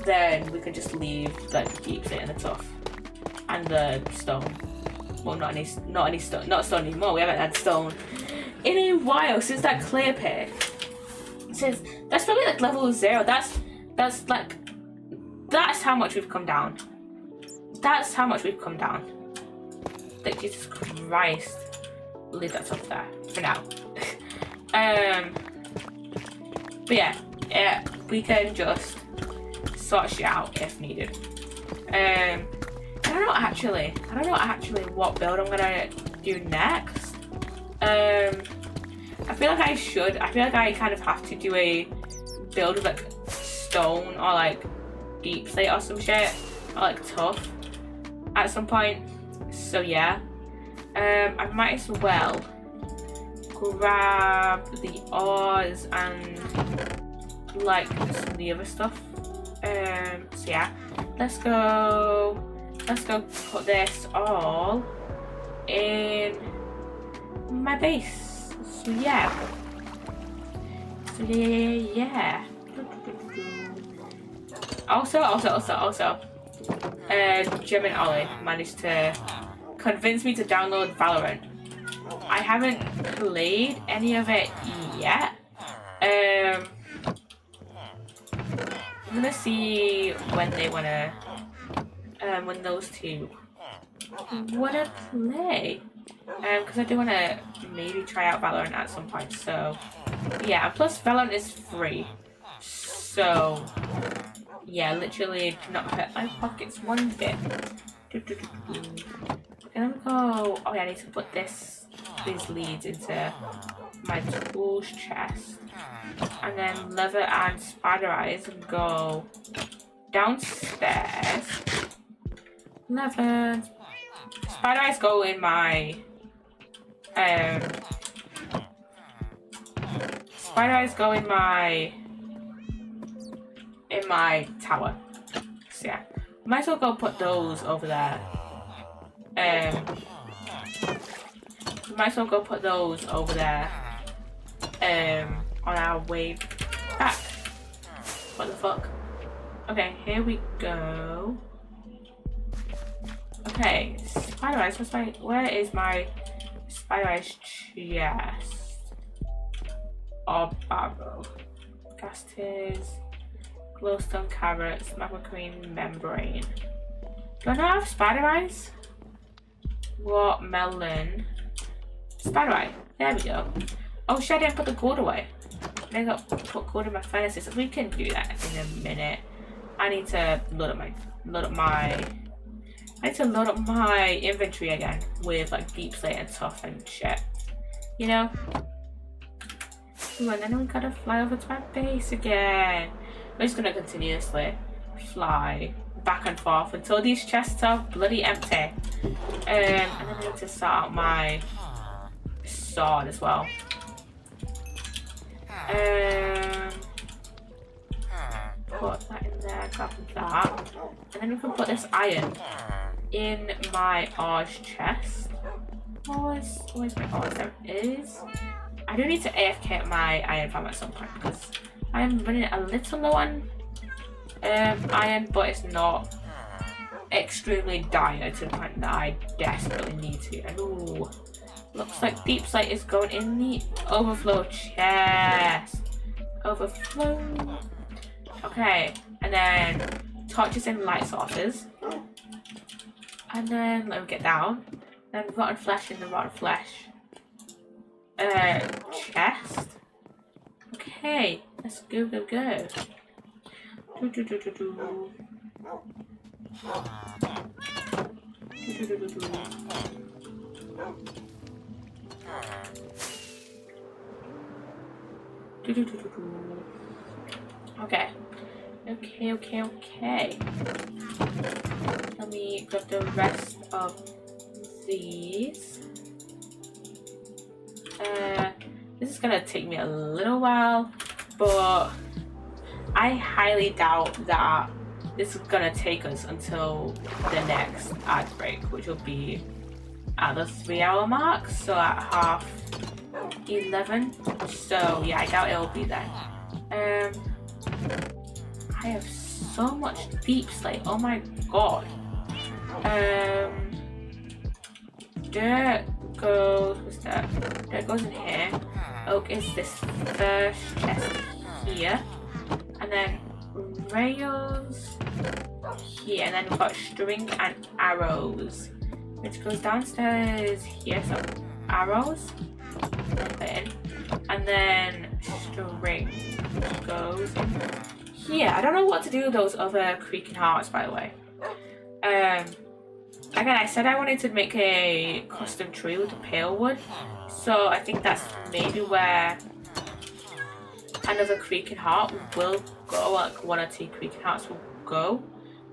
then we can just leave like the deep slate and the tuff and the stone. Well, not stone anymore. We haven't had stone in a while since that clear pit. Since that's probably like level 0. That's how much we've come down. That's how much we've come down. Like, Jesus Christ. We'll leave that stuff there for now. But yeah, we can just sort shit out if needed. I don't know actually what build I'm gonna do next. I feel like I kind of have to do a build with like stone or like deep slate or some shit, or like tough at some point. So yeah, I might as well grab the ores and like some of the other stuff. So yeah, let's go put this all in my base. So yeah. Also, Jim and Ollie managed to convince me to download Valorant. I haven't played any of it yet. I'm gonna see when they wanna, when those two wanna play. Because I do wanna maybe try out Valorant at some point. So Yeah, and plus Felon is free. So, yeah, literally do not hurt my pockets one bit. Okay, let me go. Oh yeah, I need to put these leads into my tools chest. And then leather and spider eyes go downstairs. Leather. Spider eyes go in my spider eyes go in my tower. So yeah. Might as well go put those over there. Might as well go put those over there. On our way back. What the fuck? Okay, here we go. Okay, spider eyes. Where is my spider eyes chest? Oh, barrow. Casters. Glowstone carrots. Magma cream membrane. Do I not have spider eyes? What melon? Spider eye. There we go. Oh shit! I didn't put the gold away. I got put gold in my furnaces. We can do that in a minute. I need to load up my inventory again with like deep slate and stuff and shit. You know. Ooh, and then we gotta fly over to my base again. We're just gonna continuously fly back and forth until these chests are bloody empty. And then I need to sort out my sword as well. Put that in there, grab that. And then we can put this iron in my ores chest. Where's my ores? There it is. I do need to AFK my iron farm at some point because I am running a little low on iron, but it's not extremely dire to the point that I desperately need to. And ooh, looks like deep slate is going in the overflow chest. Overflow. Okay, and then torches and light sources. And then let me get down. Then rotten flesh in the rotten flesh chest. Okay, let's go. Okay. Let me grab the rest of these. This is gonna take me a little while, but I highly doubt that this is gonna take us until the next ad break, which will be at the 3-hour mark, so at 11:30. So yeah, I doubt it'll be then. I have so much deep slate. Oh my god. Dirt goes. What's that? Dirt goes in here. Oak is this first chest here, and then rails here, and then we've got string and arrows, which goes downstairs here. So arrows, and then string goes in here. I don't know what to do with those other creaking hearts, by the way. Again, I said I wanted to make a custom tree with the pale wood, so I think that's maybe where another creaking heart will go, like 1 or 2 creaking hearts will go.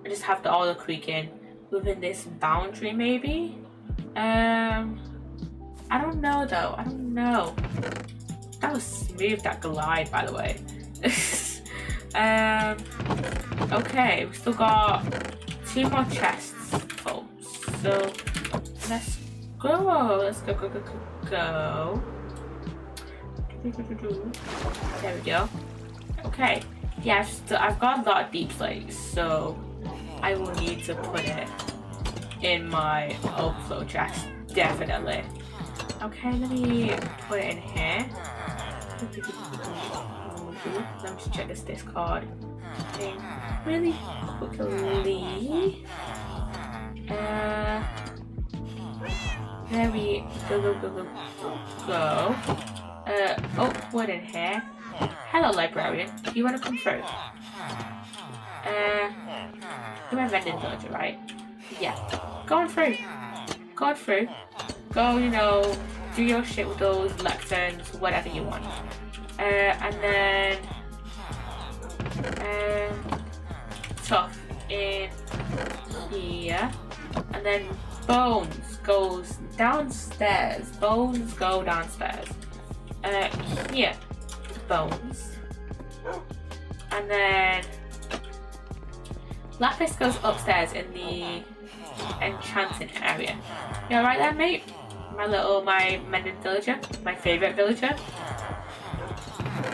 I just have all the creaking within this boundary, maybe. I don't know though. I don't know. That was smooth, that glide, by the way. Okay, we've still got 2 more chests full. So let's go. There we go. Okay. Yeah, I've got a lot of deep slate, so I will need to put it in my overflow chest, definitely. Okay, let me put it in here. Let me just check this Discord thing really quickly. There we go. Wood in here. Hello, librarian. Do you want to come through? You're my vending villager, right? Yeah. Go on through. Go on through. Go, you know, do your shit with those lecterns, whatever you want. And then Tough in here. And then Bones goes downstairs. Bones go downstairs. Here. Bones. And then Lapis goes upstairs in the enchanting area. You alright there, mate? My mending villager, my favourite villager.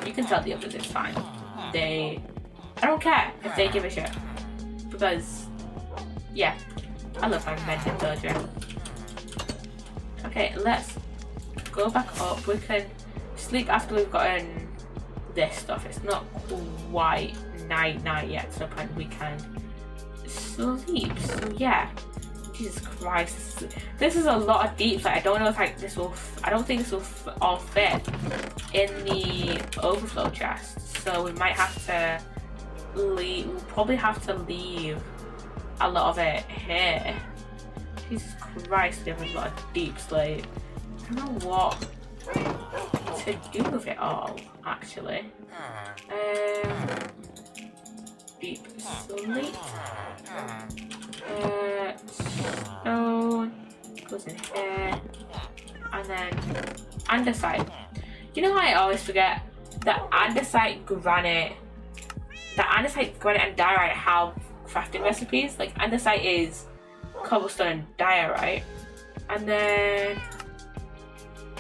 You can tell the others it's fine. I don't care if they give a shit. Because, yeah, I love my mending villager. Okay, let's go back up. We can sleep after we've gotten this stuff. It's not quite night yet, to the point we can sleep. So yeah, Jesus Christ, this is a lot of deeps. Like, I don't know if I don't think this will all fit in the overflow chest. So we might have to leave. We'll probably have to leave a lot of it here. Jesus Christ, there's a lot of deeps. Like, I don't know what to do with it all, actually. Deep slate. Stone goes in here. And then andesite. You know how I always forget that andesite, granite and diorite have crafting recipes? Like, andesite is cobblestone and diorite. And then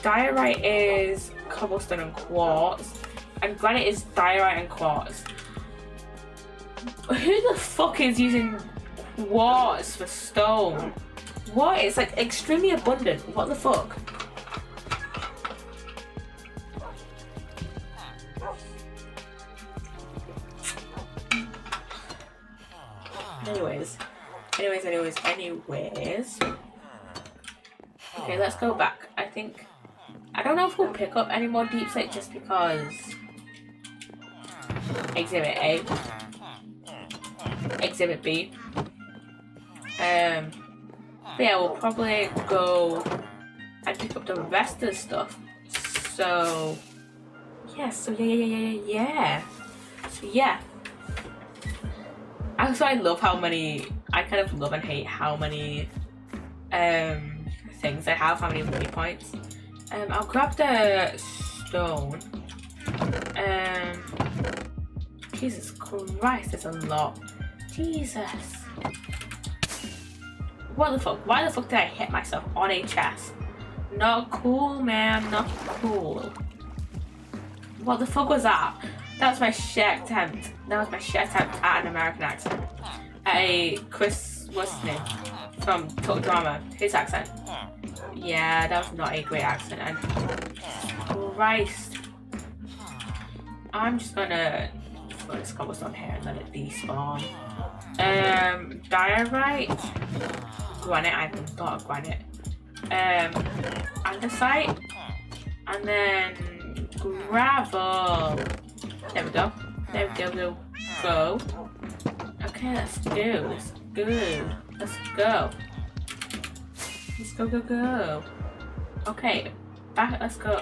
diorite is cobblestone and quartz. And granite is diorite and quartz. Who the fuck is using quartz for stone? What? It's like extremely abundant. What the fuck? Anyways. Okay, let's go back. I don't know if we'll pick up any more deep slate just because Exhibit A, Exhibit B. But yeah, we'll probably go and pick up the rest of the stuff. So yeah, Also, I love how many, I kind of love and hate how many things I have, how many waypoints. I'll grab the stone. Jesus Christ, there's a lot. Jesus. What the fuck? Why the fuck did I hit myself on a chest? Not cool, man, not cool. What the fuck was that? That was my shit attempt. At an American accent. Chris, what's his name? From Talk Drama, his accent. Yeah, that was not a great accent. And Christ. I'm just gonna throw this cobblestone here and let it despawn. Diorite. Granite, I haven't got a granite. Andesite. And then gravel. There we go. Go. Okay, let's go. Go. Okay, back. Let's go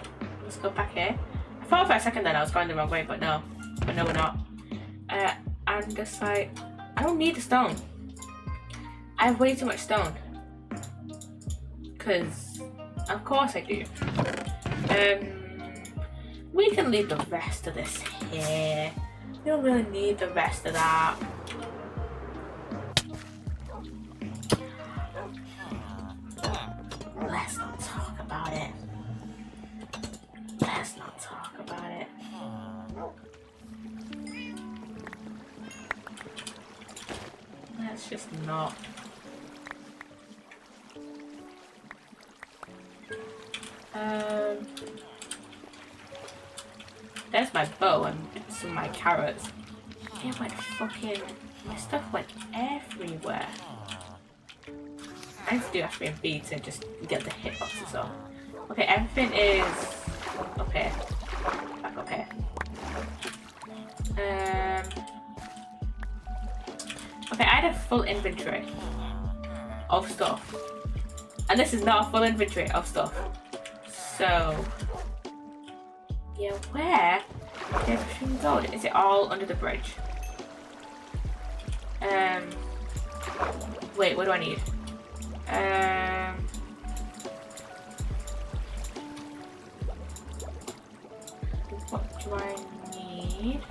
back here. I thought for a second that I was going the wrong way, but no, we're not. Andesite. I don't need the stone. I have way too much stone. Cause, of course I do. We can leave the rest of this here. We don't really need the rest of that. Let's not talk about it. Let's just not. There's my bow and some of my carrots. It went fucking... My stuff went everywhere. I need to do F3 and B to just get the hitboxes off. Okay, everything is up here. Back up here. Okay, I had a full inventory of stuff. And this is not a full inventory of stuff. So, yeah, where did everything go? Is it all under the bridge? Wait, what do I need? What do I need?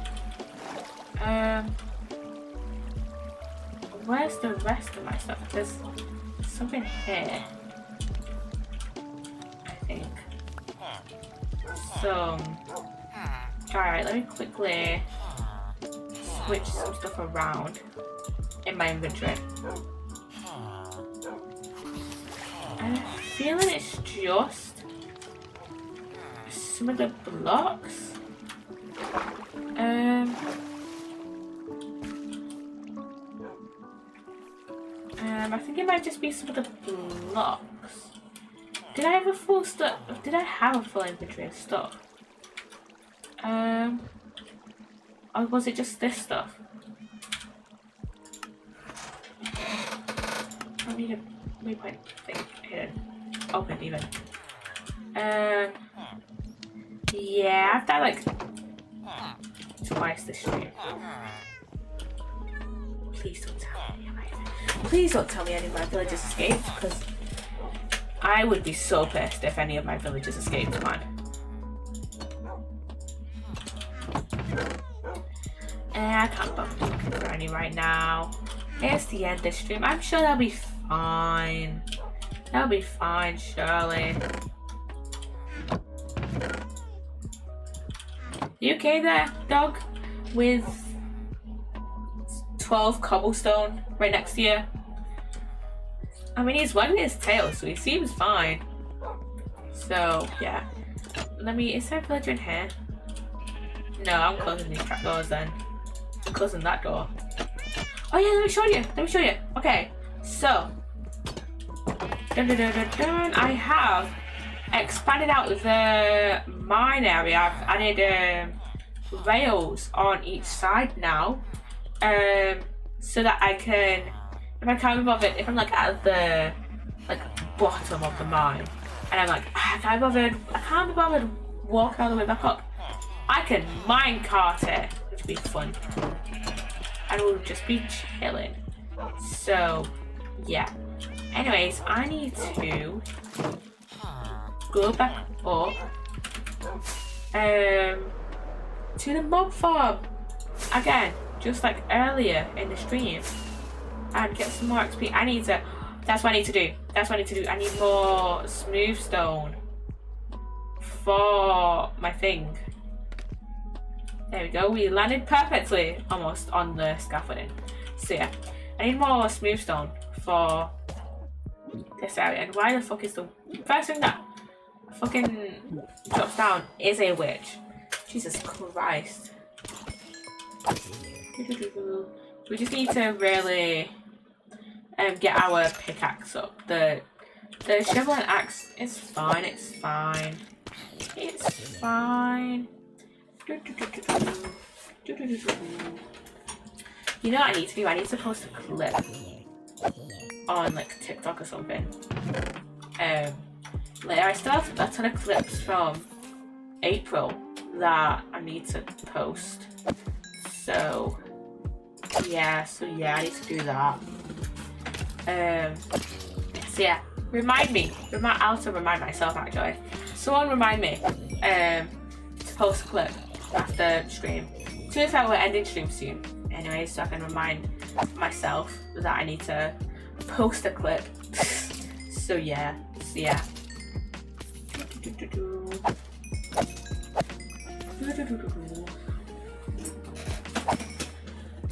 Where's the rest of my stuff? There's something here, I think. So, alright, let me quickly switch some stuff around in my inventory. I'm feeling it's just some of the blocks. I think it might just be some of the blocks. Did I have a full stuff? Did I have a full inventory of stuff? Or was it just this stuff? I need a waypoint thing hidden. Open even. Yeah, I've died like twice this stream. Please don't tell me. Please don't tell me any of my villagers escaped, because I would be so pissed if any of my villagers escaped, man. I can't bother looking for any right now. It's the end of the stream. I'm sure they'll be fine. They'll be fine, surely. You okay there, dog? With 12 cobblestone right next to you? I mean, he's wagging his tail, so he seems fine. So, yeah. Is there a villager in here? No, I'm closing these trapdoors then. I'm closing that door. Oh yeah, let me show you. Okay, so. I have expanded out the mine area. I've added rails on each side now. So that I can, if I can't be bothered, if I'm like at the bottom of the mine, and I'm like, I can't be bothered walking all the way back up, I can minecart it, which would be fun, and we'll just be chilling. So yeah. Anyways, I need to go back up to the mob farm again, just like earlier in the stream, and get some more XP. That's what I need to do. I need more smooth stone for my thing. There we go. We landed perfectly almost on the scaffolding. So yeah, I need more smooth stone for this area. And why the fuck is the first thing that fucking drops down is a witch? Jesus Christ. We just need to really get our pickaxe up. The shovel and axe is fine. It's fine. You know what I need to do? I need to post a clip on like TikTok or something. Later, I still have a ton of clips from April that I need to post. So yeah, I need to do that. So yeah, I'll have to remind myself actually. Someone remind me to post a clip after stream. To if I were ending stream soon. Anyway, so I can remind myself that I need to post a clip. So yeah.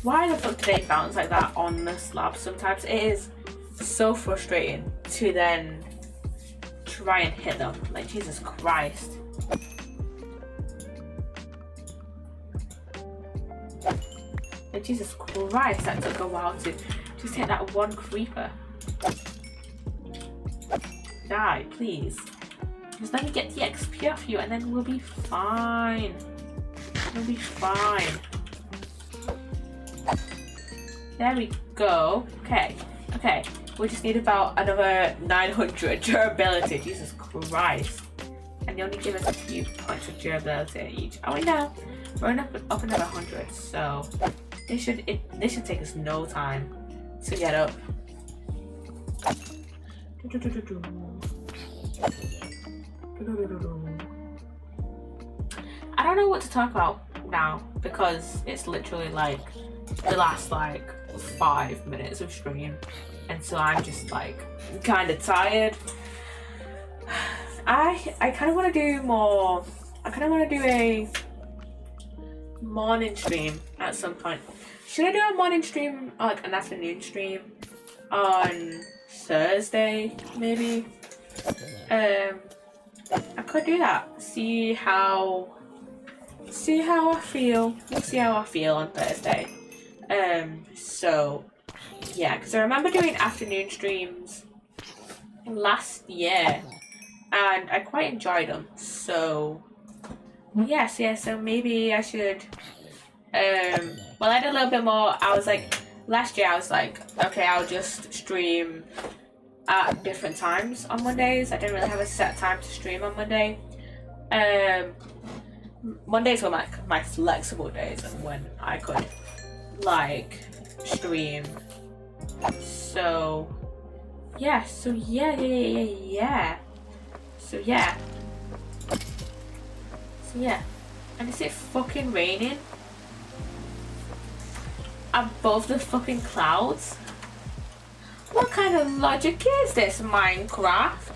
Why the fuck do they bounce like that on the slab? Sometimes it is so frustrating to then try and hit them. Like, Jesus Christ. Like, Jesus Christ, that took a while to just hit that one creeper. Die, please. Just let me get the XP off you and then we'll be fine. We'll be fine. There we go. Okay. Okay. We just need about another 900 durability. Jesus Christ. And they only give us a few points of durability each. Oh, wait, no. We're up another 100. So this should take us no time to get up. I don't know what to talk about now because it's literally like the last like 5 minutes of stream, and so I'm just like kind of tired. I kind of want to do more. I kind of want to do a morning stream at some point. Should I do a morning stream or like an afternoon stream on Thursday maybe? I could do that. See how I feel. We'll see how I feel on Thursday. So yeah, because I remember doing afternoon streams last year and I quite enjoyed them. So yes, yeah, so maybe I should well, I did a little bit more. I was like, last year I was like, okay, I'll just stream at different times on Mondays. I didn't really have a set time to stream on Monday. Mondays were my flexible days and when I could like stream. So yeah, so yeah. So yeah. And is it fucking raining above the fucking clouds? What kind of logic is this, Minecraft?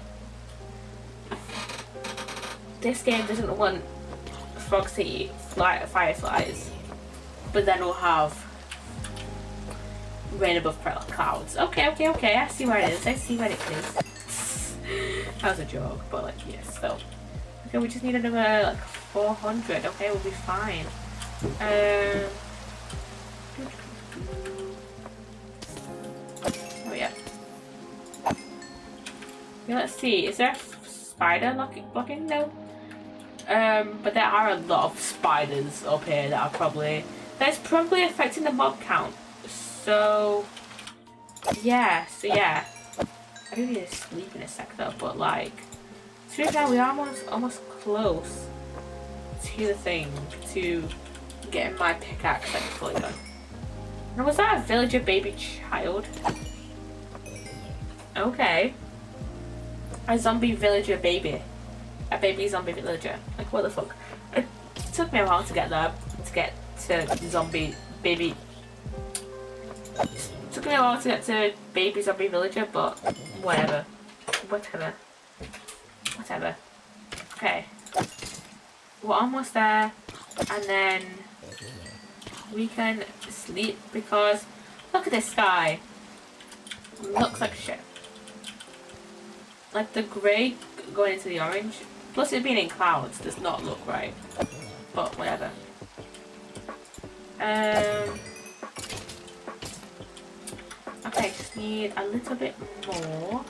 This game doesn't want frogs to eat fireflies, but then we'll have rain above clouds. Okay, I see where it is. I see where it is. That was a joke, but like, yes, so. Okay, we just need another like 400. Okay, we'll be fine. Oh yeah. Okay, let's see. Is there a spider blocking? No. But there are a lot of spiders up here that are that's probably affecting the mob count. So yeah. I do need to sleep in a sec though, but like, to be fair, we are almost close to the thing to getting my pickaxe like fully done. Now, was that a villager baby child? Okay. A zombie villager baby. A baby zombie villager. Like, what the fuck? It took me a while to get there, to get to zombie baby. It took me a while to get to baby zombie villager, but whatever. Okay. We're almost there, and then we can sleep because look at this sky. Looks like shit. Like the grey going into the orange, plus it being in clouds does not look right. But whatever. Okay, just need a little bit more.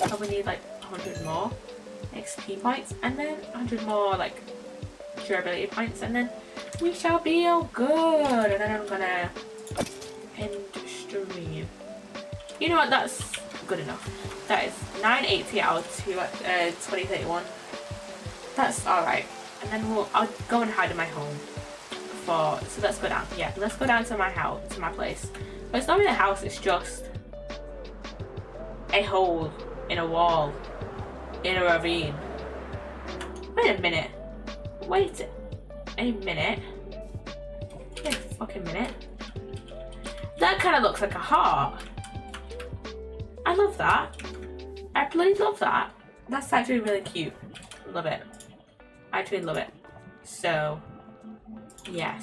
So we need like 100 more XP points, and then 100 more like durability points, and then we shall be all good. And then I'm gonna end stream. You know what? That's good enough. That is 980 out of 2031. That's all right. And then I'll go and hide in my home. So let's go down. Yeah, let's go down to my house, to my place. But it's not really a house. It's just a hole in a wall in a ravine. Wait a minute. Wait a minute. Wait a fucking minute. That kind of looks like a heart. I love that. I bloody love that. That's actually really cute. Love it. I actually love it. So yeah.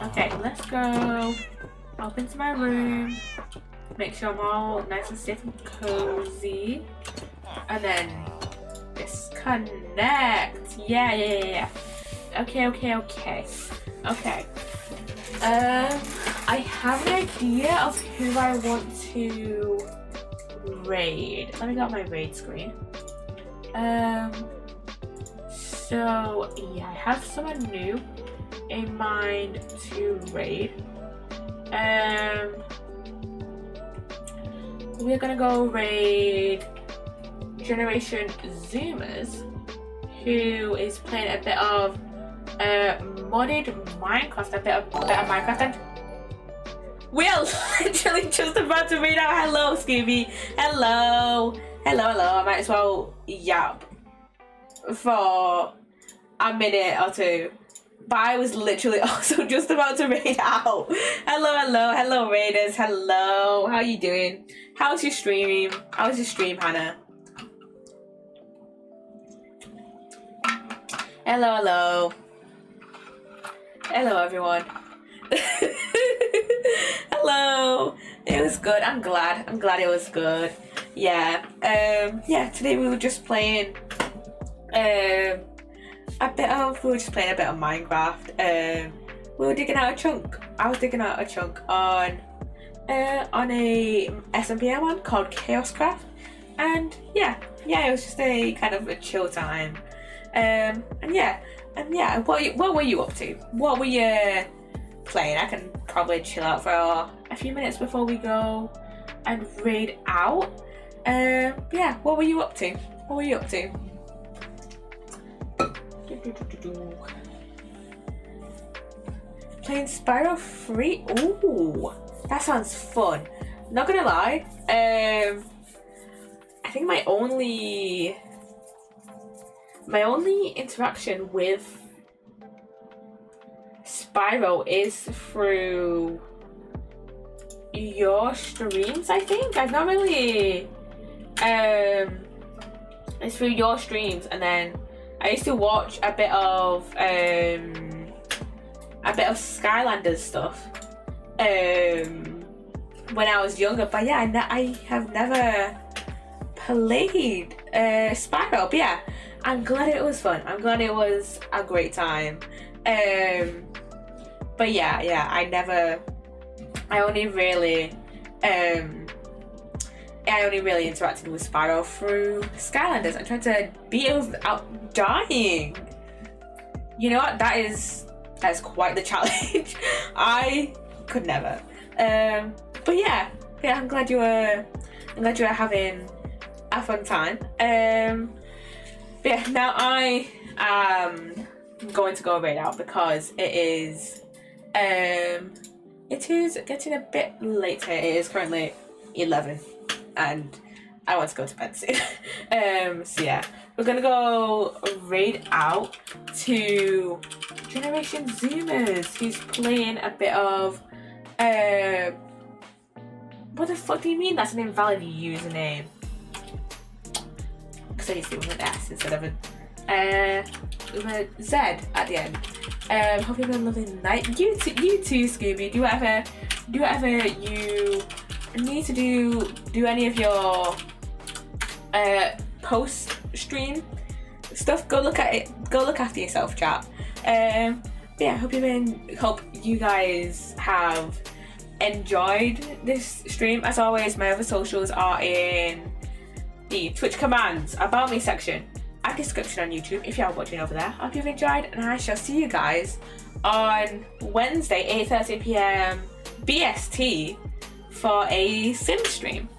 Okay, let's go up into my room. Make sure I'm all nice and safe and cozy. And then disconnect. Yeah. Okay. I have an idea of who I want to raid. Let me get my raid screen. So yeah, I have someone new in mind to raid. We're gonna go raid Generation Zoomers, who is playing a bit of modded Minecraft, a bit of Minecraft, and we are literally just about to read out. Hello, Scooby. Hello. I might as well yap for a minute or two. But I was literally also just about to raid out. Hello, raiders. Hello. How you doing? How's your stream? How's your stream, Hannah? Hello, everyone. Hello. It was good. I'm glad it was good. Yeah. Today we were just playing a bit of Minecraft. We were digging out a chunk. I was digging out a chunk on a SMP one called ChaosCraft, and yeah, it was just a kind of a chill time. What were you up to? What were you playing? I can probably chill out for a few minutes before we go and raid out. What were you up to? Playing Spyro 3? Ooh, that sounds fun. Not gonna lie, I think my only interaction with Spyro is through your streams. I think I've not really it's through your streams, and then I used to watch a bit of Skylanders stuff when I was younger, but yeah, I have never played Spyro. But yeah, I'm glad it was fun. I'm glad it was a great time. But yeah, I only really interacted with Spyro through Skylanders. I tried to beat it without dying. You know what? That is quite the challenge. I could never. But yeah, I'm glad you were having a fun time. But yeah, now I am going to go raid out because it is getting a bit later. It is currently 11 and I want to go to bed soon. So yeah, we're gonna go raid out to Generation Zoomers, who's playing a bit of what the fuck do you mean that's an invalid username? Because I used to do with an S instead of with a Z at the end. Hope you have a lovely night. You too, Scooby. Do whatever you need to do. Do any of your post stream stuff. Go look at it. Go look after yourself, chat. Yeah, hope you guys have enjoyed this stream. As always, my other socials are in the Twitch commands about me section and description on YouTube if you are watching over there. I hope you've enjoyed, and I shall see you guys on Wednesday 8:30 p.m. BST for a sim stream.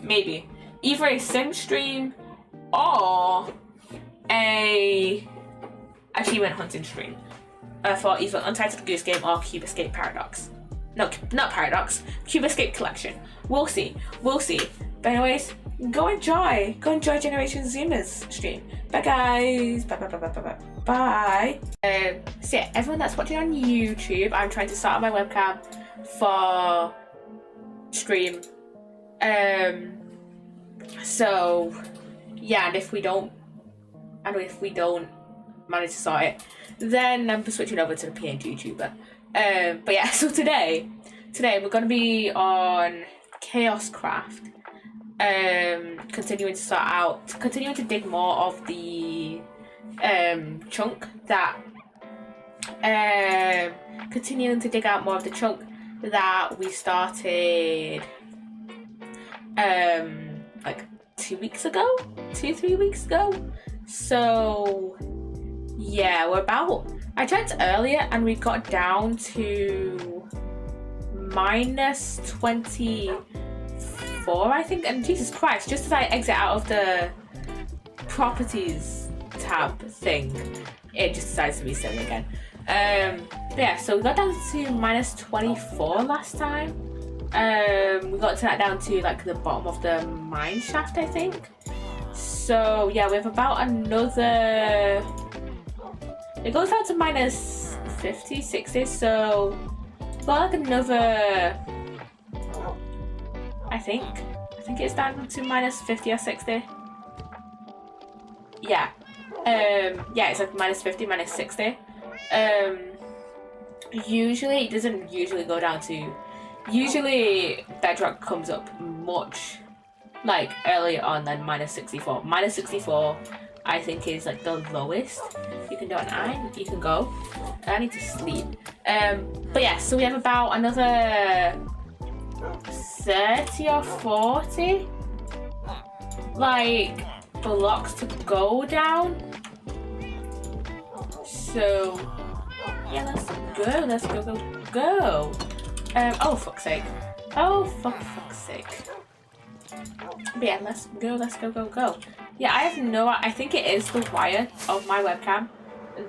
Maybe either a sim stream or a achievement hunting stream for either Untitled Goose Game or Cube Escape Paradox. No, not Paradox. Cube Escape Collection. We'll see. But anyways, go enjoy Generation Zoomers stream. Bye guys. Bye. So yeah, everyone that's watching on YouTube, I'm trying to start up my webcam for stream. So yeah, and if we don't manage to sort it, then I'm switching over to the PNG YouTuber. But yeah, so today we're gonna be on ChaosCraft. Continuing to dig more of the chunk that continuing to dig out more of the chunk that we started like 2 weeks ago, 2-3 weeks ago. So yeah, I checked earlier and we got down to -24, I think. And Jesus Christ, just as I exit out of the properties tab thing, it just decides to be silly again. Yeah, so we got down to -24 last time. We got to that down to like the bottom of the mine shaft, I think. So yeah, we have about another, it goes down to -50, 60, so about like another, I think it's down to -50 or 60. Yeah. Yeah, it's like -50, -60. Usually it doesn't usually go down to, usually bedrock comes up much like earlier on than -64. -64 I think is like the lowest you can do an iron. You can go. I need to sleep. But yeah, so we have about another 30 or 40 like blocks to go down. So yeah, let's go. Oh fuck's sake. Oh fuck's sake. But yeah, let's go. Yeah, I think it is the wire of my webcam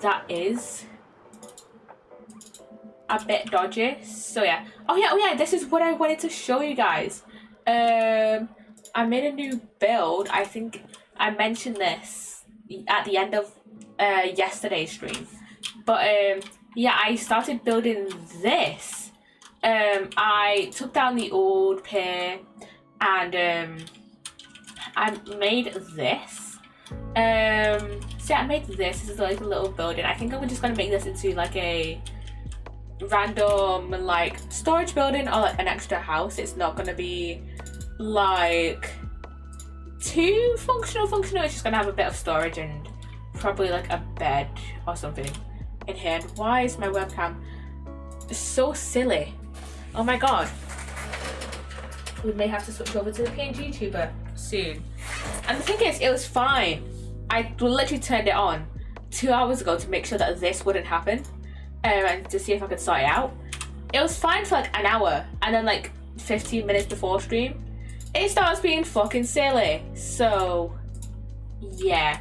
that is a bit dodgy. So yeah. Oh yeah, this is what I wanted to show you guys. I made a new build. I think I mentioned this at the end of yesterday's stream. But yeah, I started building this. I took down the old pier and I made this. So yeah, I made this. This is like a little building. I think I'm just gonna make this into like a random like storage building or like an extra house. It's not gonna be like too functional. It's just gonna have a bit of storage and probably like a bed or something in here. And why is my webcam so silly? Oh my god. We may have to switch over to the PNG tuber soon. And the thing is, it was fine. I literally turned it on 2 hours ago to make sure that this wouldn't happen, and to see if I could sort it out. It was fine for like an hour, and then like 15 minutes before stream, it starts being fucking silly. So yeah.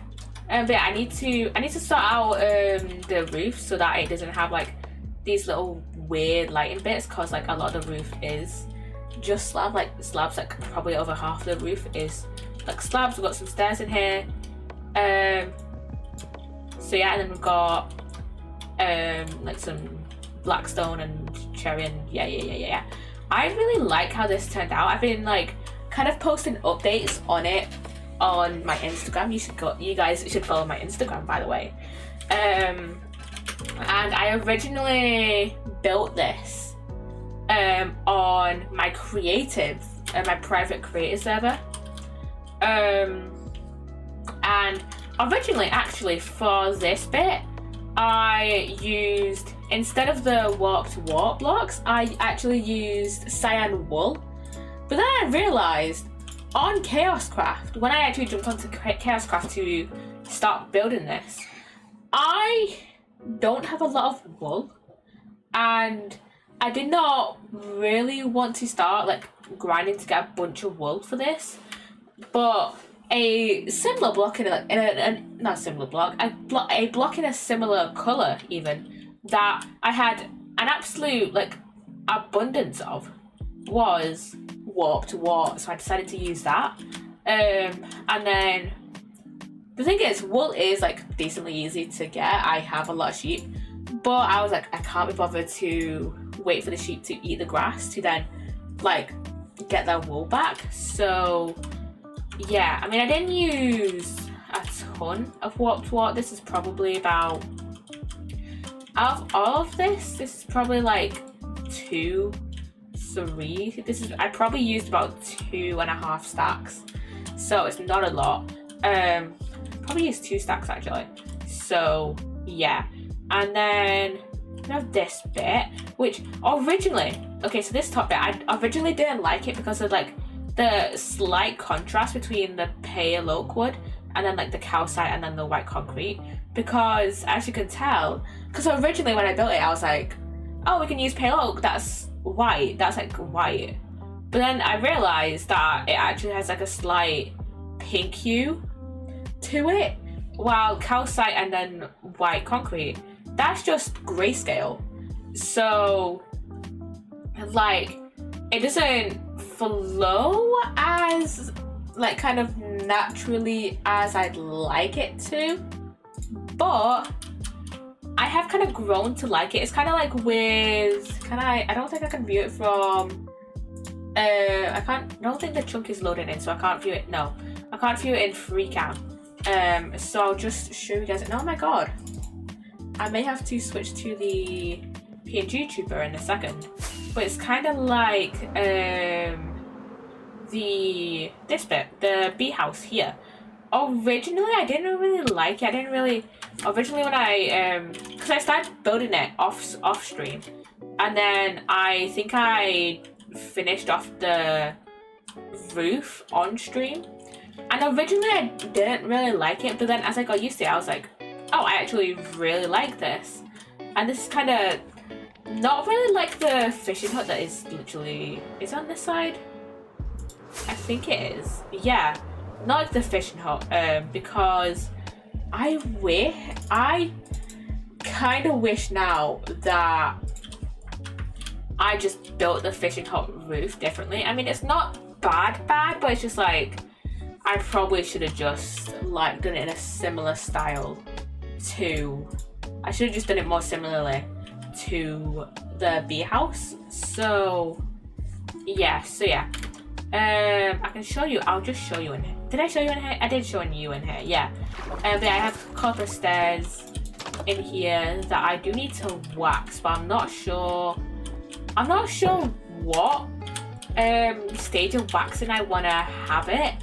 But yeah, I need to sort out the roof so that it doesn't have like these little weird lighting bits, cause like a lot of the roof is just slabs, like probably over half the roof is like slabs. We've got some stairs in here. So yeah, and then we've got like some blackstone and cherry and yeah. I really like how this turned out. I've been like kind of posting updates on it on my Instagram. You guys should follow my Instagram, by the way. And I originally built this on my my private creator server. And originally, actually, for this bit, I used, instead of the warped warp blocks, I actually used cyan wool. But then I realised on ChaosCraft, when I actually jumped onto ChaosCraft to start building this, I don't have a lot of wool, and I did not really want to start like grinding to get a bunch of wool for this. But a similar block not a similar block, a block in a similar color even that I had an absolute like abundance of was warped warp, so I decided to use that. And then the thing is, wool is like decently easy to get. I have a lot of sheep, but I was like, I can't be bothered to wait for the sheep to eat the grass to then like get their wool back. So yeah, I mean, I didn't use a ton of warped warp. This is probably about, out of all of this is probably like 2, 3. I probably used about 2.5 stacks, so it's not a lot. Probably used 2 stacks actually. So yeah, and then can have this bit, which originally, okay, so this top bit, I originally didn't like it because of like the slight contrast between the pale oak wood and then like the calcite and then the white concrete, because as you can tell, because originally when I built it I was like, oh, we can use pale oak, that's white, that's like white, but then I realized that it actually has like a slight pink hue to it, while calcite and then white concrete, that's just grayscale. So like it doesn't flow as like kind of naturally as I'd like it to, but I have kind of grown to like it. It's kind of like with, I don't think I can view it from, I don't think the chunk is loaded in, so I can't view it, no. I can't view it in free cam. So I'll just show you guys, and oh my god. I may have to switch to the PNG tuber in a second. But it's kind of like this bit, the bee house here. Originally, I didn't really like it. Originally when because I started building it off stream, and then I think I finished off the roof on stream. And originally I didn't really like it, but then as I got used to it, I was like, oh, I actually really like this. And this is kind of not really like the fishing hut that is on this side? I think it is. Yeah, not like the fishing hut, because I kind of wish now that I just built the fishing hut roof differently. I mean, it's not bad, but it's just like, I probably should have just like done it in a similar style to, I should have just done it more similarly to the bee house. So yeah, I can show you, I'll just show you in here. Did I show you in here? I did show you in here, yeah. But I have a couple of stairs in here that I do need to wax, but I'm not sure what stage of waxing I want to have it.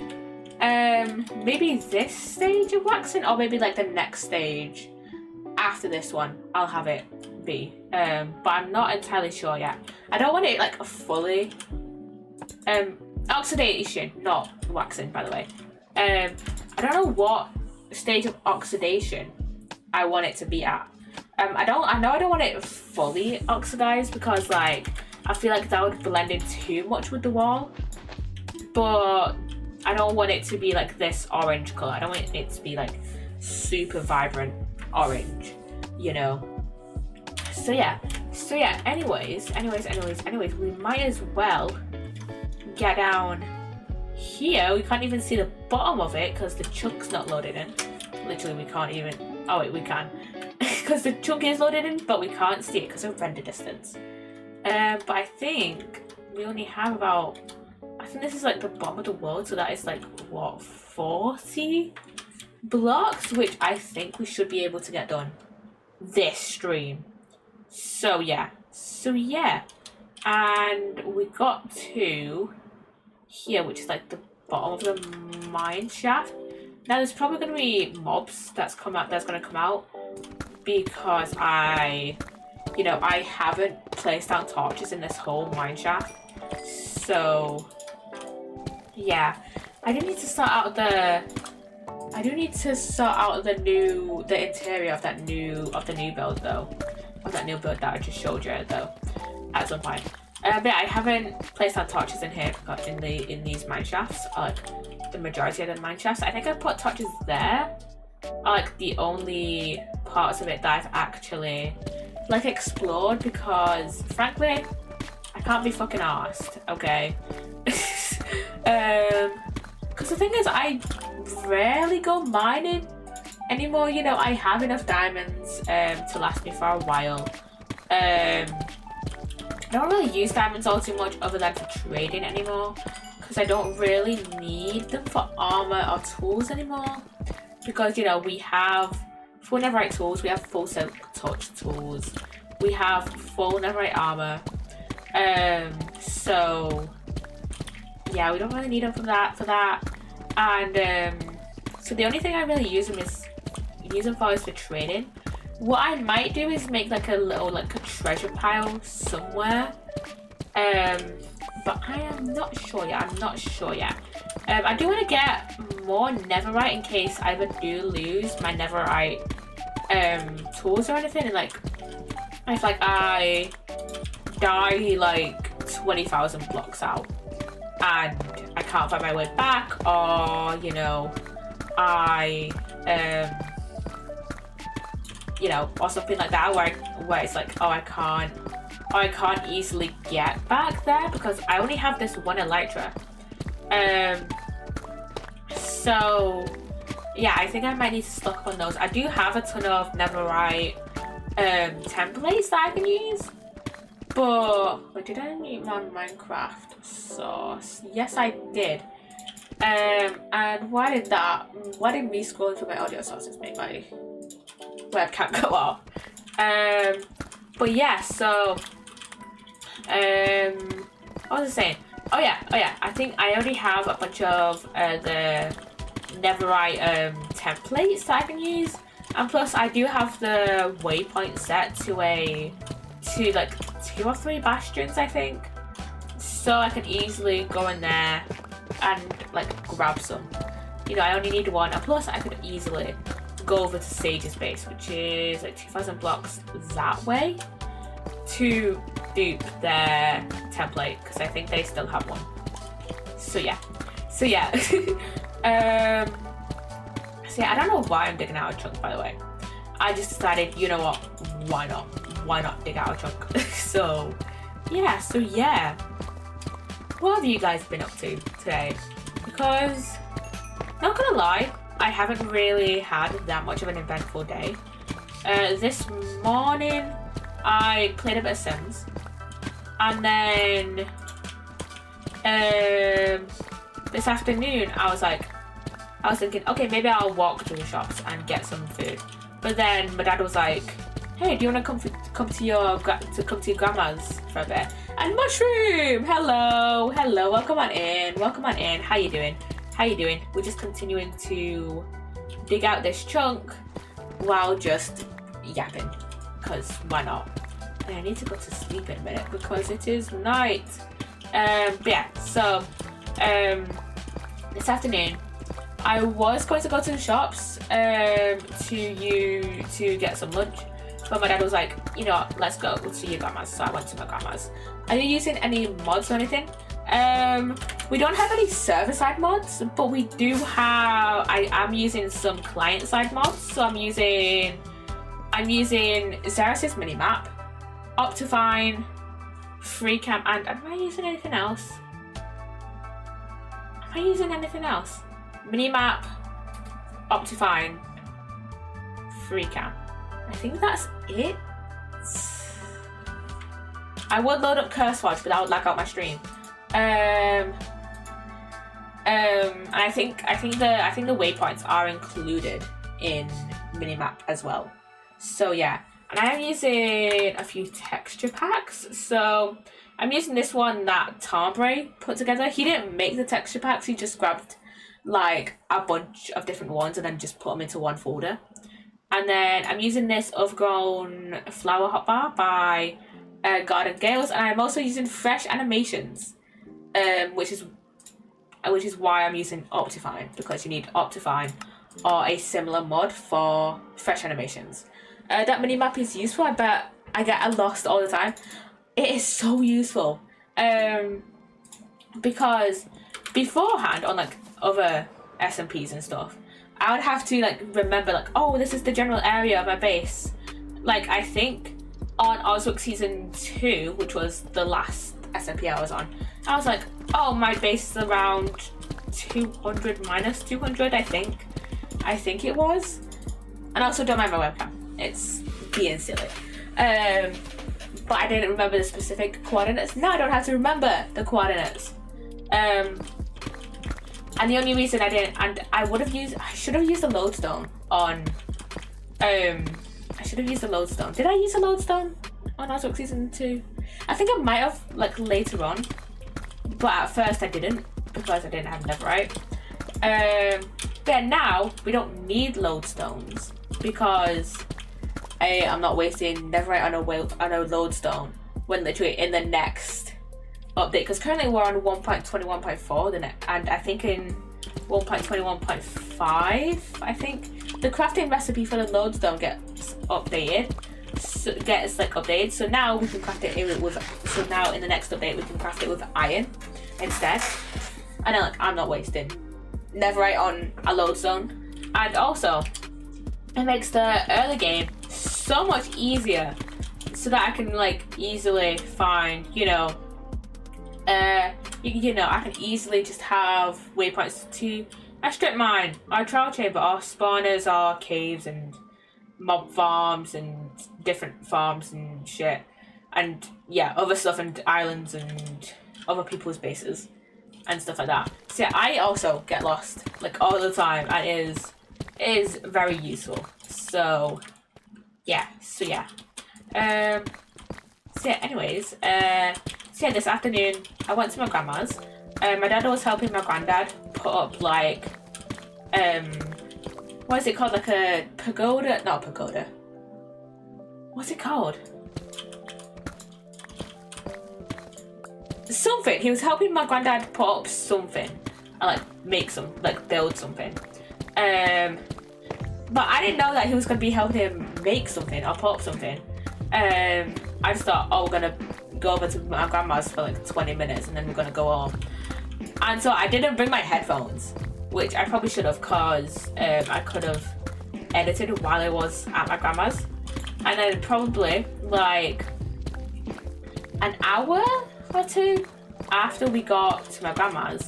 Maybe this stage of waxing, or maybe like the next stage after this one I'll have it be, but I'm not entirely sure yet. I don't want it like a fully oxidation, not waxing, by the way. I don't know what stage of oxidation I want it to be at. I know I don't want it fully oxidized, because like I feel like that would blend in too much with the wall, but I don't want it to be like this orange color. I don't want it to be like super vibrant orange, you know. So yeah, anyways, we might as well get down here. We can't even see the bottom of it because the chunk's not loaded in. Literally, we can't even, oh wait, we can. Because the chunk is loaded in, but we can't see it because of render distance. But I think we only have about, I think this is like the bottom of the world, so that is like, what, 40 blocks, which I think we should be able to get done this stream. So yeah, and we got to here, which is like the bottom of the mine shaft. Now there's probably going to be mobs that's going to come out, because I haven't placed down torches in this whole mine shaft. So yeah, I do need to sort out the interior of the new build though. Of that new build that I just showed you though, at some point. But I haven't placed down torches in here in these mine shafts, like the majority of the mine shafts. I think I put torches there, are like the only parts of it that I've actually like explored, because frankly I can't be fucking arsed, okay? Because the thing is, I rarely go mining anymore, you know. I have enough diamonds to last me for a while. I don't really use diamonds all too much other than for trading anymore, because I don't really need them for armor or tools anymore, because you know, we have full netherite tools, we have full silk touch tools, we have full netherite armor, so yeah, we don't really need them for that. And so the only thing I really use them for is for trading. What I might do is make like a little like a treasure pile somewhere. But I am not sure yet. I'm not sure yet. I do want to get more netherite in case I ever do lose my netherite tools or anything, and like if like I die like 20,000 blocks out and I can't find my way back, or you know I you know, or something like that, where it's like, oh, I can't easily get back there because I only have this one elytra. So yeah, I think I might need to stock on those. I do have a ton of netherite templates that I can use, but did I need my Minecraft source? Yes, I did. And why did me scrolling through my audio sources make my webcam go off? But yeah, so what was I saying? Oh yeah, I think I already have a bunch of the netherite templates that I can use, and plus I do have the waypoint set to like 2 or 3 bastions, I think, so I can easily go in there and like grab some. You know, I only need one, and plus I could easily go over to Sage's base, which is like 2,000 blocks that way, to dupe their template, because I think they still have one. So yeah. So yeah, I don't know why I'm digging out a chunk, by the way. I just decided, you know what, why not dig out a chunk? So yeah, what have you guys been up to today? Because, not gonna lie, I haven't really had that much of an eventful day. This morning I played a bit of Sims, and then this afternoon I was thinking, okay, maybe I'll walk to the shops and get some food. But then my dad was like, hey, do you want to come to your grandma's for a bit? And Mushroom, hello, welcome on in. How you doing? We're just continuing to dig out this chunk while just yapping, because why not? And I need to go to sleep in a minute because it is night. But yeah, so this afternoon I was going to go to the shops to get some lunch, but my dad was like, you know what, let's go to your grandma's. So I went to my grandma's. Are you using any mods or anything? We don't have any server-side mods, but we do have. I am using some client-side mods. So I'm using Xeris's minimap, Optifine, FreeCam, and am I using anything else? Minimap, Optifine, FreeCam. I think that's it. I would load up CurseForge, but that would lag out my stream. And I think the waypoints are included in minimap as well. So yeah, and I am using a few texture packs. So I'm using this one that Tombray put together. He didn't make the texture packs. He just grabbed like a bunch of different ones and then just put them into one folder. And then I'm using this Overgrown Flower Hotbar by Garden Gales, and I'm also using Fresh Animations, which is why I'm using Optifine, because you need Optifine or a similar mod for Fresh Animations. That minimap is useful, but I get lost all the time. It is so useful, because beforehand on like other SMPs and stuff, I would have to like remember like, oh, this is the general area of my base. Like I think on Oswick Season 2, which was the last SMP I was on, I was like, oh, my base is around 200 minus 200, I think it was. And I also don't mind my webcam, it's being silly. But I didn't remember the specific coordinates. Now I don't have to remember the coordinates. And the only reason I didn't, and I should have used the lodestone on, Did I use a lodestone on Oswick Season 2? I think I might have, like, later on. But at first I didn't, because I didn't have netherite. But now, we don't need lodestones, because I'm not wasting Netherite on a lodestone when literally in the next update, because currently we're on 1.21.4 and I think in 1.21.5 I think the crafting recipe for the lodestone gets updated. So now we can craft it with, so now in the next update we can craft it with iron instead. And then, like, I'm not wasting Netherite on a lodestone. And also it makes the early game so much easier, so that I can like easily find, you know, I can easily just have waypoints to a strip mine, or a trial chamber, or spawners, or caves, and mob farms, and different farms and shit, and yeah, other stuff, and islands, and other people's bases, and stuff like that. So yeah, I also get lost like all the time, and it is very useful. So yeah. Anyways, this afternoon I went to my grandma's. My dad was helping my granddad put up like what is it called, like a pagoda? Not a pagoda. What's it called? Something. He was helping my granddad put up something, and like build something. But I didn't know that he was gonna be helping him make something or put up something. I just thought, oh, we're gonna go over to my grandma's for like 20 minutes and then we're gonna go home. And so I didn't bring my headphones, which I probably should have, cause I could have edited while I was at my grandma's. And then probably like an hour or two after we got to my grandma's,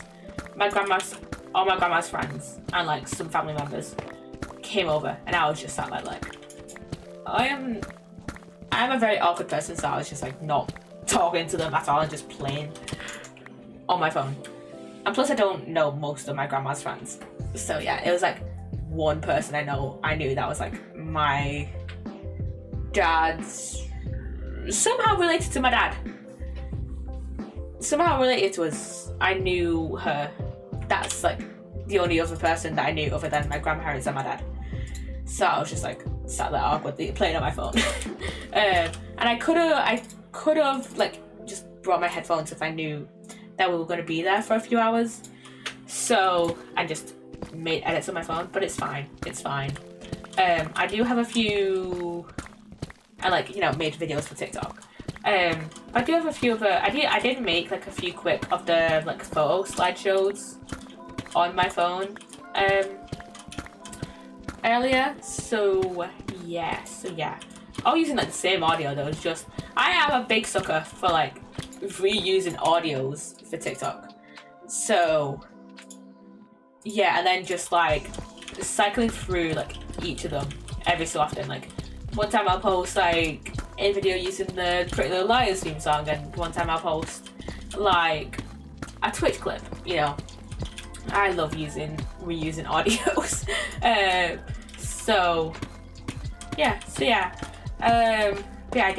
all my grandma's friends and like some family members came over, and I was just sat there like, I'm a very awkward person, so I was just like not talking to them at all and just playing on my phone. And plus I don't know most of my grandma's friends. So yeah, it was like one person I knew that was like my dad's, somehow related to my dad. Somehow related to us. I knew her. That's like the only other person that I knew other than my grandparents and my dad. So I was just like sat there awkwardly playing on my phone. And I could have like just brought my headphones if I knew that we were going to be there for a few hours. So I just made edits on my phone, but it's fine. I do have a few, I made videos for TikTok. I do have a few other, I did make like a few quick of the like photo slideshows on my phone earlier. So yeah. All using like the same audio though. It's just, I am a big sucker for like reusing audios for TikTok. So yeah, and then just like cycling through like each of them every so often. Like one time I'll post like a video using the Pretty Little Liars theme song, and one time I'll post like a Twitch clip, you know. I love reusing audios. I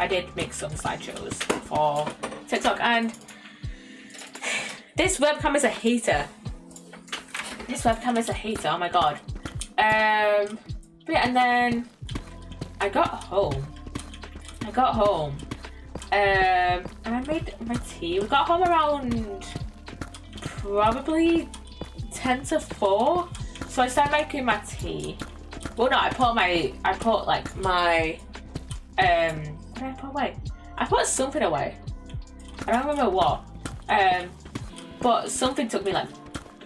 did make some slideshows for TikTok, and this webcam is a hater. Oh my god. And then I got home. And I made my tea. We got home around probably 10 to 4. So I started making my tea. Well, no, I put my what did I put away? I put something away. I don't remember what. But something took me like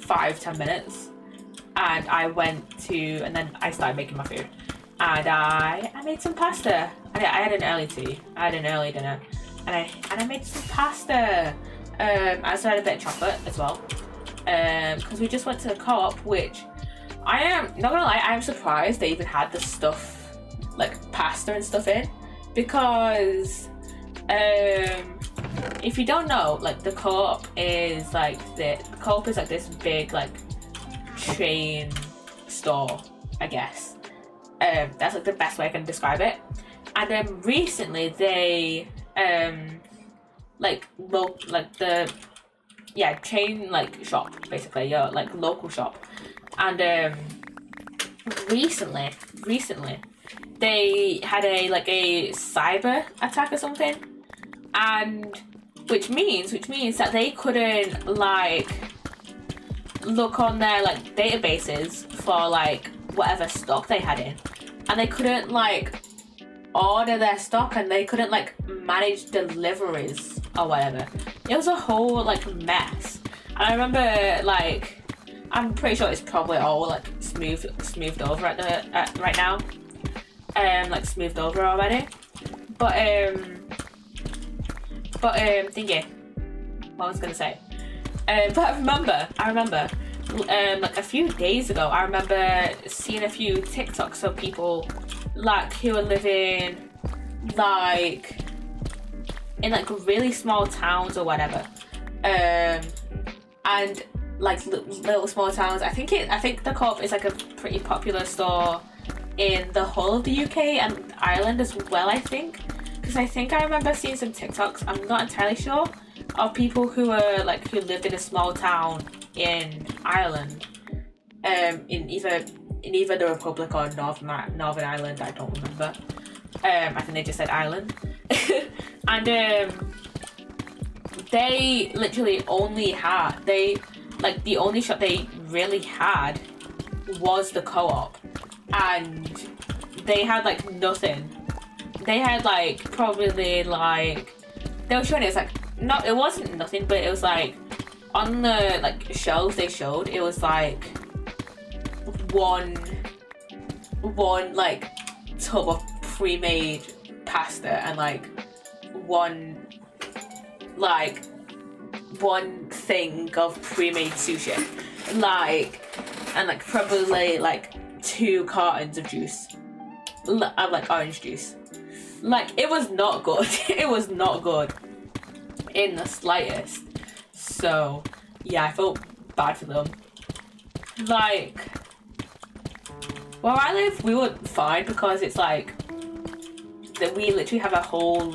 5-10 minutes. And then I started making my food. And I made some pasta. I had an early tea. I had an early dinner. And I made some pasta. I also had a bit of chocolate as well. Because we just went to the co-op, which I am not gonna lie, I'm surprised they even had the stuff like pasta and stuff in, because if you don't know, like the co-op is like this big like chain store, I guess. That's like the best way I can describe it. And then recently they chain like shop, basically, your like local shop. And recently they had a cyber attack or something, and which means that they couldn't look on their databases for whatever stock they had in, and they couldn't order their stock, and they couldn't manage deliveries or whatever. It was a whole mess. And I remember I'm pretty sure it's probably all smoothed over right now. Smoothed over already. But thingy. What I was gonna say. But I remember a few days ago, I remember seeing a few TikToks of people who are living in really small towns or whatever, and little small towns. I think the Co-op is a pretty popular store in the whole of the UK and Ireland as well, I think, because I remember seeing some TikToks, I'm not entirely sure, of people who were who lived in a small town in Ireland, in either the Republic or Northern Ireland, I don't remember. I think they just said Ireland. And they literally only had, the only shop they really had was the Co-op, and they had nothing. They had probably they were showing it was no, it wasn't nothing, but it was on the shelves they showed, it was one tub of pre-made pasta and one thing of pre-made sushi, and probably 2 cartons of juice, of orange juice. It was not good. It was not good in the slightest. So yeah, I felt bad for them. Where I live, we were fine because it's that we literally have a whole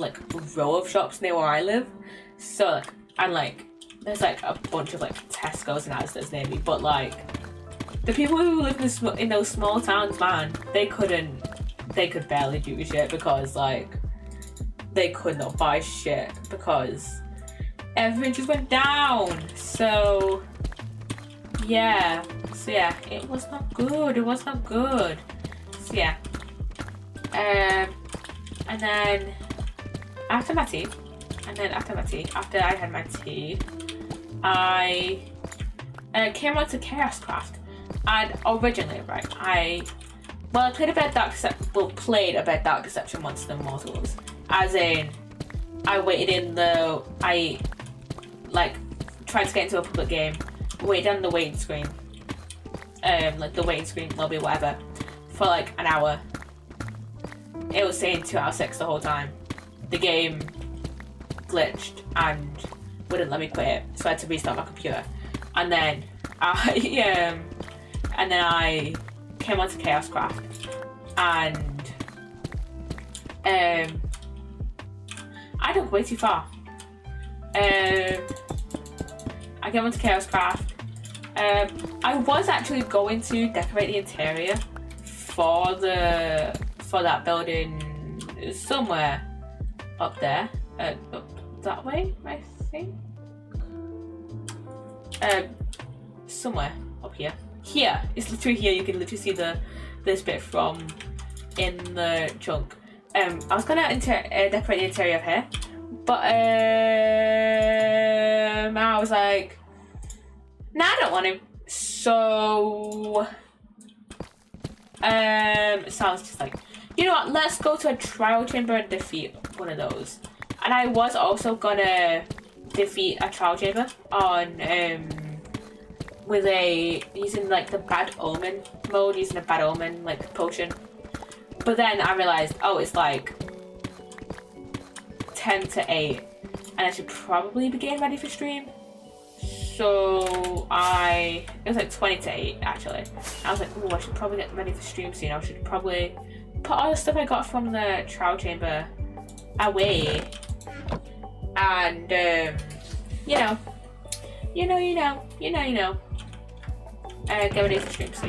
row of shops near where I live. So and there's a bunch of Tesco's and Asda's near me, but the people who live in those small towns, man, they could barely do shit because they could not buy shit because everything just went down. So yeah, it was not good. So yeah, and then after I had my tea, I came on to ChaosCraft, and originally, right, I played a bit of Dark Deception Monsters and Mortals, as in I waited in the tried to get into a public game, waited on the waiting screen, the waiting screen lobby, whatever, for an hour. It was saying 2 out of 6 the whole time. The game glitched and wouldn't let me quit it, so I had to restart my computer. And then I came onto ChaosCraft, and I took way too far. I came onto ChaosCraft. I was actually going to decorate the interior for that building somewhere up there, up that way, I think. Somewhere up here. Here, it's literally here. You can literally see this bit from in the chunk. I was gonna decorate the interior of here, but I was like, nah, I don't want to. So I was just like, you know what? Let's go to a trial chamber and defeat one of those. And I was also gonna defeat a trial chamber on using the bad omen mode, using a bad omen potion. But then I realized, oh, it's 10 to 8, and I should probably be getting ready for stream. So it was 20 to 8 actually. I was like, oh, I should probably get ready for stream soon. I should probably put all the stuff I got from the trial chamber away, and get ready for stream. So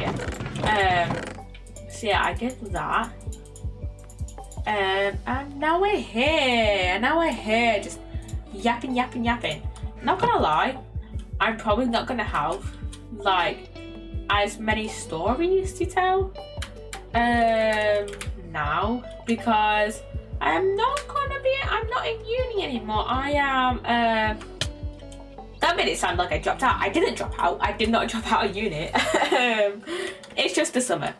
yeah, I did that, And now we're here, just yapping. Not gonna lie, I'm probably not gonna have like as many stories to tell now, because I'm not in uni anymore. I am that made it sound like I dropped out. I didn't drop out. I did not drop out of uni. It's just the summer.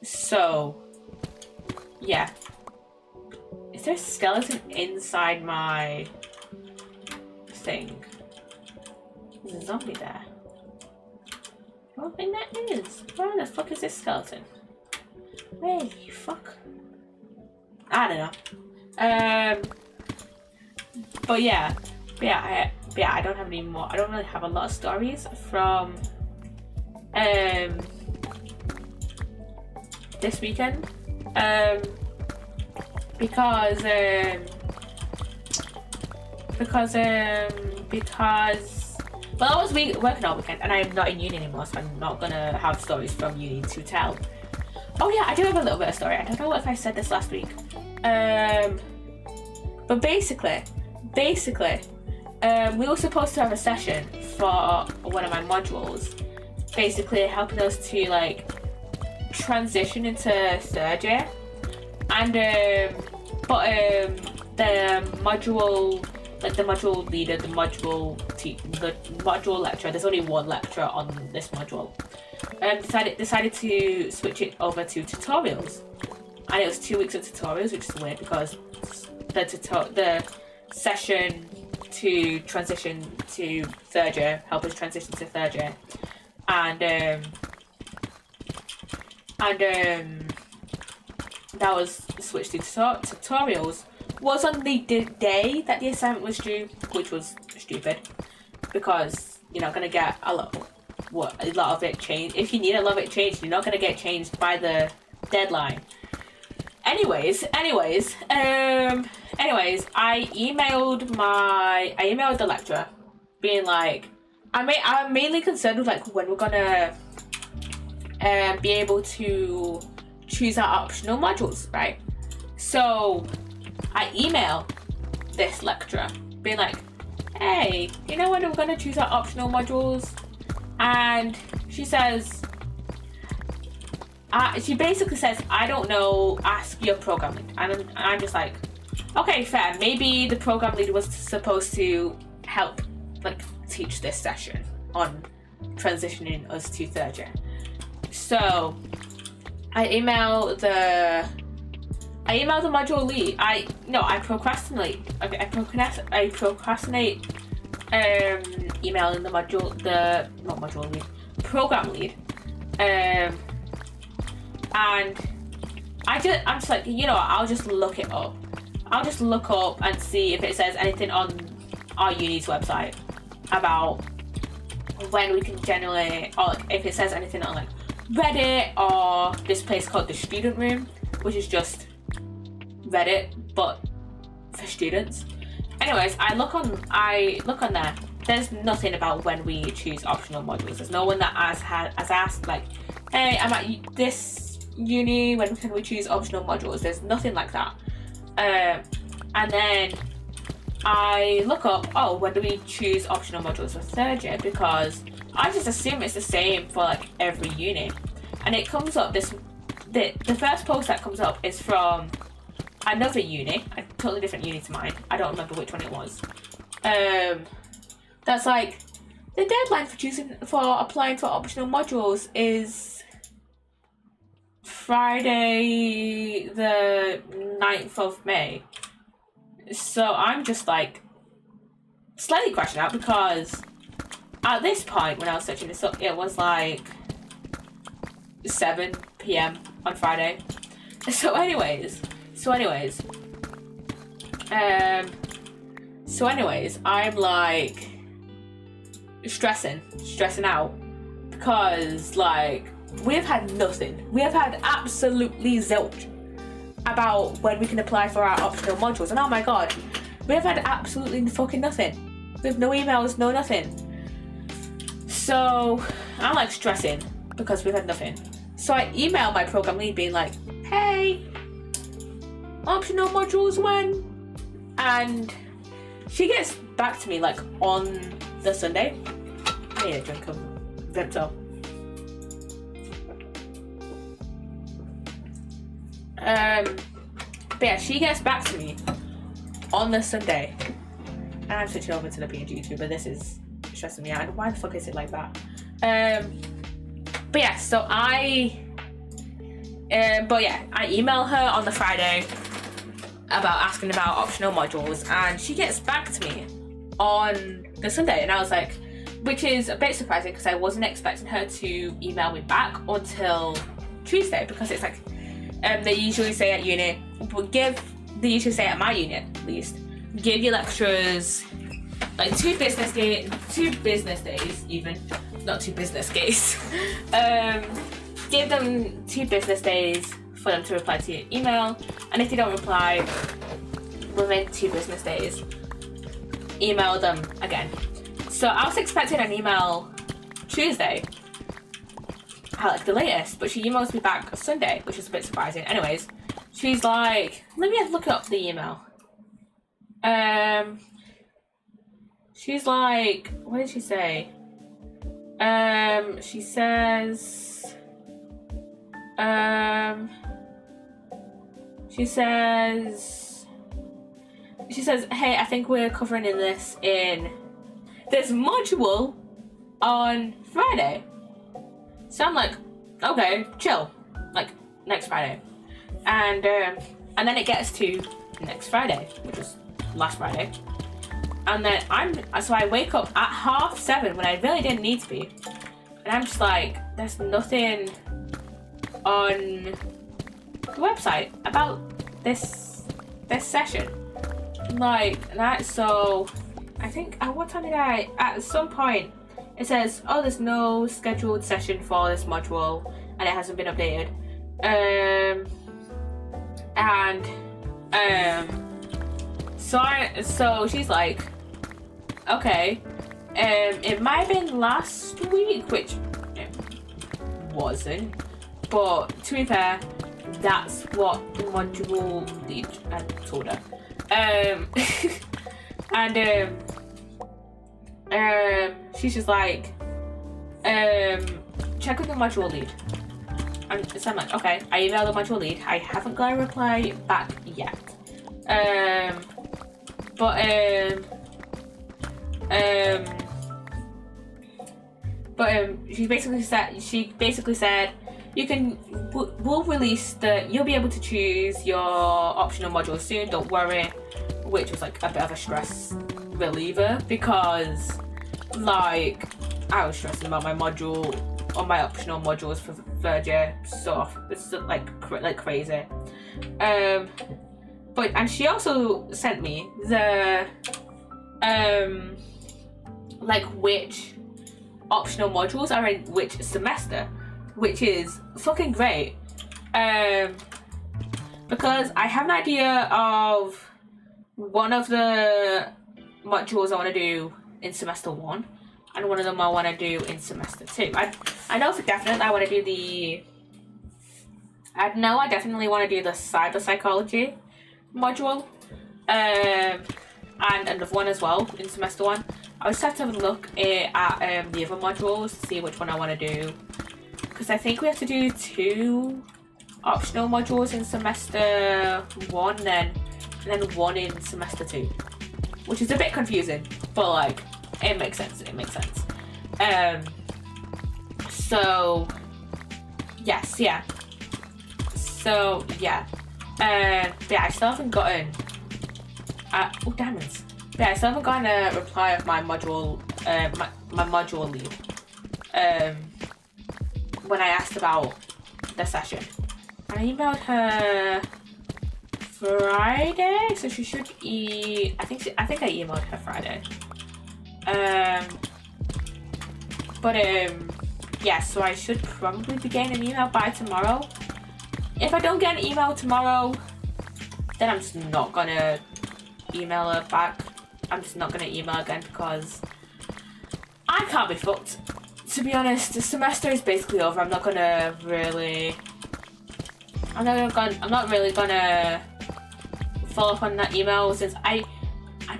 So yeah. Is there a skeleton inside my thing? There's a zombie there. I don't think that is. Where the fuck is this skeleton? Hey, fuck. I don't know. But yeah, I don't have any more. I don't really have a lot of stories from this weekend. Because well, I was working all weekend and I'm not in uni anymore, so I'm not gonna have stories from uni to tell. Oh yeah, I do have a little bit of story. I don't know if I said this last week. But basically, we were supposed to have a session for one of my modules, basically helping us to like transition into third year. And but the module, like the module leader, the module lecturer, there's only one lecturer on this module, decided to switch it over to tutorials, and it was 2 weeks of tutorials, which is weird because the session to transition to third year, help us transition to third year, and that was switched to tutorials, was on the day that the assignment was due, which was stupid because you're not gonna get a lot of it changed. If you need a lot of it changed, you're not gonna get changed by the deadline. Anyways, I emailed the lecturer, being like, I'm mainly concerned with like when we're gonna be able to choose our optional modules, right? So I email this lecturer, being like, hey, you know when we're gonna choose our optional modules? And she says, she basically says, I don't know, ask your program lead. And I'm just like, okay, fair. Maybe the program lead was supposed to help like teach this session on transitioning us to third year. So I email the module lead. I procrastinate emailing the program lead. And I'm just like, you know what, I'll just look it up. I'll just look up and see if it says anything on our uni's website about when we can generally, or if it says anything on like Reddit or this place called the Student Room, which is just Reddit but for students. Anyways, I look on there. There's nothing about when we choose optional modules. There's no one that has asked like, hey, I'm at this uni, when can we choose optional modules? There's nothing like that. And then I look up, oh, when do we choose optional modules for third year? Because I just assume it's the same for like every uni. And it comes up, the first post that comes up is from another uni, a totally different uni to mine. I don't remember which one it was. That's like, the deadline for applying for optional modules is Friday the 9th of May. So I'm just like slightly crashing out, because at this point when I was searching this up, it was like 7 p.m. on Friday. So anyways, I'm like stressing out, because like we've had nothing. We have had absolutely zilch about when we can apply for our optional modules, and oh my god, we have had absolutely fucking nothing. We have no emails, no nothing. So I'm like stressing because we've had nothing. So I emailed my program lead being like, hey, optional modules when? And she gets back to me like on the Sunday. I need a drink of Vimto. But yeah, she gets back to me on the Sunday. And I'm switching over to the PNG YouTuber. This is stressing me out. Why the fuck is it like that? But yeah, so I email her on the Friday about asking about optional modules, and she gets back to me on the Sunday, and I was like, which is a bit surprising because I wasn't expecting her to email me back until Tuesday, because it's like they usually say at uni, they usually say at my uni at least, give your lecturers like 2 business days even, not 2 business days. Give them 2 business days for them to reply to your email, and if they don't reply within 2 business days, email them again. So I was expecting an email Tuesday at like the latest, but she emails me back Sunday, which is a bit surprising. Anyways, she's like, let me look up the email. She's like, what did she say? She says, hey, I think we're covering this module on Friday. So I'm like, okay, chill, like next Friday. And then it gets to next Friday, which was last Friday. And then I wake up at 7:30 when I really didn't need to be. And I'm just like, there's nothing on the website about this session. Like that, so I think at some point it says, oh, there's no scheduled session for this module and it hasn't been updated. So she's like, okay, it might have been last week, which it wasn't, but to be fair, that's what the module lead had told her. She's just like, check with the module lead. And so I'm like, okay, I emailed the module lead. I haven't got a reply back yet. She basically said we'll release you'll be able to choose your optional module soon, don't worry, which was like a bit of a stress reliever, because like I was stressing about my module or my optional modules for third year stuff. It's like crazy. And she also sent me the like which optional modules are in which semester, which is fucking great. Because I have an idea of one of the modules I want to do in semester 1 and one of them I want to do in semester 2. I know for definite I want to do I definitely want to do the cyber psychology module, and another one as well in semester 1. I just have to have a look at the other modules to see which one I want to do, because I think we have to do 2 optional modules in semester 1 and then 1 in semester 2, which is a bit confusing, but like it makes sense. So yes, yeah. So yeah. I still haven't gotten diamonds. I still haven't gotten a reply of my module my module lead when I asked about the session. I emailed her Friday, so she should I think I emailed her Friday. Yeah, so I should probably be getting an email by tomorrow. If I don't get an email tomorrow, then I'm just not gonna email her back. I'm just not gonna email again because I can't be fucked. To be honest, the semester is basically over. I'm not really gonna follow up on that email since I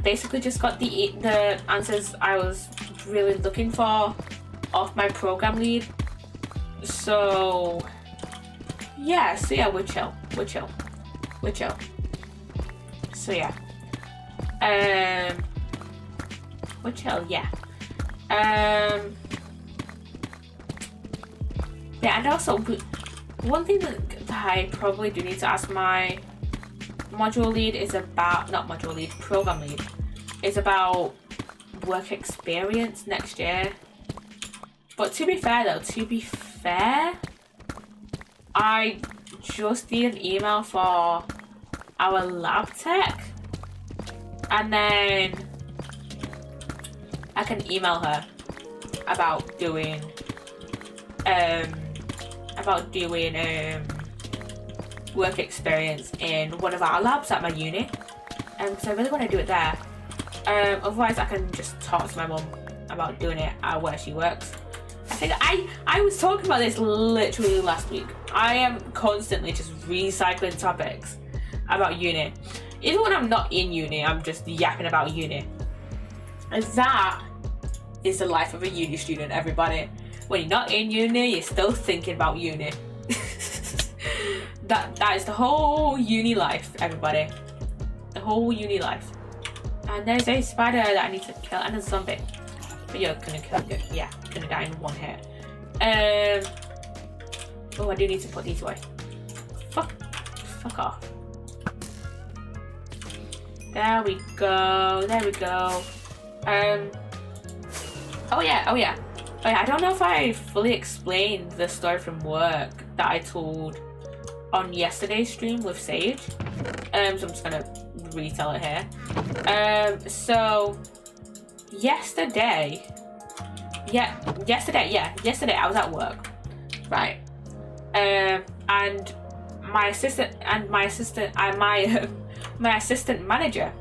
basically just got the answers I was really looking for off my program lead. So yeah, we're chill. So yeah, we're chill. Yeah. Yeah, and also one thing that I probably do need to ask my module lead is about, not module lead, program lead, is about work experience next year. But to be fair though, I just need an email for our lab tech, and then I can email her about doing work experience in one of our labs at my uni, so I really want to do it there. Otherwise I can just talk to my mum about doing it at where she works. I think I was talking about this literally last week. I am constantly just recycling topics about uni. Even when I'm not in uni, I'm just yapping about uni. And that is the life of a uni student, everybody. When you're not in uni, you're still thinking about uni. That is the whole uni life, everybody. The whole uni life. And there's a spider that I need to kill, and a zombie. But you're gonna kill it. Yeah, gonna die in one hit. Oh, I do need to put these away. Fuck off. There we go. Oh yeah. I don't know if I fully explained the story from work that I told on yesterday's stream with Sage. So I'm just gonna retell it here. So yesterday I was at work, right? And my assistant manager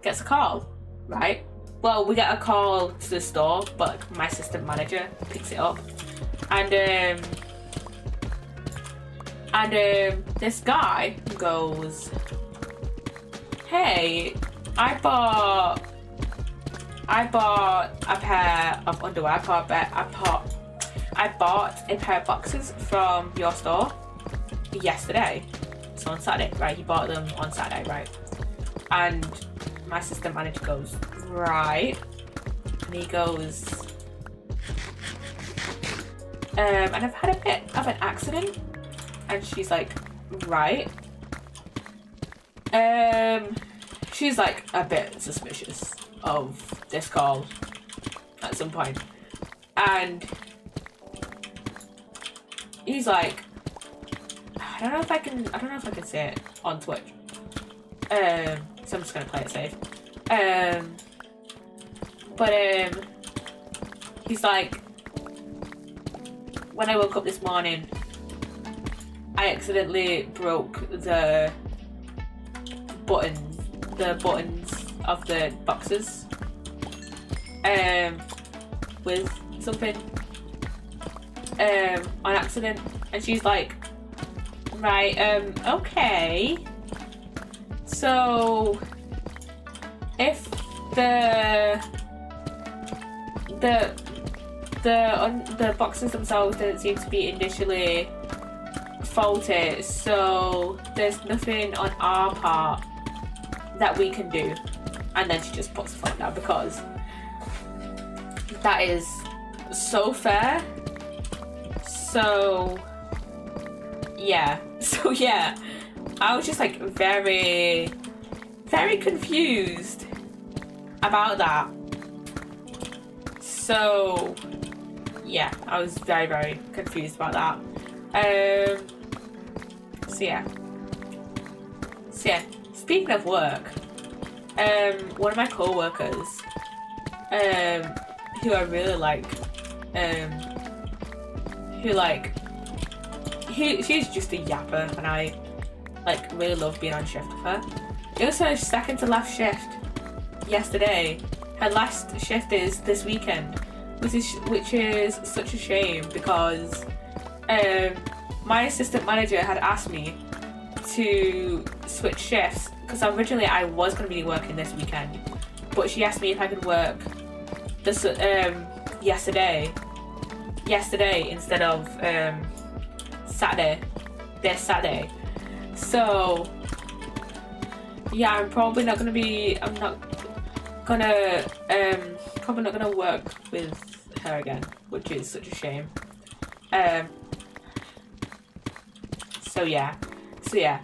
gets a call, right? Well, we get a call to the store, but my assistant manager picks it up, and this guy goes, "Hey, I bought a pair of underwear. I bought a pair of boxes from your store yesterday. So on Saturday, right? He bought them on Saturday, right?" And my assistant manager goes, "Right." And he goes, "And I've had a bit of an accident." And she's like, "Right." She's like a bit suspicious of this call at some point. And he's like, I don't know if I can say it on Twitch. So I'm just gonna play it safe. He's like, "When I woke up this morning, I accidentally broke the buttons of the boxes with something on accident." And she's like, "Right, okay. So if the boxes themselves didn't seem to be initially faulty, so there's nothing on our part that we can do." And then she just puts the phone down, because that is so fair. So yeah, I was just like very, very confused about that. So yeah, I was very, very confused about that. So yeah. Speaking of work, one of my co-workers, who I really like, she's just a yapper, and I like really love being on shift with her. It was her second to last shift yesterday. Her last shift is this weekend, which is such a shame, because my assistant manager had asked me to switch shifts because originally I was going to be working this weekend, but she asked me if I could work this yesterday instead of Saturday, this Saturday. So yeah, I'm probably not gonna work with her again, which is such a shame. So yeah. Yeah.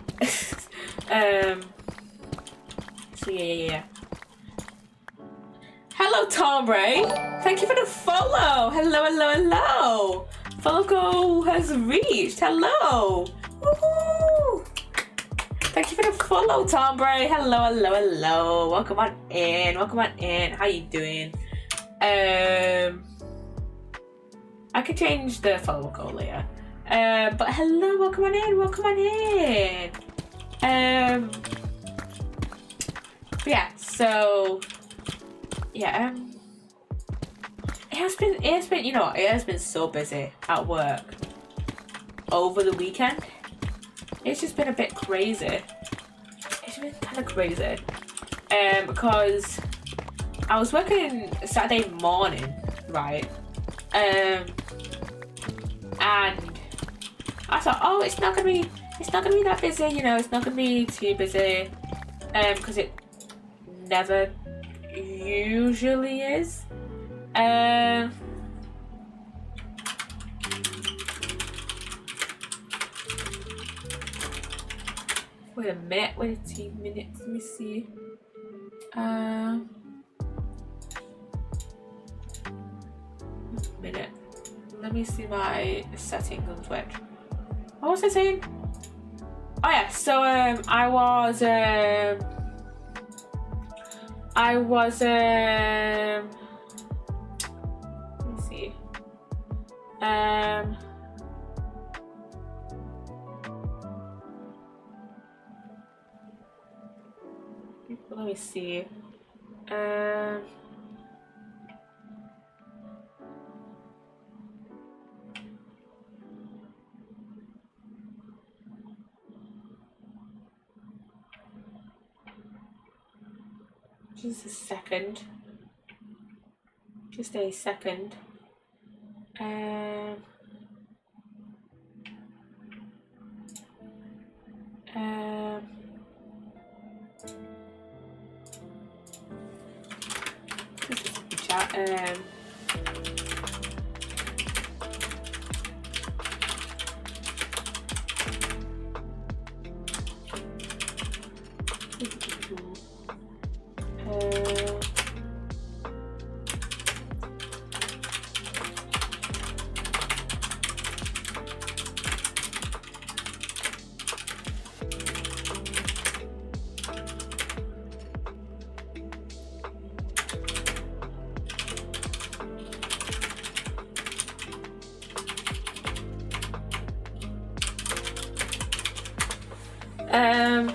Hello, Tom Ray. Thank you for the follow. Hello. Follow goal has reached. Hello. Woohoo. Thank you for the follow, Tom Bray. Hello. Welcome on in. How you doing? I could change the follow call later. But hello, welcome on in. Yeah. So yeah. It has been. You know, it has been so busy at work over the weekend. It's just been a bit crazy. It's been kind of crazy. Because I was working Saturday morning, right? And I thought, oh, it's not gonna be that busy, you know, it's not gonna be too busy. Because it never usually is. Wait a minute, wait 2 minutes, let me see. Minute. Let me see my settings on Twitch. What was I saying? Oh yeah, so I was let me see. Let me see. Just a second. Just a second. Chat.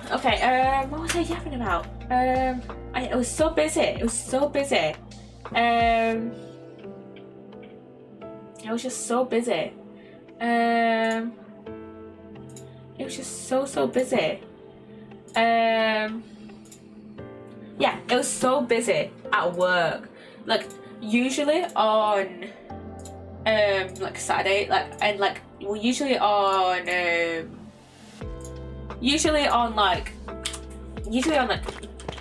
Okay, what was I yapping about? It was so busy. It was just so busy. It was just so busy. Yeah, it was so busy at work. Like usually on like Saturday, usually on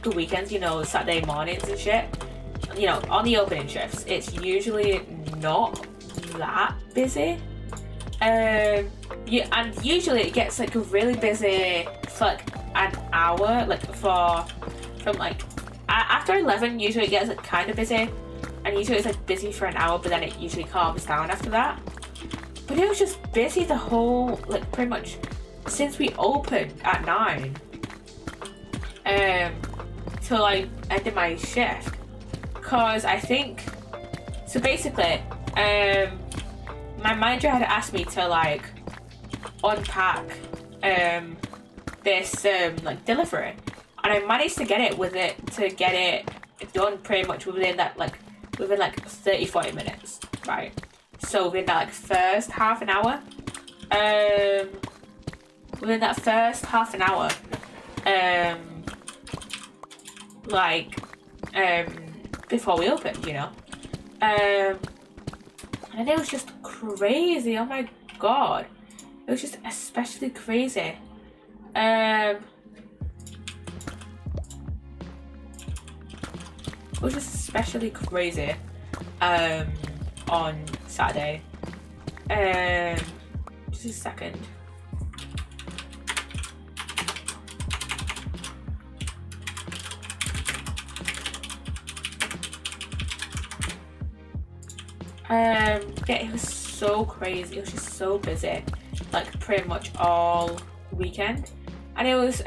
the weekends, you know, Saturday mornings and shit, you know, on the opening shifts, it's usually not that busy. And usually it gets like really busy for like an hour, like from after 11, usually it gets like kind of busy, and usually it's like busy for an hour, but then it usually calms down after that. But it was just busy the whole, like, pretty much since we opened at 9 till I ended my shift, because I think, so basically my manager had asked me to like unpack this like delivery, and I managed to get it done pretty much within 30-40 minutes, right? So within that first half an hour, like before we opened, you know. And it was just crazy. Oh my god, it was just especially crazy. It was just especially crazy on Saturday. Just a second. Yeah, it was so crazy. It was just so busy, like pretty much all weekend, and it was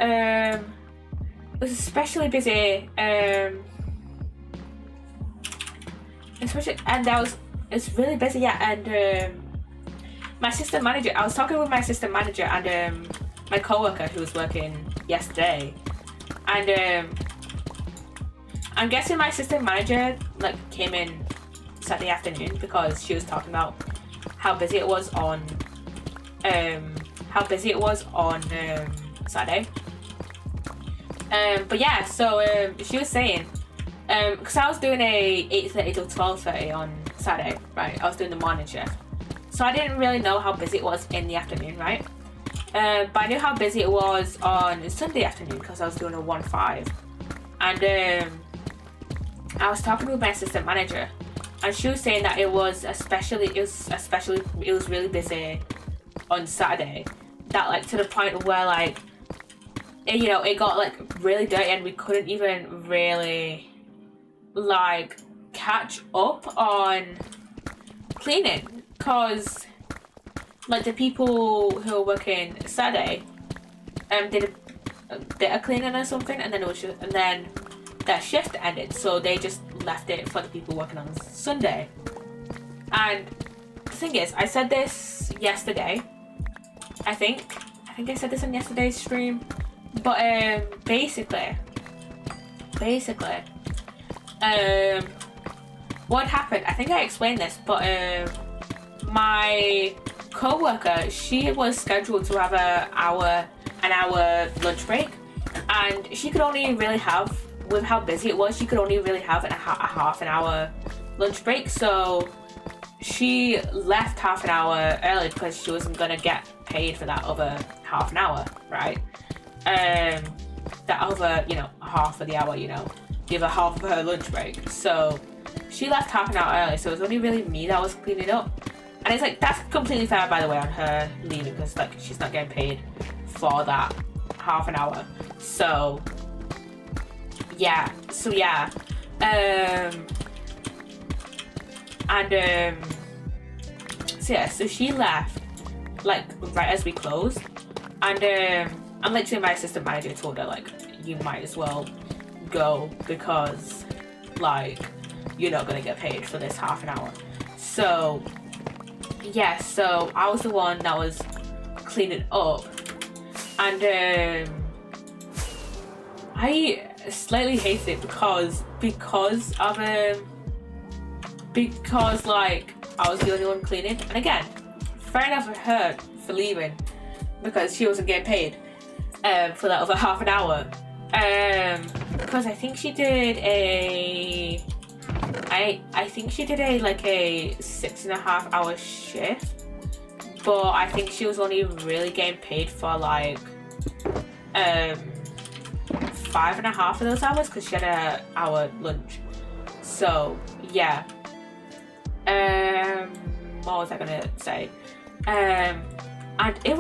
especially busy. Especially, and it's really busy. Yeah, and my assistant manager. I was talking with my assistant manager and my coworker who was working yesterday, and I'm guessing my assistant manager like came in Saturday afternoon because she was talking about how busy it was on Saturday. But yeah, so she was saying because I was doing a 8:30 till 12:30 on Saturday, right? I was doing the morning shift, so I didn't really know how busy it was in the afternoon, right? But I knew how busy it was on Sunday afternoon because I was doing a 1-5, and I was talking with my assistant manager. And she was saying that it was really busy on Saturday. That like to the point where like it got like really dirty and we couldn't even really like catch up on cleaning because like the people who were working Saturday did a bit of cleaning or something, and then their shift ended, so they just left it for the people working on Sunday. And the thing is, I said this yesterday. I think I said this on yesterday's stream, but basically, what happened? I think I explained this, but my co-worker, she was scheduled to have an hour lunch break, and she could only really have, with how busy it was, she could only really have a half an hour lunch break. So she left half an hour early because she wasn't gonna get paid for that other half an hour, right? That other, half of the hour, the other half of her lunch break. So she left half an hour early, so it was only really me that was cleaning up. And it's like, that's completely fair, by the way, on her leaving, because like she's not getting paid for that half an hour. So yeah. So she left like right as we closed, and I'm literally, my assistant manager told her like, you might as well go because like you're not gonna get paid for this half an hour. So yeah, so I was the one that was cleaning up, and I slightly hate it because like I was the only one cleaning. And again, fair enough for her for leaving because she wasn't getting paid for that other half an hour, because I think she did a like a 6.5 hour shift, but I think she was only really getting paid for like 5.5 of those hours because she had an hour lunch. So yeah. What was I gonna say? And it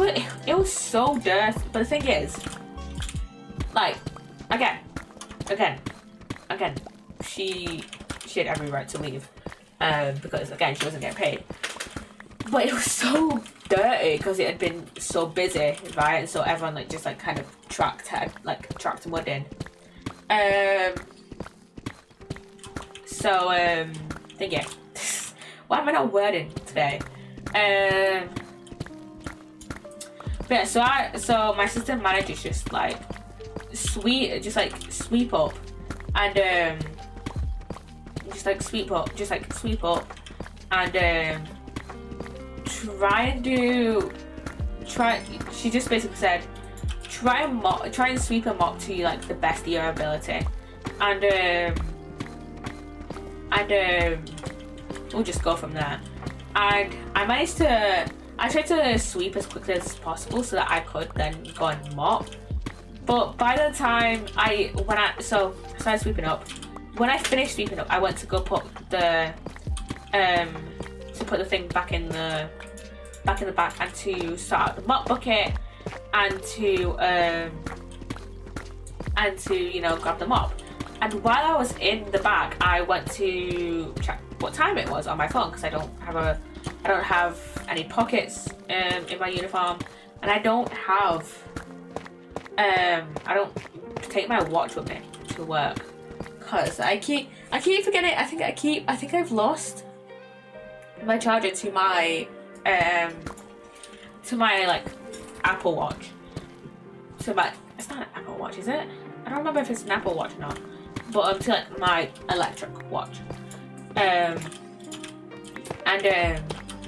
was so dirty. But the thing is, like, again, she had every right to leave, because again she wasn't getting paid. But it was so dirty because it had been so busy, right? And so everyone like just like kind of tracked mud in. Thinking, why am I not wording today? But yeah, so my assistant manager just like sweep up, and sweep up, and she just basically said try and sweep and mop to like the best of your ability, and we'll just go from there. And I tried to sweep as quickly as possible so that I could then go and mop. But by the time I started sweeping up, when I finished sweeping up, I went to go put the thing back in the back and to start out the mop bucket and to grab the mop. And while I was in the bag, I went to check what time it was on my phone because I don't have any pockets in my uniform, and I don't take my watch with me to work because I keep forgetting. I think I've lost my charger to my like Apple Watch. It's not an Apple Watch, is it? I don't remember if it's an Apple Watch or not. But to like my electric watch.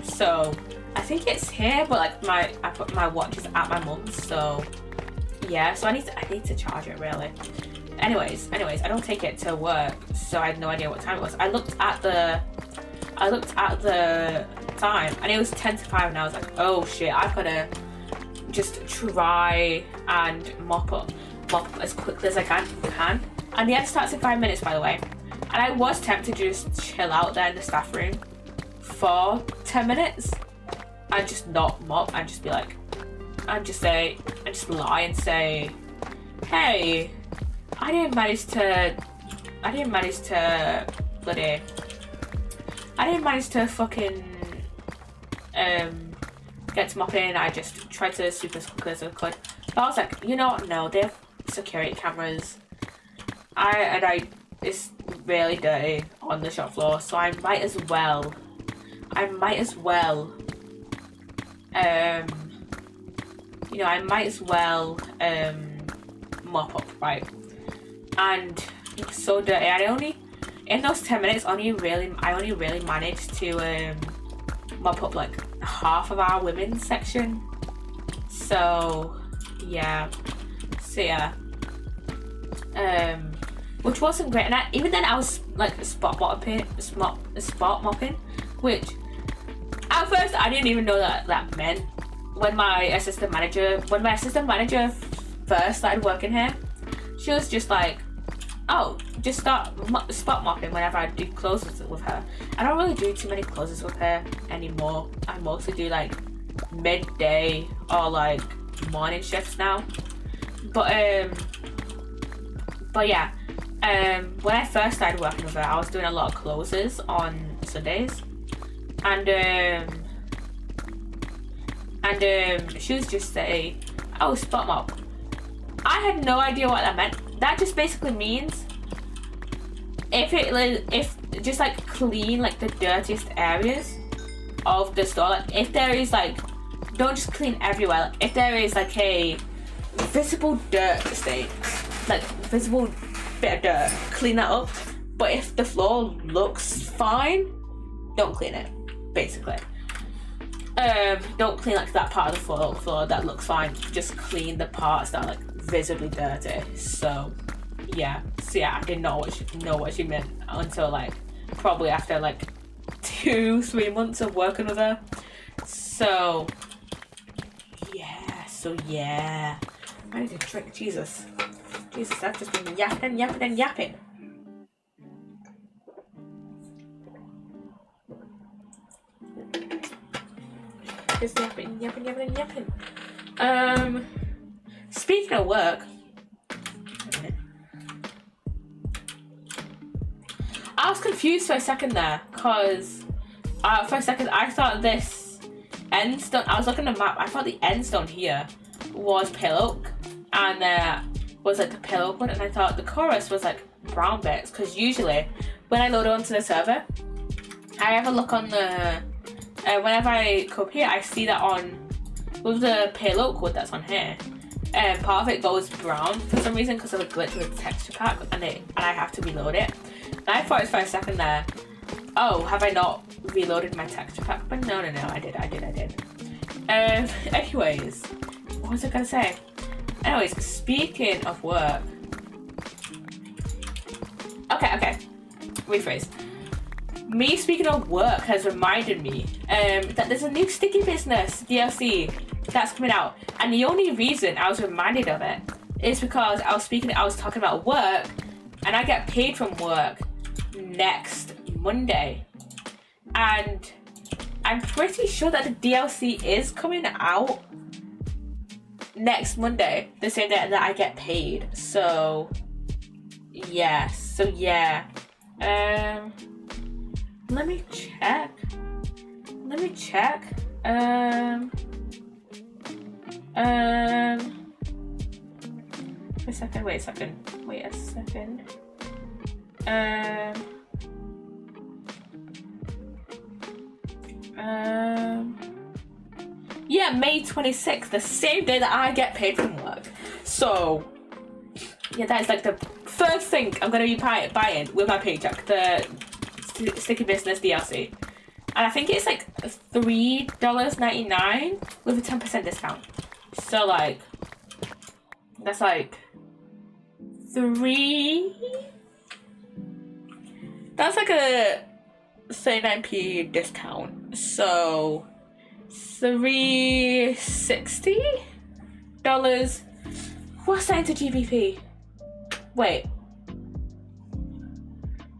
So I think it's here, but like my watch is at my mum's, so yeah, so I need to charge it really. Anyways, I don't take it to work, so I had no idea what time it was. I looked at the time and it was 10 to 5 and I was like, oh shit, I've gotta just try and mop up as quickly as I can. And the end starts in 5 minutes, by the way. And I was tempted to just chill out there in the staff room for 10 minutes and just not mop and just be like, and just lie and say, hey, I didn't manage to fucking get to mopping. I just tried to sweep as quickly as I could. But I was like, you know what? No, they have security cameras. It's really dirty on the shop floor, so I might as well mop up, right? And it was so dirty. In those 10 minutes, I only really managed to mop up like half of our women's section. So yeah. Which wasn't great, and even then I was like spot mopping, which at first I didn't even know that meant. When my assistant manager first started working here, she was just like, oh, just start spot mopping whenever I do closes with her. I don't really do too many closes with her anymore. I mostly do like midday or like morning shifts now. But yeah, when I first started working with her, I was doing a lot of closes on Sundays, and she was just say, oh, spot mop. I had no idea what that meant. That just basically means if just like clean like the dirtiest areas of the store. Like if there is like, don't just clean everywhere. Like, if there is like a visible dirt stain, like visible bit of dirt, clean that up. But if the floor looks fine, don't clean it, basically. Don't clean like that part of the floor that looks fine. Just clean the parts that are like visibly dirty. So yeah, I didn't know what she meant until like probably after like 2-3 months of working with her. So yeah, I need a drink. Jesus, I've just been yapping. Just yapping. Speaking of work, I was confused for a second there, because for a second I thought this end stone, I was looking at the map, I thought the end stone here was pale oak, and was like the pale oak one, and I thought the chorus was like brown bits, because usually when I load onto the server, I have a look on the, whenever I come here, I see that on, with the pale oak wood that's on here, part of it goes brown for some reason because of a glitch with the texture pack, and I have to reload it. And I thought for a second there, oh, have I not reloaded my texture pack? But no, I did. Anyways, what was I gonna say? Anyways, speaking of work, Okay. Rephrase. Me speaking of work has reminded me that there's a new Sticky Business DLC that's coming out, and the only reason I was reminded of it is because I was talking about work, and I get paid from work next Monday, and I'm pretty sure that the DLC is coming out next Monday, the same day that I get paid. So yeah. Let me check. Wait a second. Yeah, May 26th, the same day that I get paid from work. So yeah, that is like the first thing I'm gonna be buying with my paycheck, the Sticky Business DLC. And I think it's like $3.99 with a 10% discount. So like, that's like that's like a 39p discount. So $360? What's that into GBP? Wait.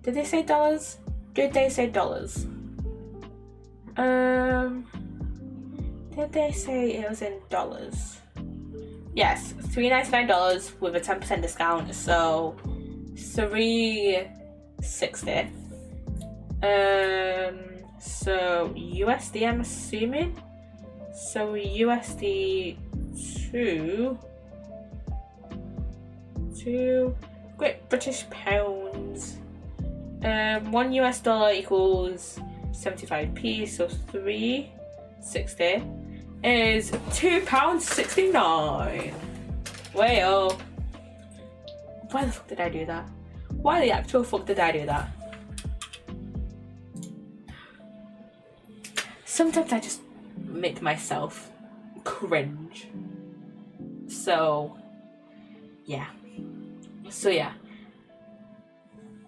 Did they say dollars? Did they say dollars? Did they say it was in dollars? Yes, $399 with a 10% discount, so $360. So USD, I'm assuming. So USD to Great British pounds. $1 US equals 75p, so 360 is £2.69. Well, why the fuck did I do that? Why the actual fuck did I do that? Sometimes I just make myself cringe. So yeah.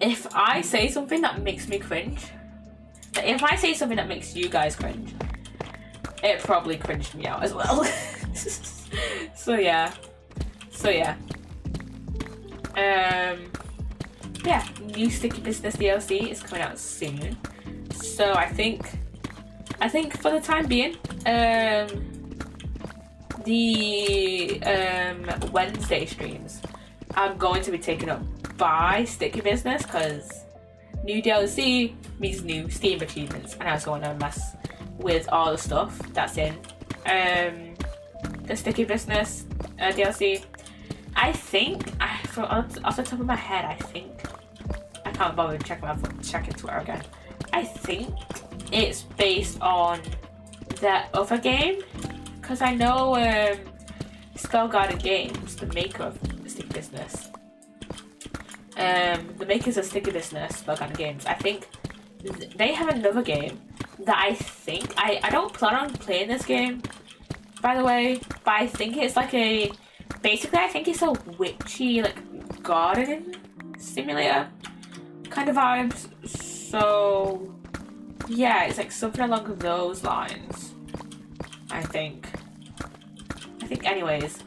If I say something that makes me cringe, if I say something that makes you guys cringe, it probably cringed me out as well. So yeah. New Sticky Business DLC is coming out soon. So I think for the time being, the Wednesday streams are going to be taken up by Sticky Business, because new DLC means new Steam achievements, and I was going to mess with all the stuff that's in the Sticky Business DLC. I think, off the top of my head, I can't bother checking Twitter again. I think it's based on the other game, because I know Spell Garden Games, the maker of Sticky Business, the makers of Sticky Business, Spell Garden Games, I think they have another game that I don't plan on playing this game, by the way, but I think it's like I think it's a witchy, like, gardening simulator kind of vibes. So yeah, it's like something along those lines, I think anyways.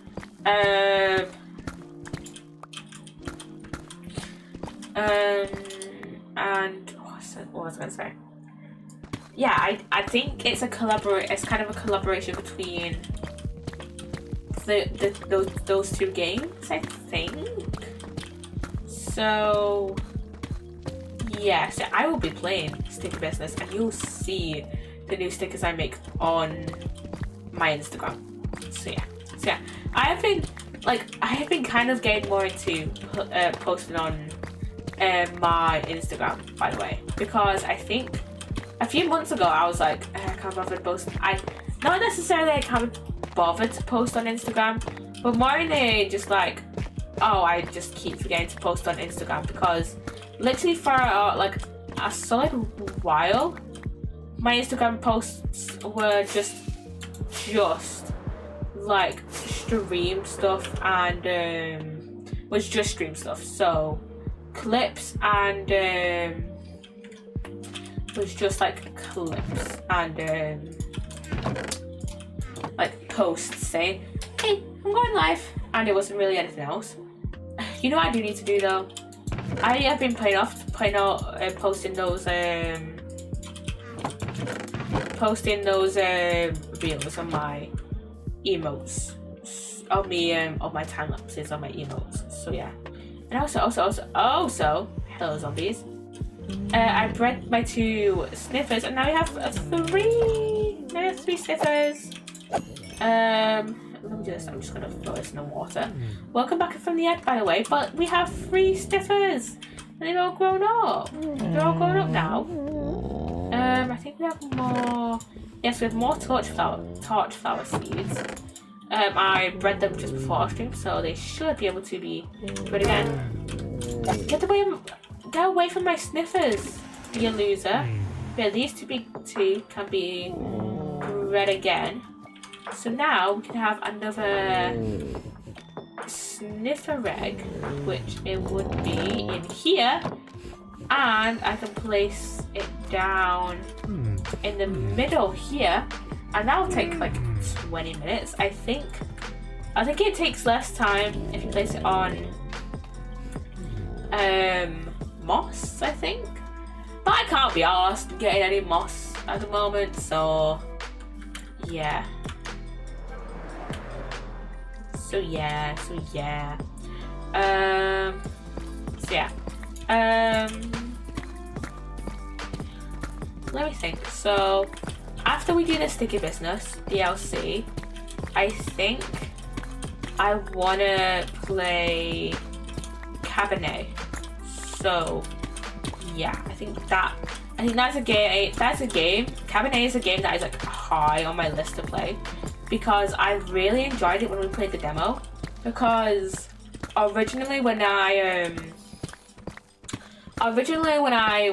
And what was I gonna say? Yeah, I think it's kind of a collaboration between those two games, I think. So yeah, so I will be playing Sticky Business, and you'll see the new stickers I make on my Instagram. So yeah, I have been kind of getting more into posting on my Instagram, by the way, because I think a few months ago I was like, I can't bother to post. Not necessarily I can't bother to post on Instagram, but more in a just like, I just keep forgetting to post on Instagram, because literally for like a solid while, my Instagram posts were just like stream stuff, and was just stream stuff. So clips and it was just like clips and like posts saying, hey, I'm going live, and it wasn't really anything else. You know what I do need to do though? I have been posting those reels on my emotes, on me of my time lapses on my emotes. So yeah, and also, hello zombies. I bred my 2 sniffers, and now we have 3. Now we have 3 sniffers. Let me do this. I'm just gonna throw this in the water. Welcome back from the egg, by the way. But we have 3 sniffers, and they've all grown up. They're all grown up now. I think we have more. Yes, we have more torch flower seeds. I bred them just before stream, so they should be able to be bred again. Get away from my sniffers, you loser. Yeah, these 2 can be bred again. So now we can have another sniffer egg, which it would be in here, and I can place it down in the middle here, and that'll take like 20 minutes. I think it takes less time if you place it on moss, I think, but I can't be arsed getting any moss at the moment, so yeah. So yeah. Let me think. So after we do the Sticky Business DLC, I think I wanna play Cabernet. So yeah, I think that's a game. Cabernet is a game that is like high on my list to play, because I really enjoyed it when we played the demo. Because originally when I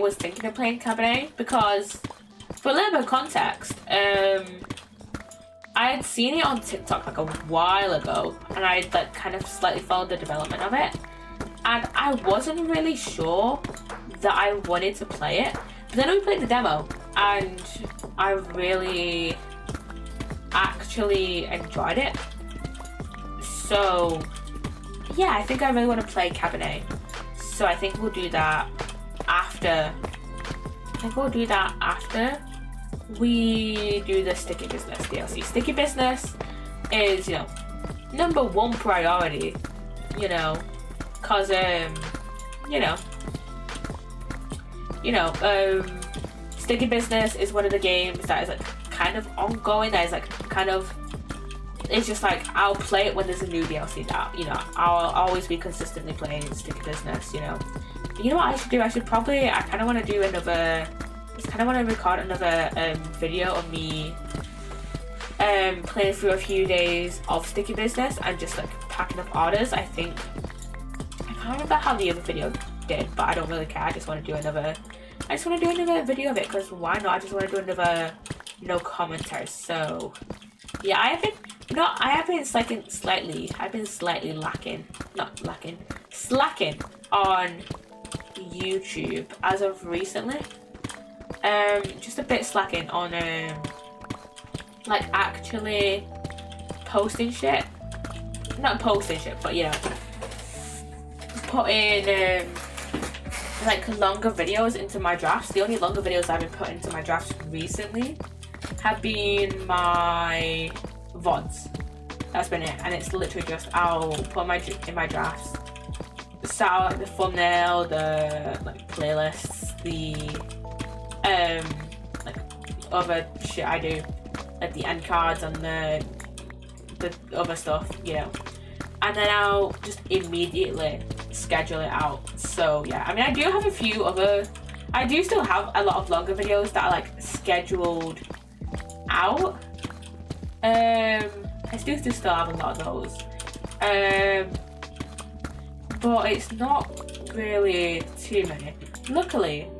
was thinking of playing Cabernet, because for a little bit of context, I had seen it on TikTok like a while ago, and I like kind of slightly followed the development of it, and I wasn't really sure that I wanted to play it. But then we played the demo, and I really actually enjoyed it. So yeah, I think I really want to play Cabernet. So I think we'll do that after. We do the Sticky Business DLC. Sticky Business is, you know, #1 priority, you know, cause Sticky Business is one of the games that is like kind of ongoing. That is like kind of, it's just like I'll play it when there's a new DLC out. You know, I'll always be consistently playing Sticky Business. You know what I should do? I kind of want to do another. I kind of want to record another video of me playing through a few days of Sticky Business and just like packing up orders. I think I can't remember how the other video did, but I don't really care. I just want to do another video of it, because why not? I just want to do another no commentary. So yeah, I've been slightly slacking on YouTube as of recently. Just a bit slacking on like actually posting shit. Not posting shit, but you know, putting like longer videos into my drafts. The only longer videos I've been putting into my drafts recently have been my VODs. That's been it, and it's literally just I'll put in my drafts. So like the thumbnail, the like playlists, the like other shit I do, like the end cards and the other stuff, you know, and then I'll just immediately schedule it out. So yeah, I mean, I do still have a lot of longer videos that are like scheduled out. I still have a lot of those, but it's not really too many. Luckily,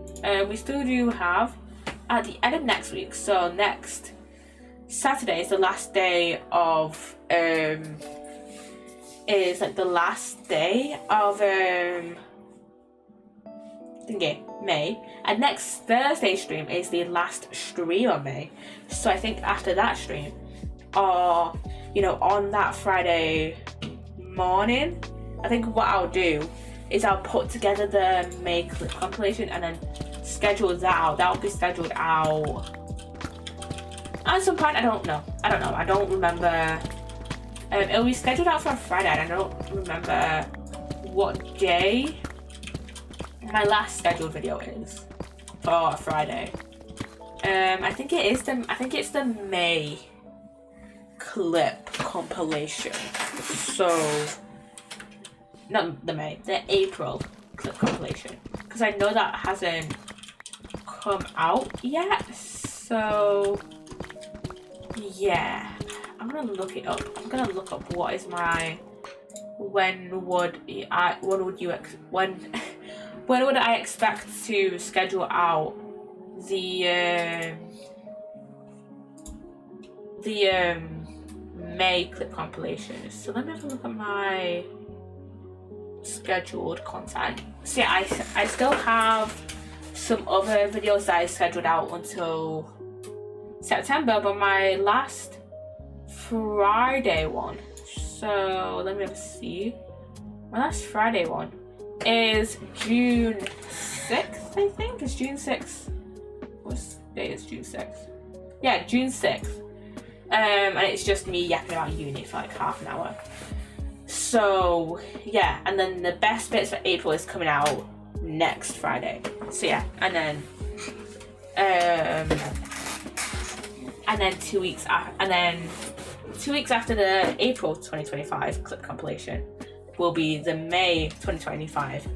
we still do have at the end of next week. So next Saturday is the last day of thingy, May. And next Thursday stream is the last stream of May. So I think after that stream, or you know, on that Friday morning, I think what I'll do is I'll put together the May clip compilation and then schedule that out. That'll be scheduled out at some point. I don't know. I don't remember. It'll be scheduled out for a Friday. And I don't remember what day my last scheduled video is for a Friday. I think it's the May clip compilation. So not the May, the April clip compilation, because I know that hasn't come out yet. So yeah, I'm gonna look it up. I'm gonna look up what is my when would I expect to schedule out the May clip compilation. So let me have a look at my scheduled content. So yeah, I still have some other videos that I scheduled out until September, but my last Friday one, so let me have a see. My last Friday one is June 6th, I think. It's June 6th. What day is June 6th? Yeah, June 6th. And it's just me yapping about uni for like half an hour. So yeah, and then the best bits for April is coming out next Friday. So yeah, and then 2 weeks after the April 2025 clip compilation will be the May 2025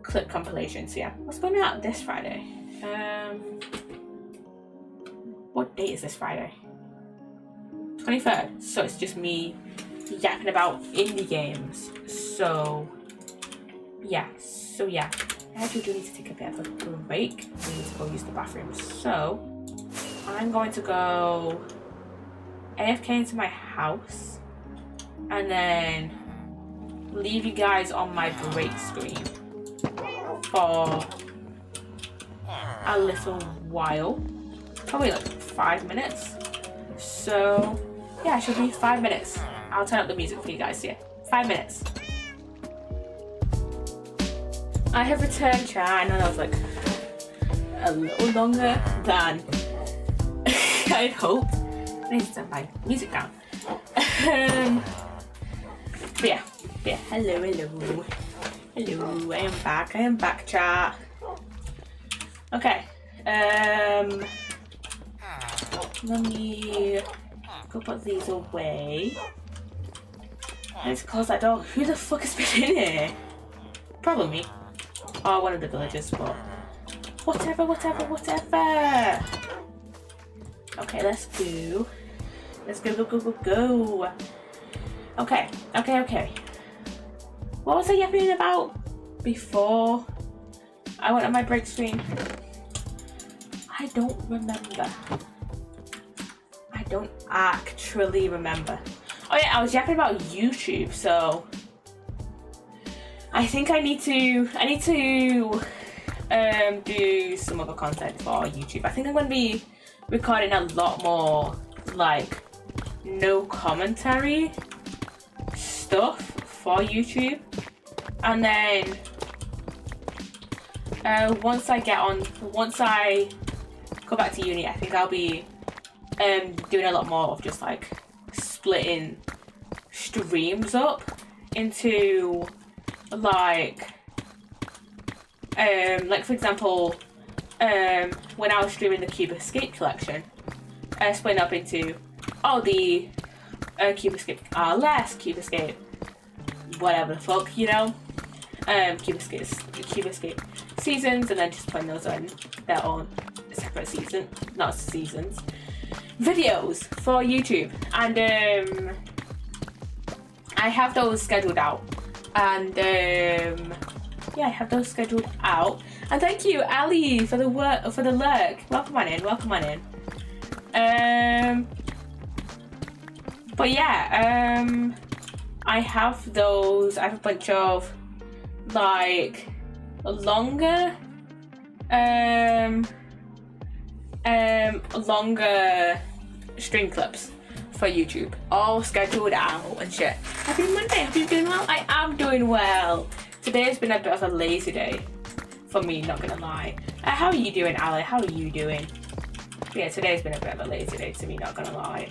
clip compilation. So yeah, what's going out this Friday? What date is this Friday? 23rd. So it's just me yapping about indie games. So yeah, I actually do need to take a bit of a break. I need to go use the bathroom. So I'm going to go AFK into my house and then leave you guys on my break screen for a little while, probably like 5 minutes. So yeah, it should be 5 minutes. I'll turn up the music for you guys here. 5 minutes. I have returned, chat. I know that was like a little longer than I'd hoped. I need to turn my music down. But yeah, hello, I am back, chat. Okay, let me go put these away. Let's close that door. Who the fuck has been in here? Probably me. Or one of the villagers, but whatever. Okay, let's go. Go. Okay. What was I yapping about before I went on my break screen? I don't remember. I don't actually remember. Oh yeah, I was yapping about YouTube, so I think I need to do some other content for YouTube. I think I'm going to be recording a lot more like no commentary stuff for YouTube, and then once I go back to uni, I think I'll be doing a lot more of just like splitting streams up into like for example, when I was streaming the Cube Escape collection, splitting up into the Cube Escape, less Cube Escape, whatever the fuck, you know, Cube Escape seasons, and then just putting those on their own separate videos for YouTube, and I have those scheduled out, and yeah, I have those scheduled out. And thank you, Ali, for the lurk. Welcome on in. But yeah, I have those. I have a bunch of like longer longer string clips for YouTube, all scheduled out and shit. Happy Monday, have you been well? I am doing well. Today's been a bit of a lazy day for me, not gonna lie. How are you doing, Ali? How are you doing? Yeah, today's been a bit of a lazy day to me, not gonna lie.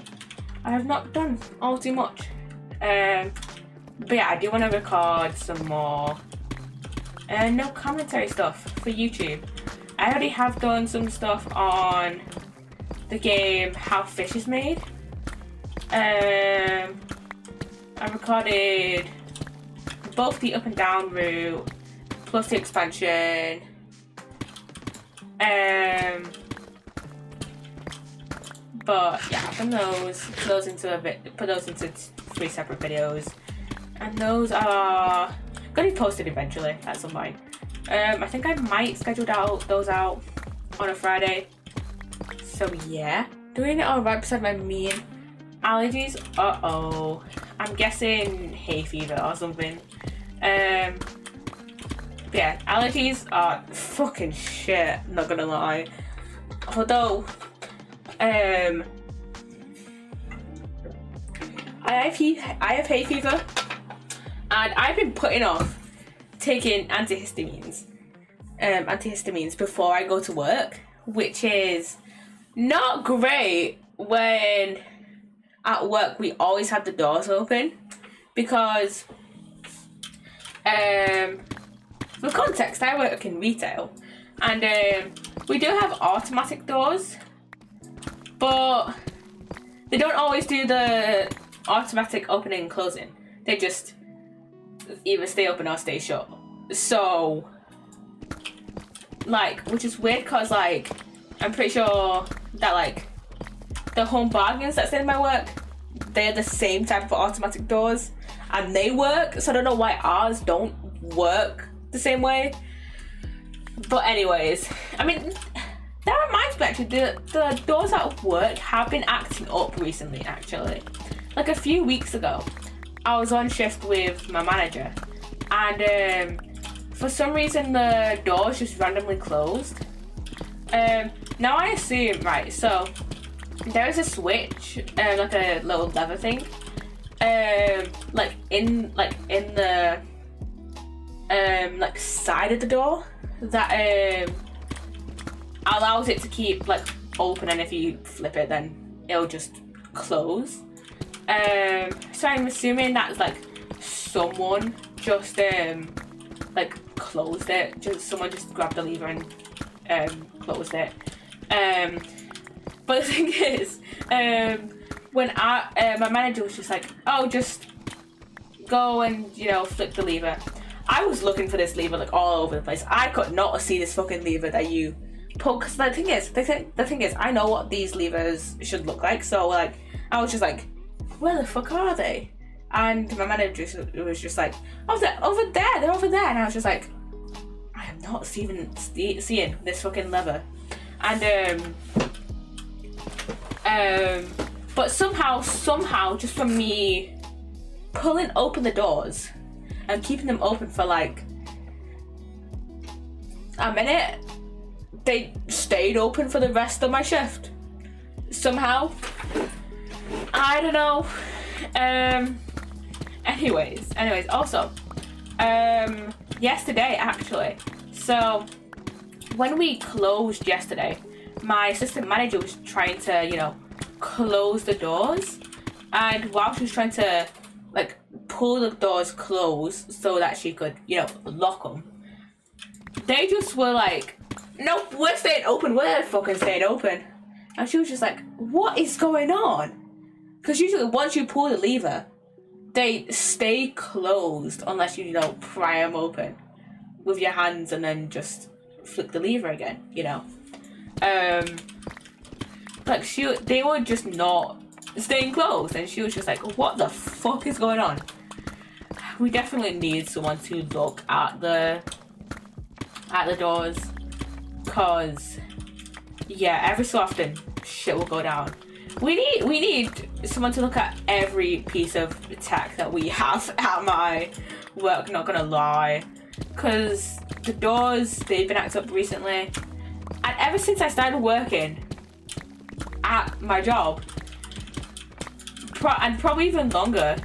I have not done all too much. But yeah, I do want to record some more no commentary stuff for YouTube. I already have done some stuff on the game How Fish is Made. I recorded both the up and down route plus the expansion. But yeah, I've done put those into 3 separate videos, and those are gonna be posted eventually at some point. I think I might schedule those out on a Friday. So yeah, doing it all right beside my mean allergies. I'm guessing hay fever or something. But yeah, allergies are fucking shit, not gonna lie. Although I have hay fever, and I've been putting off taking antihistamines before I go to work, which is not great when at work we always have the doors open, because for context, I work in retail, and we do have automatic doors, but they don't always do the automatic opening and closing. They just either stay open or stay shut. So, like, which is weird, because like I'm pretty sure that like the Home Bargains that's in my work, they're the same type of automatic doors and they work, so I don't know why ours don't work the same way. But anyways, I mean, that reminds me actually, the doors at work have been acting up recently actually. Like a few weeks ago, I was on shift with my manager, and for some reason the doors just randomly closed. Now I assume, right, so there is a switch, like a little lever thing, like in the like side of the door that allows it to keep like open, and if you flip it then it'll just close. So I'm assuming that's like someone just like closed it. Someone just grabbed the lever and closed it. But the thing is, when my manager was just like, "Oh, just go and flip the lever." I was looking for this lever like all over the place. I could not see this fucking lever that you pull. Cause the thing is, I know what these levers should look like. So like, I was just like, where the fuck are they? And my manager was just like, oh, they're over there. They're over there. And I was just like, I am not seeing this fucking lever. And but somehow, just from me pulling open the doors and keeping them open for like a minute, they stayed open for the rest of my shift. Somehow. I don't know. Anyways, also, yesterday actually, so when we closed yesterday, my assistant manager was trying to, close the doors, and while she was trying to like pull the doors closed so that she could, lock them, they just were like, nope, we're staying open, we're fucking staying open. And she was just like, what is going on? Because usually once you pull the lever, they stay closed unless you, pry them open with your hands and then just flick the lever again, Like they were just not staying closed, and she was just like, what the fuck is going on? We definitely need someone to look at the doors, cause yeah, every so often shit will go down. We need someone to look at every piece of tech that we have at my work, not gonna lie, cause the doors, they've been acting up recently, And ever since I started working at my job, and probably even longer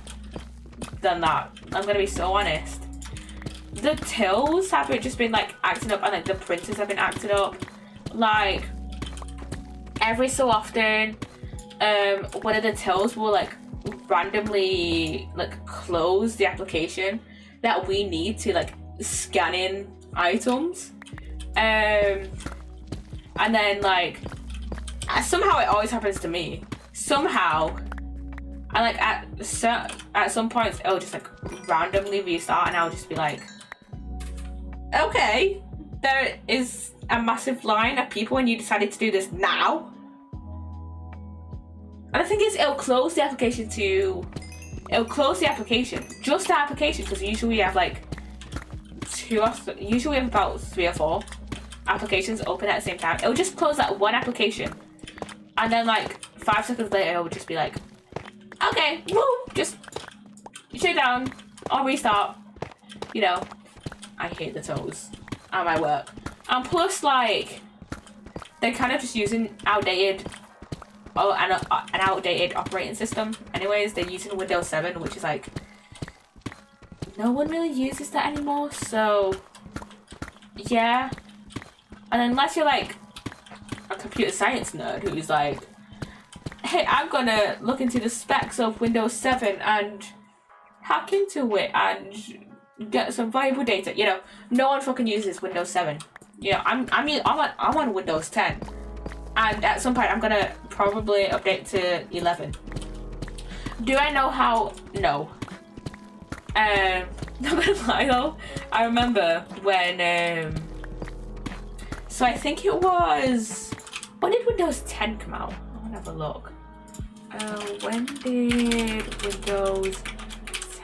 than that, I'm gonna be so honest, the tills have just been like acting up, and like the printers have been acting up. Like every so often, one of the tills will like randomly like close the application that we need to like scan in items, and then like somehow it always happens to me somehow, and like at some points it'll just like randomly restart, and I'll just be like, okay, there is a massive line of people and you decided to do this now. And the thing is, it'll close the application, just the application, because usually we have like usually we have about 3 or 4 applications open at the same time. It'll just close that one application, and then like 5 seconds later it'll just be like, okay, woo, just shut down or restart. You know, I hate the toes at my work. And plus, like, they're kind of just using an outdated operating system. Anyways, they're using Windows 7, which is like, no one really uses that anymore. So, yeah. And unless you're like a computer science nerd who's like, hey, I'm gonna look into the specs of Windows 7 and hack into it and get some valuable data. You know, no one fucking uses Windows 7. You know, I'm on Windows 10, and at some point I'm gonna probably update to 11. Do I know how? No. Not gonna lie though, I remember when so I think it was, when did Windows 10 come out? I wanna have a look. When did Windows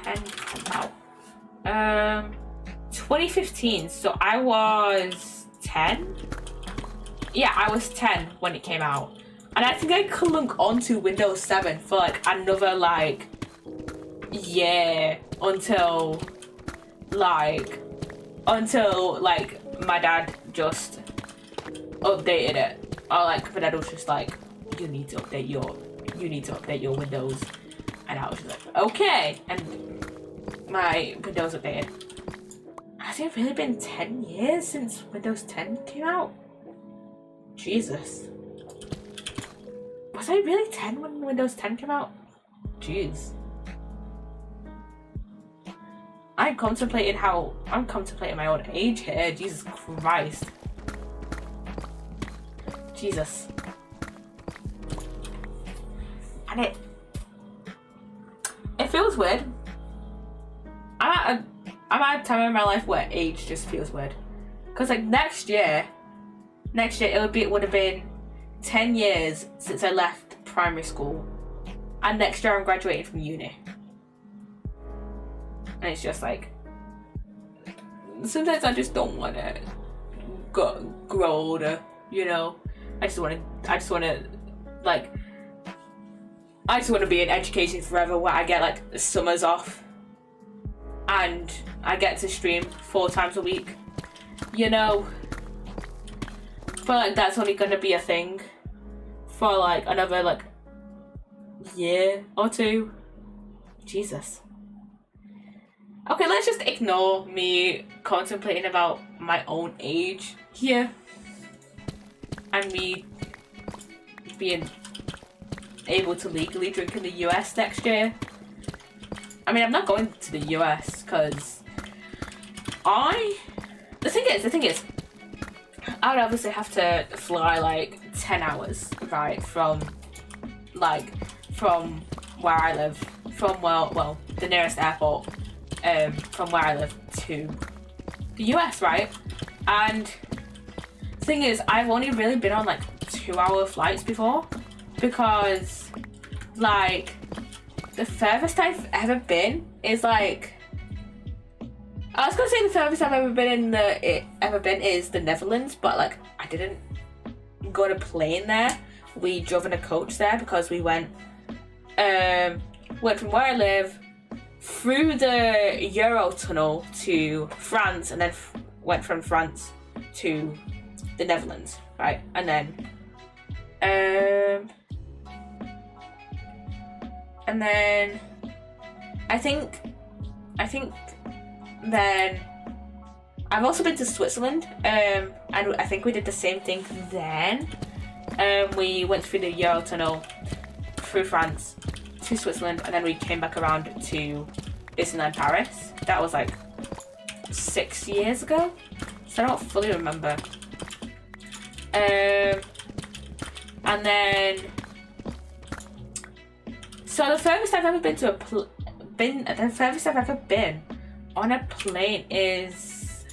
10 come out? 2015. So I was 10. Yeah, I was 10 when it came out, and I think I clung onto Windows 7 for like another like year until like my dad just updated it, or like my dad was just like, you need to update your Windows, and I was just like, okay, and my Windows updated. Has it really been 10 years since Windows 10 came out? Jesus. Was I really 10 when Windows 10 came out? Jeez. I'm contemplating my own age here. Jesus Christ. Jesus. And it feels weird. I'm at a time in my life where age just feels weird. Cause like next year it would have been 10 years since I left primary school, and next year I'm graduating from uni. And it's just like, sometimes I just don't want to grow older, you know. I just want to be in education forever, where I get like the summers off and I get to stream 4 times a week, you know. But like that's only gonna be a thing for like another like year or 2. Jesus. Okay, let's just ignore me contemplating about my own age here and me being able to legally drink in the US next year. I mean, I'm not going to the US because the thing is, I would obviously have to fly like 10 hours, right, from where I live, from the nearest airport, from where I live to the US, right? And the thing is, I've only really been on like 2-hour flights before, because like the furthest I've ever been is like, I was gonna say the furthest I've ever been is the Netherlands, but like I didn't go to plane there. We drove in a coach there because we went from where I live through the Euro tunnel to France, and then went from France to the Netherlands, right? And then I think then I've also been to Switzerland, and I think we did the same thing then. We went through the Eurotunnel through France to Switzerland, and then we came back around to Disneyland Paris. That was like 6 years ago, so I don't fully remember. And then, so the furthest I've ever been to the furthest I've ever been on a plane is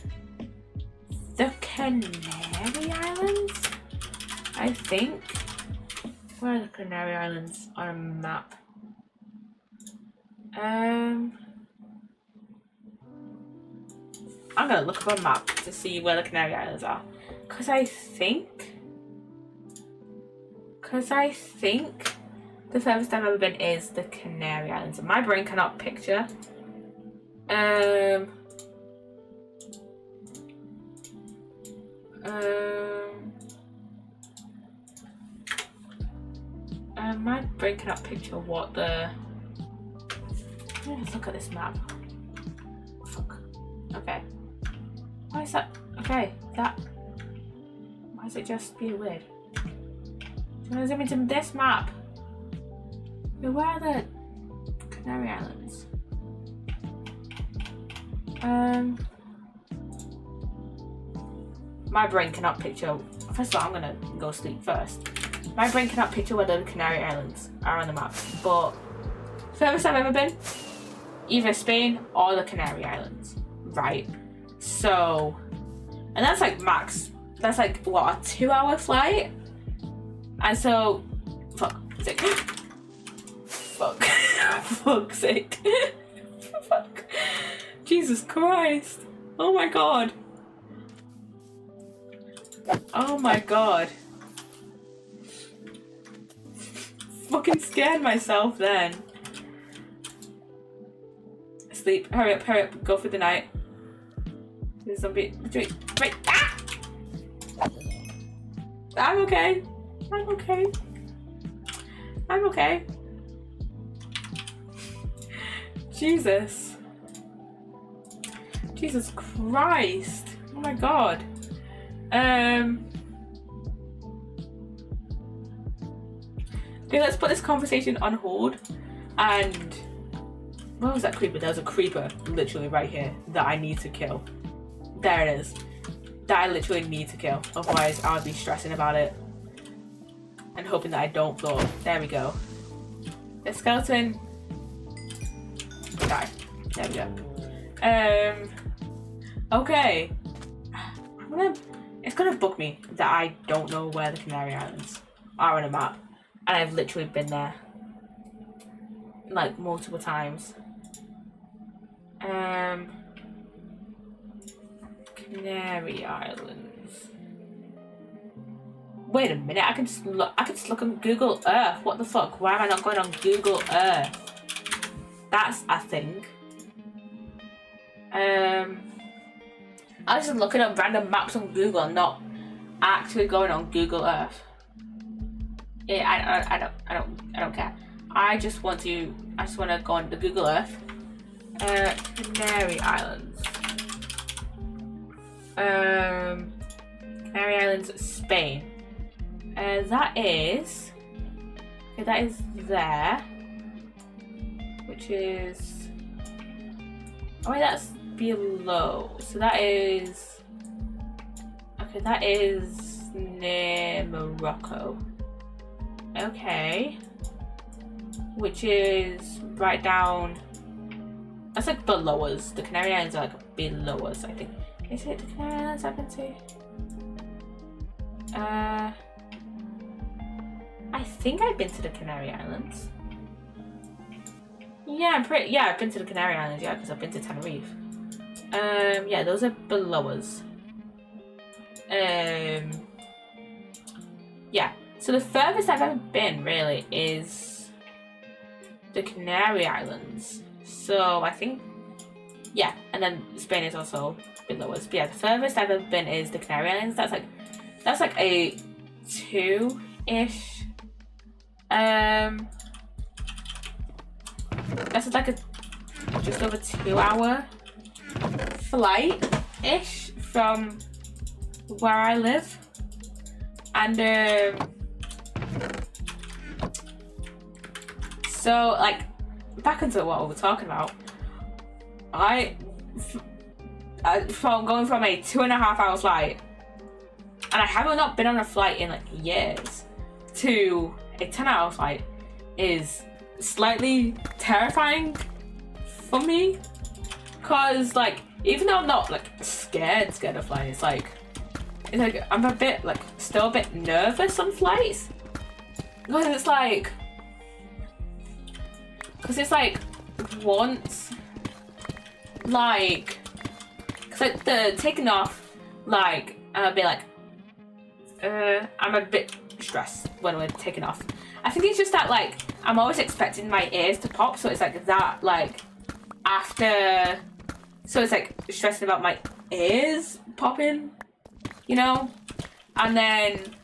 the Canary Islands, I think. Where are the Canary Islands on a map? I'm gonna look up a map to see where the Canary Islands are, cause I think the furthest I've ever been is the Canary Islands. My brain cannot picture. My brain cannot picture what the. Let's look at this map. Fuck. Okay. Why is that? Okay, that. Why is it just being weird? Do you want to zoom into this map? Where are the Canary Islands? My brain cannot picture. First of all, I'm gonna go sleep first. My brain cannot picture where the Canary Islands are on the map, but furthest I've ever been, either Spain or the Canary Islands, right? So, and that's like max. That's like what, a 2-hour flight? And so, fuck, sick. Fuck, fuck's sake. Fuck, Jesus Christ! Oh my god! Oh my god! Fucking scared myself then. Sleep. Hurry up, go for the night. There's a zombie. Wait. Ah! I'm okay. Jesus Christ. Oh my god. Okay, let's put this conversation on hold. And where was that creeper? There's a creeper literally right here that I need to kill. There it is. That I literally need to kill. Otherwise, I'll be stressing about it and hoping that I don't blow up. There we go. The skeleton. Die. There we go. Okay. It's gonna bug me that I don't know where the Canary Islands are on a map. And I've literally been there like multiple times. Canary Islands. Wait a minute, I can just look on Google Earth. What the fuck? Why am I not going on Google Earth? That's a thing. I was just looking up random maps on Google, not actually going on Google Earth. I don't care. I just want to go on the Google Earth. Canary Islands. Canary Islands, Spain. That is there. Which is, oh wait, that's below. So that is, okay, that is near Morocco. Okay. Which is right down, that's like below us. The Canary Islands are like below us, I think. Is it the Canary Islands I've been to? I think I've been to the Canary Islands. Yeah, I've been to the Canary Islands, yeah, because I've been to Tenerife. Yeah, those are below us. Yeah, so the furthest I've ever been, really, is the Canary Islands. So, I think, yeah, and then Spain is also below us. But yeah, the furthest I've ever been is the Canary Islands. That's like a 2-ish. That's like a just over 2-hour flight-ish from where I live. And so like back into what we were talking about, from going from a 2.5-hour flight, and I haven't not been on a flight in like years, to a 10-hour flight is slightly terrifying for me, because like even though I'm not like scared of flying, it's like I'm a bit like still a bit nervous on flights, because it's like once like cause like the taking off, like I'm a bit stressed when we're taking off. I think it's just that like I'm always expecting my ears to pop, so it's like that like after, so it's like stressing about my ears popping, you know, and then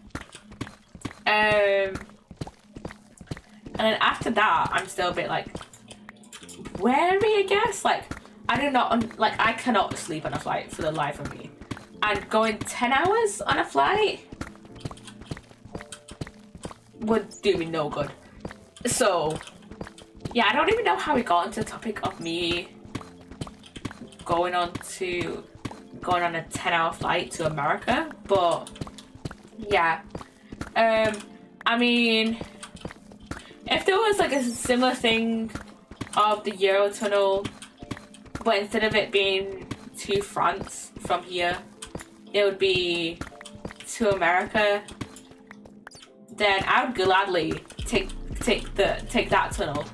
after that I'm still a bit like wary, I guess. Like I do not like I cannot sleep on a flight for the life of me, and going 10 hours on a flight would do me no good. So yeah, I don't even know how we got into the topic of me going on a 10-hour flight to America, but yeah. I mean, if there was like a similar thing of the Eurotunnel, but instead of it being to France from here, it would be to America, then I would gladly take that tunnel,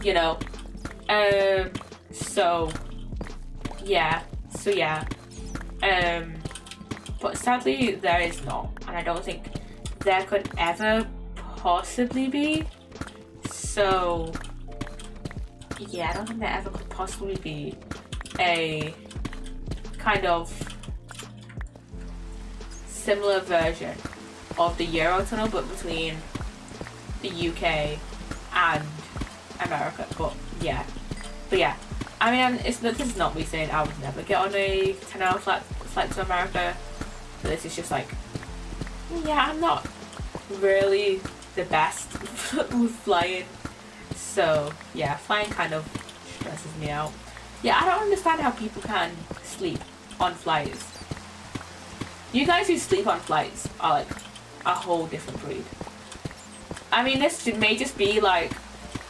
you know. So yeah. But sadly there is not, and I don't think there could ever possibly be. So yeah, I don't think there ever could possibly be a kind of similar version of the Eurotunnel, but between the UK and America. But yeah. I mean, this is not me saying I would never get on a 10-hour flight to America. But this is just like, yeah, I'm not really the best with flying. So yeah, flying kind of stresses me out. Yeah, I don't understand how people can sleep on flights. You guys who sleep on flights are like a whole different breed. I mean, this may just be like,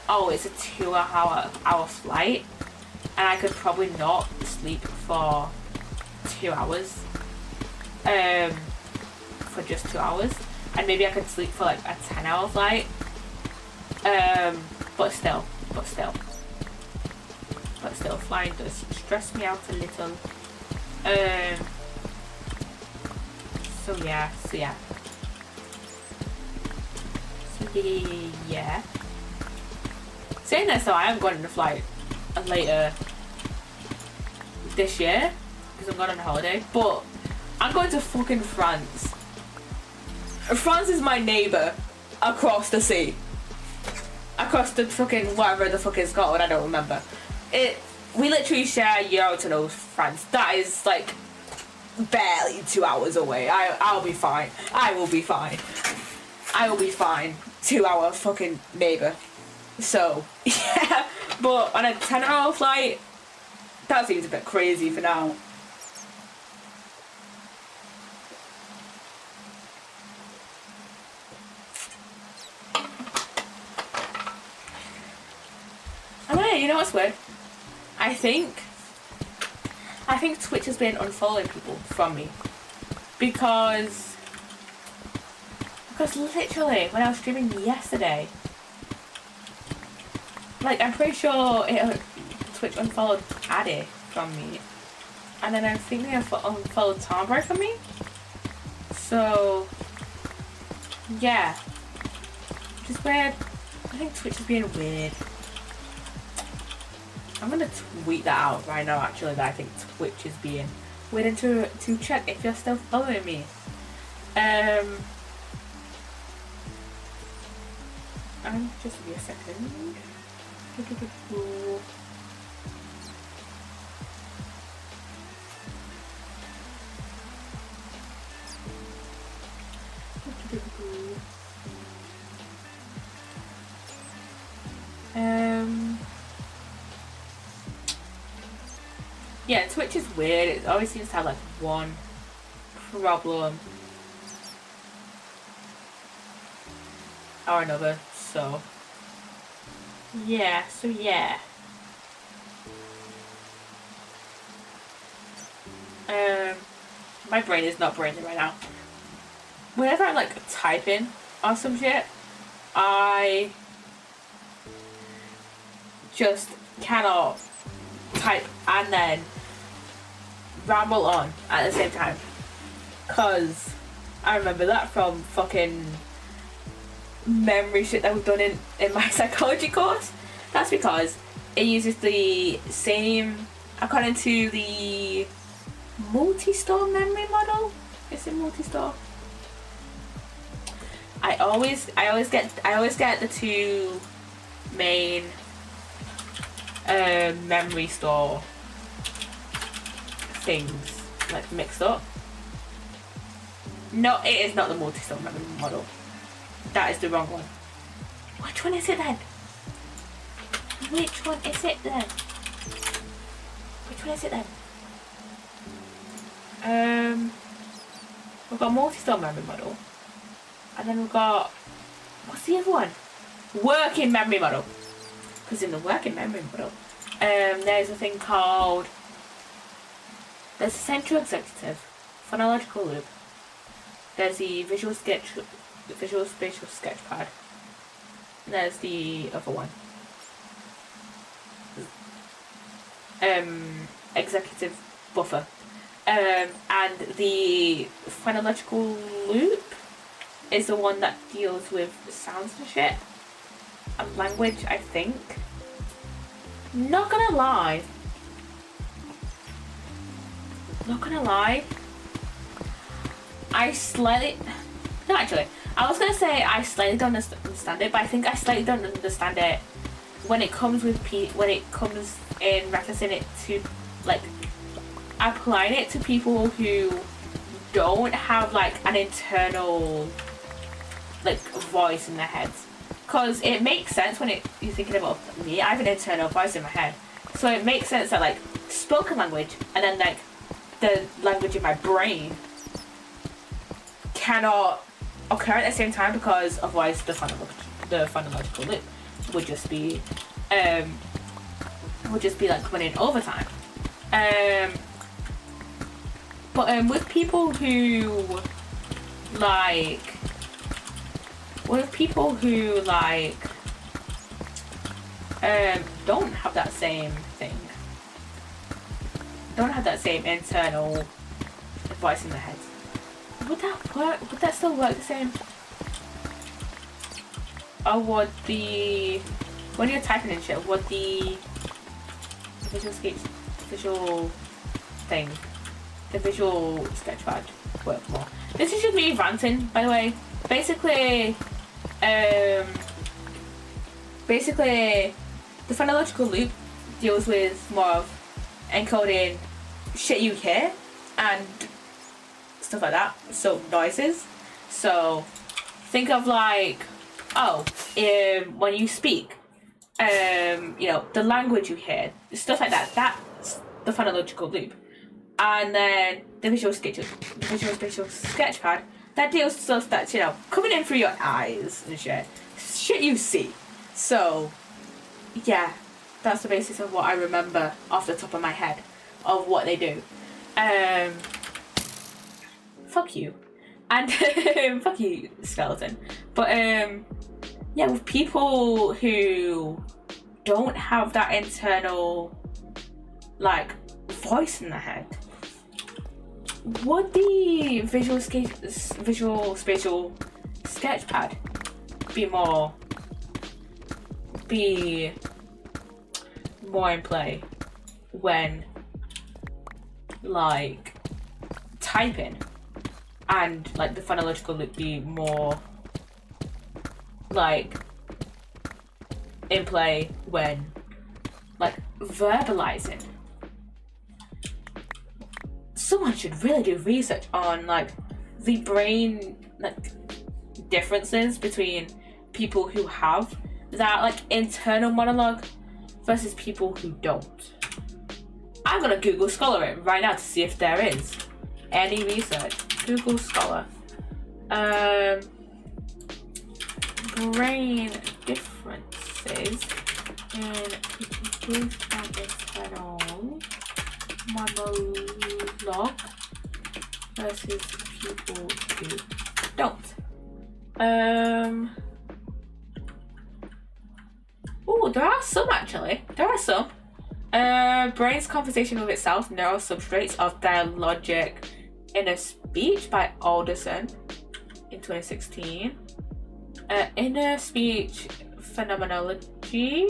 oh, it's a 2-hour flight, and I could probably not sleep for 2 hours, for just 2 hours, and maybe I could sleep for like a 10-hour flight, but still, flying does stress me out a little. So yeah. Saying this though, I am going on a flight later this year because I'm going on holiday, but I'm going to fucking France. France is my neighbour across the sea. Across the fucking whatever the fuck it's called, I don't remember. We literally share Eurotunnel with France. That is like barely 2 hours away. I'll be fine. I will be fine. 2-hour fucking neighbour. So yeah, but on a 10-hour flight, that seems a bit crazy for now. And then, you know what's weird? I think Twitch has been unfollowing people from me because literally when I was streaming yesterday, like I'm pretty sure Twitch unfollowed Addy from me, and then I think they unfollowed Tombra from me. So yeah, which is weird. I think Twitch is being weird. I'm gonna tweet that out right now actually, that I think Twitch is being weird, to check if you're still following me. Just give me a second. Yeah, Twitch is weird. It always seems to have like one problem or another. So yeah. My brain is not braining right now. Whenever I'm like typing or some shit, I just cannot type and then ramble on at the same time, cause I remember that from fucking memory shit that we've done in my psychology course. That's because it uses the same, according to the multi-store memory model. Is it multi-store? I always get the two main memory store things like mixed up. No, it is not the multi-store memory model. That is the wrong one. Which one is it then? Which one is it then? We've got multi-store memory model, and then we've got, what's the other one? Working memory model. Because in the working memory model, there's a thing called, there's a central executive phonological loop. There's the visual spatial sketchpad. And there's the other one. Executive buffer. And the phonological loop is the one that deals with sounds and shit. And language, I think. Not gonna lie. I slightly... No, actually. I was gonna say I slightly don't understand it, but I think I slightly don't understand it when it comes with when it comes in referencing it to, like, applying it to people who don't have, like, an internal, like, voice in their heads. Because it makes sense when you're thinking about me. I have an internal voice in my head. So it makes sense that, like, spoken language and then, like, the language in my brain cannot occur at the same time, because otherwise the phonological loop would just be like running overtime. But with people who don't have that same thing, don't have that same internal voice in their heads, would that work? Would that still work the same? Or would when you're typing in shit, would the visual sketchpad work more? This is just me ranting, by the way. Basically, the phonological loop deals with more of encoding shit you hear and stuff like that, so noises. So think of like, when you speak, the language you hear, stuff like that. That's the phonological loop. And then the visual spatial sketchpad, that deals with stuff that's, coming in through your eyes and shit you see. So yeah, that's the basis of what I remember off the top of my head of what they do. Fuck you. And fuck you, skeleton. But with people who don't have that internal, like, voice in their head, would the visual spatial sketchpad be more in play when, like, typing? and like the phonological loop be more like in play when like verbalizing. Someone should really do research on like the brain like differences between people who have that like internal monologue versus people who don't. I'm gonna Google Scholar it right now to see if there is any research. Google Scholar. Brain differences in people with an internal monologue versus people who don't. Oh, there are some actually. There are some. Brain's conversation with itself, neural substrates of dialogic inner speech by Alderson in 2016. Inner speech phenomenology,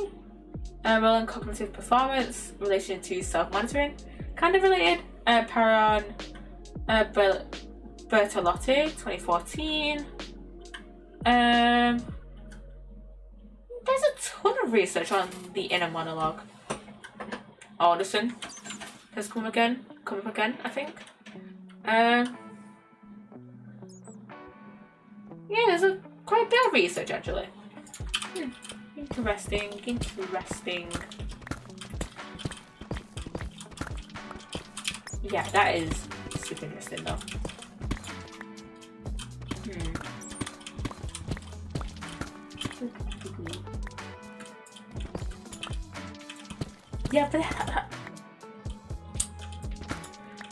role in cognitive performance, relation to self-monitoring, kind of related. Paron Bertolotti, 2014. There's a ton of research on the inner monologue. Alderson has come up again, I think. Yeah, there's a quite a bit of research actually. Interesting. Yeah, that is super interesting though. Yeah, but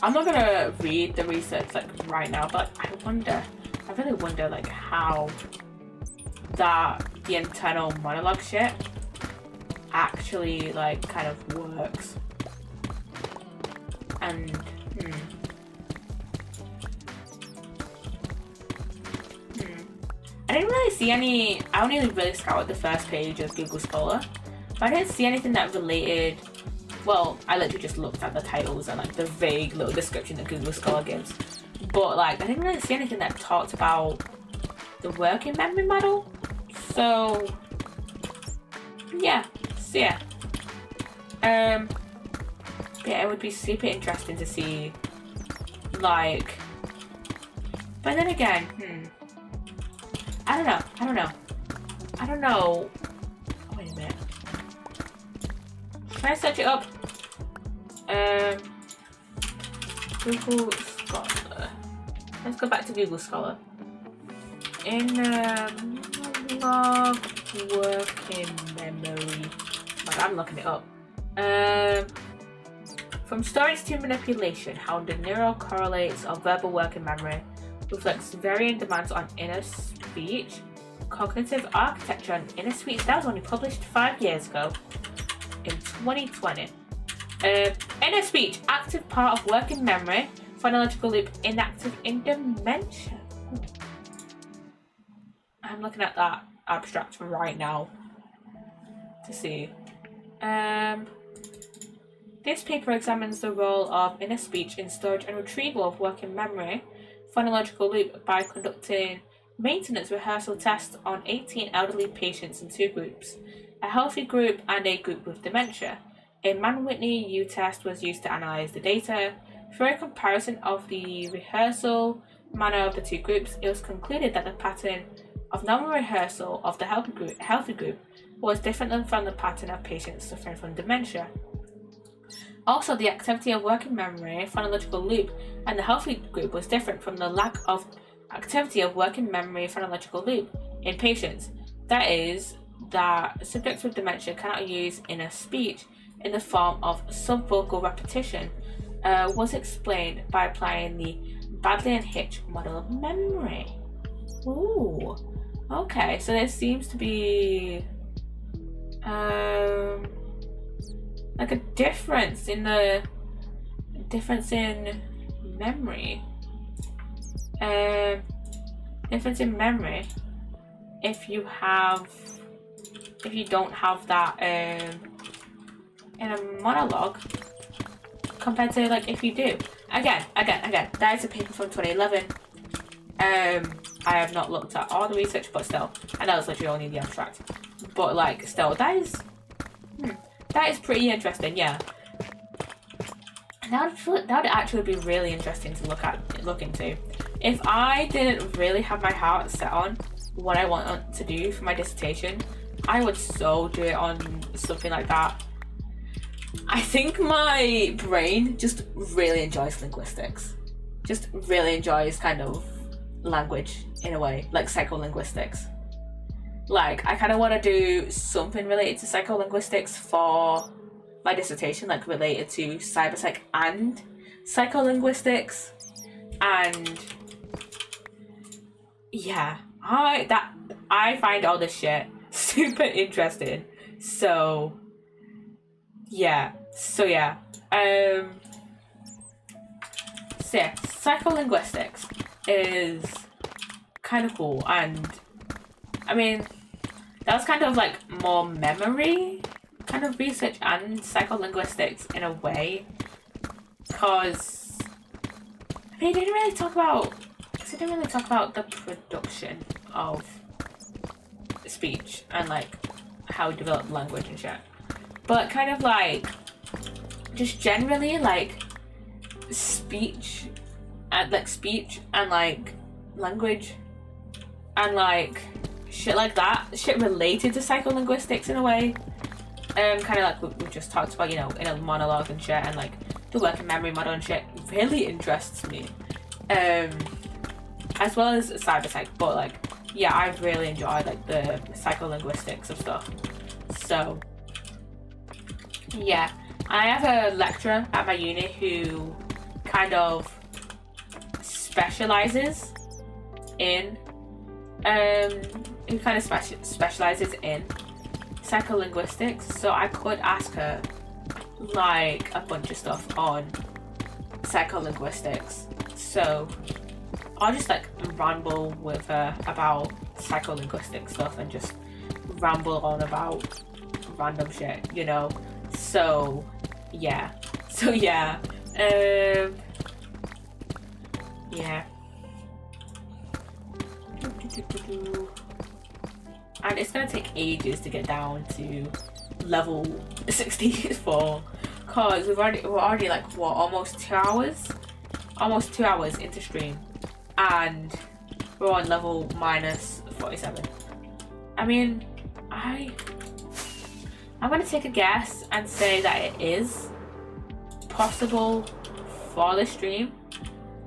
I'm not gonna read the research like right now, but I really wonder like how the internal monologue shit actually like kind of works. And I didn't really see any. I only really scoured the first page of Google Scholar, but I didn't see anything that related. Well, I literally just looked at the titles and like the vague little description that Google Scholar gives, but like I didn't really see anything that talked about the working memory model. So yeah, yeah, it would be super interesting to see, like, but then again, I don't know. Wait a minute. Can I search it up? Google Scholar. Let's go back to Google Scholar. In monologue working memory. I'm looking it up. From storage to manipulation, how the neural correlates of verbal working memory reflects varying demands on inner speech, cognitive architecture, and inner speech. That was only published 5 years ago, in 2020. Inner speech, active part of working memory, phonological loop, inactive in dementia. I'm looking at that abstract right now to see. This paper examines the role of inner speech in storage and retrieval of working memory phonological loop by conducting maintenance rehearsal tests on 18 elderly patients in 2 groups, a healthy group and a group with dementia. A Mann-Whitney U-test was used to analyze the data. Through a comparison of the rehearsal manner of the 2 groups, it was concluded that the pattern of normal rehearsal of the healthy group was different than from the pattern of patients suffering from dementia. Also, the activity of working memory phonological loop and the healthy group was different from the lack of activity of working memory phonological loop in patients. That is, that subjects with dementia cannot use inner speech in the form of subvocal repetition, was explained by applying the Badley and Hitch model of memory. Ooh, okay, so there seems to be like a difference in memory. Difference in memory if you don't have that in a monologue compared to like if you do. Again, that is a paper from 2011. I have not looked at all the research, but still, I know it's literally only the abstract. But like, still, that is pretty interesting, yeah. That would actually be really interesting to look into. If I didn't really have my heart set on what I want to do for my dissertation, I would so do it on something like that. I think my brain just really enjoys linguistics. Just really enjoys kind of language in a way, like psycholinguistics. Like, I kind of want to do something related to psycholinguistics for my dissertation, like related to cyberpsych and psycholinguistics. And yeah, I find all this shit super interesting. So yeah. Psycholinguistics is kind of cool, and I mean, that was kind of like more memory kind of research and psycholinguistics in a way, because I mean, it didn't really talk about the production of speech and like how we develop language and shit, but kind of like just generally like speech and like language and like shit like that, shit related to psycholinguistics in a way. Kind of like we just talked about, you know, in a monologue and shit, and like the working memory model and shit really interests me. As well as cyberpsych, but like, yeah, I really enjoy like the psycholinguistics of stuff. So yeah, I have a lecturer at my uni who kind of specializes in specializes in psycholinguistics, so I could ask her like a bunch of stuff on psycholinguistics. So I'll just like ramble with her about psycholinguistic stuff and just ramble on about random shit, you know. So yeah. Yeah. And it's gonna take ages to get down to level 64, cause we're already like what, almost 2 hours into stream, and we're on level minus 47. I mean, I'm gonna take a guess and say that it is possible for the stream,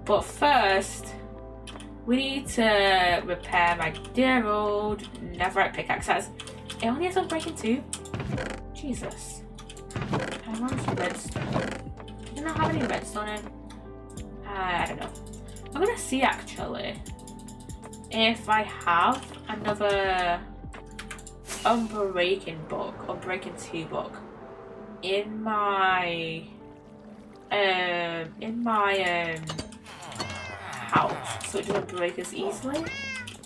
but first we need to repair my dear old netherite pickaxe. It only has Unbreaking 2. Jesus. I want some redstone. Do you not have any redstone in? I don't know. I'm gonna see actually if I have another Unbreaking 2 book in my house, so it doesn't break as easily.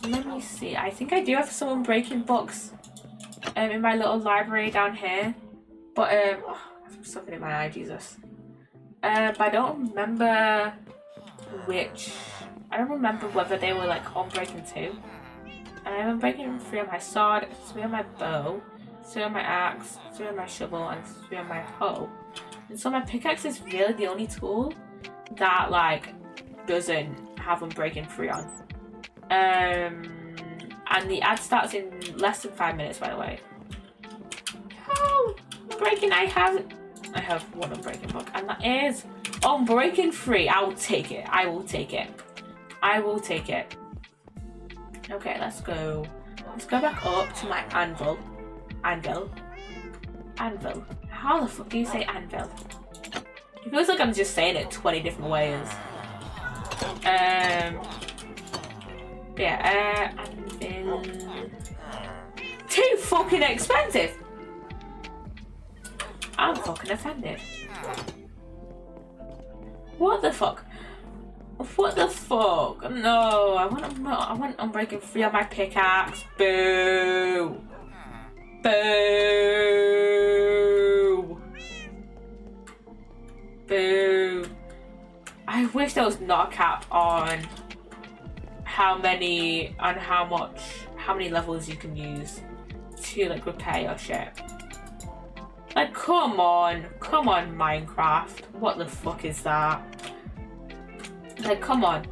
Let me see. I think I do have some Unbreaking books in my little library down here, but something in my eye, Jesus. But I don't remember which. I don't remember whether they were like Unbreaking 2. And I have Unbreaking 3 on my sword, 3 on my bow, 3 on my axe, 3 on my shovel, and 3 on my hoe. And so my pickaxe is really the only tool that like doesn't have Unbreaking 3 on. And the ad starts in less than 5 minutes, by the way. Oh, Unbreaking! I have one Unbreaking book, and that is Unbreaking 3. I will take it. Okay, let's go. Let's go back up to my anvil. Anvil. How the fuck do you say anvil? It feels like I'm just saying it 20 different ways. Anvil. Too fucking expensive. I'm fucking offended. What the fuck? No, I want Unbreaking 3 on my pickaxe. Boo. I wish there was not a cap on how many levels you can use to like repair your shit. Like, come on, Minecraft. What the fuck is that? Like, come on.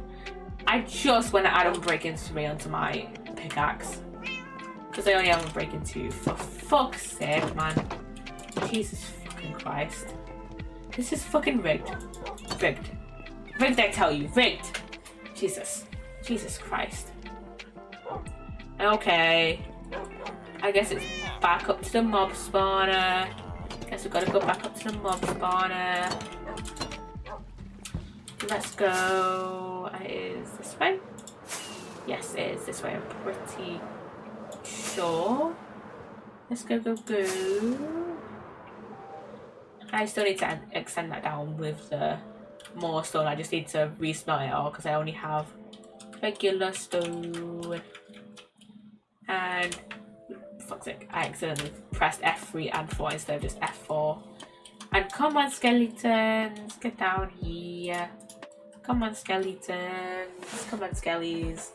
I just want to add Unbreaking 3 onto my pickaxe. Because I only have Unbreaking 2. For fuck's sake, man. Jesus fucking Christ. This is fucking rigged. Rigged. Rigged, I tell you. Rigged. Jesus. Jesus Christ. Okay. I guess it's back up to the mob spawner. Guess we've got to go back up to the mob spawner. Let's go. Is this way? Yes, it is this way. I'm pretty sure. Let's go. I still need to extend that down with the more stone. I just need to resmelt it all because I only have regular stone. And fuck's sake, I accidentally pressed F3 and 4 instead of just F4. And come on, skeletons, get down here. Come on, skeletons. Come on, skellies.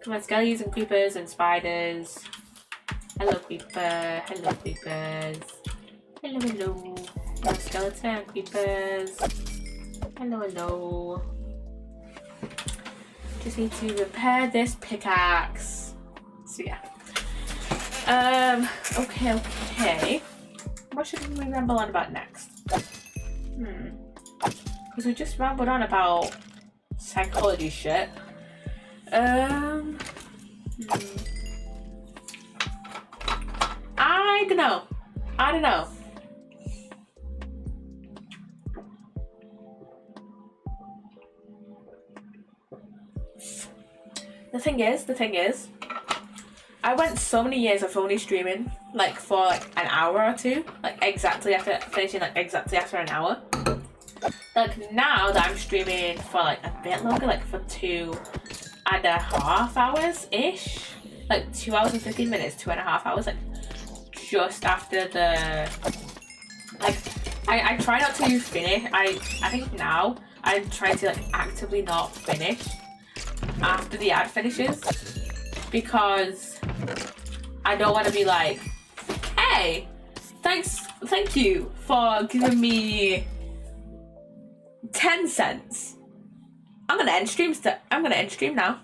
Come on, skellies and creepers and spiders. Hello, creeper. Hello, creepers. Hello. Hello, skeleton, creepers. Hello. Just need to repair this pickaxe. So yeah. Okay. What should we ramble on about next? Because we just rambled on about psychology shit. I don't know. The thing is, I went so many years of only streaming like for like an hour or two, like exactly after finishing, like exactly after an hour. Like now that I'm streaming for like a bit longer, like for 2.5 hours ish, like 2 hours and 15 minutes, 2.5 hours, like just after the, like I try not to finish. I think now I'm trying to like actively not finish after the ad finishes, because I don't want to be like, hey, thank you for giving me 10 cents. I'm gonna end stream now.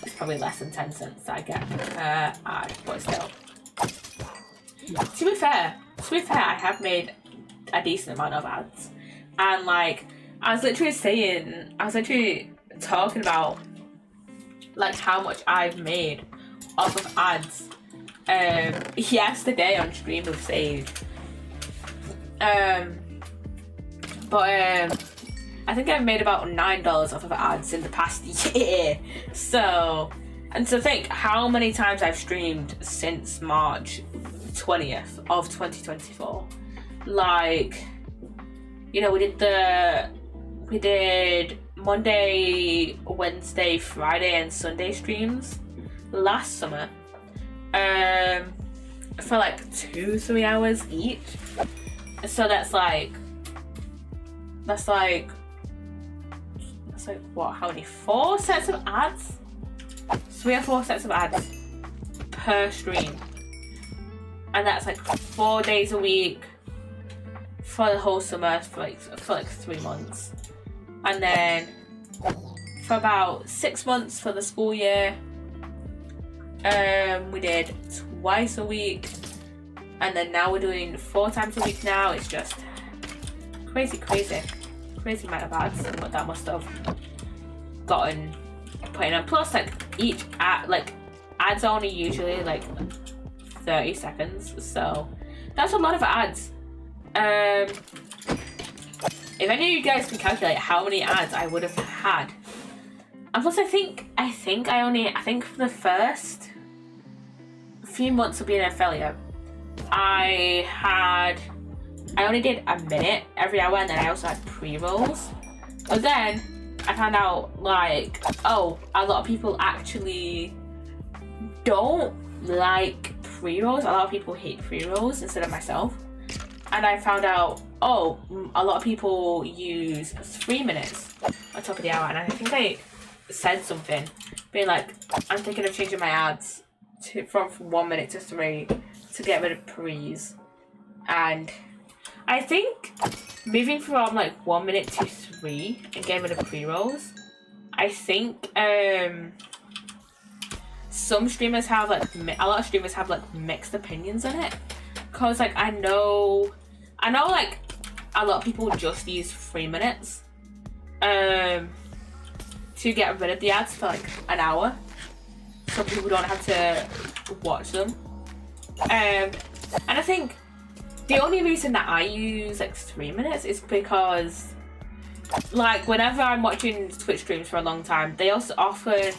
It's probably less than 10 cents that I get ad, but still. To be fair, I have made a decent amount of ads, and like I was literally talking about like how much I've made off of ads yesterday on stream with Sage. I think I've made about $9 off of ads in the past year. So think how many times I've streamed since March 20th of 2024. Like, you know, we did Monday, Wednesday, Friday and Sunday streams last summer for like 2-3 hours each. So that's like what, how many, 4 sets of ads? 3 or 4 sets of ads per stream, and that's like 4 days a week for the whole summer for like 3 months, and then for about 6 months for the school year we did twice a week, and then now we're doing 4 times a week now. It's just crazy amount of ads what that must have gotten put in. And plus, like each ad, like ads are only usually like 30 seconds, so that's a lot of ads. If any of you guys can calculate how many ads I would have had, and plus I think for the first few months of being an affiliate, I only did a minute every hour, and then I also had pre-rolls. But then I found out like, oh, a lot of people actually don't like pre-rolls. A lot of people hate pre-rolls instead of myself. And I found out, oh, a lot of people use 3 minutes on top of the hour, and I think said something, being like, I'm thinking of changing my ads from 1 minute to 3 to get rid of pre's. And I think moving from like 1 minute to 3 and getting rid of pre-rolls, I think some streamers have like a lot of streamers have like mixed opinions on it, cause like I know like a lot of people just use 3 minutes to get rid of the ads for like an hour, so people don't have to watch them. And I think the only reason that I use like 3 minutes is because like whenever I'm watching Twitch streams for a long time, they also offer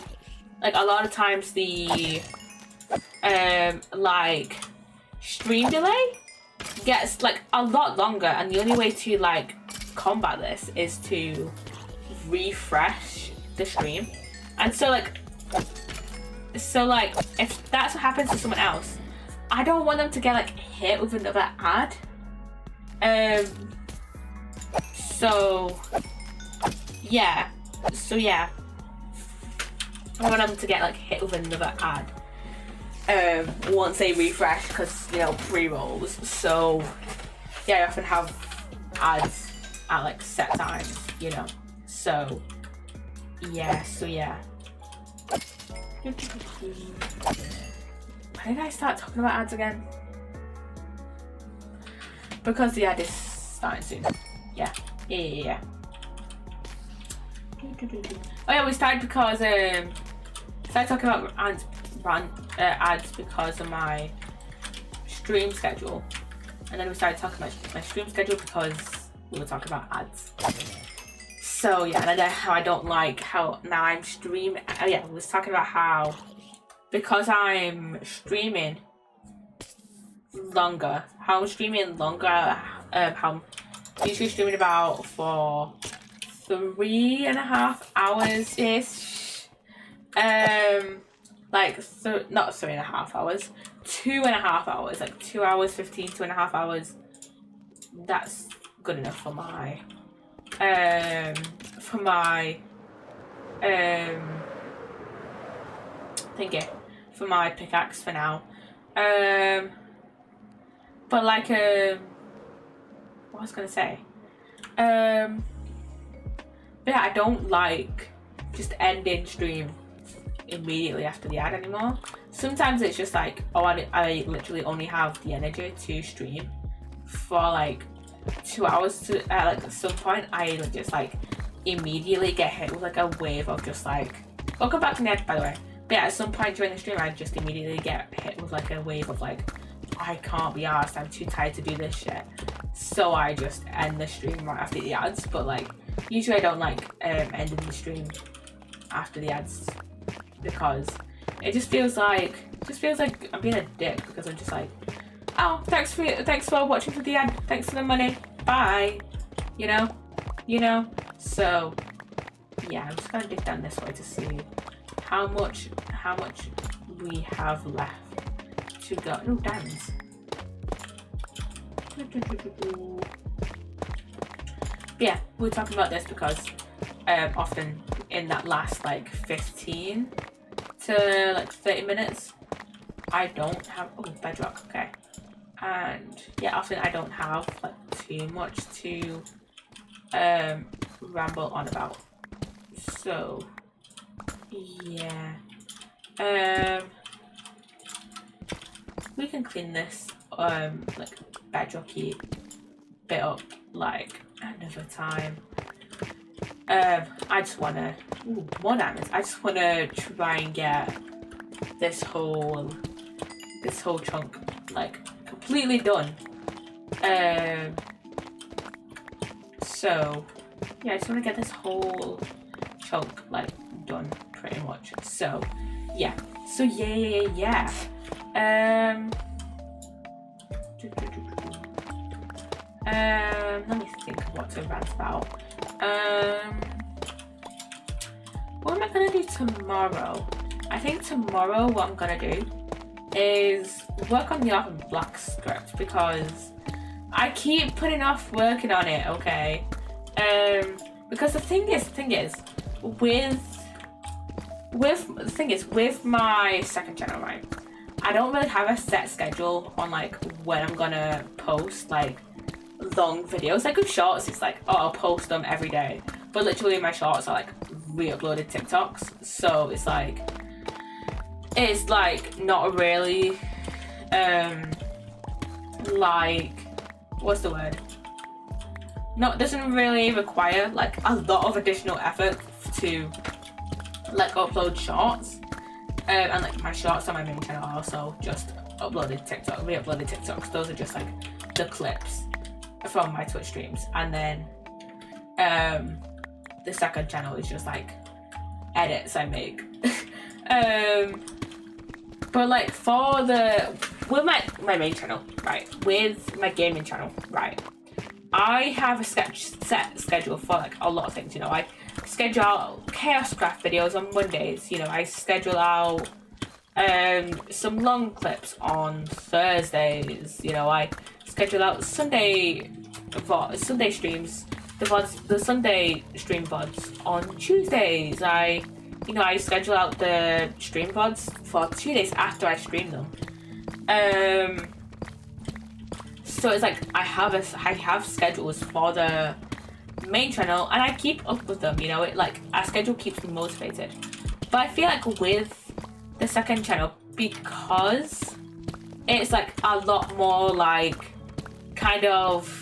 like a lot of times the like stream delay gets like a lot longer, and the only way to like combat this is to refresh the stream. And so like if that's what happens to someone else, I don't want them to get like hit with another ad. So yeah, I want them to get like hit with another ad once they refresh, because you know, pre-rolls. So yeah, I often have ads at like set times, you know. So yeah. Why did I start talking about ads again? Because the ad is starting soon. Yeah. Oh yeah, we started because started talking about ads because of my stream schedule, and then we started talking about my stream schedule because we were talking about ads. So yeah, and then how I don't like how now I'm streaming. Oh yeah, we was talking about how because I'm streaming longer, how I'm usually streaming about for 3.5 hours ish. Like not 3.5 hours, 2.5 hours, like 2 hours 15, 2.5 hours. That's good enough for my thingy, for my pickaxe for now. But like what was I gonna say? But yeah, I don't like just ending stream immediately after the ad anymore. Sometimes it's just like, oh, I literally only have the energy to stream for like 2 hours. To like at some point I just like immediately get hit with like a wave of just like, welcome back to the ad, by the way. But yeah, at some point during the stream I just immediately get hit with like a wave of like, I can't be arsed, I'm too tired to do this shit. So I just end the stream right after the ads. But like usually I don't like ending the stream after the ads, because it just feels like I'm being a dick, because I'm just like, oh, thanks for watching for the ad, thanks for the money, bye, you know. So yeah, I'm just gonna dig down this way to see how much we have left to go. No, diamonds. Yeah, we're talking about this because often in that last like 15 to like 30 minutes I don't have bedrock, okay, and yeah, often I don't have like too much to ramble on about. So yeah, we can clean this like bedrocky bit up like another time. I just wanna more diamonds. I just wanna try and get this whole chunk like completely done. So yeah, I just wanna get this whole chunk like done pretty much. So yeah. Let me think of what to rant about. What am I gonna do tomorrow? I think tomorrow what I'm gonna do is work on the Art of Black script, because I keep putting off working on it, okay? Because the thing is, with the thing is, with my second channel, right, I don't really have a set schedule on like when I'm gonna post like long videos. Like with shorts, it's like, oh, I'll post them every day, but literally my shorts are like re-uploaded TikToks, so it's like not really like, what's the word, doesn't really require like a lot of additional effort to like upload shorts, and like my shorts on my main channel are also just re-uploaded TikToks. Those are just like the clips from my Twitch streams, and then the second channel is just like edits I make. But like with my main channel, right, with my gaming channel, right, I have a set schedule for like a lot of things. You know, I schedule out ChaosCraft videos on Mondays. You know, I schedule out some long clips on Thursdays. You know, I schedule out Sunday streams, the Sunday stream VODs on Tuesdays. I schedule out the stream VODs for 2 days after I stream them. So it's like I have schedules for the main channel, and I keep up with them. You know, our schedule keeps me motivated. But I feel like with the second channel, because it's like a lot more like kind of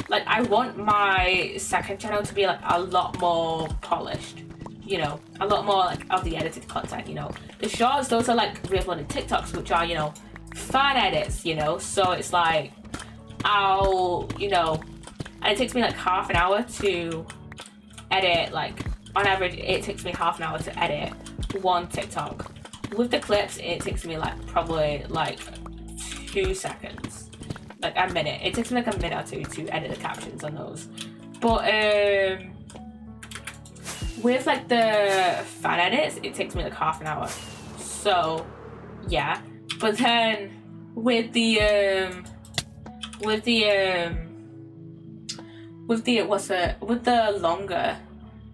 like, I want my second channel to be like a lot more polished. You know, a lot more like of the edited content. You know, the shorts, those are like re-uploaded TikToks, which are, you know, fan edits. You know, so it's like and it takes me like half an hour to edit. Like on average, it takes me half an hour to edit one TikTok. With the clips, it takes me like probably like 2 seconds, like a minute. It takes me like a minute or two to edit the captions on those. But with like the fan edits, it takes me like half an hour. So yeah, but then with the longer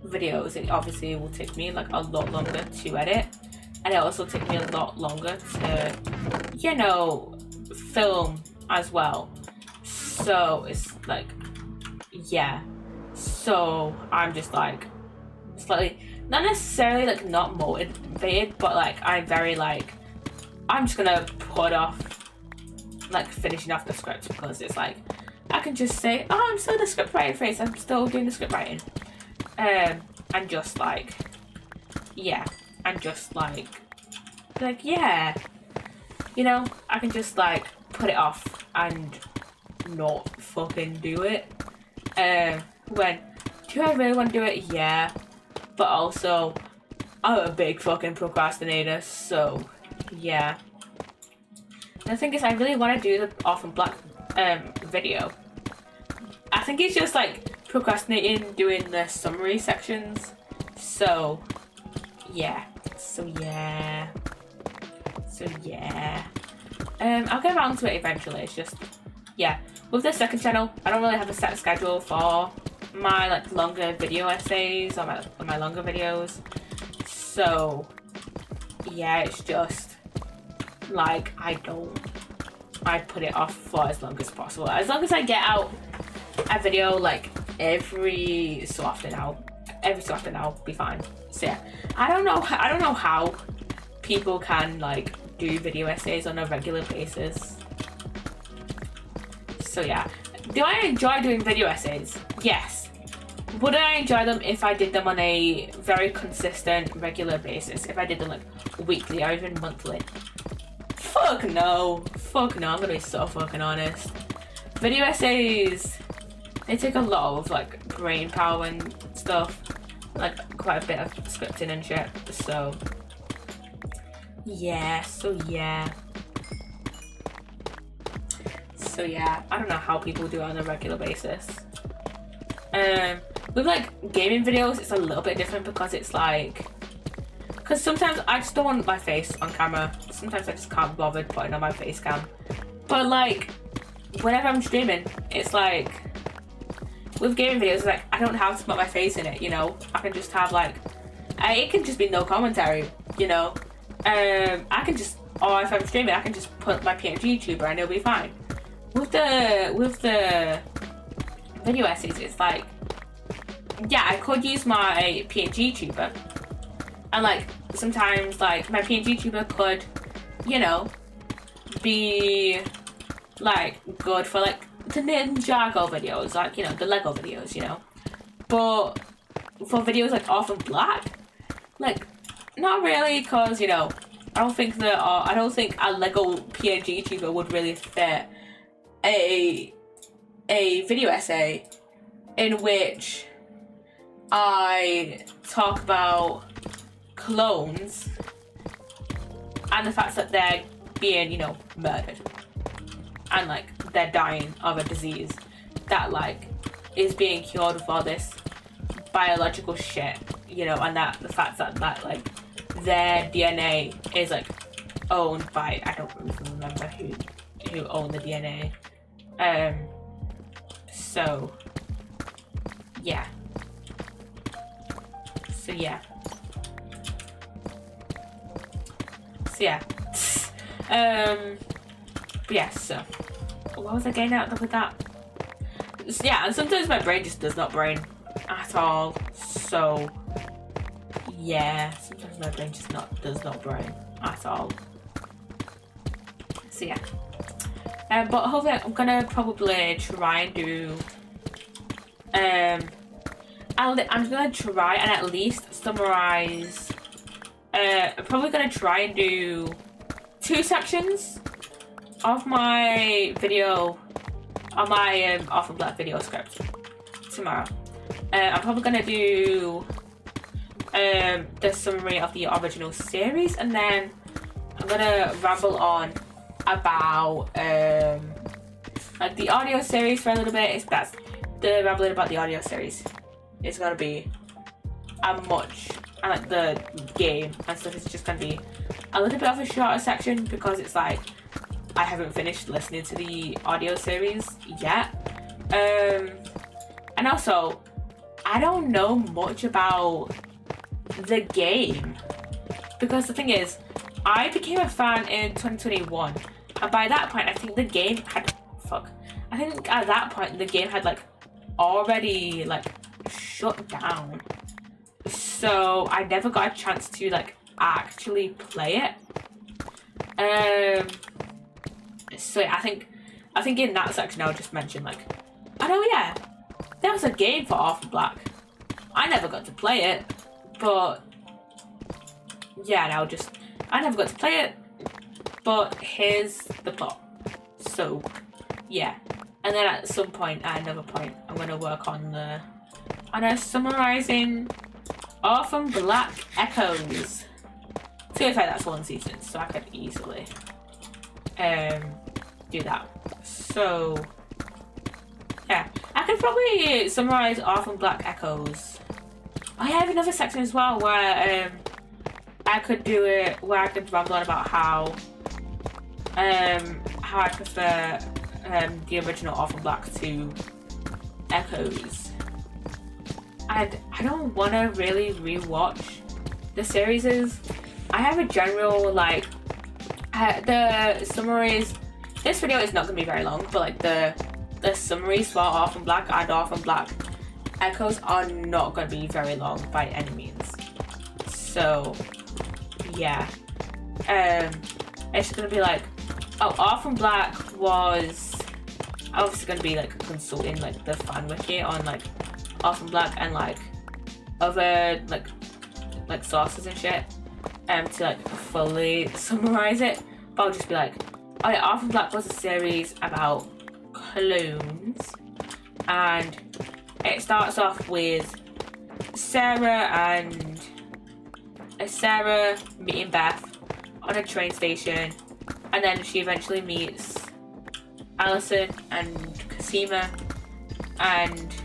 videos, it obviously will take me like a lot longer to edit, and it also takes me a lot longer to, you know, film as well. So it's like, yeah, so I'm just like slightly, not necessarily like not motivated, but like I'm very like, I'm just gonna put off like finishing off the script, because it's like I can just say, oh, I'm still in the script writing phase, I'm still doing the script writing, and just like, yeah, and just like yeah, you know, I can just like put it off and not fucking do it. When do I really want to do it? Yeah, but also I'm a big fucking procrastinator, so yeah. The thing is, I really want to do the Orphan Black video. I think it's just like procrastinating doing the summary sections. So yeah. I'll get around to it eventually. It's just, yeah. With the second channel, I don't really have a set schedule for my like longer video essays or my longer videos. So yeah, it's just like I put it off for as long as possible. As long as I get out a video like every so often I'll be fine. So yeah, I don't know how people can like do video essays on a regular basis. So yeah, do I enjoy doing video essays? Yes. Would I enjoy them if I did them on a very consistent, regular basis? If I did them like weekly or even monthly? Fuck no, I'm gonna be so fucking honest. Video essays, they take a lot of like brain power and stuff, like quite a bit of scripting and shit. So yeah, I don't know how people do it on a regular basis. With like gaming videos, it's a little bit different, because it's like, because sometimes I just don't want my face on camera. Sometimes I just can't bother putting on my face cam. But like, whenever I'm streaming, it's like, with gaming videos, like I don't have to put my face in it, you know? I can just have like it can just be no commentary, you know. I can just, or if I'm streaming, I can just put my PNG tuber and it'll be fine. With the video essays, it's like, yeah, I could use my PNG tuber, and like sometimes like my PNG tuber could, you know, be like good for like the Ninjago videos, like, you know, the Lego videos, you know. But for videos like Orphan Black, like, not really, because, you know, I don't think a Lego PNG tuber would really fit a video essay in which I talk about clones and the fact that they're being, you know, murdered, and like they're dying of a disease that like is being cured with all this biological shit, you know, and that the fact that like their DNA is like owned by, I don't even remember who owned the DNA. So yeah. So yeah. But yeah, so what was I getting at with that? So, yeah, and sometimes my brain just does not brain at all. So yeah, sometimes my brain just does not brain at all. So yeah. But hopefully I'm gonna probably try and do I'm gonna try and at least summarize. I'm probably gonna try and do 2 sections of my video, on my Orphan Black video script tomorrow. I'm probably gonna do the summary of the original series, and then I'm gonna ramble on about like the audio series for a little bit. That's the rambling about the audio series. It's gonna be much, and like the game and stuff is just gonna be a little bit of a shorter section, because it's like I haven't finished listening to the audio series yet. And also I don't know much about the game, because the thing is, I became a fan in 2021, and by that point I think the game had I think at that point the game had like already like shut down, so I never got a chance to like actually play it. So yeah, I think in that section I'll just mention like, oh yeah, there was a game for Orphan Black. I never got to play it, but yeah, I never got to play it, but here's the plot. So yeah, and then at some point, at another point, I'm gonna work on summarizing Orphan Black Echoes. To be fair, that's 1 season, so I could easily do that. So yeah, I could probably summarize Orphan Black Echoes. I have another section as well where I could do it, where I could ramble on about how I prefer the original Orphan Black to Echoes. And I don't want to really rewatch the series. I have a general like the summaries. This video is not going to be very long, but like the summaries for Orphan Black and Orphan Black Echoes are not going to be very long by any means. So yeah, it's just going to be like, oh, Orphan Black was obviously going to be like consulting like the fan wiki on like Orphan Black and like other like sources and shit to like fully summarize it. But I'll just be like, oh yeah, Orphan Black was a series about clones, and it starts off with Sarah meeting Beth on a train station, and then she eventually meets Allison and Cosima, and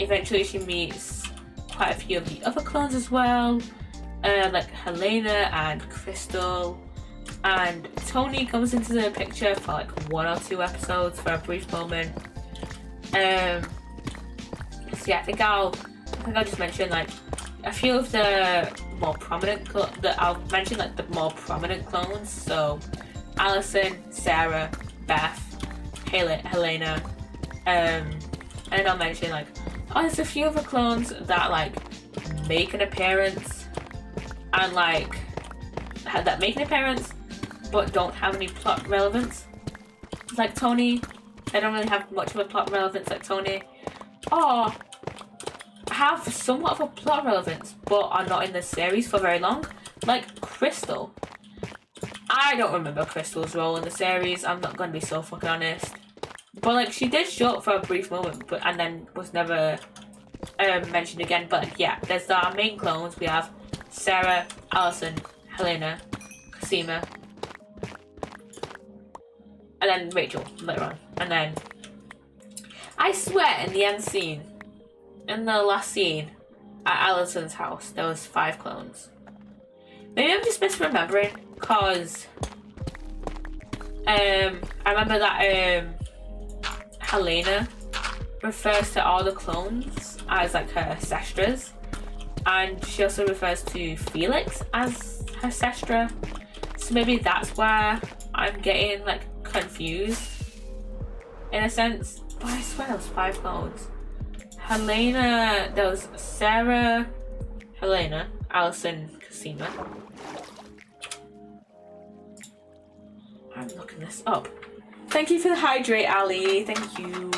eventually she meets quite a few of the other clones as well, like Helena and Crystal, and Tony comes into the picture for like 1 or 2 episodes for a brief moment. So yeah, I think I'll just mention like a few of the more prominent, I'll mention like the more prominent clones. So Allison, Sarah, Beth, Helena, and then I'll mention like, oh, there's a few other clones that like make an appearance and like that make an appearance but don't have any plot relevance. Like Tony, I don't really have much of a plot relevance like Tony. Or have somewhat of a plot relevance but are not in the series for very long. Like Crystal. I don't remember Crystal's role in the series, I'm not gonna be so fucking honest. But like she did show up for a brief moment and then was never mentioned again. But yeah, there's our main clones. We have Sarah, Allison, Helena, Cosima, and then Rachel later on. And then I swear in the end scene, in the last scene at Allison's house, there was 5 clones. Maybe I'm just misremembering, cause I remember that Helena refers to all the clones as like her sestras, and she also refers to Felix as her sestra. So maybe that's where I'm getting like confused in a sense. But I swear there was 5 clones. Helena, there was Sarah, Helena, Allison, Cosima. I'm looking this up. Thank you for the hydrate, Ali. Thank you.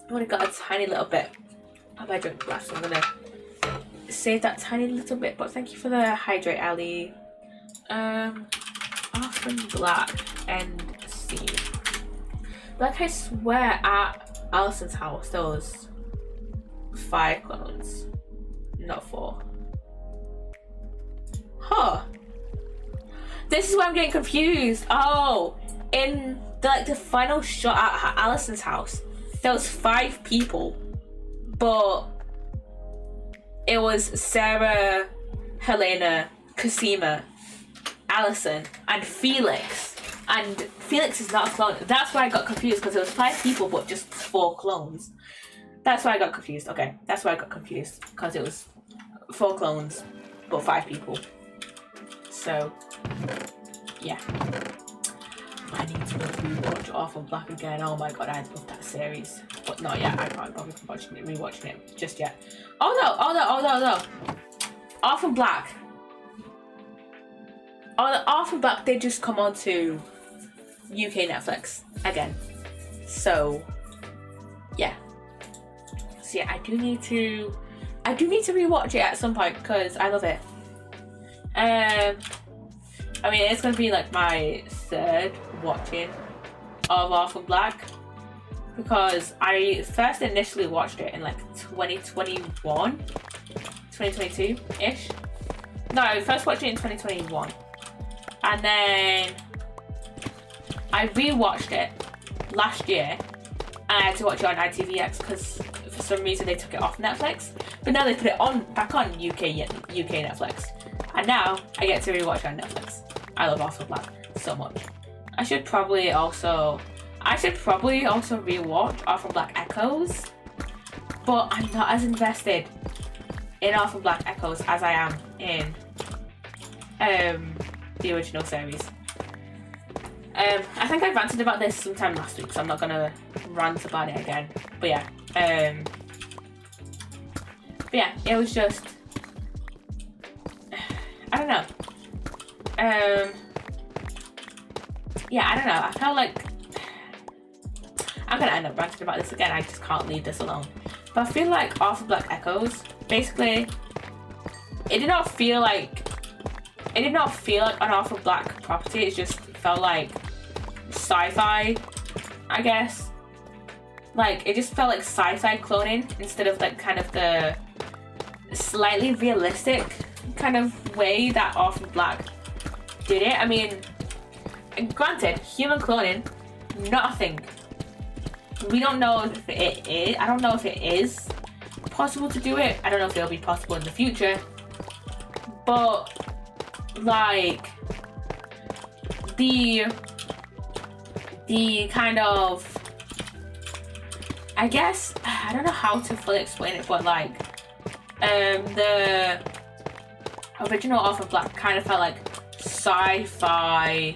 I've only got a tiny little bit of my drink left, so I'm gonna save that tiny little bit. But thank you for the hydrate, Ali. Orphan Black and Steve. Like I swear at Allison's house there was 5 clones, not 4. Huh. This is why I'm getting confused. Oh, in the final shot at Allison's house, there was 5 people, but it was Sarah, Helena, Cosima, Allison, and Felix. And Felix is not a clone. That's why I got confused, because it was 5 people, but just 4 clones. That's why I got confused. Okay, that's why I got confused, because it was 4 clones, but 5 people. So, yeah. I need to rewatch Orphan Black again. Oh my god, I love that series. But not yet. I can't bother rewatching it just yet. Oh no. Orphan Black. Oh, the Orphan Black did just come on to UK Netflix again. So, yeah. So yeah, I do need to rewatch it at some point because I love it. I mean, it's gonna be like my 3rd watching of Orphan Black, because I first initially watched it in like 2022-ish. No, I first watched it in 2021. And then I rewatched it last year, and I had to watch it on ITVX because for some reason they took it off Netflix. But now they put it back on UK Netflix. And now I get to rewatch it on Netflix. I love Orphan Black so much. I should probably also rewatch Orphan Black Echoes, but I'm not as invested in Orphan Black Echoes as I am in the original series. I think I ranted about this sometime last week, so I'm not gonna rant about it again. But yeah, it was just, I don't know. Yeah, I don't know. I felt like I'm gonna end up ranting about this again. I just can't leave this alone. But I feel like Orphan Black Echoes, basically, it did not feel like an Orphan Black property. It just felt like sci-fi, I guess. Like, it just felt like sci-fi cloning instead of like kind of the slightly realistic kind of way that Orphan Black did it. I mean, granted, human cloning, not a thing. We don't know if it is. I don't know if it is possible to do it. I don't know if it'll be possible in the future. But like the kind of I guess, I don't know how to fully explain it, but like, the original Orphan Black kind of felt like sci-fi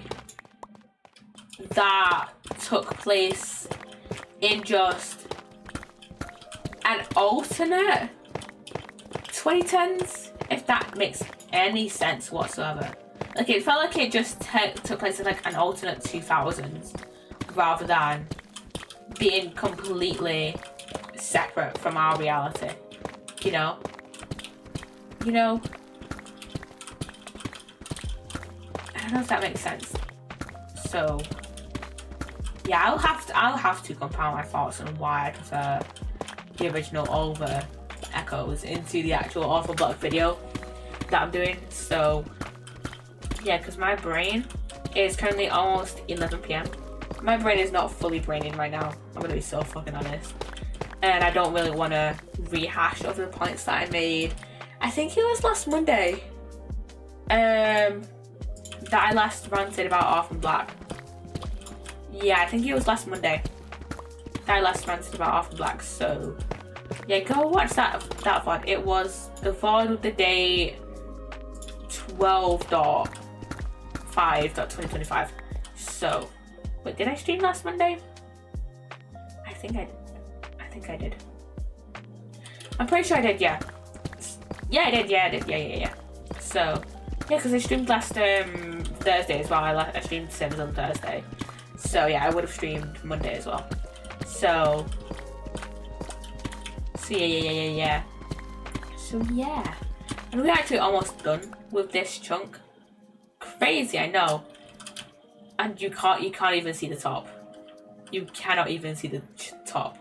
that took place in just an alternate 2010s, if that makes any sense whatsoever. Like, it felt like it just took place in like an alternate 2000s rather than being completely separate from our reality, you know? I don't know if that makes sense. So yeah, I'll have to compound my thoughts on why I prefer the original over echoes into the actual Orphan Black video that I'm doing. So yeah, because my brain is currently almost 11 p.m. My brain is not fully braining right now, I'm gonna be so fucking honest, and I don't really want to rehash over the points that I made. I think it was last Monday that I last ranted about Orphan Black. Yeah, I think it was last Monday that I last ranted about Orphan Black. So yeah, go watch that VOD. It was the VOD with the date 12.5.2025. So wait, did I stream last Monday? I think I did. I'm pretty sure I did, yeah. Yeah, I did. Yeah. So yeah, because I streamed last Thursday as well. I streamed Sims on Thursday. So yeah, I would have streamed Monday as well. So yeah. So yeah. And we're actually almost done with this chunk. Crazy, I know. And you can't even see the top. You cannot even see the top.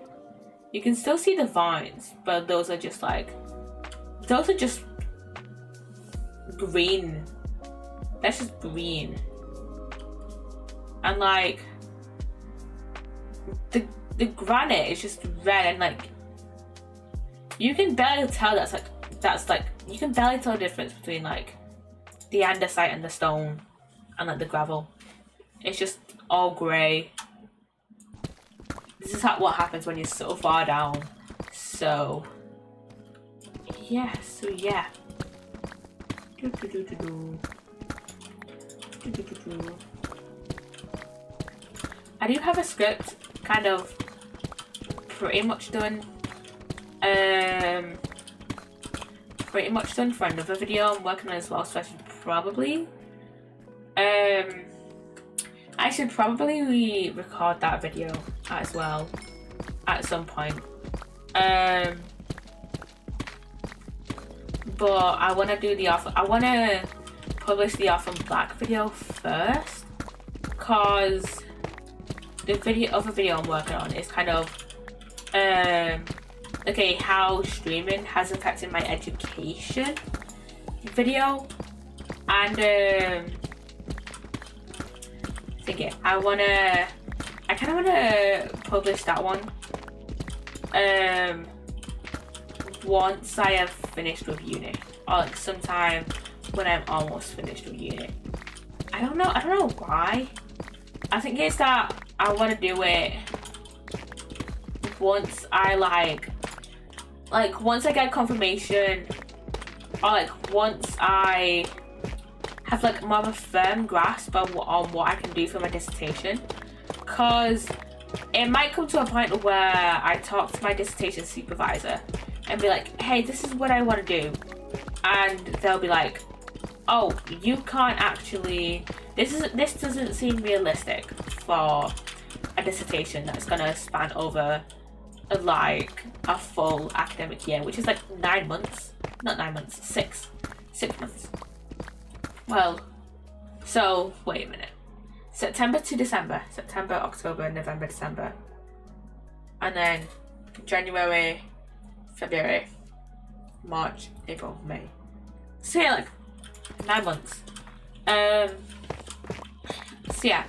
You can still see the vines, but those are just green. That's just green. And like the granite is just red, and like you can barely tell that's like you can barely tell the difference between like the andesite and the stone and like the gravel. It's just all grey. This is what happens when you're so far down. So yeah, I do have a script kind of pretty much done for another video I'm working on as well, so I should probably re-record that video as well at some point. But I want to publish the Orphan Black video first, cause the other video I'm working on is kind of okay, how streaming has affected my education video, and I kind of want to publish that one once I have finished with uni, or like sometime when I'm almost finished with uni. I don't know why. I think it's that I want to do it once I once I get confirmation, or like once I have like more of a firm grasp on what I can do for my dissertation, because it might come to a point where I talk to my dissertation supervisor and be like, hey, this is what I want to do, and they'll be like, oh, you can't actually, this doesn't seem realistic for a dissertation that's gonna span over like a full academic year, which is like 9 months, not 9 months, 6 months. Well, so wait a minute, September to December, September, October, November, December, and then January, February, March, April, May. So yeah, like 9 months. So yeah,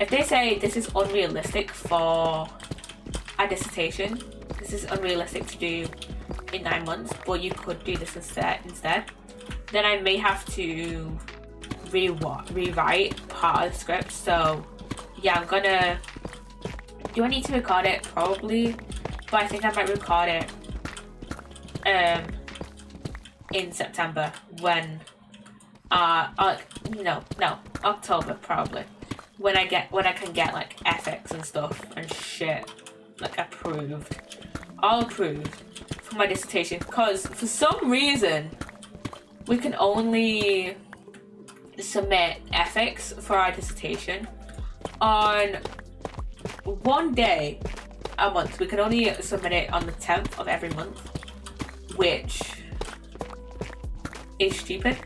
if they say this is unrealistic for a dissertation, this is unrealistic to do in 9 months, but you could do this instead, then I may have to rewrite part of the script. So yeah, I'm gonna Do I need to record it? Probably, but I think I might record it in September when no, October probably, when I can get like ethics and stuff and shit like all approved for my dissertation, because for some reason we can only submit ethics for our dissertation on one day a month. We can only submit it on the 10th of every month, which is stupid.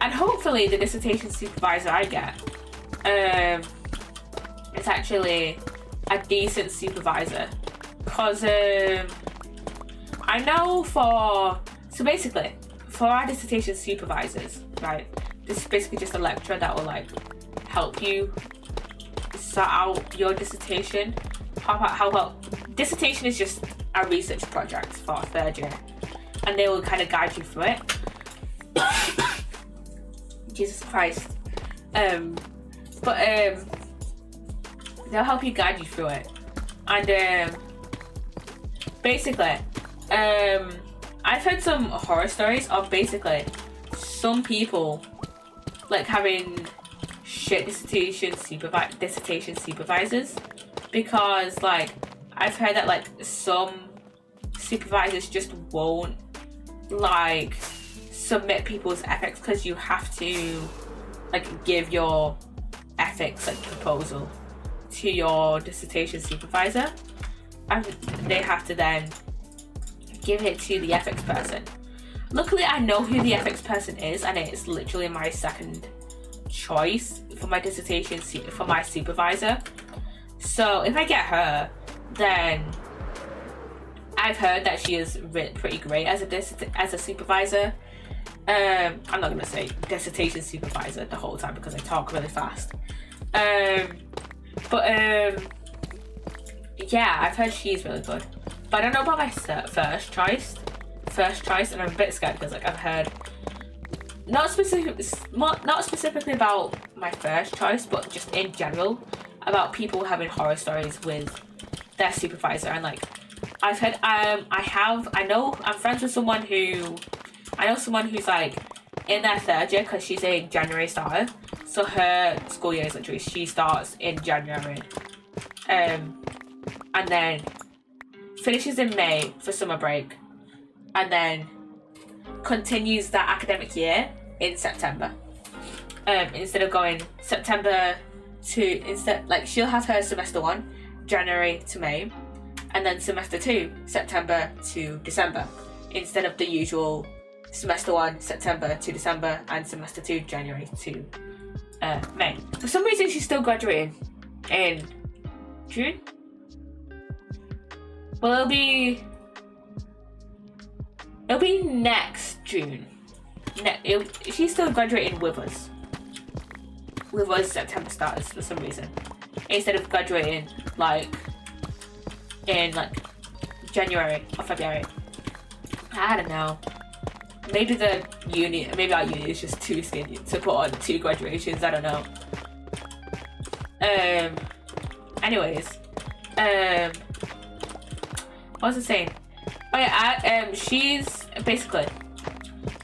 And hopefully the dissertation supervisor I get is actually a decent supervisor, because I know so basically for our dissertation supervisors, right, this is basically just a lecturer that will like help you sort out your dissertation. How about dissertation is just a research project for 3rd year, and they will kind of guide you through it. Jesus Christ. But they'll help you guide you through it. And basically, I've heard some horror stories of basically some people like having shit dissertation supervisors, because like I've heard that like some supervisors just won't like submit people's ethics, because you have to like give your ethics like proposal to your dissertation supervisor, and they have to then give it to the ethics person. Luckily I know who the ethics person is, and it's literally my second choice for my dissertation for my supervisor. So if I get her, then I've heard that she is pretty great as a supervisor. I'm not gonna say dissertation supervisor the whole time because I talk really fast. Yeah, I've heard she's really good, but I don't know about my first choice, and I'm a bit scared because like I've heard not specifically about my first choice, but just in general about people having horror stories with their supervisor. And like I've heard, I'm friends with someone who's like in their 3rd year, because she's a January starter, so her school year is literally, she starts in January and then finishes in May for summer break, and then continues that academic year in September. Instead of going she'll have her semester 1 January to May, and then semester 2 September to December, instead of the usual semester 1 September to December and semester 2 January to May. For some reason she's still graduating in June. Well, it'll be next June. She's still graduating with us September starters for some reason, instead of graduating like in like January or February. I don't know. Maybe our uni is just too skinny to put on 2 graduations. I don't know. Anyways, what was I saying? Oh yeah, she's basically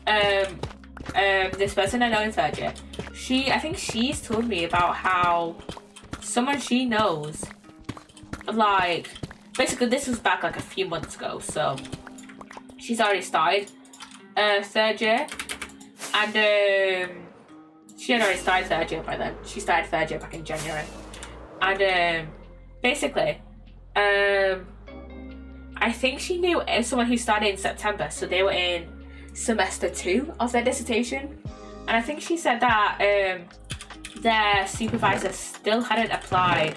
this person I know in 3rd year. I think she's told me about how someone she knows, like, basically this was back like a few months ago, so she's already started 3rd year, and she had already started 3rd year by then. She started 3rd year back in January, and basically I think she knew someone who started in September, so they were in semester 2 of their dissertation, and I think she said that their supervisor still hadn't applied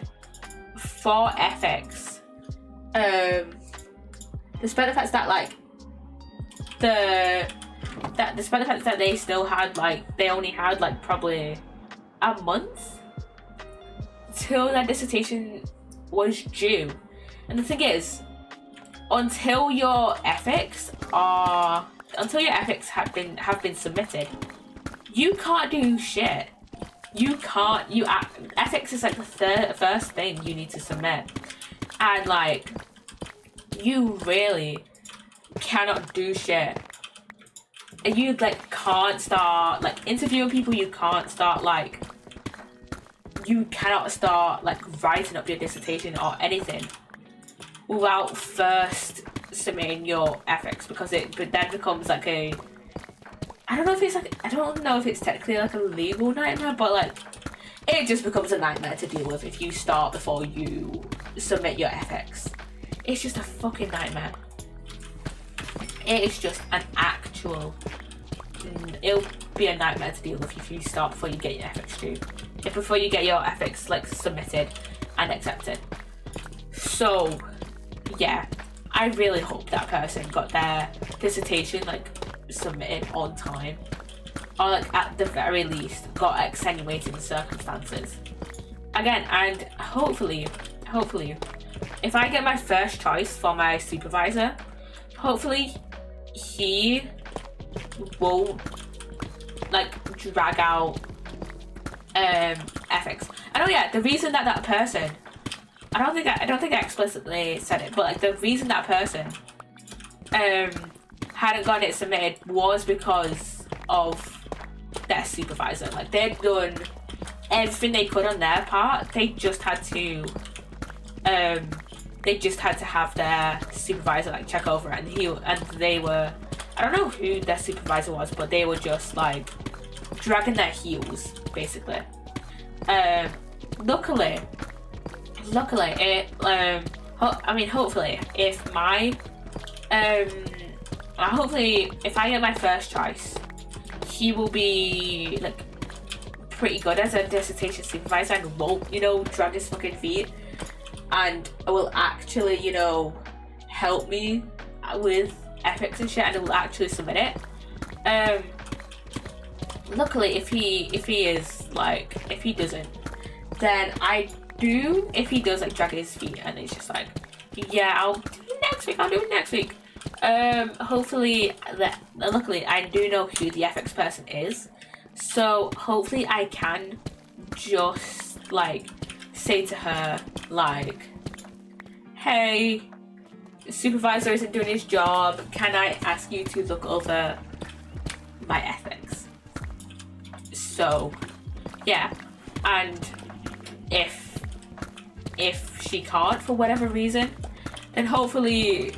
for ethics, despite the fact that despite the fact that they still had they only had probably a month till their dissertation was due. And the thing is, until your ethics have been submitted, you can't do shit. you can't, ethics is like the first thing you need to submit. And like, you really cannot do shit. And you like can't start like interviewing people, you can't start like, you cannot start like writing up your dissertation or anything without first submitting your ethics, because it then becomes like a, I don't know if it's technically like a legal nightmare, but like it just becomes a nightmare to deal with if you start before you submit your ethics. It's just a fucking nightmare. It is just an actual, it'll be a nightmare to deal with if you start before you get your ethics due. Before you get your ethics like submitted and accepted. So yeah, I really hope that person got their dissertation like submitted on time, or like at the very least got extenuating circumstances. Again, and hopefully, if I get my first choice for my supervisor, hopefully he won't like drag out ethics. And oh yeah, the reason that person, I don't think I explicitly said it, but like the reason that person hadn't gotten it submitted was because of their supervisor. Like they'd done everything they could on their part. They just had to have their supervisor like check over it, and they were, I don't know who their supervisor was, but they were just like dragging their heels basically. Luckily it hopefully if my hopefully if I get my first choice, he will be like pretty good as a dissertation supervisor and won't, drag his fucking feet, and will actually, help me with ethics and shit, and will actually submit it. Luckily, if he doesn't, then if he does like drag his feet and it's just like, yeah, I'll do it next week. Luckily I do know who the ethics person is, so hopefully I can just like say to her like, hey, the supervisor isn't doing his job, can I ask you to look over my ethics? So yeah, and if she can't for whatever reason, then hopefully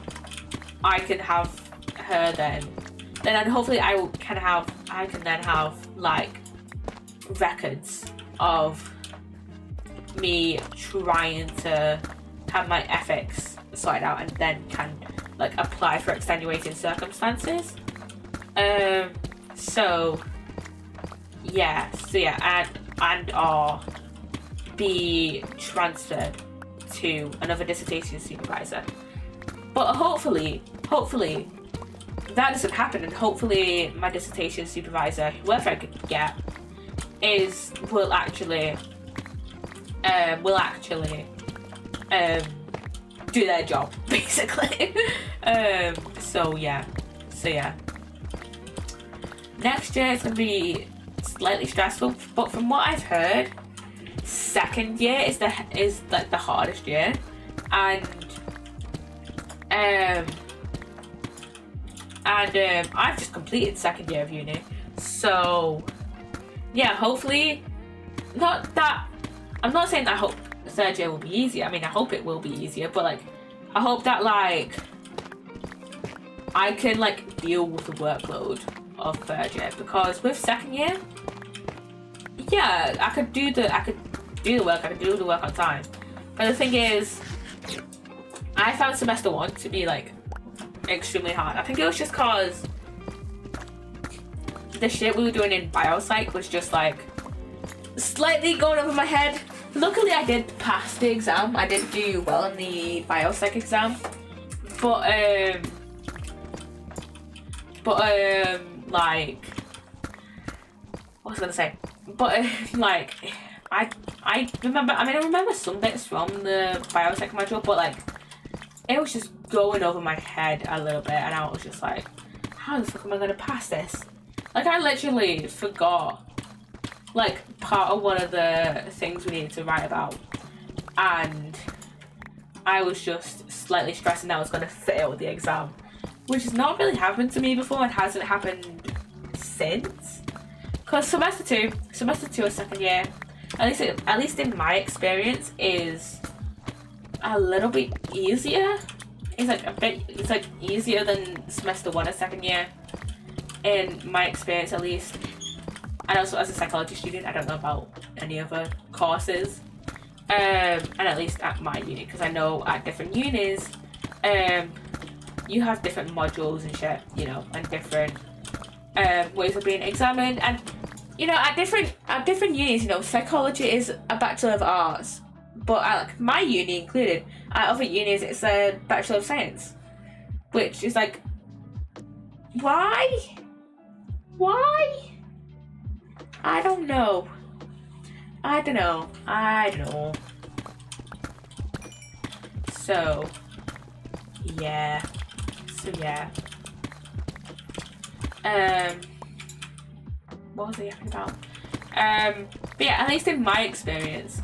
I can have her then hopefully I can then have like records of me trying to have my ethics sorted out, and then can like apply for extenuating circumstances. So yeah, and or be transferred to another dissertation supervisor. But hopefully that doesn't happen, and hopefully my dissertation supervisor, whoever I could get, will actually do their job basically. So yeah. Next year is gonna be slightly stressful, but from what I've heard, second year is like the hardest year, and I've just completed second year of uni, so yeah, hopefully, I'm not saying that I hope the third year will be easier. I mean, I hope it will be easier, but like, I hope that like I can like deal with the workload of third year, because with second year, yeah, I could do the work on time. But the thing is, I found semester one to be like extremely hard. I think it was just cause the shit we were doing in biopsych was just like slightly going over my head. Luckily I did pass the exam. I did do well in the biopsych exam. But like, what was I gonna say? But like, I remember some bits from the biopsych module, but like, it was just going over my head a little bit, and I was just like, how the fuck am I gonna pass this? Like, I literally forgot like part of one of the things we needed to write about, and I was just slightly stressing that I was going to fail the exam, which has not really happened to me before and hasn't happened since. Because semester two of second year, at least in my experience, is a little bit easier. It's like easier than semester one of second year, in my experience at least. And also as a psychology student, I don't know about any other courses, and at least at my uni, because I know at different unis, you have different modules and shit, you know, and different ways of being examined, and you know, at different unis, you know, psychology is a Bachelor of Arts, but at my uni included, at other unis it's a Bachelor of Science, which is like, why? I don't know. So yeah. What was I yapping about? But yeah, at least in my experience,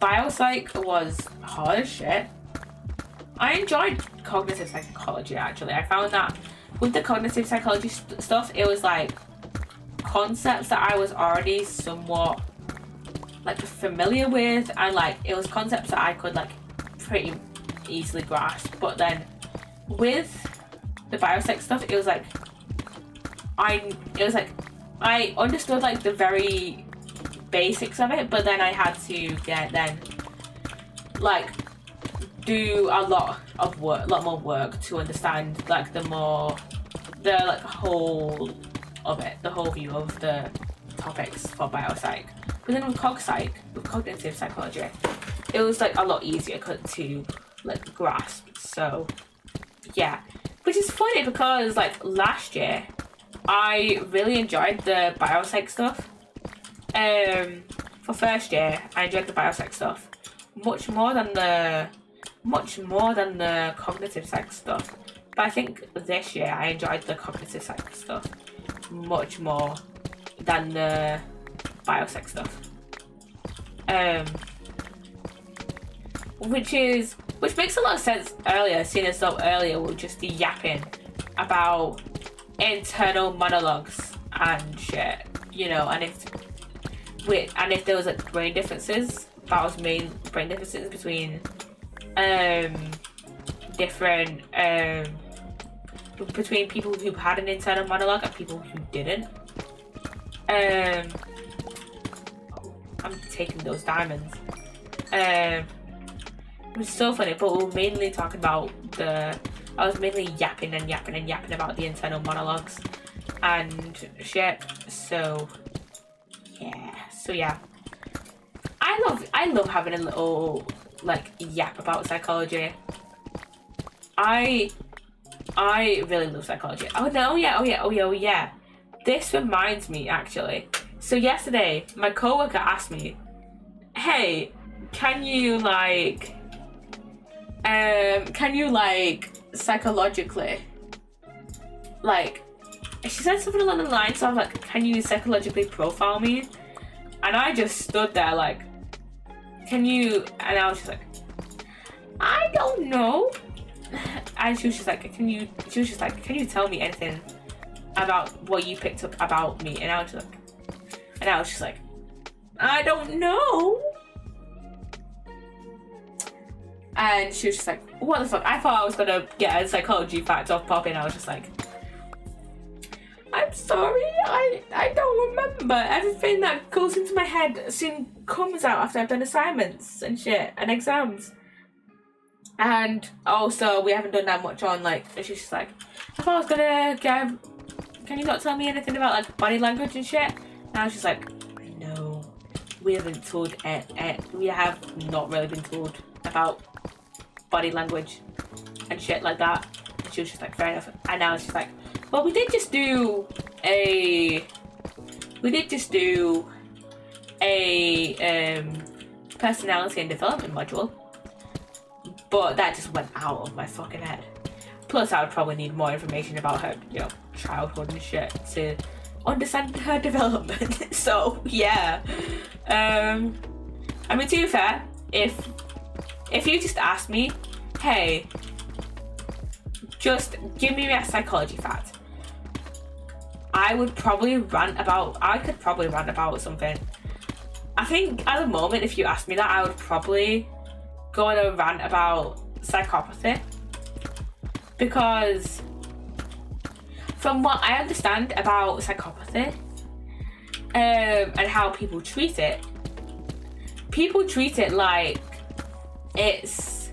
biopsych was hard as shit. I enjoyed cognitive psychology, actually. I found that with the cognitive psychology stuff, it was like concepts that I was already somewhat like familiar with, and like it was concepts that I could like pretty easily grasp. But then with the biopsych stuff, it was like I understood like the very basics of it, but then I had to do a lot more work to understand like the whole of it, the whole view of the topics for biopsych. But then with cognitive psychology, it was like a lot easier to like grasp. So yeah, which is funny because like last year I really enjoyed the biopsych stuff. For first year, I enjoyed the biopsych stuff much more than the cognitive psych stuff. But I think this year I enjoyed the cognitive psych stuff much more than the biopsych stuff. Which makes a lot of sense earlier, seeing as though earlier we'll just be yapping about internal monologues and shit, you know, and if there was like brain differences, that was main brain differences between between people who had an internal monologue and people who didn't. I'm taking those diamonds. It was so funny, but we were mainly talking about I was mainly yapping about the internal monologues and shit. So yeah. I love having a little like yap about psychology. I really love psychology. Oh yeah. This reminds me actually. So yesterday, my coworker asked me, "Hey, can you psychologically, like," she said something along the lines of like, "Can you psychologically profile me?" And I just stood there like, "Can you?" And I was just like, "I don't know." And she was just like, "Can you tell me anything about what you picked up about me?" And I was just like, "I don't know." And she was just like, "What the fuck?" I thought I was gonna get a psychology fact off Pop, and I was just like, "I'm sorry, I don't remember. Everything that goes into my head soon comes out after I've done assignments and shit and exams. And also, we haven't done that much on like," and she's just like, "I thought I was gonna get, can you not tell me anything about like body language and shit?" And I was just like, "No, we haven't told we have not really been told about body language and shit like that." And she was just like, "Fair enough." And I was just like, "Well, we did just do a personality and development module, but that just went out of my fucking head. Plus, I would probably need more information about her, you know, childhood and shit to understand her development. So yeah, I mean, to be fair, if you just ask me, hey, just give me a psychology fact, I could probably rant about something. I think at the moment, if you ask me that, I would probably go on a rant about psychopathy, because from what I understand about psychopathy, and how people treat it like it's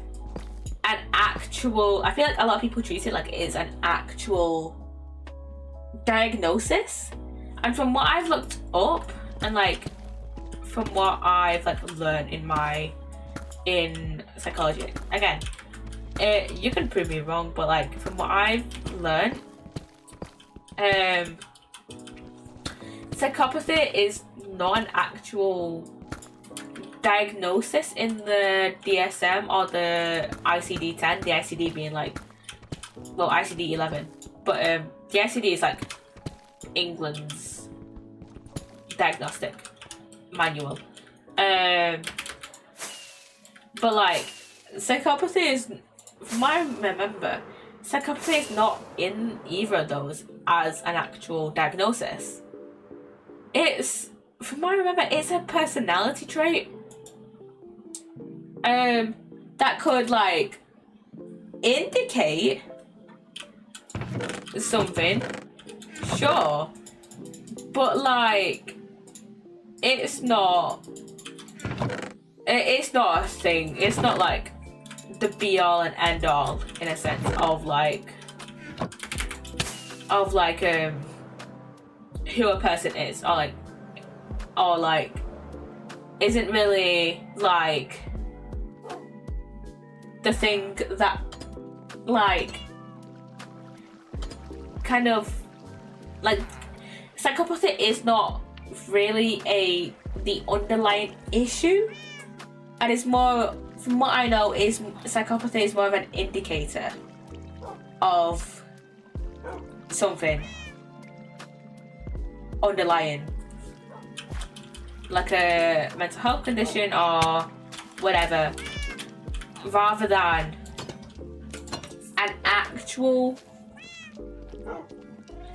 an actual, I feel like a lot of people treat it like it's an actual diagnosis. And from what I've looked up, and like from what I've like learned in psychology, again, you can prove me wrong, but like from what I've learned, psychopathy is not an actual diagnosis in the DSM or the ICD-10, the ICD being like, well, ICD-11, but the ICD is like England's diagnostic manual. But like, psychopathy is, from what I remember, psychopathy is not in either of those as an actual diagnosis. It's, from what I remember, it's a personality trait that could like indicate something, sure, but like it's not a thing. It's not like the be all and end all in a sense of like who a person is, or like isn't really like the thing that like kind of like psychopathy is not really the underlying issue, and it's more, from what I know, is psychopathy is more of an indicator of something underlying, like a mental health condition or whatever, rather than an actual.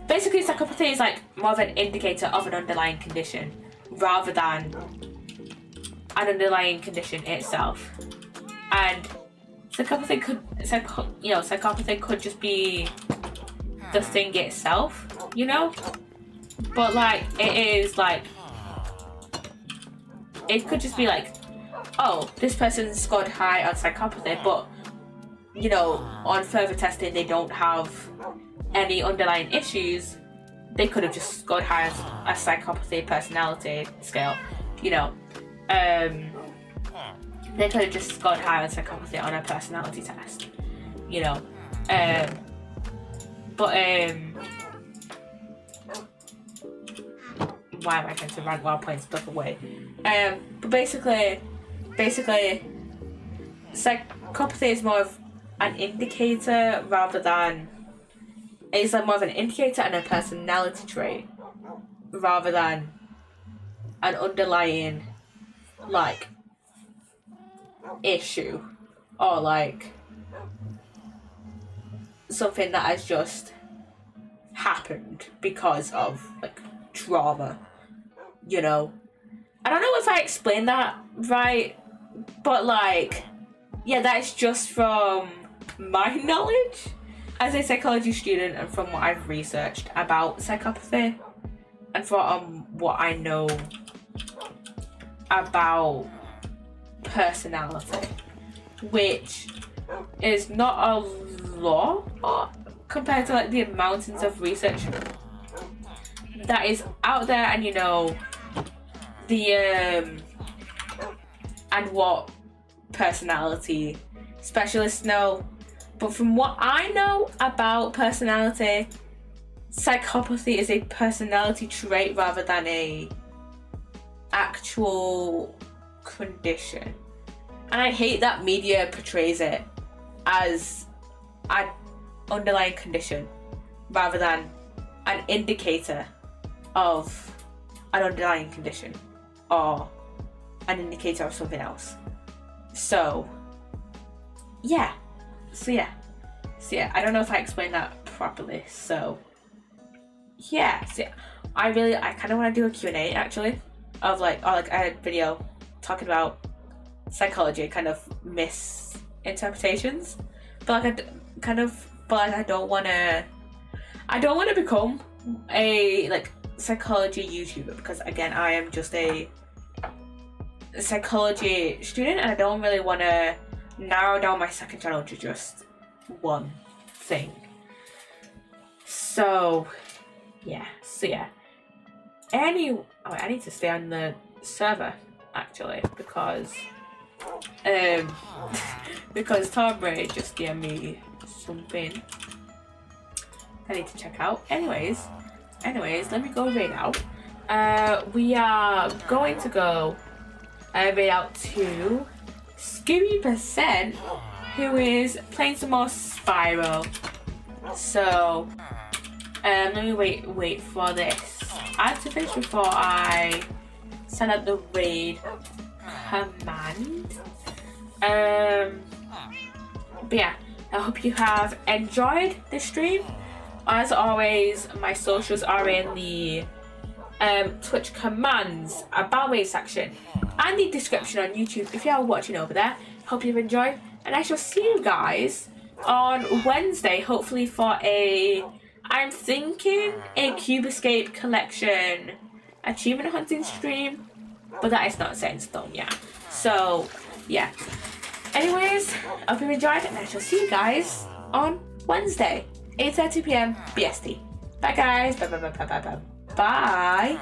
Basically, psychopathy is like more of an indicator of an underlying condition rather than an underlying condition itself. And psychopathy could just be the thing itself, you know? But like, it is like, it could just be like, oh, this person scored high on psychopathy, but you know, on further testing they don't have any underlying issues. They could have just scored high on a psychopathy personality scale, you know. They could have just scored high on psychopathy on a personality test, you know. But why am I trying to rant while putting stuff away? But basically, psychopathy is more of an indicator rather than, it's like more of an indicator and a personality trait rather than an underlying like issue or like something that has just happened because of like trauma, you know. I don't know if I explained that right, but like, yeah, that is just from my knowledge as a psychology student and from what I've researched about psychopathy and from what I know about personality, which is not a lot compared to like the mountains of research that is out there, and you know, the and what personality specialists know. But from what I know about personality, psychopathy is a personality trait rather than a actual condition. And I hate that media portrays it as an underlying condition rather than an indicator of an underlying condition or an indicator of something else. So yeah, I don't know if I explained that properly. So yeah, I kind of want to do a Q&A actually of like a video talking about psychology kind of misinterpretations, but like I don't want to become a like psychology YouTuber, because again I am just a psychology student and I don't really want to narrow down my second channel to just one thing. So yeah. I need to stay on the server actually, because because Tom Ray just gave me something I need to check out. Anyways, let me go raid out. We are going to go raid out to Psssttt, who is playing some more Spiral. So let me wait for this ad to finish before I send out the raid command. But yeah, I hope you have enjoyed this stream. As always, my socials are in the Twitch commands about raid section and the description on YouTube if you are watching over there. Hope you've enjoyed, and I shall see you guys on Wednesday, hopefully for I'm thinking a Cube Escape collection achievement hunting stream, but that is not set in stone yet. So yeah, anyways, hope you enjoyed, and I shall see you guys on Wednesday, 8:30 p.m. BST. Bye guys, bye.